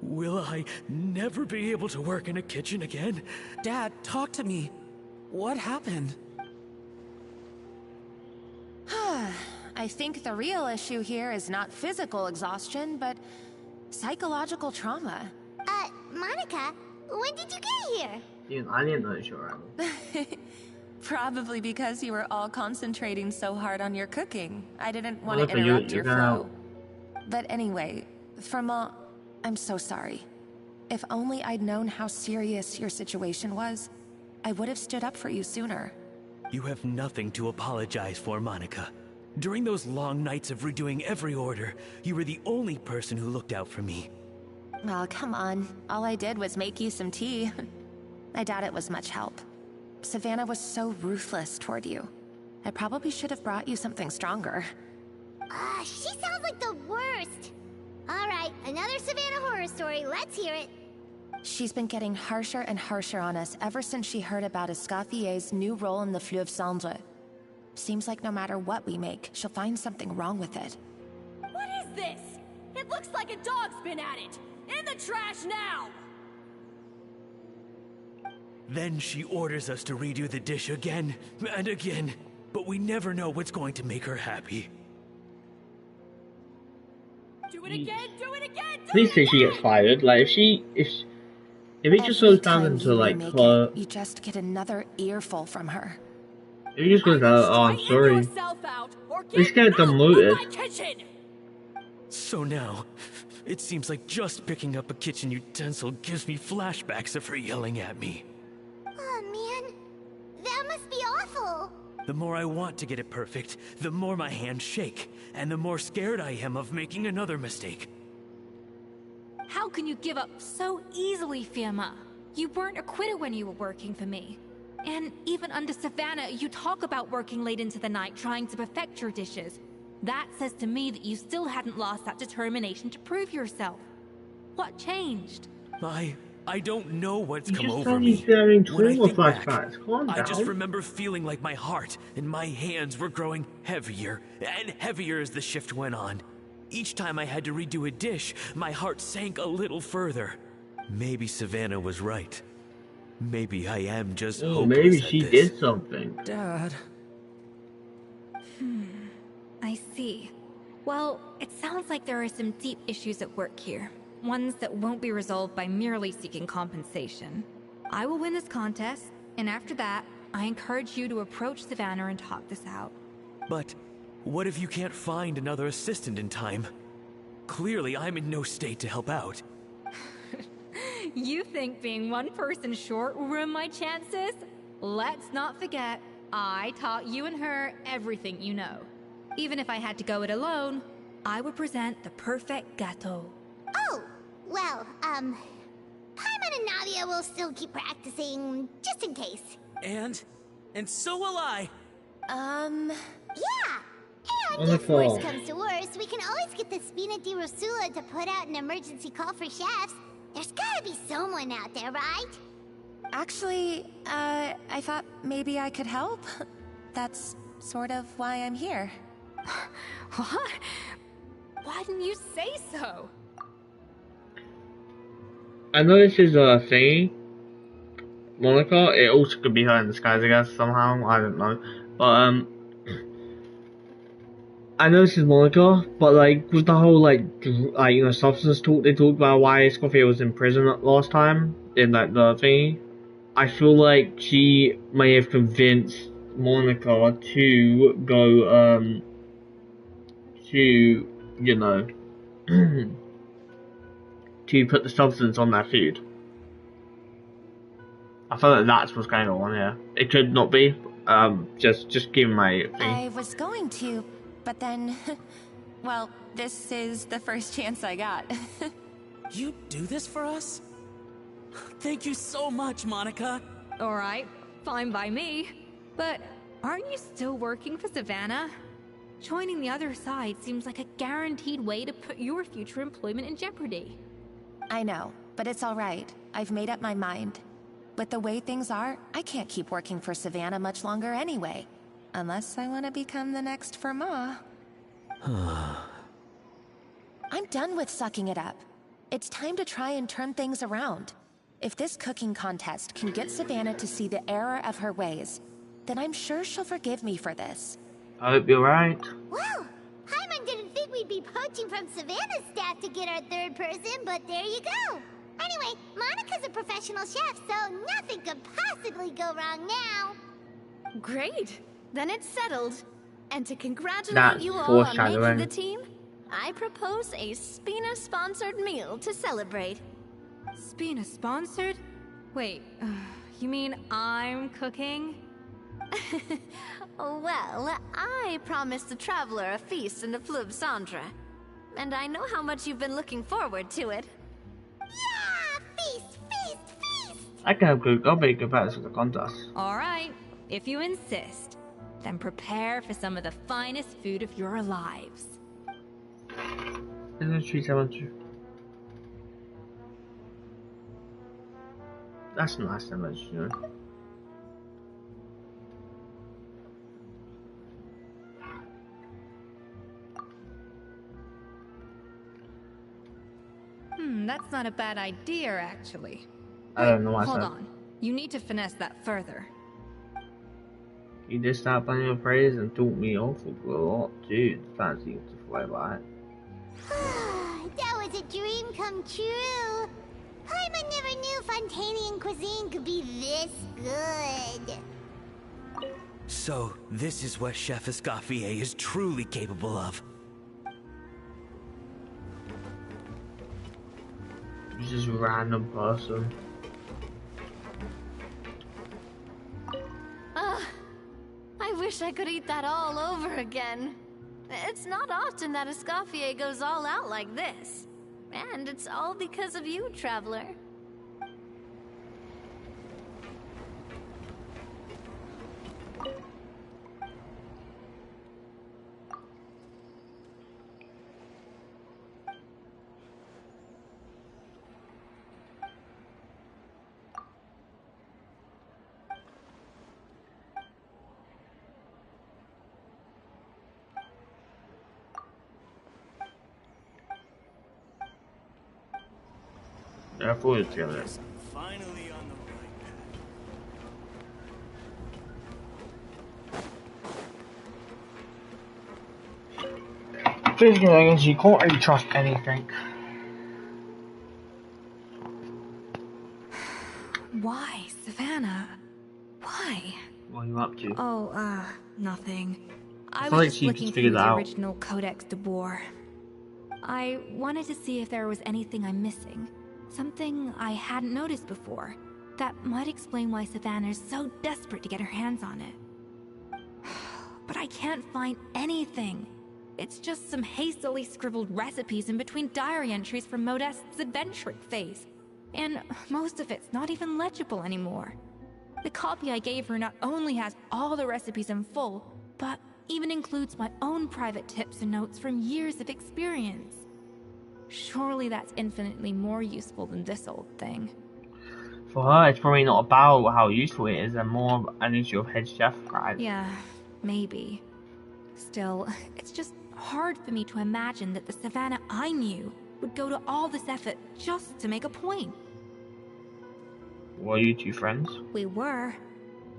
Will I never be able to work in a kitchen again? Dad, talk to me. What happened? I think the real issue here is not physical exhaustion, but psychological trauma. Monica, when did you get here? Yeah, I didn't know sure. Probably because you were all concentrating so hard on your cooking. I didn't want Well, to interrupt your you're flow. But anyway, Firma, I'm so sorry. If only I'd known how serious your situation was, I would have stood up for you sooner. You have nothing to apologize for, Monica. During those long nights of redoing every order, you were the only person who looked out for me. Oh, come on. All I did was make you some tea. I doubt it was much help. Savannah was so ruthless toward you. I probably should have brought you something stronger. She sounds like the worst. Alright, another Savannah horror story. Let's hear it. She's been getting harsher and harsher on us ever since she heard about Escoffier's new role in the Fleuve Cendre. Seems like no matter what we make, she'll find something wrong with it. What is this? It looks like a dog's been at it. In the trash now! Then she orders us to redo the dish again and again, but we never know what's going to make her happy. Do it again, do it again, Please say she gets fired. Like if it just goes down into like her, you just get another earful from her. if it just goes down, oh I'm sorry. Let's get it demoted. So now, it seems like just picking up a kitchen utensil gives me flashbacks of her yelling at me. Oh man, that must be awful. The more I want to get it perfect, the more my hands shake, and the more scared I am of making another mistake. How can you give up so easily, Firma? You weren't a quitter when you were working for me. And even under Savannah, you talk about working late into the night trying to perfect your dishes. That says to me that you still hadn't lost that determination to prove yourself. What changed? I don't know what's come just over told me. me you're having When I trauma think back, flashbacks. Calm I just down. remember feeling like my heart and my hands were growing heavier and heavier as the shift went on. Each time I had to redo a dish, my heart sank a little further. Maybe Savannah was right. Maybe I am just hopeless maybe at she this. did something. Dad. I see. Well, it sounds like there are some deep issues at work here. Ones that won't be resolved by merely seeking compensation. I will win this contest, and after that, I encourage you to approach Savannah and talk this out. But what if you can't find another assistant in time? Clearly, I'm in no state to help out. You think being one person short will ruin my chances? Let's not forget, I taught you and her everything you know. Even if I had to go it alone, I would present the perfect gâteau. Oh, well, Paimon and Nadia will still keep practicing, just in case. And so will I. Yeah! And Wonderful. if worse comes to worse, we can always get the Spina di Rosula to put out an emergency call for chefs. There's gotta be someone out there, right? Actually, I thought maybe I could help. That's sort of why I'm here. What? Why didn't you say so? I know this is a thing. Monica, it also could be her in disguise, I guess, somehow. I don't know. But, I know this is Monica, but, like, with the whole, like, you know, substance talk they talked about why Scofield was in prison last time, in, like, the thingy, I feel like she may have convinced Monica to go, to, you know, to put the substance on their food. I feel like that's what's going on here. It could not be. Just give my thing. I was going to, but then, well, this is the first chance I got. You do this for us? Thank you so much, Monica. Alright, fine by me. But aren't you still working for Savannah? Joining the other side seems like a guaranteed way to put your future employment in jeopardy. I know, but it's alright. I've made up my mind. With the way things are, I can't keep working for Savannah much longer anyway. Unless I want to become the next Fermat. I'm done with sucking it up. It's time to try and turn things around. If this cooking contest can get Savannah to see the error of her ways, then I'm sure she'll forgive me for this. I hope you're right. Well, Paimon didn't think we'd be poaching from Savannah's staff to get our third person, but there you go. Anyway, Monica's a professional chef, so nothing could possibly go wrong now. Great. Then it's settled. And to congratulate That's you all on foreshadowing. making the team, I propose a Spina-sponsored meal to celebrate. Spina-sponsored? Wait, you mean I'm cooking? Well, I promised the Traveler a feast in the Fleuve Cendre. And I know how much you've been looking forward to it. Yeah! Feast, feast, feast! I can have good. I'll be good at the contest. Alright, if you insist, then prepare for some of the finest food of your lives. That's nice image, you know. That's not a bad idea, actually. I don't know Hold myself. on. You need to finesse that further. You just stopped playing your praise and taught me awful a lot, dude. Fancy you to fly by. That was a dream come true. Paimon never knew Fontanian cuisine could be this good. So, this is what Chef Escoffier is truly capable of. You're just a random person. I wish I could eat that all over again. It's not often that Escoffier goes all out like this. And it's all because of you, Traveler. Yeah, fully together. Finally on the right Basically, I guess you can't really trust anything. Why, Savannah? Why? What are you up to? Oh, nothing. I It's was not like just she looking just through figured the it out. original Codex de Boer. I wanted to see if there was anything I'm missing. Something I hadn't noticed before. That might explain why Savannah's so desperate to get her hands on it. But I can't find anything. It's just some hastily scribbled recipes in between diary entries from Modest's adventuring phase. And most of it's not even legible anymore. The copy I gave her not only has all the recipes in full, but even includes my own private tips and notes from years of experience. Surely that's infinitely more useful than this old thing. For her, it's probably not about how useful it is, and more an issue of head chef pride. Yeah, maybe. Still, it's just hard for me to imagine that the Savannah I knew would go to all this effort just to make a point. Were you two friends? We were.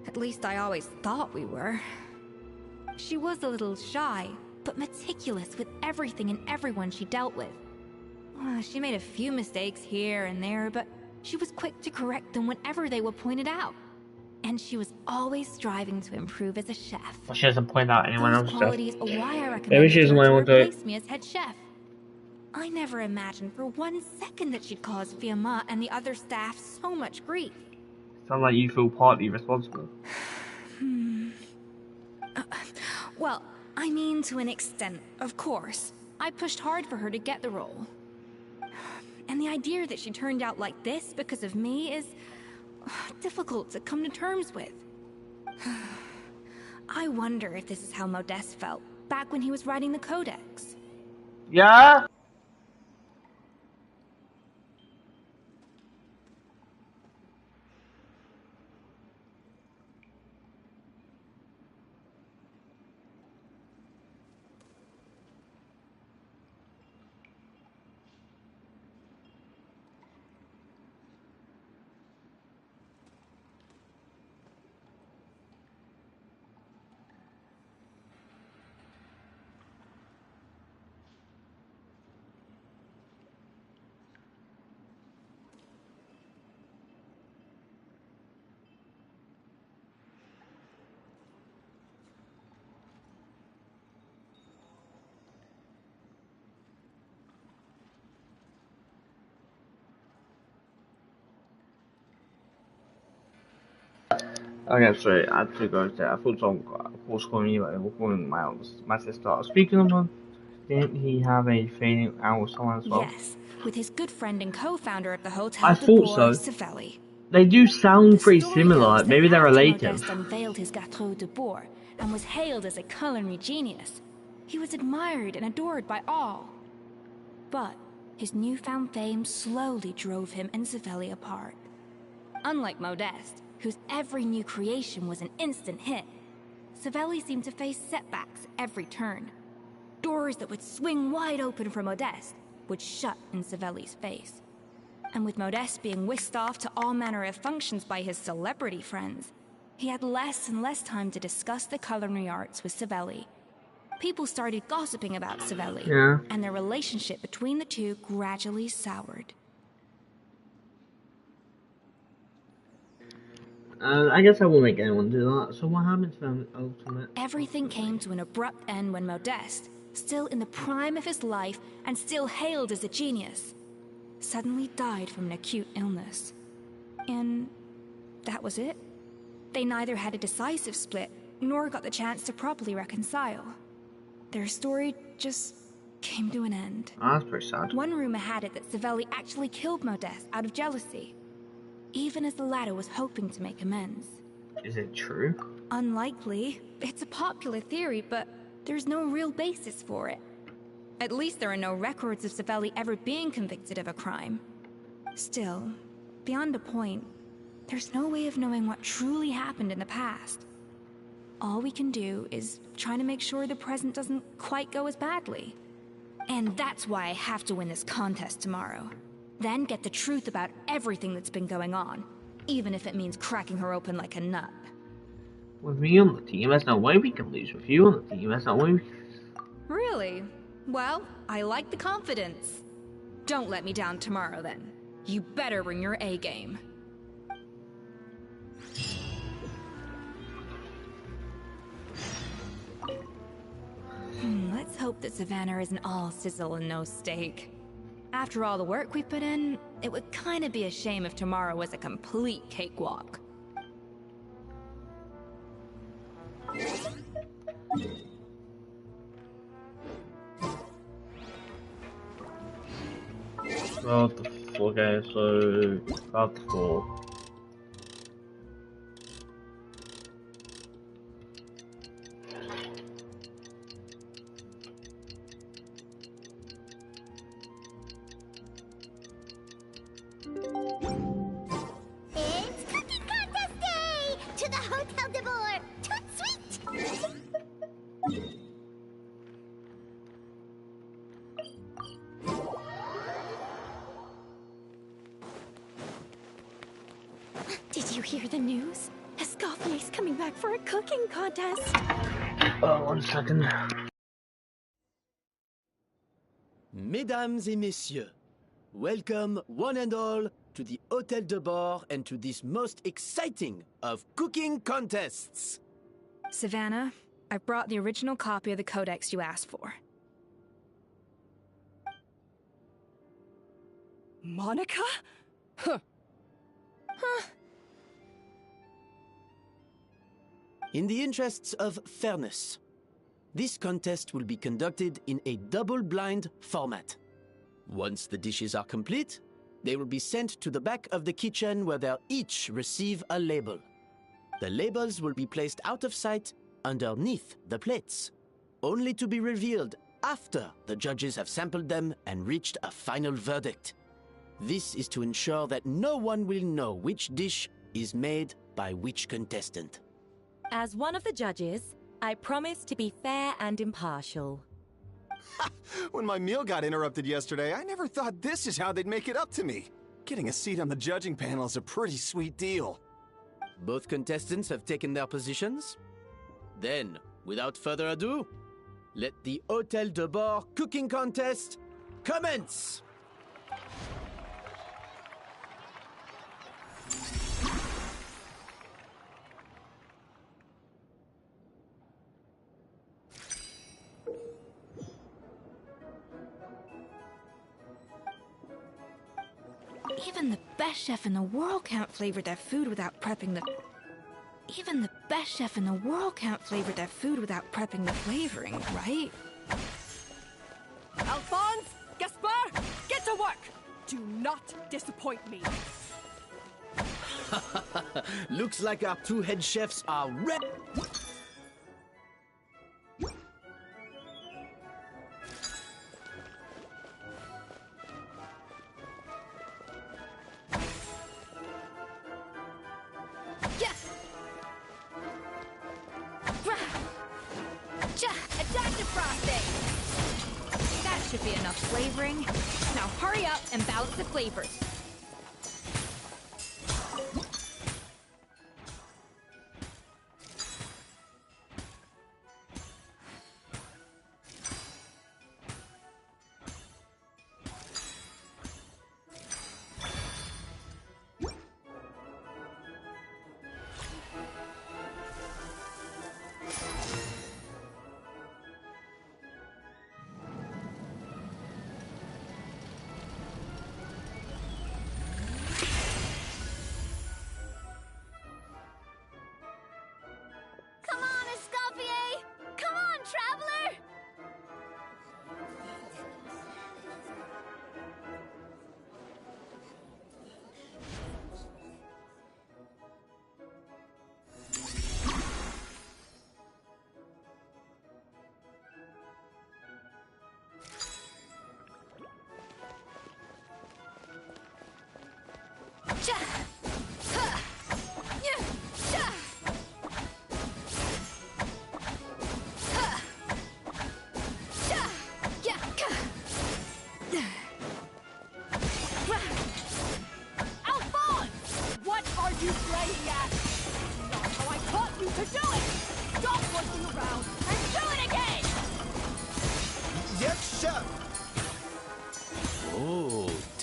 At least I always thought we were. She was a little shy, but meticulous with everything and everyone she dealt with. She made a few mistakes here and there, but she was quick to correct them whenever they were pointed out. And she was always striving to improve as a chef. Well, she doesn't point out anyone Those else's stuff. qualities are why I Maybe recommended she doesn't her to want to replace me as head chef. I never imagined for 1 second that she'd cause Fiamma and the other staff so much grief. Sounds like you feel partly responsible. Well, I mean to an extent, of course. I pushed hard for her to get the role. And the idea that she turned out like this because of me is difficult to come to terms with. I wonder if this is how Modeste felt back when he was writing the Codex. Yeah? Okay, sorry, I had to go there. I thought someone was calling you, but they were calling my sister. Speaking of him, didn't he have a fading out with someone as well? Yes, with his good friend and co-founder of the Hotel I de thought Boer, so. Savelli. They do sound pretty Story similar. goes that Maybe they're after related. Modeste unveiled his Gâteau de Boer and was hailed as a culinary genius, he was admired and adored by all. But his newfound fame slowly drove him and Savelli apart. Unlike Modeste, whose every new creation was an instant hit, Savelli seemed to face setbacks every turn. Doors that would swing wide open for Modeste would shut in Savelli's face. And with Modeste being whisked off to all manner of functions by his celebrity friends, he had less and less time to discuss the culinary arts with Savelli. People started gossiping about Savelli, and their relationship between the two gradually soured. I guess I will make anyone do that. So what happened to them ultimate? Everything came to an abrupt end when Modeste, still in the prime of his life and still hailed as a genius, suddenly died from an acute illness. And that was it. They neither had a decisive split, nor got the chance to properly reconcile. Their story just came to an end. Oh, that's pretty sad. One rumor had it that Savelli actually killed Modeste out of jealousy, even as the latter was hoping to make amends. Is it true? Unlikely. It's a popular theory, but there's no real basis for it. At least there are no records of Savelli ever being convicted of a crime. Still, beyond a point, there's no way of knowing what truly happened in the past. All we can do is try to make sure the present doesn't quite go as badly. And that's why I have to win this contest tomorrow. Then get the truth about everything that's been going on, even if it means cracking her open like a nut. With me on the team, there's no way we can lose. With you on the team, there's no way we can... Really? Well, I like the confidence. Don't let me down tomorrow, then. You better bring your A game. Let's hope that Savannah isn't all sizzle and no steak. After all the work we put in, it would kind of be a shame if tomorrow was a complete cakewalk. Well, okay, so about the 4. It's cooking contest day! To the Hotel de Boer! Toot sweet! Did you hear the news? Escoffier's coming back for a cooking contest. 1 second. Mesdames et messieurs, welcome one and all to the Hotel de Bord and to this most exciting of cooking contests. Savannah, I brought the original copy of the codex you asked for. Monica? Huh. In the interests of fairness, this contest will be conducted in a double-blind format. Once the dishes are complete, they will be sent to the back of the kitchen where they'll each receive a label. The labels will be placed out of sight underneath the plates, only to be revealed after the judges have sampled them and reached a final verdict. This is to ensure that no one will know which dish is made by which contestant. As one of the judges, I promise to be fair and impartial. When my meal got interrupted yesterday, I never thought this is how they'd make it up to me. Getting a seat on the judging panel is a pretty sweet deal. Both contestants have taken their positions. Then, without further ado, let the Hotel de Bord cooking contest commence! Even the best chef in the world can't flavor their food without prepping the... Even the best chef in the world can't flavor their food without prepping the flavoring, right? Alphonse! Gaspar! Get to work! Do not disappoint me. Looks like our two head chefs are ready. That should be enough flavoring. Now hurry up and balance the flavors.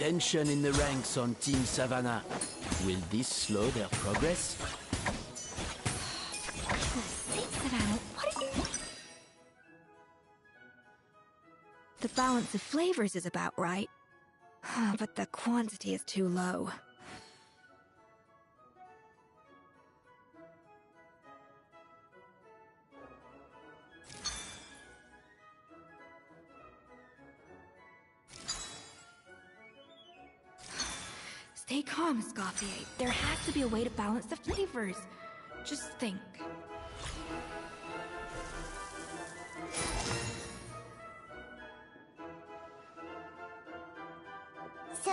tension in the ranks on Team Savannah. Will this slow their progress? The balance of flavors is about right, but the quantity is too low. Stay calm, Escoffier. There has to be a way to balance the flavors. Just think. So,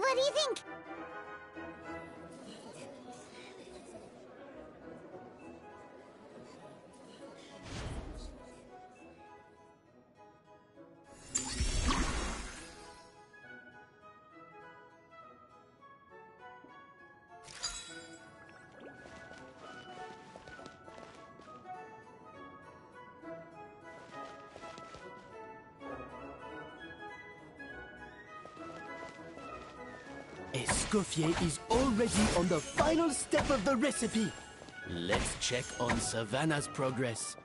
what do you think? Escoffier is already on the final step of the recipe. Let's check on Savannah's progress.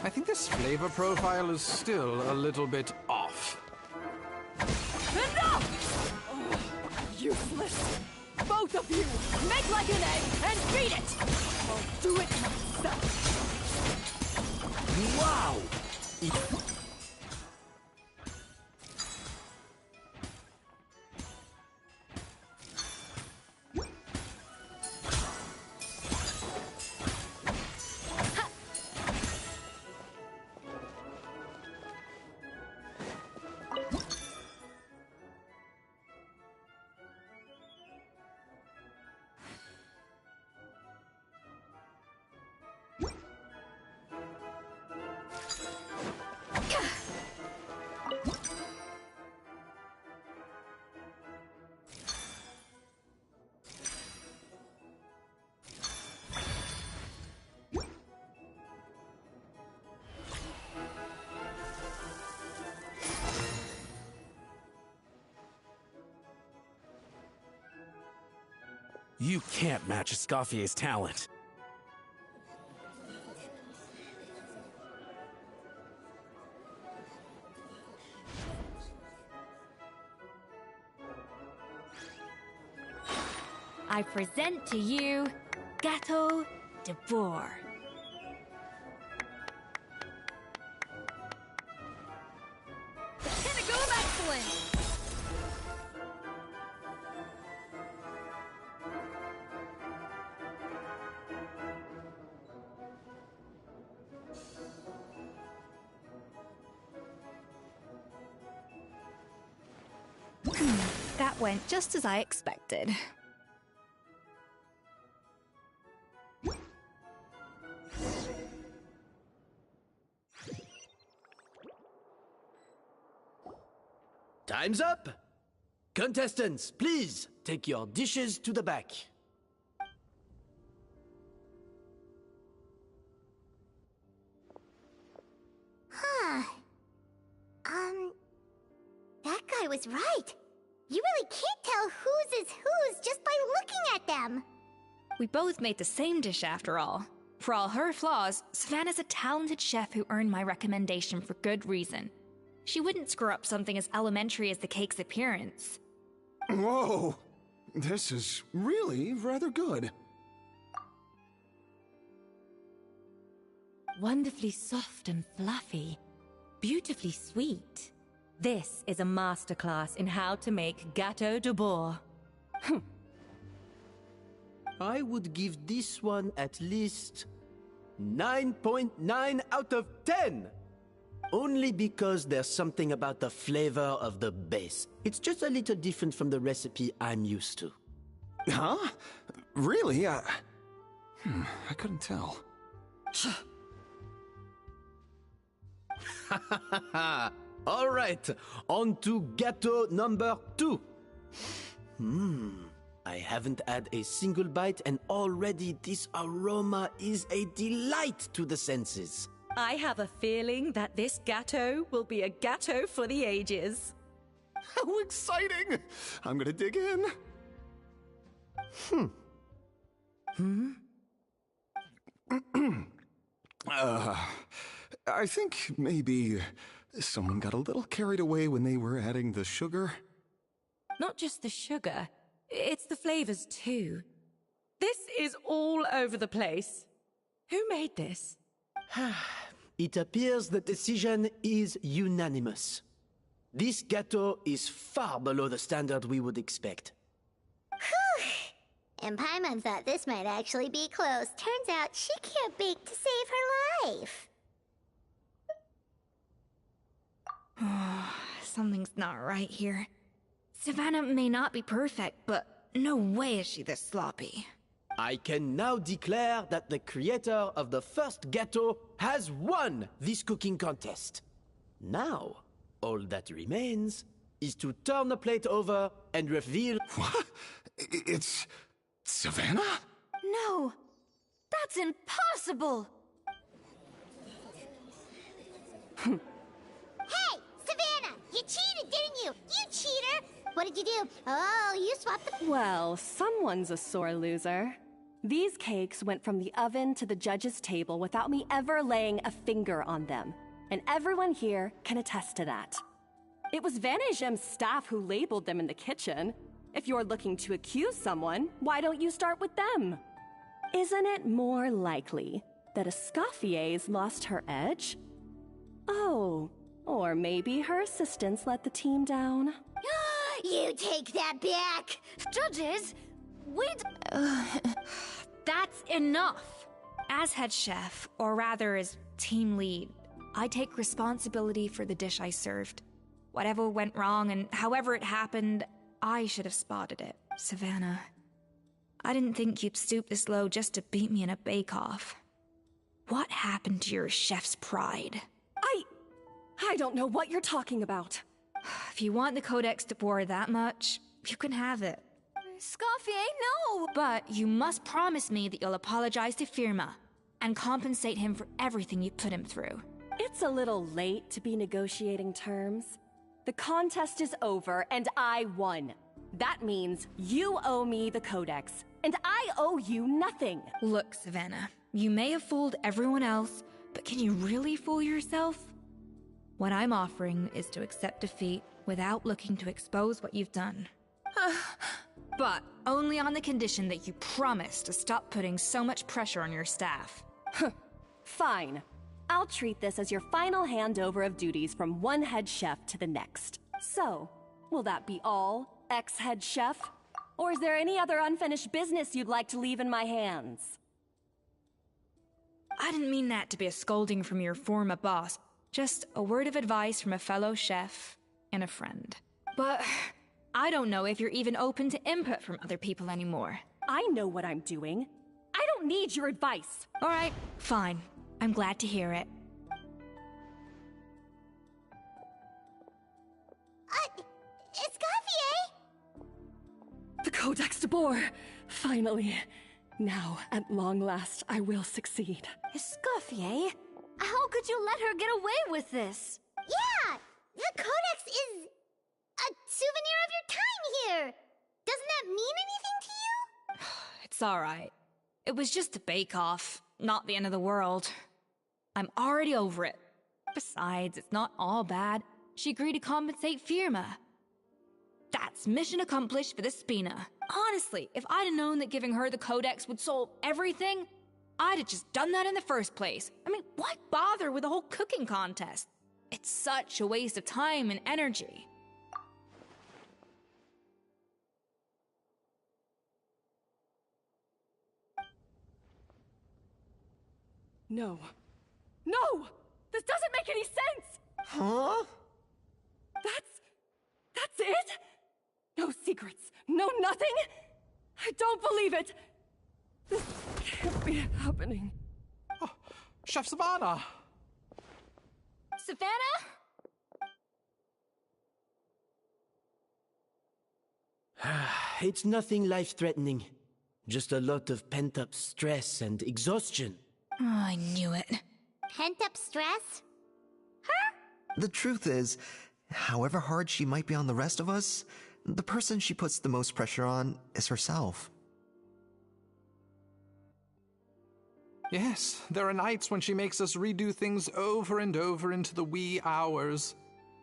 I think this flavor profile is still a little bit off. Enough! Oh, useless! Both of you, make like an egg and beat it! I'll do it myself! Wow! You can't match Escoffier's talent. I present to you Gâteau de Bourg. The pinnacle of excellence! That went just as I expected. Time's up! Contestants, please take your dishes to the back. Huh. That guy was right. You really can't tell whose is whose just by looking at them. We both made the same dish after all. For all her flaws, Savannah's a talented chef who earned my recommendation for good reason. She wouldn't screw up something as elementary as the cake's appearance. Whoa! This is really rather good. Wonderfully soft and fluffy. Beautifully sweet. This is a masterclass in how to make Gâteau de Bourg. I would give this one at least 9.9 out of 10! Only because there's something about the flavor of the base. It's just a little different from the recipe I'm used to. Huh? Really? I couldn't tell. All right, on to gâteau number 2. I haven't had a single bite and already this aroma is a delight to the senses. I have a feeling that this gâteau will be a gâteau for the ages. How exciting! I'm gonna dig in. I think maybe someone got a little carried away when they were adding the sugar. Not just the sugar, it's the flavors too. This is all over the place. Who made this? It appears the decision is unanimous. This gâteau is far below the standard we would expect. And Paimon thought this might actually be close. Turns out she can't bake to save her life. Something's not right here. Savannah may not be perfect, but no way is she this sloppy. I can now declare that the creator of the first gâteau has won this cooking contest. Now, all that remains is to turn the plate over and reveal... What? It's... Savannah? No! That's impossible! Hey, Savannah! You cheated, didn't you? You cheater! What did you do? Oh, you swapped the... Well, someone's a sore loser. These cakes went from the oven to the judge's table without me ever laying a finger on them. And everyone here can attest to that. It was Van Gem's staff who labeled them in the kitchen. If you're looking to accuse someone, why don't you start with them? Isn't it more likely that Escoffier's lost her edge? Oh, or maybe her assistants let the team down. You take that back! Judges, That's enough! As head chef, or rather as team lead, I take responsibility for the dish I served. Whatever went wrong and however it happened, I should have spotted it. Savannah, I didn't think you'd stoop this low just to beat me in a bake-off. What happened to your chef's pride? I don't know what you're talking about. If you want the Codex to bore that much, you can have it. Escoffier, no! But you must promise me that you'll apologize to Firma and compensate him for everything you put him through. It's a little late to be negotiating terms. The contest is over, and I won. That means you owe me the Codex, and I owe you nothing. Look, Savannah, you may have fooled everyone else, but can you really fool yourself? What I'm offering is to accept defeat without looking to expose what you've done. But only on the condition that you promise to stop putting so much pressure on your staff. Fine. I'll treat this as your final handover of duties from one head chef to the next. So, will that be all, ex-head chef? Or is there any other unfinished business you'd like to leave in my hands? I didn't mean that to be a scolding from your former boss. Just a word of advice from a fellow chef and a friend. But I don't know if you're even open to input from other people anymore. I know what I'm doing. I don't need your advice. All right, fine. I'm glad to hear it. Escoffier! The Codex de Boer! Finally. Now, at long last, I will succeed. Escoffier? How could you let her get away with this? Yeah! The Codex is a souvenir of your time here! Doesn't that mean anything to you? It's alright. It was just a bake-off, not the end of the world. I'm already over it. Besides, it's not all bad. She agreed to compensate Firma. That's mission accomplished for the Spina. Honestly, if I'd have known that giving her the Codex would solve everything, I'd have just done that in the first place. I mean, why bother with the whole cooking contest? It's such a waste of time and energy. No. No! This doesn't make any sense! Huh? That's it? No secrets, no nothing? I don't believe it! This can't be happening. Oh, Chef Savannah! Savannah? It's nothing life-threatening. Just a lot of pent-up stress and exhaustion. Oh, I knew it. Hey, pent-up stress? The truth is, however hard she might be on the rest of us, the person she puts the most pressure on is herself. Yes, there are nights when she makes us redo things over and over into the wee hours.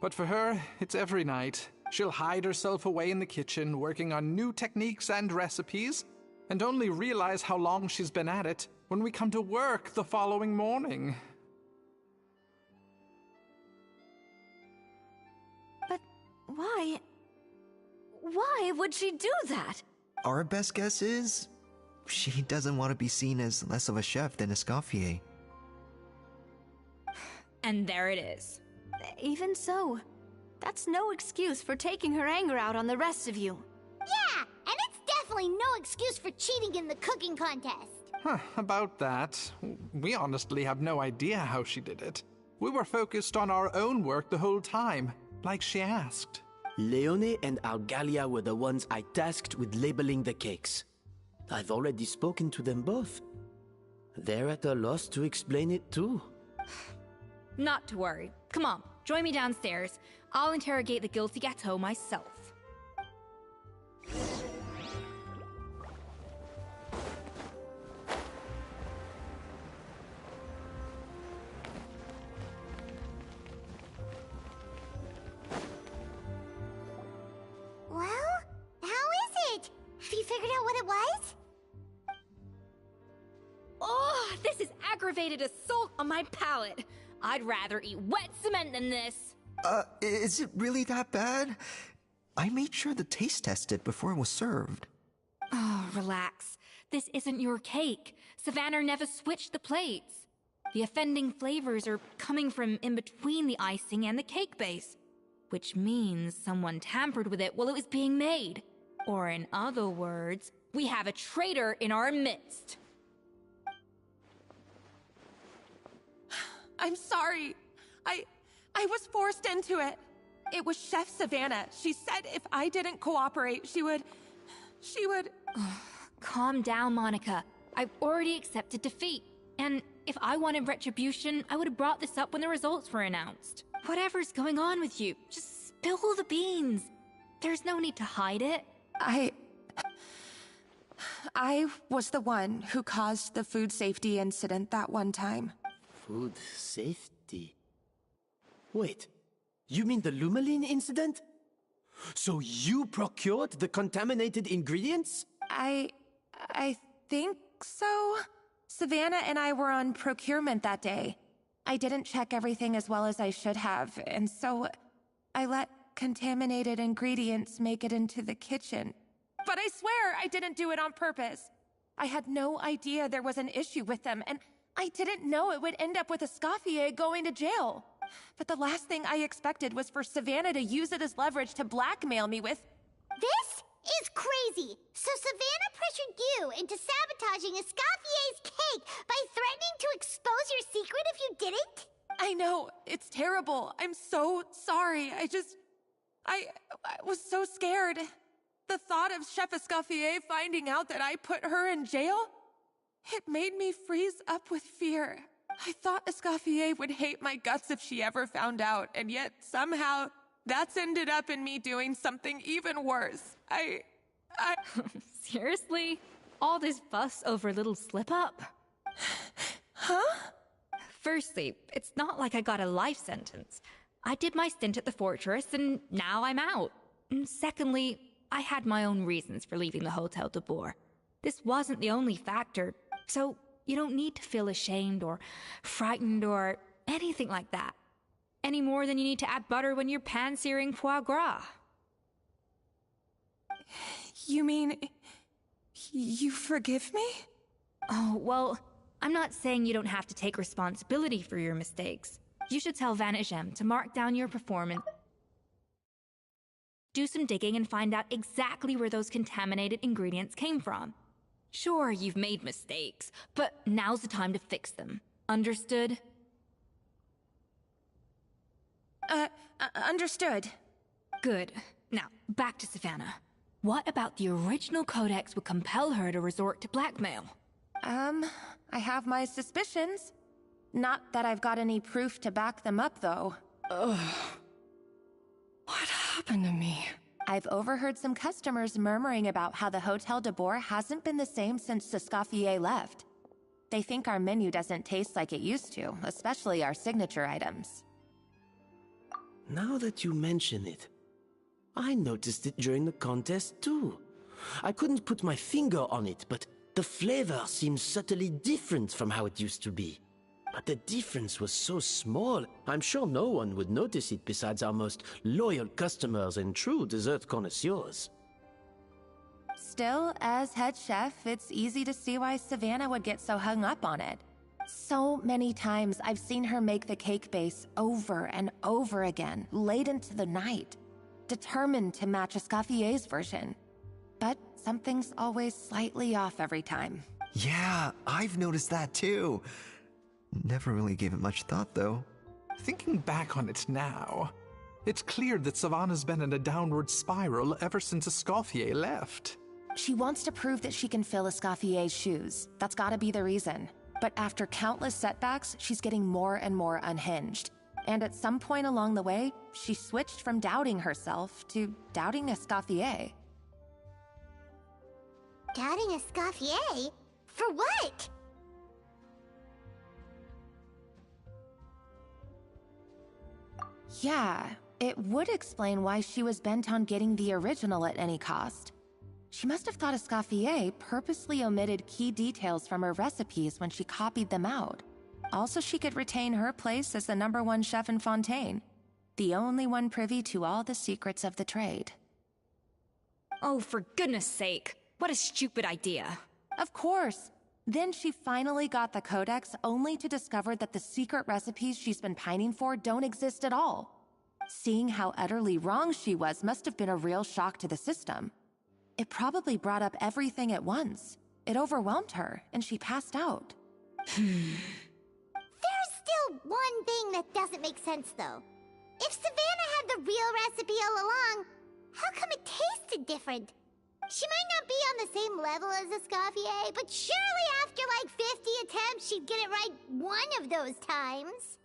But for her, it's every night. She'll hide herself away in the kitchen, working on new techniques and recipes, and only realize how long she's been at it when we come to work the following morning. But why? Why would she do that? Our best guess is, she doesn't want to be seen as less of a chef than Escoffier. And there it is. Even so, that's no excuse for taking her anger out on the rest of you. Yeah, and it's definitely no excuse for cheating in the cooking contest. About that, we honestly have no idea how she did it. We were focused on our own work the whole time, like she asked. Leone and Algalia were the ones I tasked with labeling the cakes. I've already spoken to them both. They're at a loss to explain it too. Not to worry. Come on, join me downstairs. I'll interrogate the guilty gâteau myself. Well, how is it? Have you figured out what it was? Oh, this is aggravated assault on my palate. I'd rather eat wet cement than this. Is it really that bad? I made sure the taste tested before it was served. Oh, relax. This isn't your cake. Savannah never switched the plates. The offending flavors are coming from in between the icing and the cake base, which means someone tampered with it while it was being made. Or in other words, we have a traitor in our midst. I'm sorry. I was forced into it. It was Chef Savannah. She said if I didn't cooperate, she would... Calm down, Monica. I've already accepted defeat. And if I wanted retribution, I would have brought this up when the results were announced. Whatever's going on with you, just spill the beans. There's no need to hide it. I was the one who caused the food safety incident that one time. Food safety? Wait, you mean the Lumaline incident? So you procured the contaminated ingredients? I think so. Savannah and I were on procurement that day. I didn't check everything as well as I should have, and so I let contaminated ingredients make it into the kitchen. But I swear I didn't do it on purpose. I had no idea there was an issue with them, and I didn't know it would end up with Escoffier going to jail. But the last thing I expected was for Savannah to use it as leverage to blackmail me with... This is crazy! So Savannah pressured you into sabotaging Escoffier's cake by threatening to expose your secret if you didn't? I know, it's terrible. I'm so sorry. I was so scared. The thought of Chef Escoffier finding out that I put her in jail? It made me freeze up with fear. I thought Escoffier would hate my guts if she ever found out, and yet somehow that's ended up in me doing something even worse. Seriously? All this fuss over a little slip-up? Huh? Firstly, it's not like I got a life sentence. I did my stint at the fortress, and now I'm out. And secondly, I had my own reasons for leaving the Hotel de Boer. This wasn't the only factor, so you don't need to feel ashamed or frightened or anything like that. Any more than you need to add butter when you're pan-searing foie gras. You mean... you forgive me? Oh, well, I'm not saying you don't have to take responsibility for your mistakes. You should tell Vanagem to mark down your performance, do some digging and find out exactly where those contaminated ingredients came from. Sure, you've made mistakes, but now's the time to fix them. Understood? Understood. Good. Now, back to Savannah. What about the original codex would compel her to resort to blackmail? I have my suspicions. Not that I've got any proof to back them up, though. Ugh. What happened to me? I've overheard some customers murmuring about how the Hotel de Boer hasn't been the same since Escoffier left. They think our menu doesn't taste like it used to, especially our signature items. Now that you mention it, I noticed it during the contest too. I couldn't put my finger on it, but the flavor seems subtly different from how it used to be. But the difference was so small, I'm sure no one would notice it besides our most loyal customers and true dessert connoisseurs. Still, as head chef, it's easy to see why Savannah would get so hung up on it. So many times I've seen her make the cake base over and over again, late into the night, determined to match Escoffier's version. But something's always slightly off every time. Yeah, I've noticed that too. Never really gave it much thought, though. Thinking back on it now, it's clear that Savannah's been in a downward spiral ever since Escoffier left. She wants to prove that she can fill Escoffier's shoes. That's gotta be the reason. But after countless setbacks, she's getting more and more unhinged. And at some point along the way, she switched from doubting herself to doubting Escoffier. Doubting Escoffier? For what? Yeah, it would explain why she was bent on getting the original at any cost. She must have thought Escoffier purposely omitted key details from her recipes when she copied them out. Also, she could retain her place as the #1 chef in Fontaine, the only one privy to all the secrets of the trade. Oh, for goodness sake, what a stupid idea. Of course. Then she finally got the codex only to discover that the secret recipes she's been pining for don't exist at all. Seeing how utterly wrong she was must have been a real shock to the system. It probably brought up everything at once. It overwhelmed her, and she passed out. There's still one thing that doesn't make sense, though. If Savannah had the real recipe all along, how come it tasted different? She might not be on the same level as Escoffier, but surely after like 50 attempts, she'd get it right one of those times.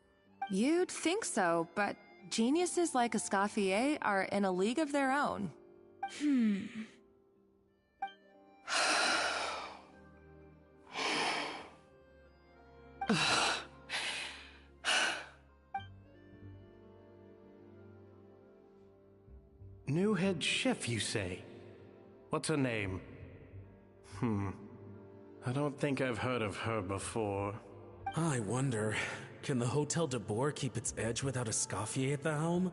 You'd think so, but geniuses like Escoffier are in a league of their own. New head chef, you say? What's her name? I don't think I've heard of her before. I wonder, can the Hotel de Boer keep its edge without Escoffier at the helm?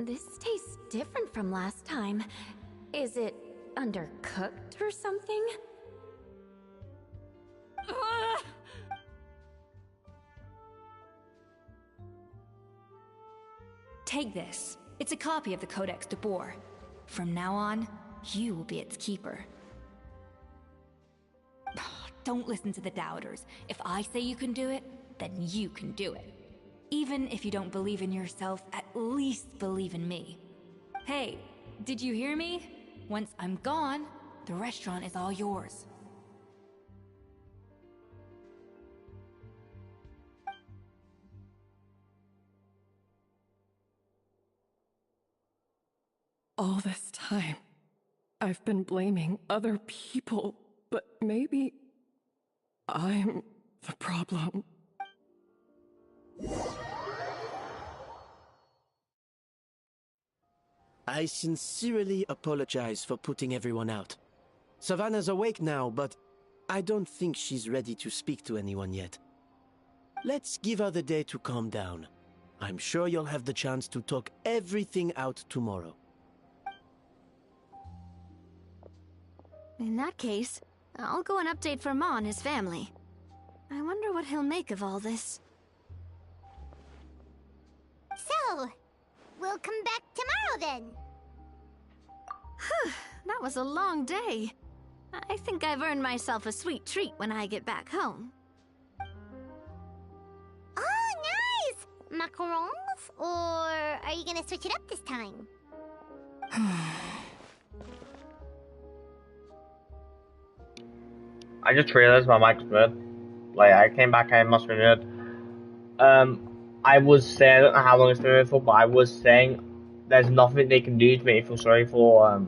This tastes different from last time. Is it undercooked or something? Take this. It's a copy of the Codex de Boer. From now on, you will be its keeper. Don't listen to the doubters. If I say you can do it, then you can do it. Even if you don't believe in yourself, at least believe in me. Hey, did you hear me? Once I'm gone, the restaurant is all yours. All this time, I've been blaming other people, but maybe I'm the problem. I sincerely apologize for putting everyone out. Savannah's awake now, but I don't think she's ready to speak to anyone yet. Let's give her the day to calm down. I'm sure you'll have the chance to talk everything out tomorrow. In that case, I'll go and update for Ma and his family. I wonder what he'll make of all this. So, we'll come back tomorrow then. Whew, that was a long day. I think I've earned myself a sweet treat when I get back home. Oh, nice! Macarons? Or are you gonna switch it up this time? I just realized my mic's muted. Like, I came back, I must be muted. I was saying, I don't know how long it's been muted for, but I was saying there's nothing they can do to make me feel sorry for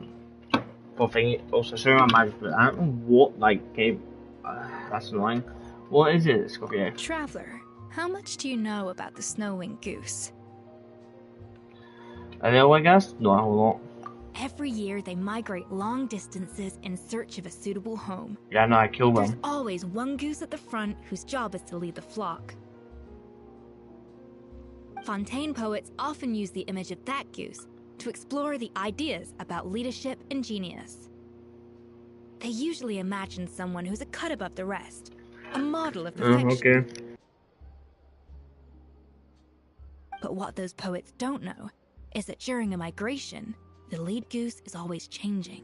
thingy. Also, sorry, my mic's muted. I don't know what, like, game. That's annoying. What is it, Scorpio? Traveler, how much do you know about the snow-winged goose? A little, I guess? Not a whole lot. Every year, they migrate long distances in search of a suitable home. Yeah, no, I killed There's them. always one goose at the front whose job is to lead the flock. Fontaine poets often use the image of that goose to explore the ideas about leadership and genius. They usually imagine someone who's a cut above the rest, a model of perfection. Okay. But what those poets don't know is that during a migration, the lead goose is always changing.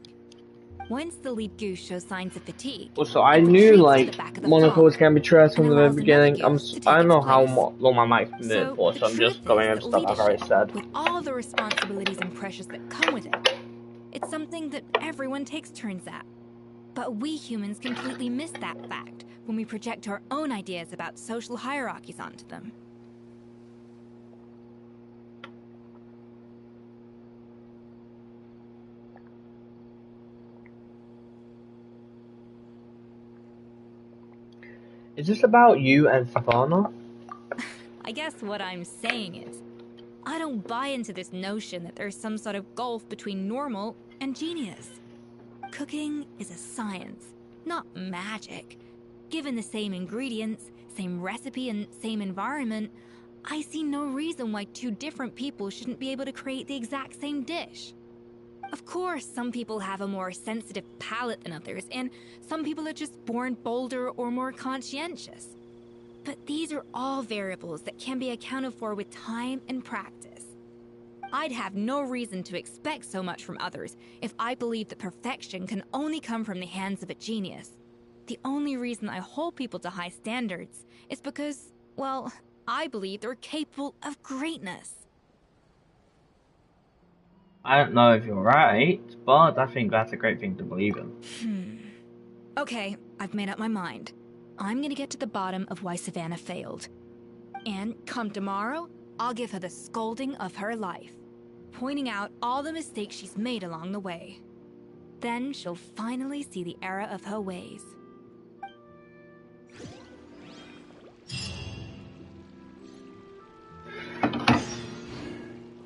Once the lead goose shows signs of fatigue, Also, I knew like monocodes can be trust from the very beginning. I don't know how long my mic's been there for, so I'm just going over stuff I've already said. With all the responsibilities and pressures that come with it, it's something that everyone takes turns at. But we humans completely miss that fact when we project our own ideas about social hierarchies onto them. Is this about you and Savannah? I guess what I'm saying is, I don't buy into this notion that there's some sort of gulf between normal and genius. Cooking is a science, not magic. Given the same ingredients, same recipe, and same environment, I see no reason why two different people shouldn't be able to create the exact same dish. Of course, some people have a more sensitive palate than others, and some people are just born bolder or more conscientious. But these are all variables that can be accounted for with time and practice. I'd have no reason to expect so much from others if I believed that perfection can only come from the hands of a genius. The only reason I hold people to high standards is because, well, I believe they're capable of greatness. I don't know if you're right, but I think that's a great thing to believe in. Okay, I've made up my mind. I'm gonna get to the bottom of why Savannah failed. And come tomorrow, I'll give her the scolding of her life, pointing out all the mistakes she's made along the way. Then she'll finally see the error of her ways.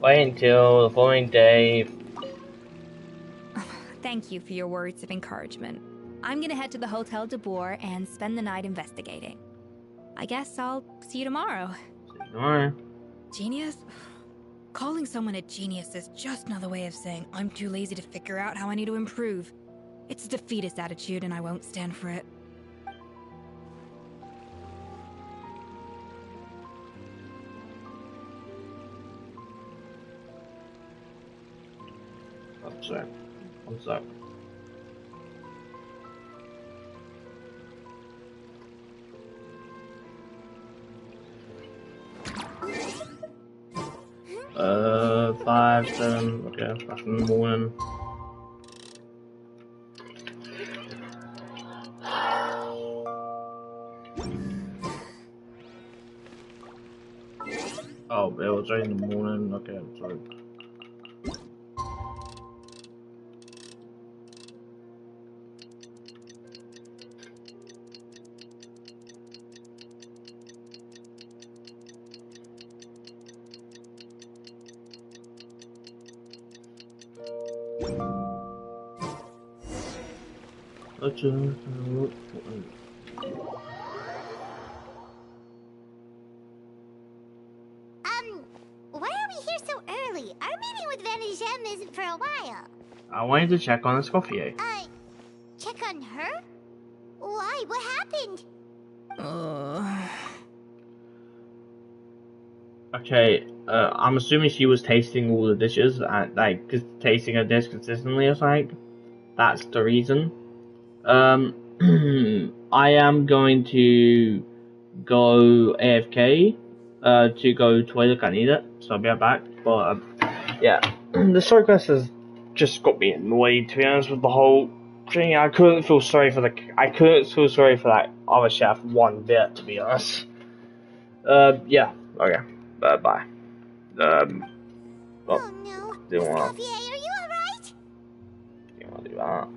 Wait until the following day. Thank you for your words of encouragement. I'm gonna head to the Hotel de Boer and spend the night investigating. I guess I'll see you tomorrow. See you tomorrow. Genius? Calling someone a genius is just another way of saying I'm too lazy to figure out how I need to improve. It's a defeatist attitude and I won't stand for it. One sec. Five, 7, okay, that's in the morning. Oh, it was right in the morning, okay, sorry. Why are we here so early? Our meeting with Vanagem isn't for a while. I wanted to check on Escoffier. Check on her? Why? What happened? Okay, I'm assuming she was tasting all the dishes, and like, tasting a dish consistently or something. That's the reason. I am going to go AFK, to go toilet, I need it, so I'll be right back, but, yeah, the story quest has just got me annoyed, to be honest, with the whole I couldn't feel sorry for that other chef one bit, to be honest. Yeah. Okay. Bye. Well, Oh no. didn't want Escoffier, are you alright? to do that.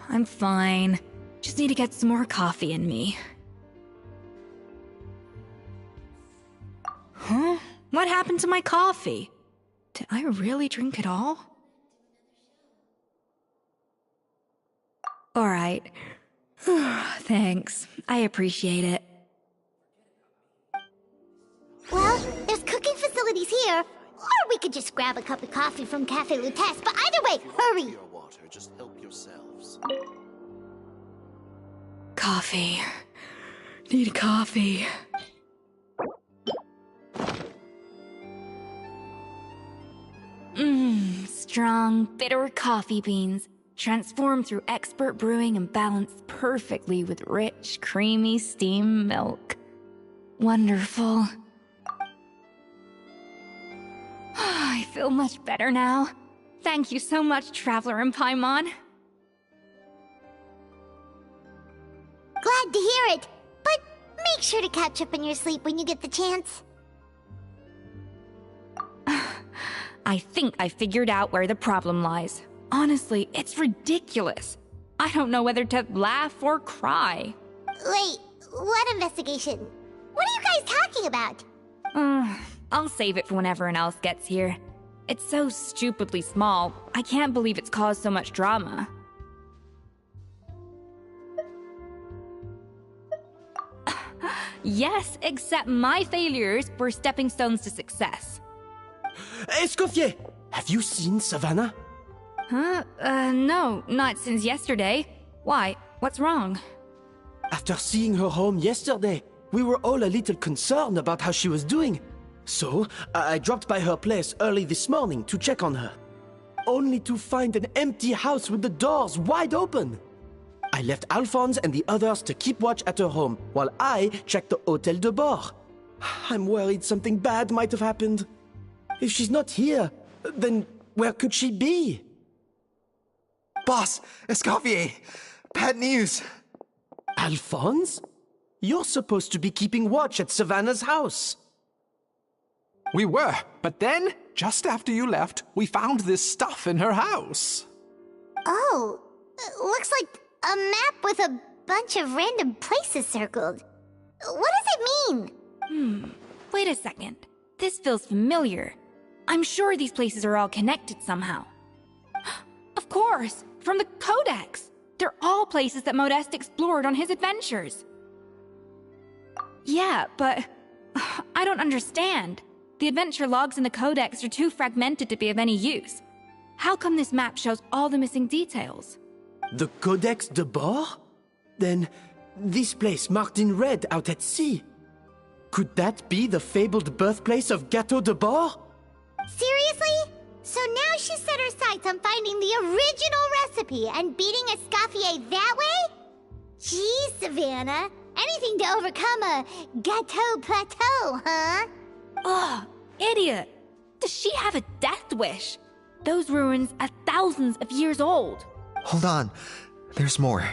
I'm fine. Just need to get some more coffee in me. Huh? What happened to my coffee? Did I really drink it all? Alright. Thanks. I appreciate it. Well, there's cooking facilities here. Or we could just grab a cup of coffee from Cafe Lutece, but either way, hurry! Just help yourselves. Coffee. Need coffee. Strong, bitter coffee beans, transformed through expert brewing and balanced perfectly with rich, creamy steam milk. Wonderful. I feel much better now. Thank you so much, Traveler in Paimon. Glad to hear it, but make sure to catch up in your sleep when you get the chance. I think I figured out where the problem lies. Honestly, it's ridiculous. I don't know whether to laugh or cry. Wait, what investigation? What are you guys talking about? I'll save it for when everyone else gets here. It's so stupidly small, I can't believe it's caused so much drama. Yes, except my failures were stepping stones to success. Escoffier! Have you seen Savannah? Huh? No, not since yesterday. Why? What's wrong? After seeing her home yesterday, we were all a little concerned about how she was doing. So, I dropped by her place early this morning to check on her. Only to find an empty house with the doors wide open. I left Alphonse and the others to keep watch at her home, while I checked the Hôtel de Bord. I'm worried something bad might have happened. If she's not here, then where could she be? Boss, Escoffier, bad news. Alphonse? You're supposed to be keeping watch at Savannah's house. We were, but then, just after you left, we found this stuff in her house. Oh, looks like a map with a bunch of random places circled. What does it mean? Wait a second. This feels familiar. I'm sure these places are all connected somehow. Of course, from the Codex. They're all places that Modeste explored on his adventures. Yeah, but I don't understand. The adventure logs in the Codex are too fragmented to be of any use. How come this map shows all the missing details? The Codex de Bord? Then, this place marked in red out at sea. Could that be the fabled birthplace of Gâteau de Bord? Seriously? So now she set her sights on finding the original recipe and beating Escoffier that way? Geez, Savannah. Anything to overcome a Gâteau plateau, huh? Ugh, idiot! Does she have a death wish? Those ruins are thousands of years old. Hold on, there's more.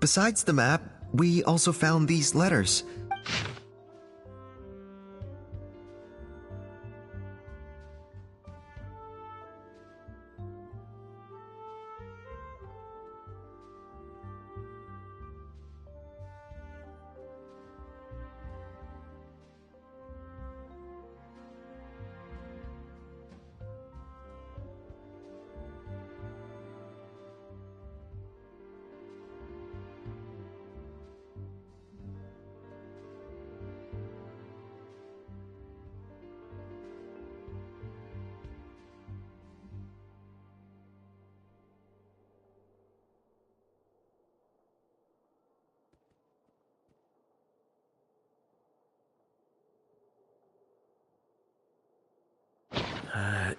Besides the map, we also found these letters.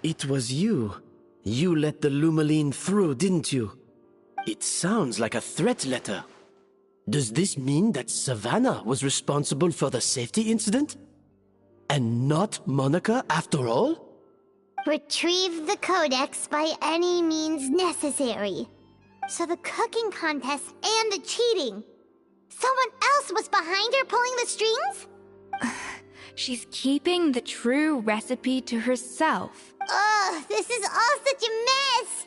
It was you. You let the Lumaline through, didn't you? It sounds like a threat letter. Does this mean that Savannah was responsible for the safety incident? And not Monica after all? Retrieve the Codex by any means necessary. So the cooking contest and the cheating. Someone else was behind her pulling the strings? She's keeping the true recipe to herself. Ugh, this is all such a mess.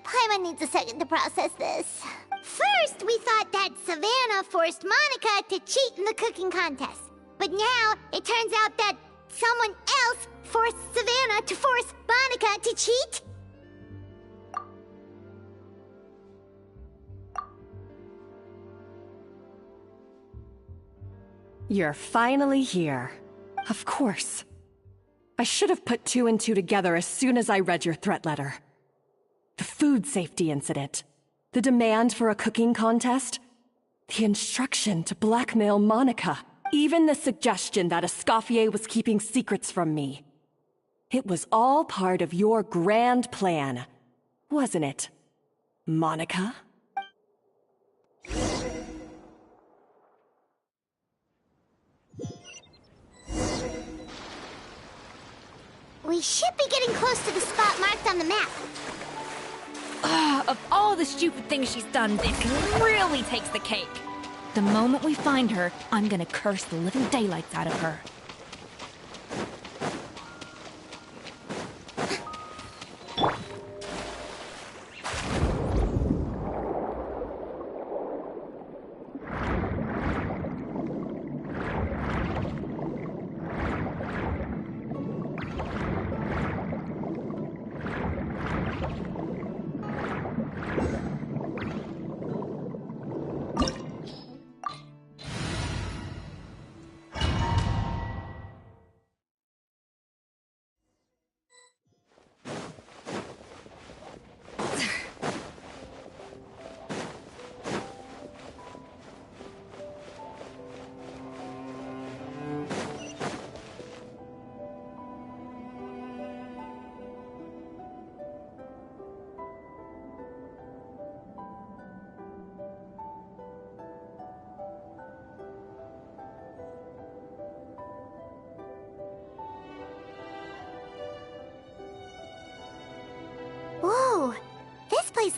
Paimon needs a second to process this. First, we thought that Savannah forced Monica to cheat in the cooking contest. But now, it turns out that someone else forced Savannah to force Monica to cheat? You're finally here. Of course. I should have put two and two together as soon as I read your threat letter. The food safety incident, the demand for a cooking contest, the instruction to blackmail Monica, even the suggestion that Escoffier was keeping secrets from me. It was all part of your grand plan, wasn't it, Monica? We should be getting close to the spot marked on the map. Of all the stupid things she's done, this really takes the cake. The moment we find her, I'm gonna curse the living daylights out of her.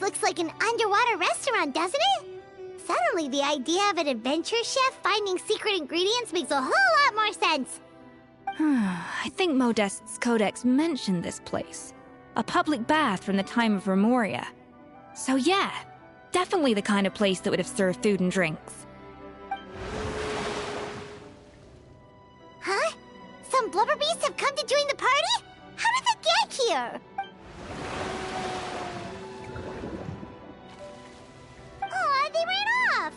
looks like an underwater restaurant, doesn't it? Suddenly, the idea of an adventure chef finding secret ingredients makes a whole lot more sense. I think Modest's codex mentioned this place. A public bath from the time of Remoria. So yeah, definitely the kind of place that would have served food and drinks. Huh? Some blubber beasts have come to join the party? How did they get here? Aw, they ran off!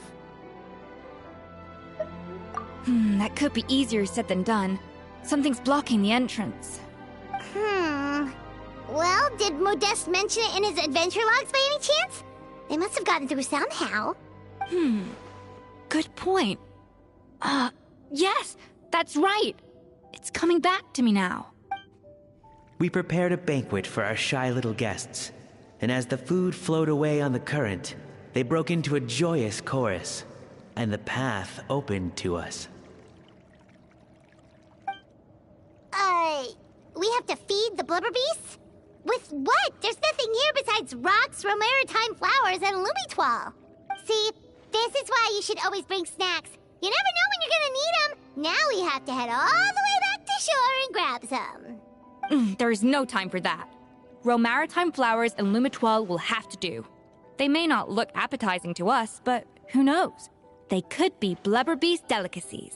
That could be easier said than done. Something's blocking the entrance. Well, did Modeste mention it in his adventure logs by any chance? They must have gotten through somehow. Good point. Yes, that's right. It's coming back to me now. We prepared a banquet for our shy little guests, and as the food flowed away on the current, they broke into a joyous chorus, and the path opened to us. We have to feed the blubber beasts? With what? There's nothing here besides rocks, romaritime flowers, and lumitoile. See, this is why you should always bring snacks. You never know when you're gonna need them. Now we have to head all the way back to shore and grab some. There is no time for that. Romaritime flowers and lumitoile will have to do. They may not look appetizing to us, but who knows? They could be blubber beast delicacies.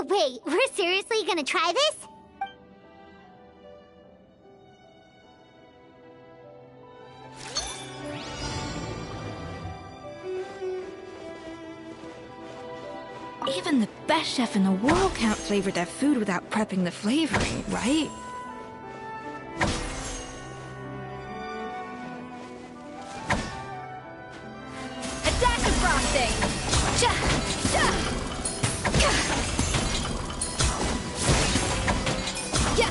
Wait, we're seriously gonna try this? Even the best chef in the world can't flavor their food without prepping the flavoring, right? A dash of frosting! Ja! Ja! Ja! Ja! Ja!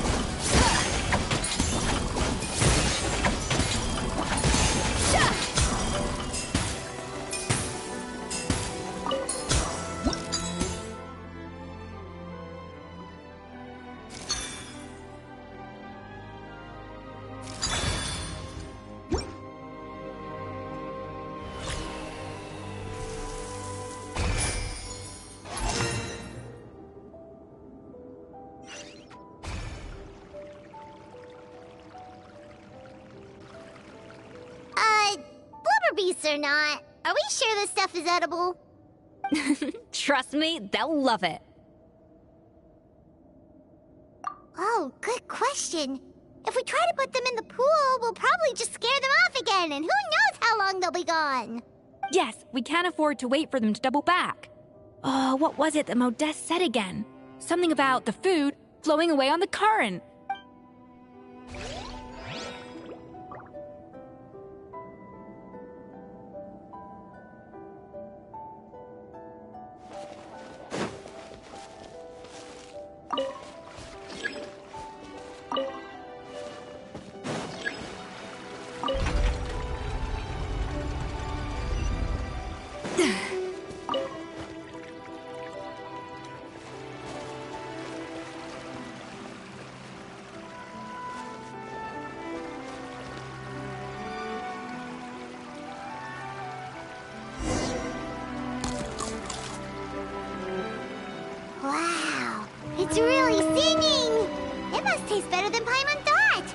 Blubber beasts or not, are we sure this stuff is edible? Trust me, they'll love it. Oh, good question. If we try to put them in the pool, we'll probably just scare them off again, and who knows how long they'll be gone. Yes, we can't afford to wait for them to double back. What was it that Modeste said again? Something about the food flowing away on the current. Wow, it's really singing! It must taste better than Mondstadt.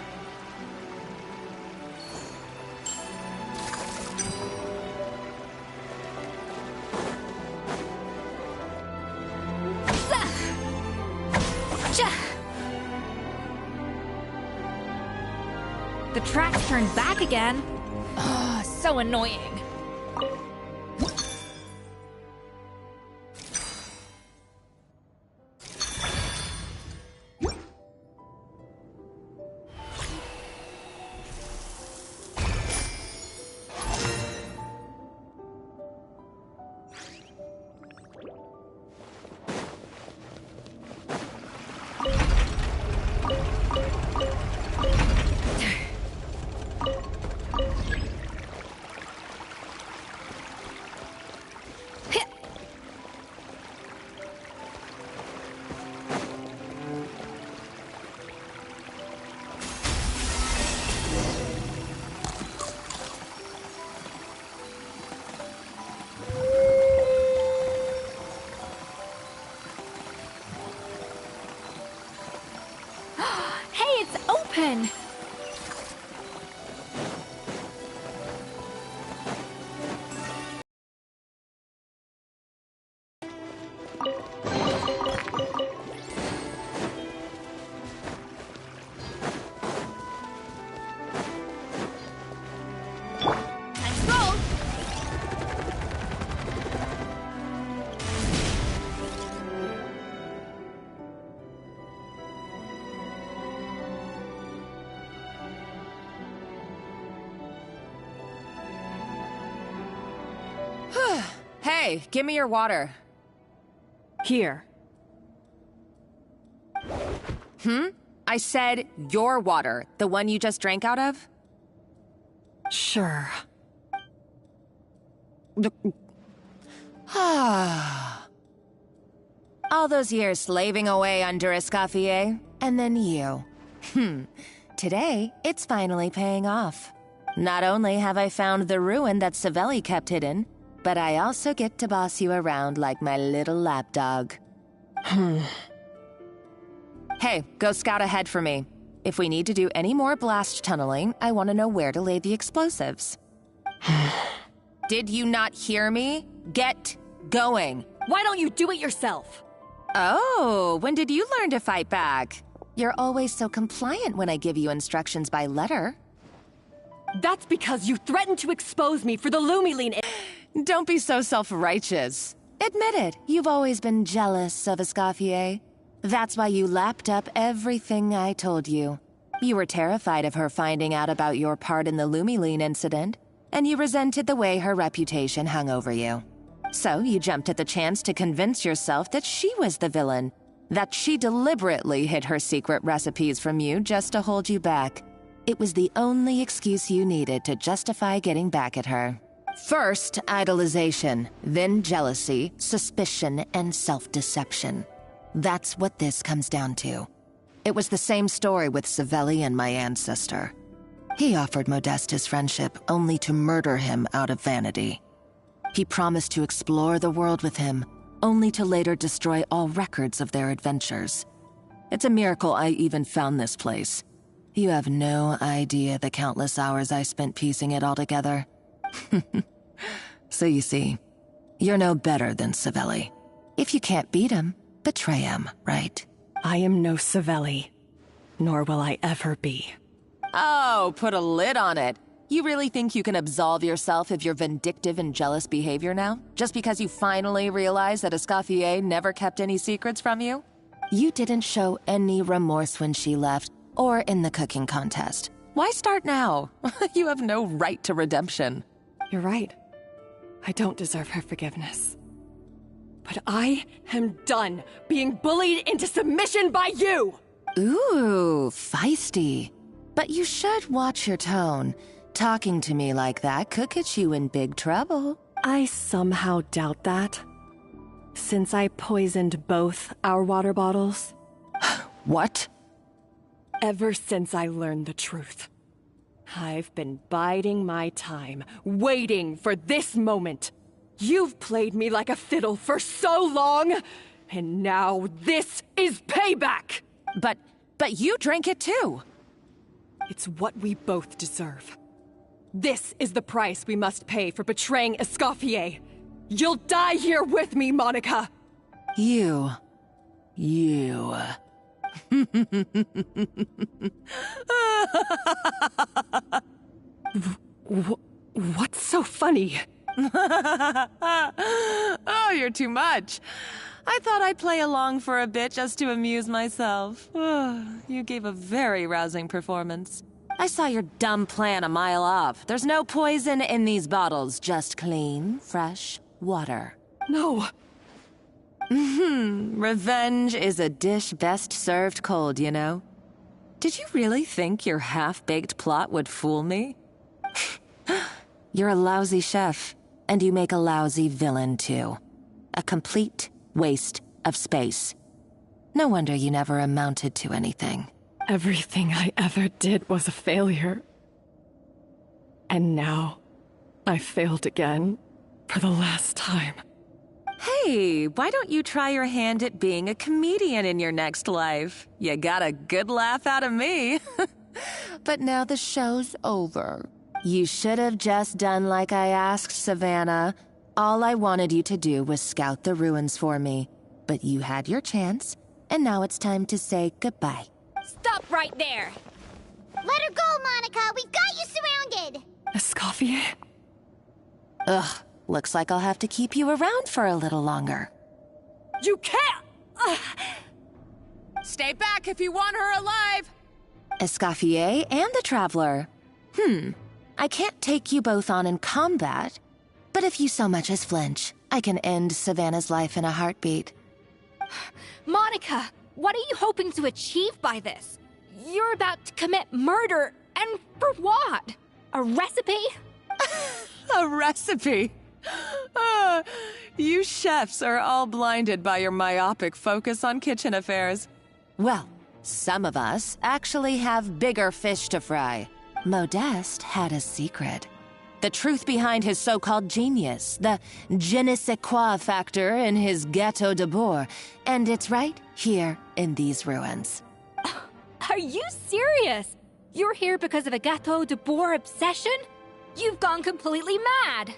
The tracks turned back again. So annoying. pen. Let's go! Hey, give me your water. Here. I said your water, the one you just drank out of? Sure. All those years slaving away under Escoffier, and then you. Today, it's finally paying off. Not only have I found the ruin that Savelli kept hidden, but I also get to boss you around like my little lapdog. Hey, go scout ahead for me. If we need to do any more blast tunneling, I want to know where to lay the explosives. Did you not hear me? Get going. Why don't you do it yourself? Oh, when did you learn to fight back? You're always so compliant when I give you instructions by letter. That's because you threatened to expose me for the Lumiline. Don't be so self-righteous. Admit it, you've always been jealous of Escoffier. That's why you lapped up everything I told you. You were terrified of her finding out about your part in the Lumiline incident, and you resented the way her reputation hung over you. So you jumped at the chance to convince yourself that she was the villain, that she deliberately hid her secret recipes from you just to hold you back. It was the only excuse you needed to justify getting back at her. First, idolization, then jealousy, suspicion, and self-deception. That's what this comes down to. It was the same story with Savelli and my ancestor. He offered Modeste his friendship only to murder him out of vanity. He promised to explore the world with him, only to later destroy all records of their adventures. It's a miracle I even found this place. You have no idea the countless hours I spent piecing it all together. So you see, you're no better than Savelli. If you can't beat him, betray him, right? I am no Savelli, nor will I ever be. Oh, put a lid on it. You really think you can absolve yourself of your vindictive and jealous behavior now? Just because you finally realized that Escoffier never kept any secrets from you? You didn't show any remorse when she left, or in the cooking contest. Why start now? You have no right to redemption. You're right. I don't deserve her forgiveness. But I am done being bullied into submission by you! Ooh, feisty. But you should watch your tone. Talking to me like that could get you in big trouble. I somehow doubt that. Since I poisoned both our water bottles. What? Ever since I learned the truth. I've been biding my time, waiting for this moment. You've played me like a fiddle for so long, and now this is payback! But you drank it too. It's what we both deserve. This is the price we must pay for betraying Escoffier. You'll die here with me, Monica! You. What's so funny? Oh, you're too much. I thought I'd play along for a bit just to amuse myself. You gave a very rousing performance. I saw your dumb plan a mile off. There's no poison in these bottles, just clean, fresh water. No. Revenge is a dish best served cold, you know? Did you really think your half-baked plot would fool me? You're a lousy chef, and you make a lousy villain, too. A complete waste of space. No wonder you never amounted to anything. Everything I ever did was a failure. And now, I failed again, for the last time. Hey, why don't you try your hand at being a comedian in your next life? You got a good laugh out of me. But now the show's over. You should have just done like I asked, Savannah. All I wanted you to do was scout the ruins for me. But you had your chance, and now it's time to say goodbye. Stop right there! Let her go, Monica! We've got you surrounded! Escoffier? Ugh, looks like I'll have to keep you around for a little longer. You can't! Stay back if you want her alive! Escoffier and the Traveler. I can't take you both on in combat, but if you so much as flinch, I can end Savannah's life in a heartbeat. Monica, what are you hoping to achieve by this? You're about to commit murder, and for what? A recipe? A recipe? You chefs are all blinded by your myopic focus on kitchen affairs. Well, some of us actually have bigger fish to fry. Modeste had a secret. The truth behind his so-called genius, the je ne sais quoi factor in his Gâteau de Bourg, and it's right here in these ruins. Are you serious? You're here because of a Gâteau de Bourg obsession? You've gone completely mad!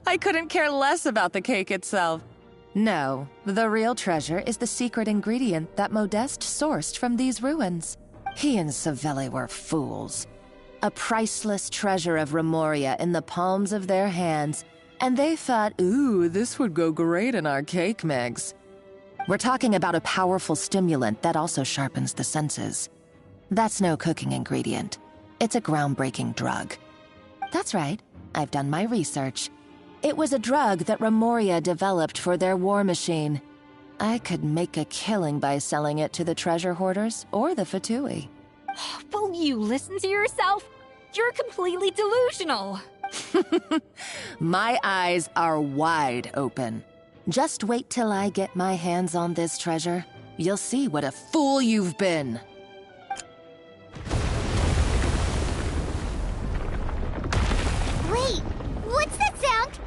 I couldn't care less about the cake itself. No, the real treasure is the secret ingredient that Modeste sourced from these ruins. He and Savelli were fools. A priceless treasure of Remoria in the palms of their hands, and they thought, ooh, this would go great in our cake mix. We're talking about a powerful stimulant that also sharpens the senses. That's no cooking ingredient. It's a groundbreaking drug. That's right, I've done my research. It was a drug that Remoria developed for their war machine. I could make a killing by selling it to the treasure hoarders or the Fatui. Will you listen to yourself? You're completely delusional. My eyes are wide open. Just wait till I get my hands on this treasure. You'll see what a fool you've been. Wait, what's that sound?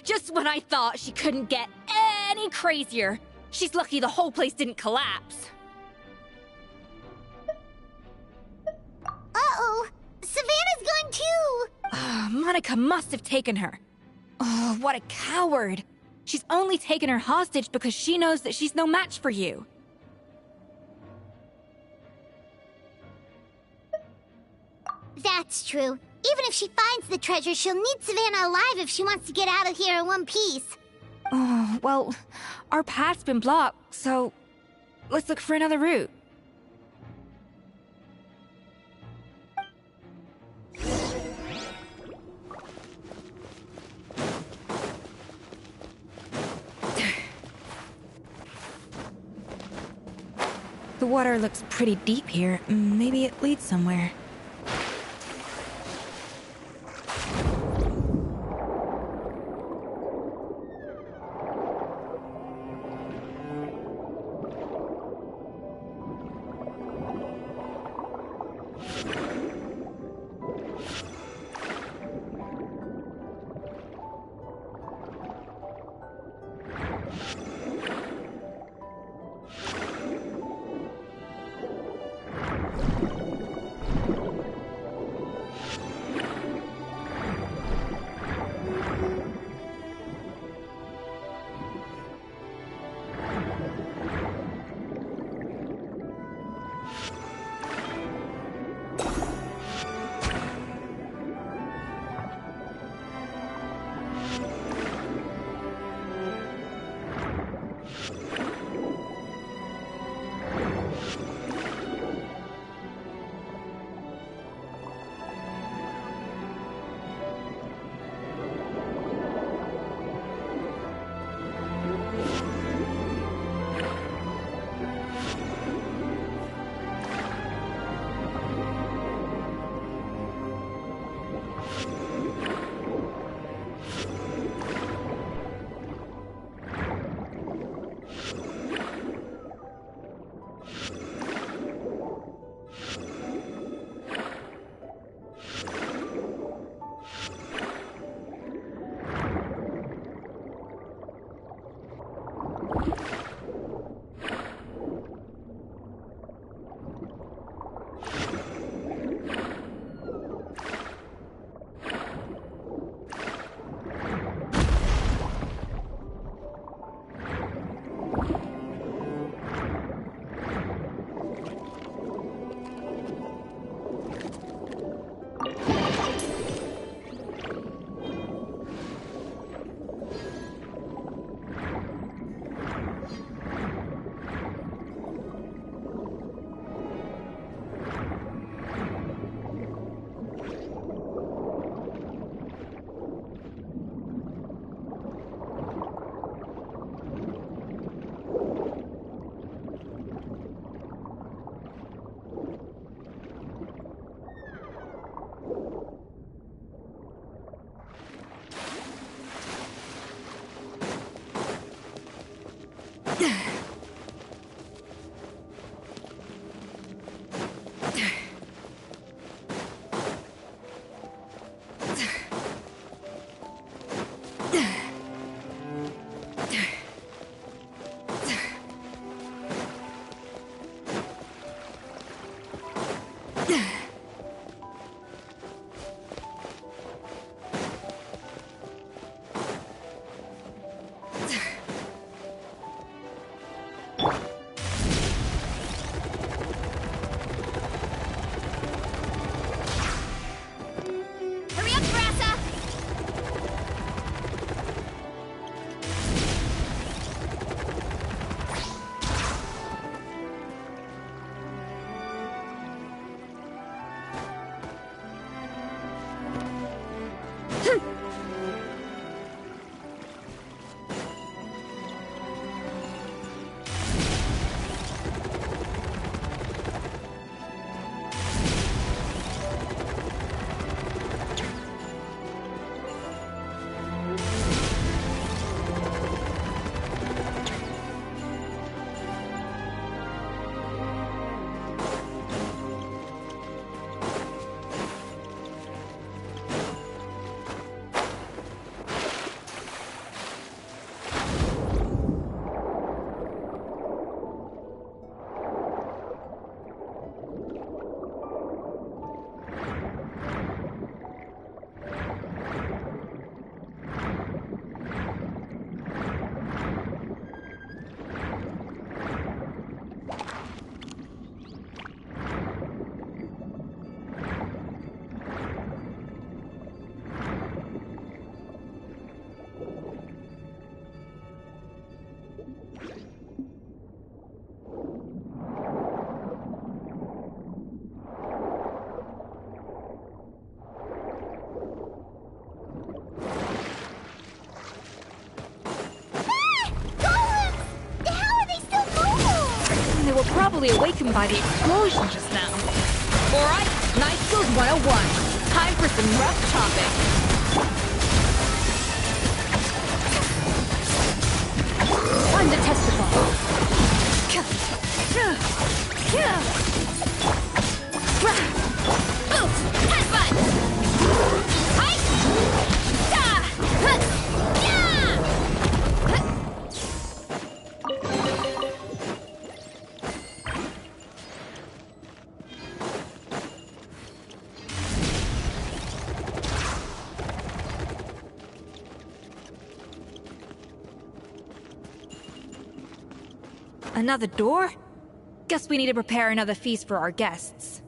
Just when I thought she couldn't get any crazier. She's lucky the whole place didn't collapse. Uh-oh, Savannah's gone too! Monica must have taken her. Oh, what a coward. She's only taken her hostage because she knows that she's no match for you. That's true. Even if she finds the treasure, she'll need Savannah alive if she wants to get out of here in one piece. Oh, well, our path's been blocked, so let's look for another route. The water looks pretty deep here. Maybe it leads somewhere. Hurry up, Brassa! They were probably awakened by the explosion just now. Alright, Night Skills 101. Time for some rough chopping. Time to test the ball. Headbutt! Hi! Another door? Guess we need to prepare another feast for our guests.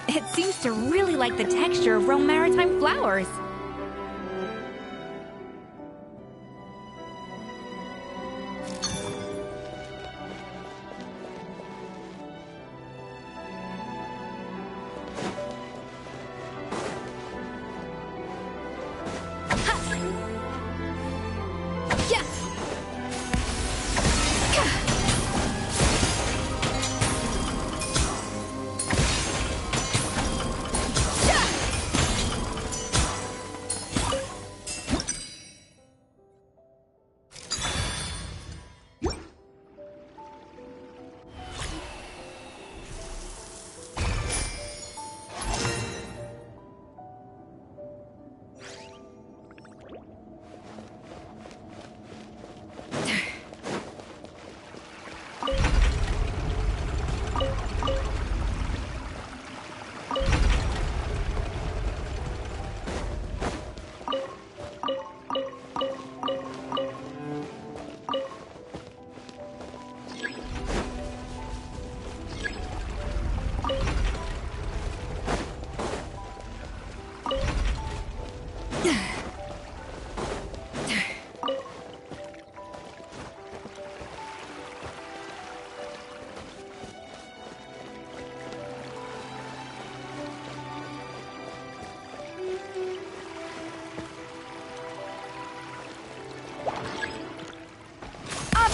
It seems to really like the texture of Rome maritime flowers.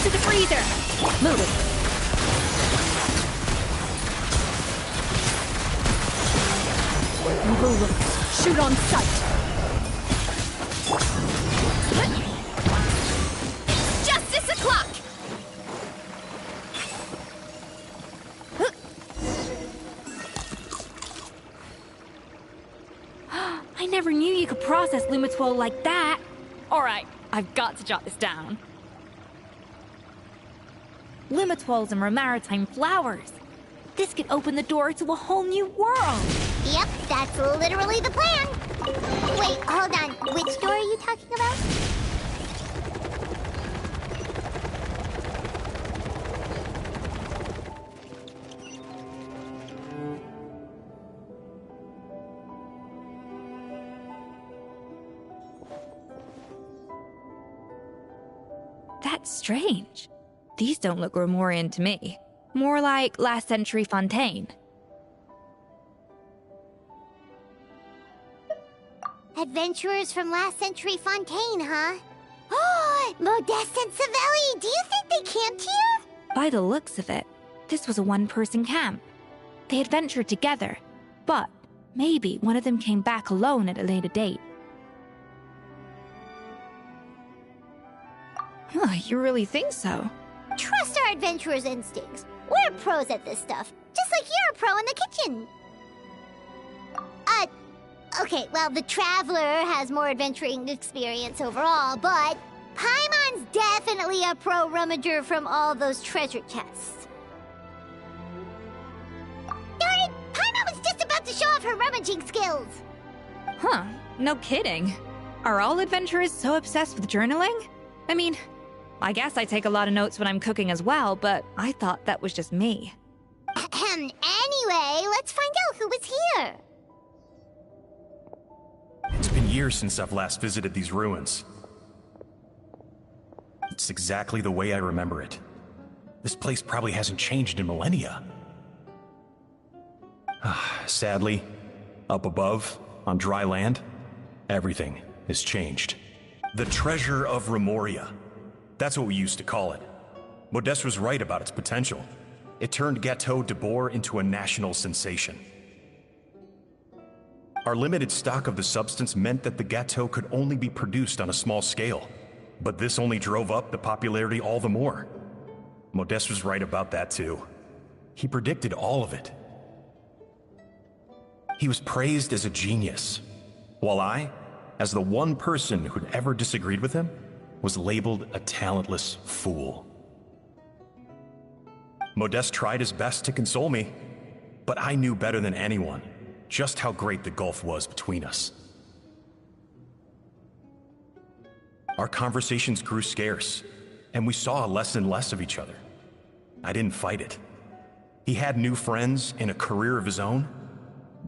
To the freezer! Move it! Evil looks. Shoot on sight! Justice o'clock! I never knew you could process Lumitwol like that. Alright, I've got to jot this down. Lumitwols and maritime flowers. This could open the door to a whole new world. Yep, that's literally the plan. Wait, hold on. Which door are you talking about? That's strange. These don't look Romorian to me. More like last century Fontaine. Adventurers from last century Fontaine, huh? Oh, Modeste and Savelli, do you think they camped here? By the looks of it, this was a one-person camp. They adventured together, but maybe one of them came back alone at a later date. You really think so? Trust our adventurers' instincts. We're pros at this stuff, just like you're a pro in the kitchen. Okay, well, the Traveler has more adventuring experience overall, but Paimon's definitely a pro rummager from all those treasure chests. Darn it! Paimon was just about to show off her rummaging skills. Huh, no kidding. Are all adventurers so obsessed with journaling? I mean, I guess I take a lot of notes when I'm cooking as well, but I thought that was just me. Anyway, let's find out who was here. It's been years since I've last visited these ruins. It's exactly the way I remember it. This place probably hasn't changed in millennia. Sadly, up above, on dry land, everything has changed. The treasure of Remoria. That's what we used to call it. Modeste was right about its potential. It turned Gâteau de Bourg into a national sensation. Our limited stock of the substance meant that the gâteau could only be produced on a small scale. But this only drove up the popularity all the more. Modeste was right about that too. He predicted all of it. He was praised as a genius, while I, as the one person who'd ever disagreed with him, was labeled a talentless fool. Modeste tried his best to console me, but I knew better than anyone just how great the gulf was between us. Our conversations grew scarce, and we saw less and less of each other. I didn't fight it. He had new friends and a career of his own,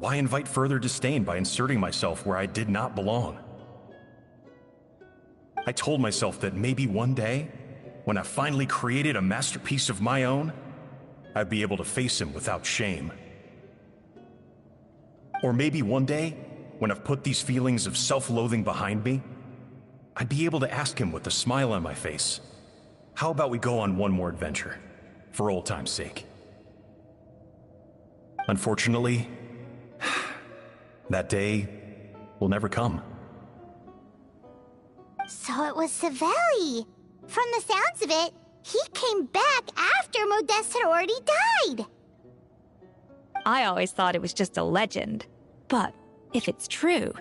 Why invite further disdain by inserting myself where I did not belong? I told myself that maybe one day, when I finally created a masterpiece of my own, I'd be able to face him without shame. Or maybe one day, when I've put these feelings of self-loathing behind me, I'd be able to ask him with a smile on my face, how about we go on one more adventure, for old time's sake? Unfortunately, that day will never come. So it was Savelli. From the sounds of it, he came back after Modeste had already died. I always thought it was just a legend. But if it's true,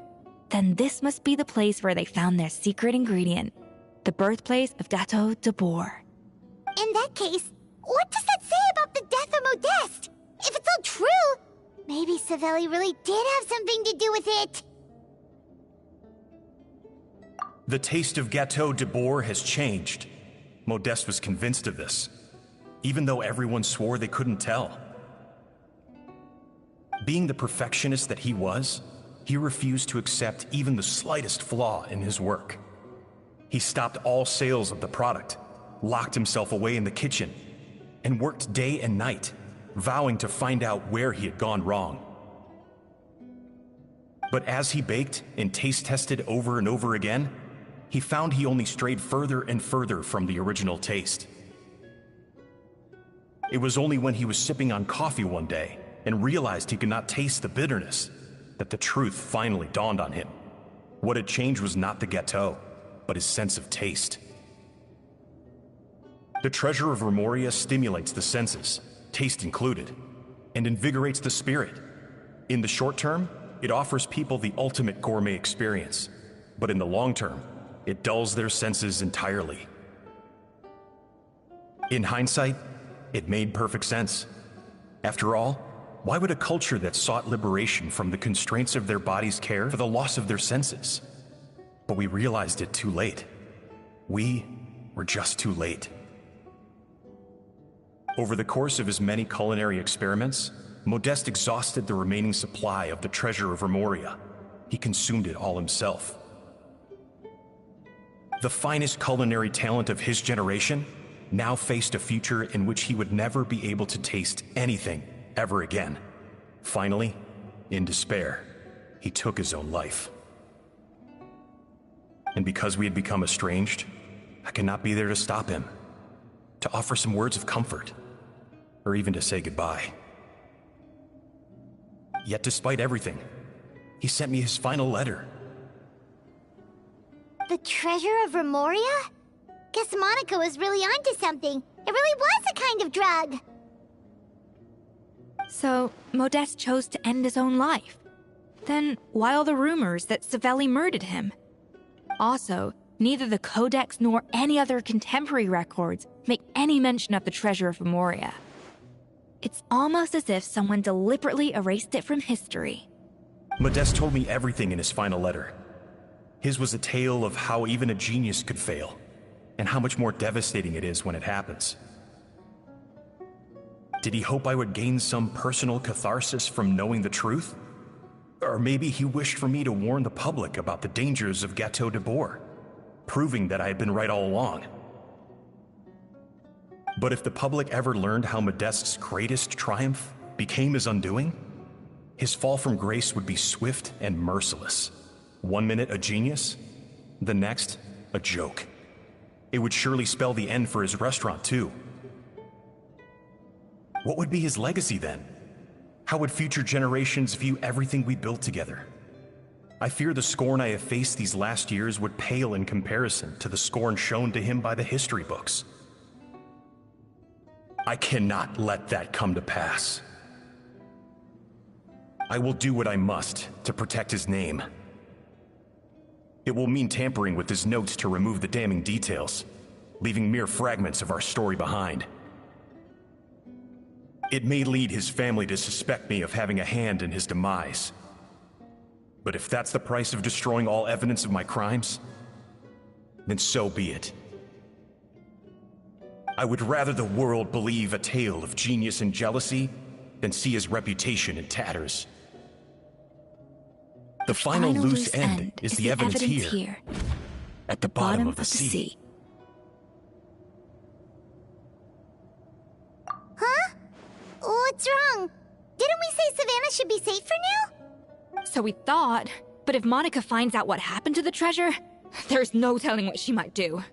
then this must be the place where they found their secret ingredient, the birthplace of Gateau de Boer. In that case, what does that say about the death of Modeste? If it's all true, maybe Savelli really did have something to do with it. The taste of Gateau de Boer has changed. Modeste was convinced of this, even though everyone swore they couldn't tell. Being the perfectionist that he was, he refused to accept even the slightest flaw in his work. He stopped all sales of the product, locked himself away in the kitchen, and worked day and night, vowing to find out where he had gone wrong. But as he baked and taste tested over and over again, he found he only strayed further and further from the original taste. It was only when he was sipping on coffee one day and realized he could not taste the bitterness that the truth finally dawned on him. What had changed was not the gâteau, but his sense of taste. The treasure of Remoria stimulates the senses, taste included, and invigorates the spirit. In the short term, it offers people the ultimate gourmet experience, but in the long term, it dulls their senses entirely. In hindsight, it made perfect sense. After all, why would a culture that sought liberation from the constraints of their bodies care for the loss of their senses? But we realized it too late. We were just too late. Over the course of his many culinary experiments, Modeste exhausted the remaining supply of the treasure of Remoria. He consumed it all himself. The finest culinary talent of his generation now faced a future in which he would never be able to taste anything ever again. Finally, in despair, he took his own life. And because we had become estranged, I could not be there to stop him, to offer some words of comfort, or even to say goodbye. Yet despite everything, he sent me his final letter. The treasure of Remoria? Guess Monica was really onto something. It really was a kind of drug. So, Modeste chose to end his own life. Then, why all the rumors that Savelli murdered him? Also, neither the Codex nor any other contemporary records make any mention of the treasure of Remoria. It's almost as if someone deliberately erased it from history. Modeste told me everything in his final letter. His was a tale of how even a genius could fail, and how much more devastating it is when it happens. Did he hope I would gain some personal catharsis from knowing the truth? Or maybe he wished for me to warn the public about the dangers of Gateau de Boer, proving that I had been right all along. But if the public ever learned how Modeste's greatest triumph became his undoing, his fall from grace would be swift and merciless. 1 minute a genius, the next a joke. It would surely spell the end for his restaurant too. What would be his legacy then? How would future generations view everything we built together? I fear the scorn I have faced these last years would pale in comparison to the scorn shown to him by the history books. I cannot let that come to pass. I will do what I must to protect his name. It will mean tampering with his notes to remove the damning details, leaving mere fragments of our story behind. It may lead his family to suspect me of having a hand in his demise. But if that's the price of destroying all evidence of my crimes, then so be it. I would rather the world believe a tale of genius and jealousy than see his reputation in tatters. The final loose end is the evidence here. At the bottom of the sea. Huh? What's wrong? Didn't we say Savannah should be safe for now? So we thought, but if Monica finds out what happened to the treasure, there's no telling what she might do.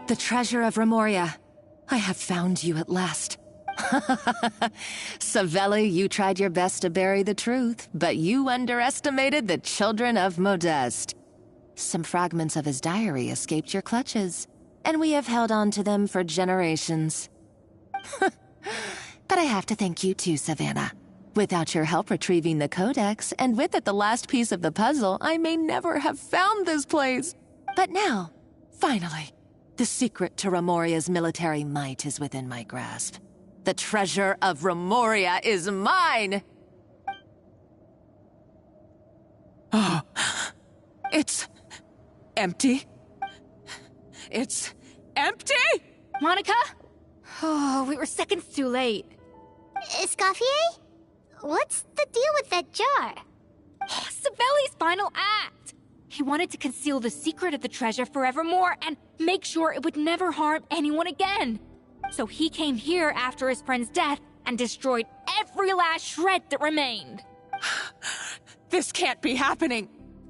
The treasure of Remoria. I have found you at last. Savelli, you tried your best to bury the truth, but you underestimated the children of Mondstadt. Some fragments of his diary escaped your clutches, and we have held on to them for generations. But I have to thank you too, Savannah. Without your help retrieving the codex, and with it the last piece of the puzzle, I may never have found this place. But now, finally, the secret to Remoria's military might is within my grasp. The treasure of Remoria is mine! Oh, it's empty. It's empty? Monica? Oh, we were seconds too late. Escoffier? What's the deal with that jar? Oh, Savelli's final act! He wanted to conceal the secret of the treasure forevermore and make sure it would never harm anyone again. So he came here after his friend's death and destroyed every last shred that remained. This can't be happening.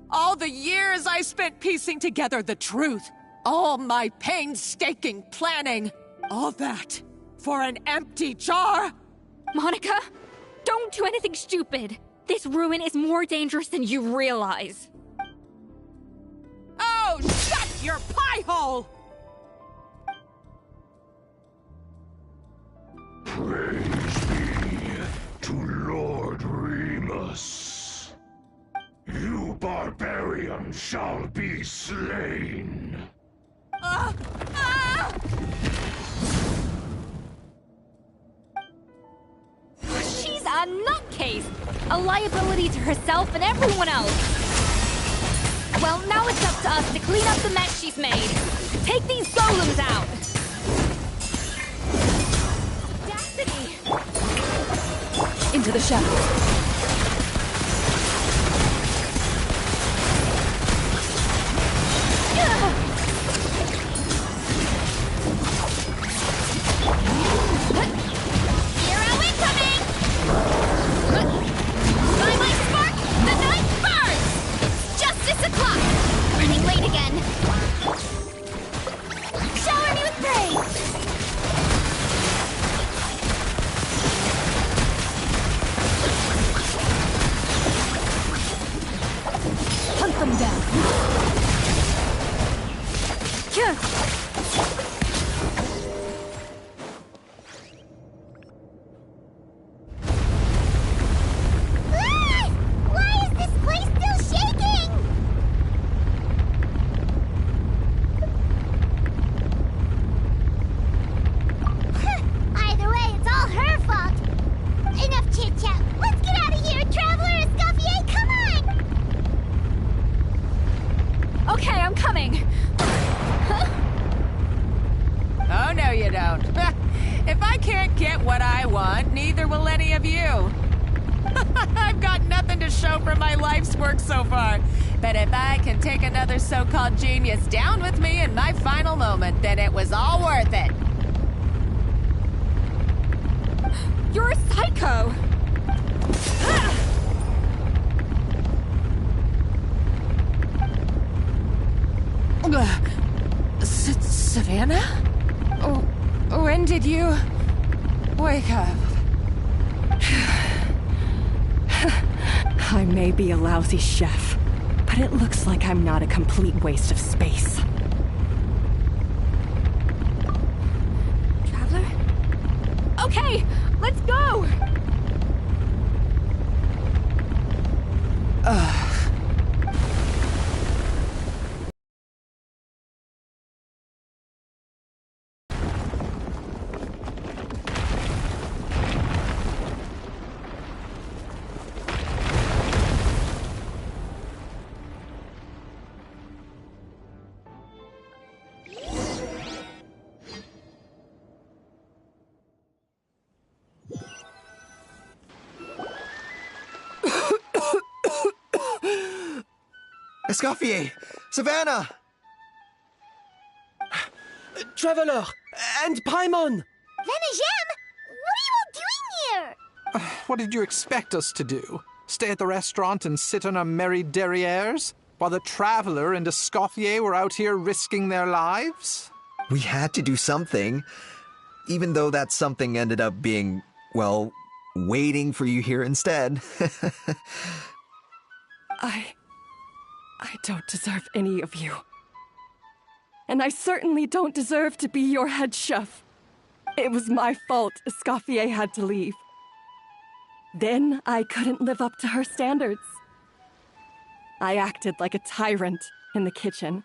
All the years I spent piecing together the truth, all my painstaking planning, all that for an empty jar? Monica, don't do anything stupid. This ruin is more dangerous than you realize. Oh, shut your pie hole! Praise be to Lord Remus. You barbarian shall be slain. She's a nutcase! A liability to herself and everyone else! Well, now it's up to us to clean up the mess she's made. Take these golems out! Audacity! Into the shadows. Hero incoming! By my spark, the night burns! It's justice o'clock! Running late again. Shower me with praise! Hunt them down. Why is this place still shaking? Either way, it's all her fault. Enough chit-chat. Let's get out of here, Traveler Escoffier, come on! Okay, I'm coming. Oh, no you don't. If I can't get what I want, neither will any of you. I've got nothing to show for my life's work so far. But if I can take another so-called genius down with me in my final moment, then it was all worth it. You're a psycho! Savannah? When did you wake up? I may be a lousy chef, but it looks like I'm not a complete waste of space. Traveler? Okay, let's go! Escoffier! Savannah! Traveler! And Paimon! Venejem! What are you all doing here? What did you expect us to do? Stay at the restaurant and sit on our merry derrieres? While the Traveler and Escoffier were out here risking their lives? We had to do something. Even though that something ended up being, well, waiting for you here instead. I don't deserve any of you. And I certainly don't deserve to be your head chef. It was my fault Escoffier had to leave. Then I couldn't live up to her standards. I acted like a tyrant in the kitchen.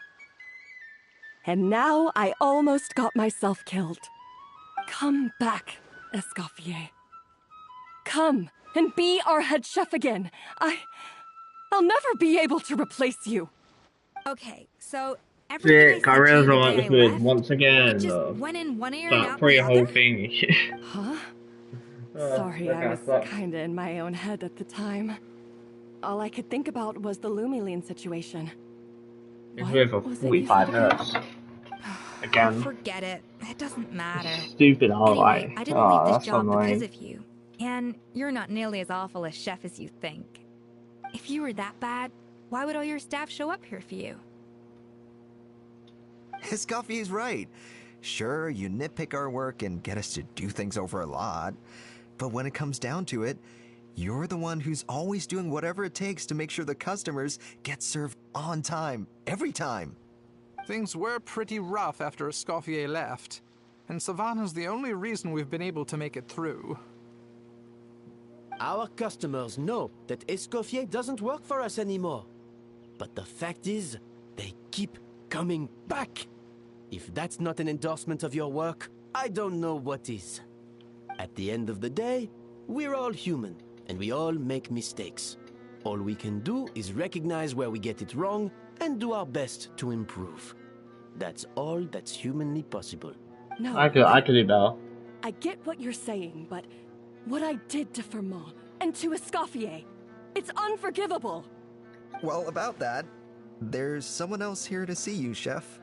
And now I almost got myself killed. Come back, Escoffier. Come and be our head chef again. I'll never be able to replace you. Okay, so Shit, Kyrell's the on day this I mood left, once again. it just went in one ear and That out pretty the whole other? thing. Huh? Sorry, that I kinda was sucks. kinda in my own head at the time. All I could think about was the Lumiline situation. It's What with for was it you 45 said minutes. Again. Forget it. It doesn't matter. Stupid alright. Anyway, I didn't leave this That's job because annoying. of you. And you're not nearly as awful a chef as you think. If you were that bad, why would all your staff show up here for you? Escoffier's right. Sure, you nitpick our work and get us to do things over a lot. But when it comes down to it, you're the one who's always doing whatever it takes to make sure the customers get served on time, every time. Things were pretty rough after Escoffier left, and Savannah's the only reason we've been able to make it through. Our customers know that Escoffier doesn't work for us anymore. But the fact is, they keep coming back. If that's not an endorsement of your work, I don't know what is. At the end of the day, we're all human, and we all make mistakes. All we can do is recognize where we get it wrong and do our best to improve. That's all that's humanly possible. No, I could do better. I get what you're saying, but what I did to Firmin and to Escoffier, it's unforgivable. Well, about that, there's someone else here to see you, Chef.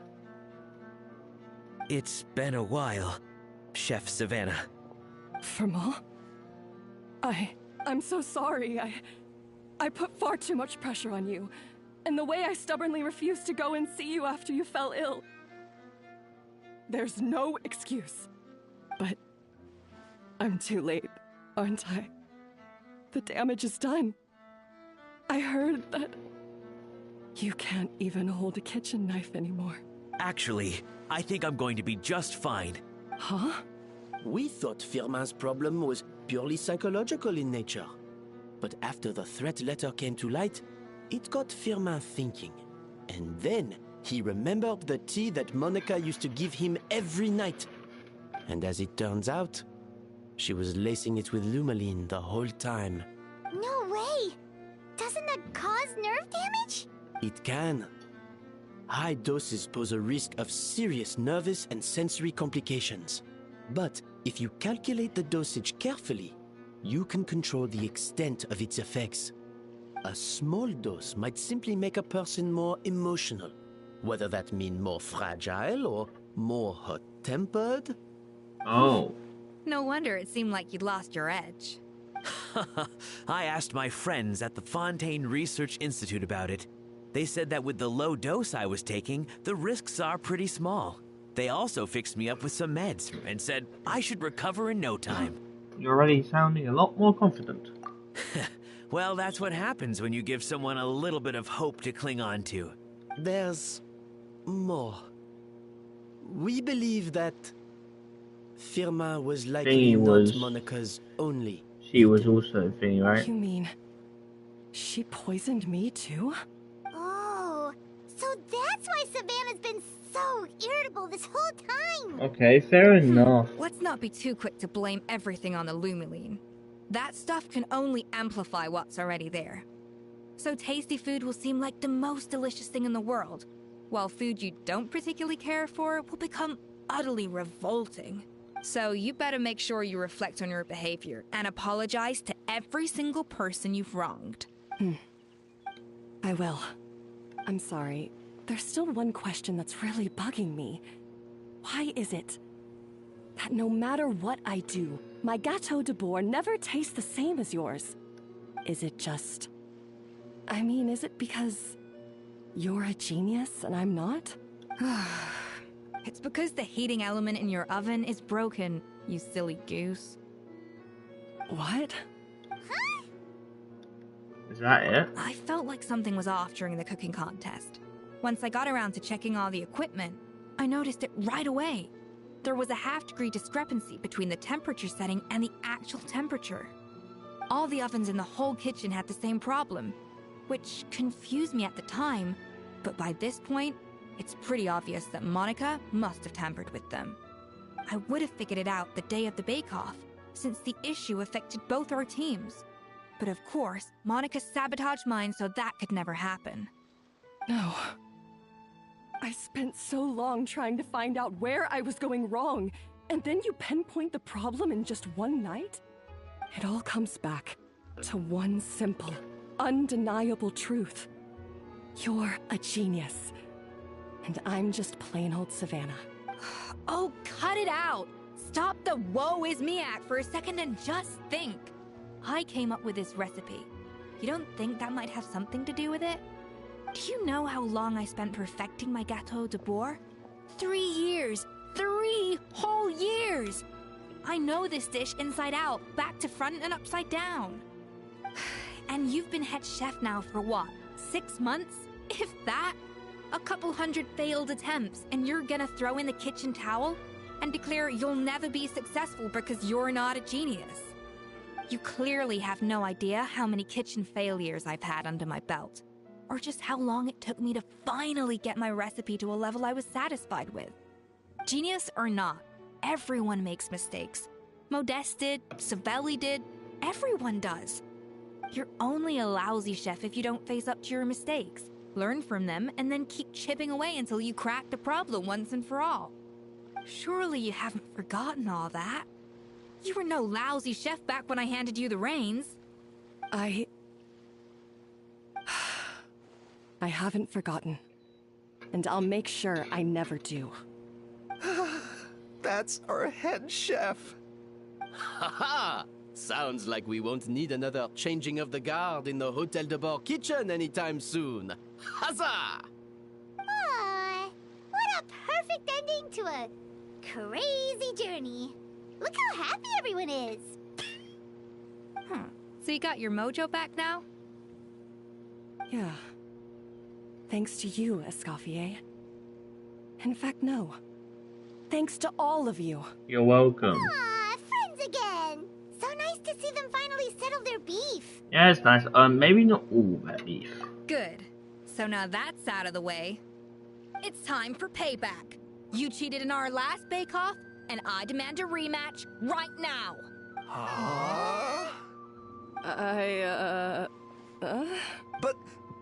It's been a while, Chef Savannah. Firmin? I'm so sorry. I put far too much pressure on you. And the way I stubbornly refused to go and see you after you fell ill. There's no excuse. But I'm too late, aren't I? The damage is done. I heard that you can't even hold a kitchen knife anymore. Actually, I think I'm going to be just fine. Huh? We thought Firmin's problem was purely psychological in nature. But after the threat letter came to light, it got Firmin thinking. And then he remembered the tea that Monica used to give him every night. And as it turns out, she was lacing it with Lumiline the whole time. No way! Doesn't that cause nerve damage? It can. High doses pose a risk of serious nervous and sensory complications. But if you calculate the dosage carefully, you can control the extent of its effects. A small dose might simply make a person more emotional, whether that mean more fragile or more hot-tempered. Oh. No wonder it seemed like you'd lost your edge. I asked my friends at the Fontaine Research Institute about it. They said that with the low dose I was taking, the risks are pretty small. They also fixed me up with some meds and said I should recover in no time. You're already sounding a lot more confident. Well, that's what happens when you give someone a little bit of hope to cling on to. There's more. We believe that Firmin was likely not Monica's only. She was also thingy, right? You mean she poisoned me too? Oh, so that's why Savannah's been so irritable this whole time. Okay, fair enough. Let's not be too quick to blame everything on the Lumiline. That stuff can only amplify what's already there. So tasty food will seem like the most delicious thing in the world, while food you don't particularly care for will become utterly revolting. So you better make sure you reflect on your behavior and apologize to every single person you've wronged. I will. I'm sorry. There's still one question that's really bugging me. Why is it that no matter what I do, my Gâteau de Bourg never tastes the same as yours? Is it just... I mean, is it because you're a genius and I'm not? It's because the heating element in your oven is broken, you silly goose. What? Is that it? I felt like something was off during the cooking contest. Once I got around to checking all the equipment, I noticed it right away. There was a half-degree discrepancy between the temperature setting and the actual temperature. All the ovens in the whole kitchen had the same problem, which confused me at the time, but by this point, it's pretty obvious that Monica must have tampered with them. I would have figured it out the day of the bake-off, since the issue affected both our teams. But of course, Monica sabotaged mine so that could never happen. No. I spent so long trying to find out where I was going wrong, and then you pinpoint the problem in just one night? It all comes back to one simple, undeniable truth. You're a genius, and I'm just plain old Savannah. Oh, cut it out! Stop the woe is me act for a second and just think. I came up with this recipe. You don't think that might have something to do with it? Do you know how long I spent perfecting my Gâteau de Bourg? 3 years! 3 whole years! I know this dish inside out, back to front and upside down. And you've been head chef now for what, 6 months? If that? A couple hundred failed attempts, and you're gonna throw in the kitchen towel and declare you'll never be successful because you're not a genius. You clearly have no idea how many kitchen failures I've had under my belt, or just how long it took me to finally get my recipe to a level I was satisfied with. Genius or not, everyone makes mistakes. Modeste did, Savelli did, everyone does. You're only a lousy chef if you don't face up to your mistakes, learn from them, and then keep chipping away until you crack the problem once and for all. Surely you haven't forgotten all that. You were no lousy chef back when I handed you the reins. I haven't forgotten. And I'll make sure I never do. That's our head chef. Haha! Sounds like we won't need another changing of the guard in the Hôtel de Bord kitchen anytime soon. Huzzah! Aw, what a perfect ending to a crazy journey. Look how happy everyone is. So you got your mojo back now? Yeah. Thanks to you, Escoffier. In fact, no. Thanks to all of you. You're welcome. Aw, friends again. So nice to see them finally settle their beef. Yeah, it's nice. Maybe not all that beef. Good. So now that's out of the way. It's time for payback. You cheated in our last bake-off, and I demand a rematch right now.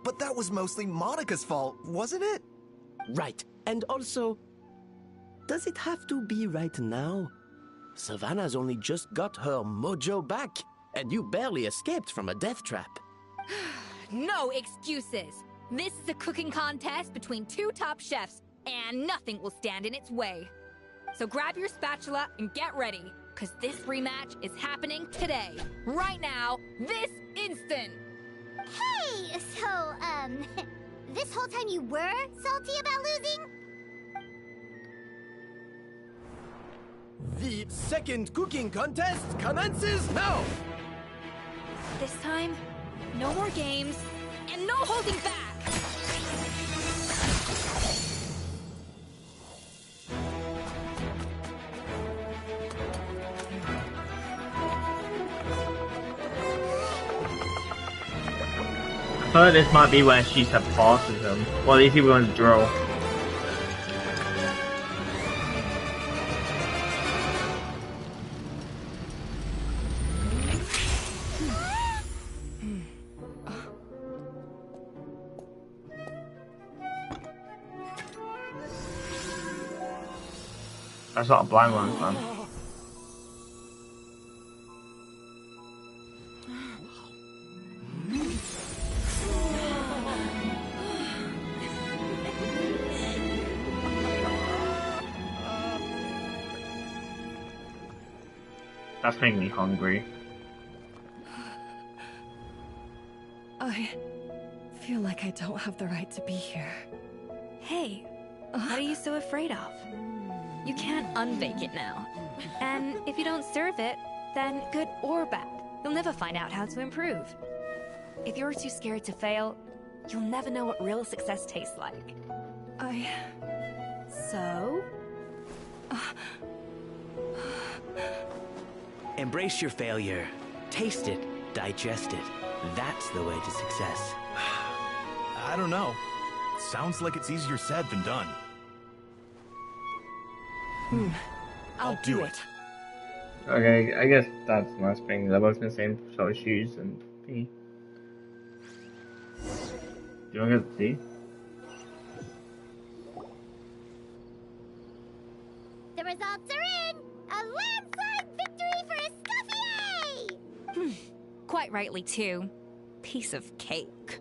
But that was mostly Monica's fault, wasn't it? Right. And also, does it have to be right now? Savannah's only just got her mojo back, and you barely escaped from a death trap. No excuses. This is a cooking contest between 2 top chefs, and nothing will stand in its way. So grab your spatula and get ready, because this rematch is happening today. Right now, this instant. Hey, so, this whole time you were salty about losing? The second cooking contest commences now! This time, no more games, and no holding back! I feel like this might be where she surpasses them. Well, at least people want to drill. That's not a blind one, man. That's making me hungry. I feel like I don't have the right to be here. Hey, what are you so afraid of? You can't unbake it now. And if you don't serve it, then good or bad, you'll never find out how to improve. If you're too scared to fail, you'll never know what real success tastes like. So? Embrace your failure. Taste it. Digest it. That's the way to success. I don't know. Sounds like it's easier said than done. I'll do it. Okay, I guess that's a nice thing. They're both in the same sort of shoes and thingy. Do you want to get the tea? The results are in! A landslide victory for Escoffier! Quite rightly, too. Piece of cake.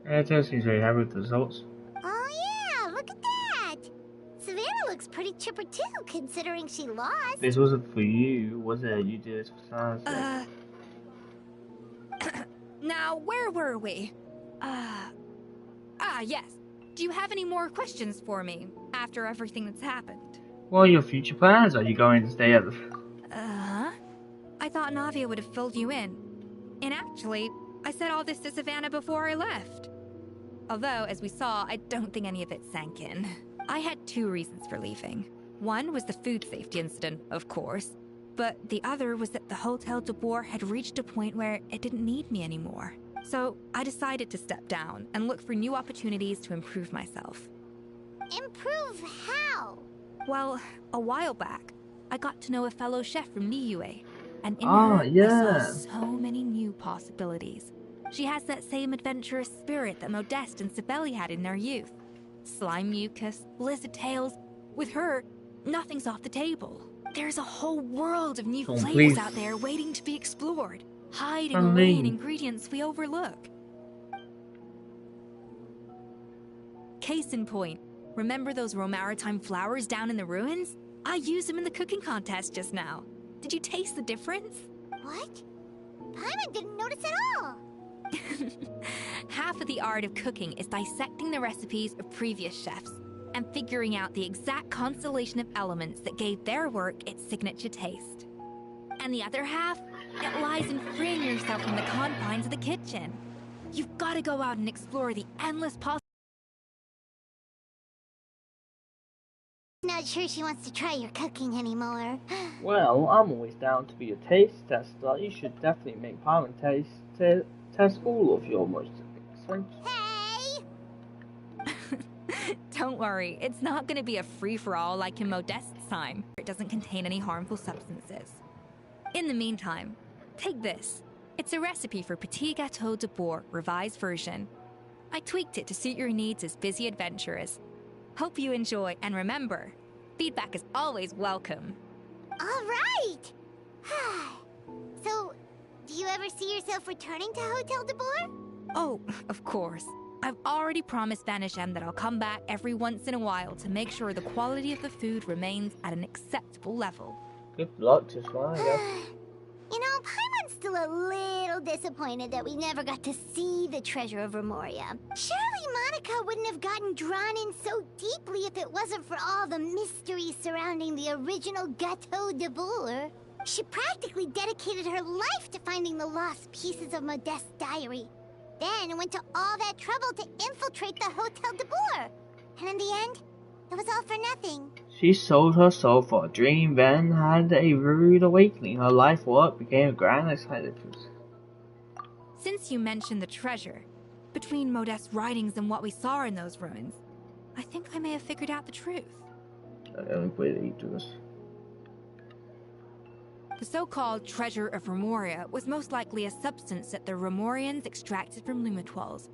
Yeah, it seems very happy with the results. Oh yeah, look at that! Savannah looks pretty chipper too, considering she lost. This wasn't for you, was it? You did it for Sansa. Now, where were we? Yes. Do you have any more questions for me after everything that's happened? What are your future plans? Are you going to stay at the... I thought Navia would have filled you in. And actually, I said all this to Savannah before I left. Although, as we saw, I don't think any of it sank in. I had 2 reasons for leaving. One was the food safety incident, of course. But the other was that the Hotel de Boer had reached a point where it didn't need me anymore. So I decided to step down and look for new opportunities to improve myself. Improve how? Well, a while back, I got to know a fellow chef from Niue. And in Ah, her, yeah. I saw so many new possibilities. She has that same adventurous spirit that Modeste and Sibeli had in their youth. Slime mucus, lizard tails. With her, nothing's off the table. There's a whole world of new flavors out there waiting to be explored, hiding away in ingredients we overlook. Case in point, remember those Romaritime flowers down in the ruins? I used them in the cooking contest just now. Did you taste the difference? What? Paimon didn't notice at all. Half of the art of cooking is dissecting the recipes of previous chefs and figuring out the exact constellation of elements that gave their work its signature taste. And the other half, it lies in freeing yourself from the confines of the kitchen. You've got to go out and explore the endless possibilities. Not sure she wants to try your cooking anymore. Well, I'm always down to be a taste tester. You should definitely make Paimon test all of your most expensive. Don't worry, it's not going to be a free-for-all like in Modeste's time. It doesn't contain any harmful substances. In the meantime, take this. It's a recipe for Petit Gâteau de Boer, revised version. I tweaked it to suit your needs as busy adventurers. Hope you enjoy, and remember, feedback is always welcome. All right! So, do you ever see yourself returning to Hotel de Boer? Oh, of course. I've already promised Vanish M that I'll come back every once in a while to make sure the quality of the food remains at an acceptable level. Good luck to Swan, I guess. You know, Paimon's still a little disappointed that we never got to see the treasure of Remoria. Surely Monica wouldn't have gotten drawn in so deeply if it wasn't for all the mystery surrounding the original Gâteau de Boer. She practically dedicated her life to finding the lost pieces of Modeste's diary. Then went to all that trouble to infiltrate the Hotel de Boer. And in the end, it was all for nothing. She sold her soul for a dream, then had a rude awakening. Her life work became a grand experience. Since you mentioned the treasure, between Modeste's writings and what we saw in those ruins, I think I may have figured out the truth. I only played 8 to this. The so-called treasure of Remoria was most likely a substance that the Remorians extracted from Lumitoids,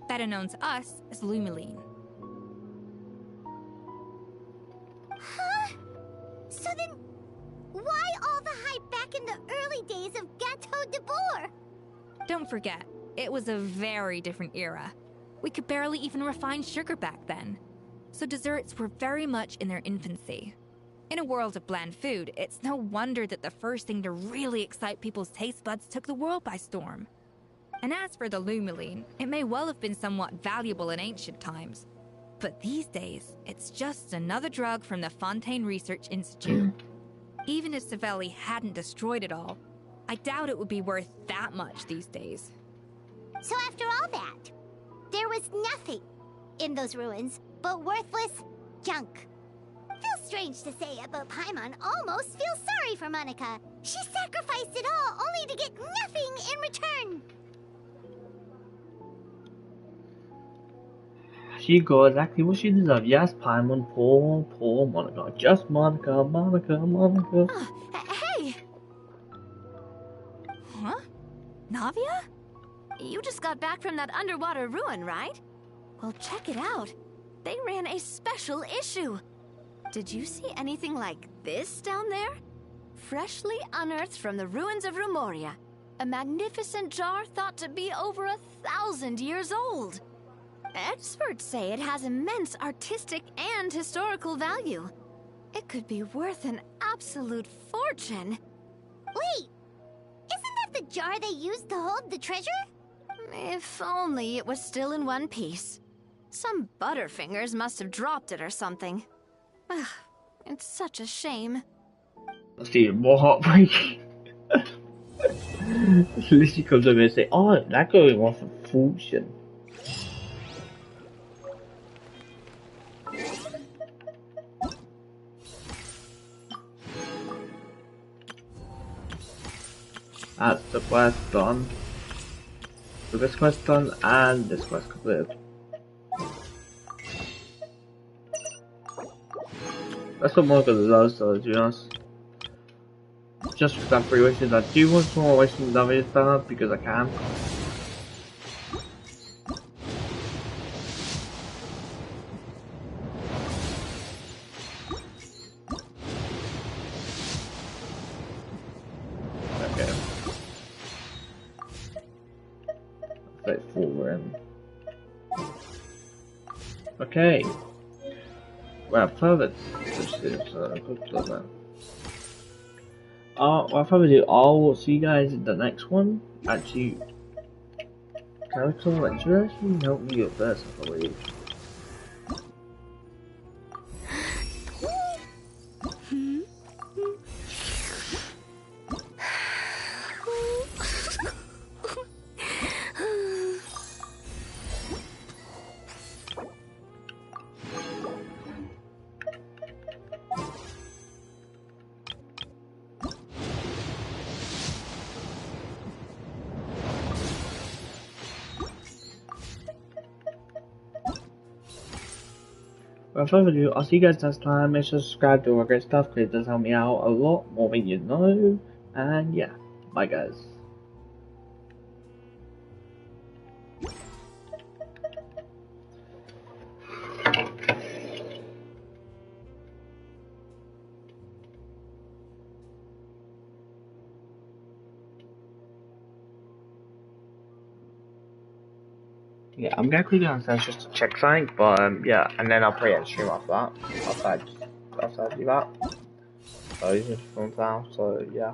better known to us as Lumiline. Huh? So then, why all the hype back in the early days of Gâteau de Boer? Don't forget, it was a very different era. We could barely even refine sugar back then, so desserts were very much in their infancy. In a world of bland food, it's no wonder that the first thing to really excite people's taste buds took the world by storm. And as for the Lumiline, it may well have been somewhat valuable in ancient times. But these days, it's just another drug from the Fontaine Research Institute. Even if Savelli hadn't destroyed it all, I doubt it would be worth that much these days. So after all that, there was nothing in those ruins but worthless junk. Feels strange to say it, but Paimon almost feels sorry for Monica. She sacrificed it all only to get nothing in return. She got exactly what she deserved. Yes, Paimon, poor Monica. Just Monica. Hey! Huh? Navia? You just got back from that underwater ruin, right? Well, check it out. They ran a special issue. Did you see anything like this down there? Freshly unearthed from the ruins of Rumoria. A magnificent jar thought to be over 1,000 years old. Experts say it has immense artistic and historical value. It could be worth an absolute fortune. Wait! Isn't that the jar they used to hold the treasure? If only it was still in one piece. Some butterfingers must have dropped it or something. Ugh, it's such a shame. That's even more heartbreaking. Lizzie comes over and says, oh, that going off a fortune. That's the quest done. So this quest done and this quest completed. That's what Monica loves though, to be honest. Just for that free wishes, I do want some more wishes that is done because I can. Okay. Like 4 in. Okay. Well, further without further ado, I'll see you guys in the next one. Actually, can I call it? Should I actually help me get first, I believe? Without further ado, I'll see you guys next time. Make sure to subscribe to all great stuff because it does help me out a lot more than you know. And yeah, bye guys. Yeah, I'm gonna quickly on stage just to check something, but yeah, and then I'll play it stream after that. After I do that. So he's just from down, so yeah.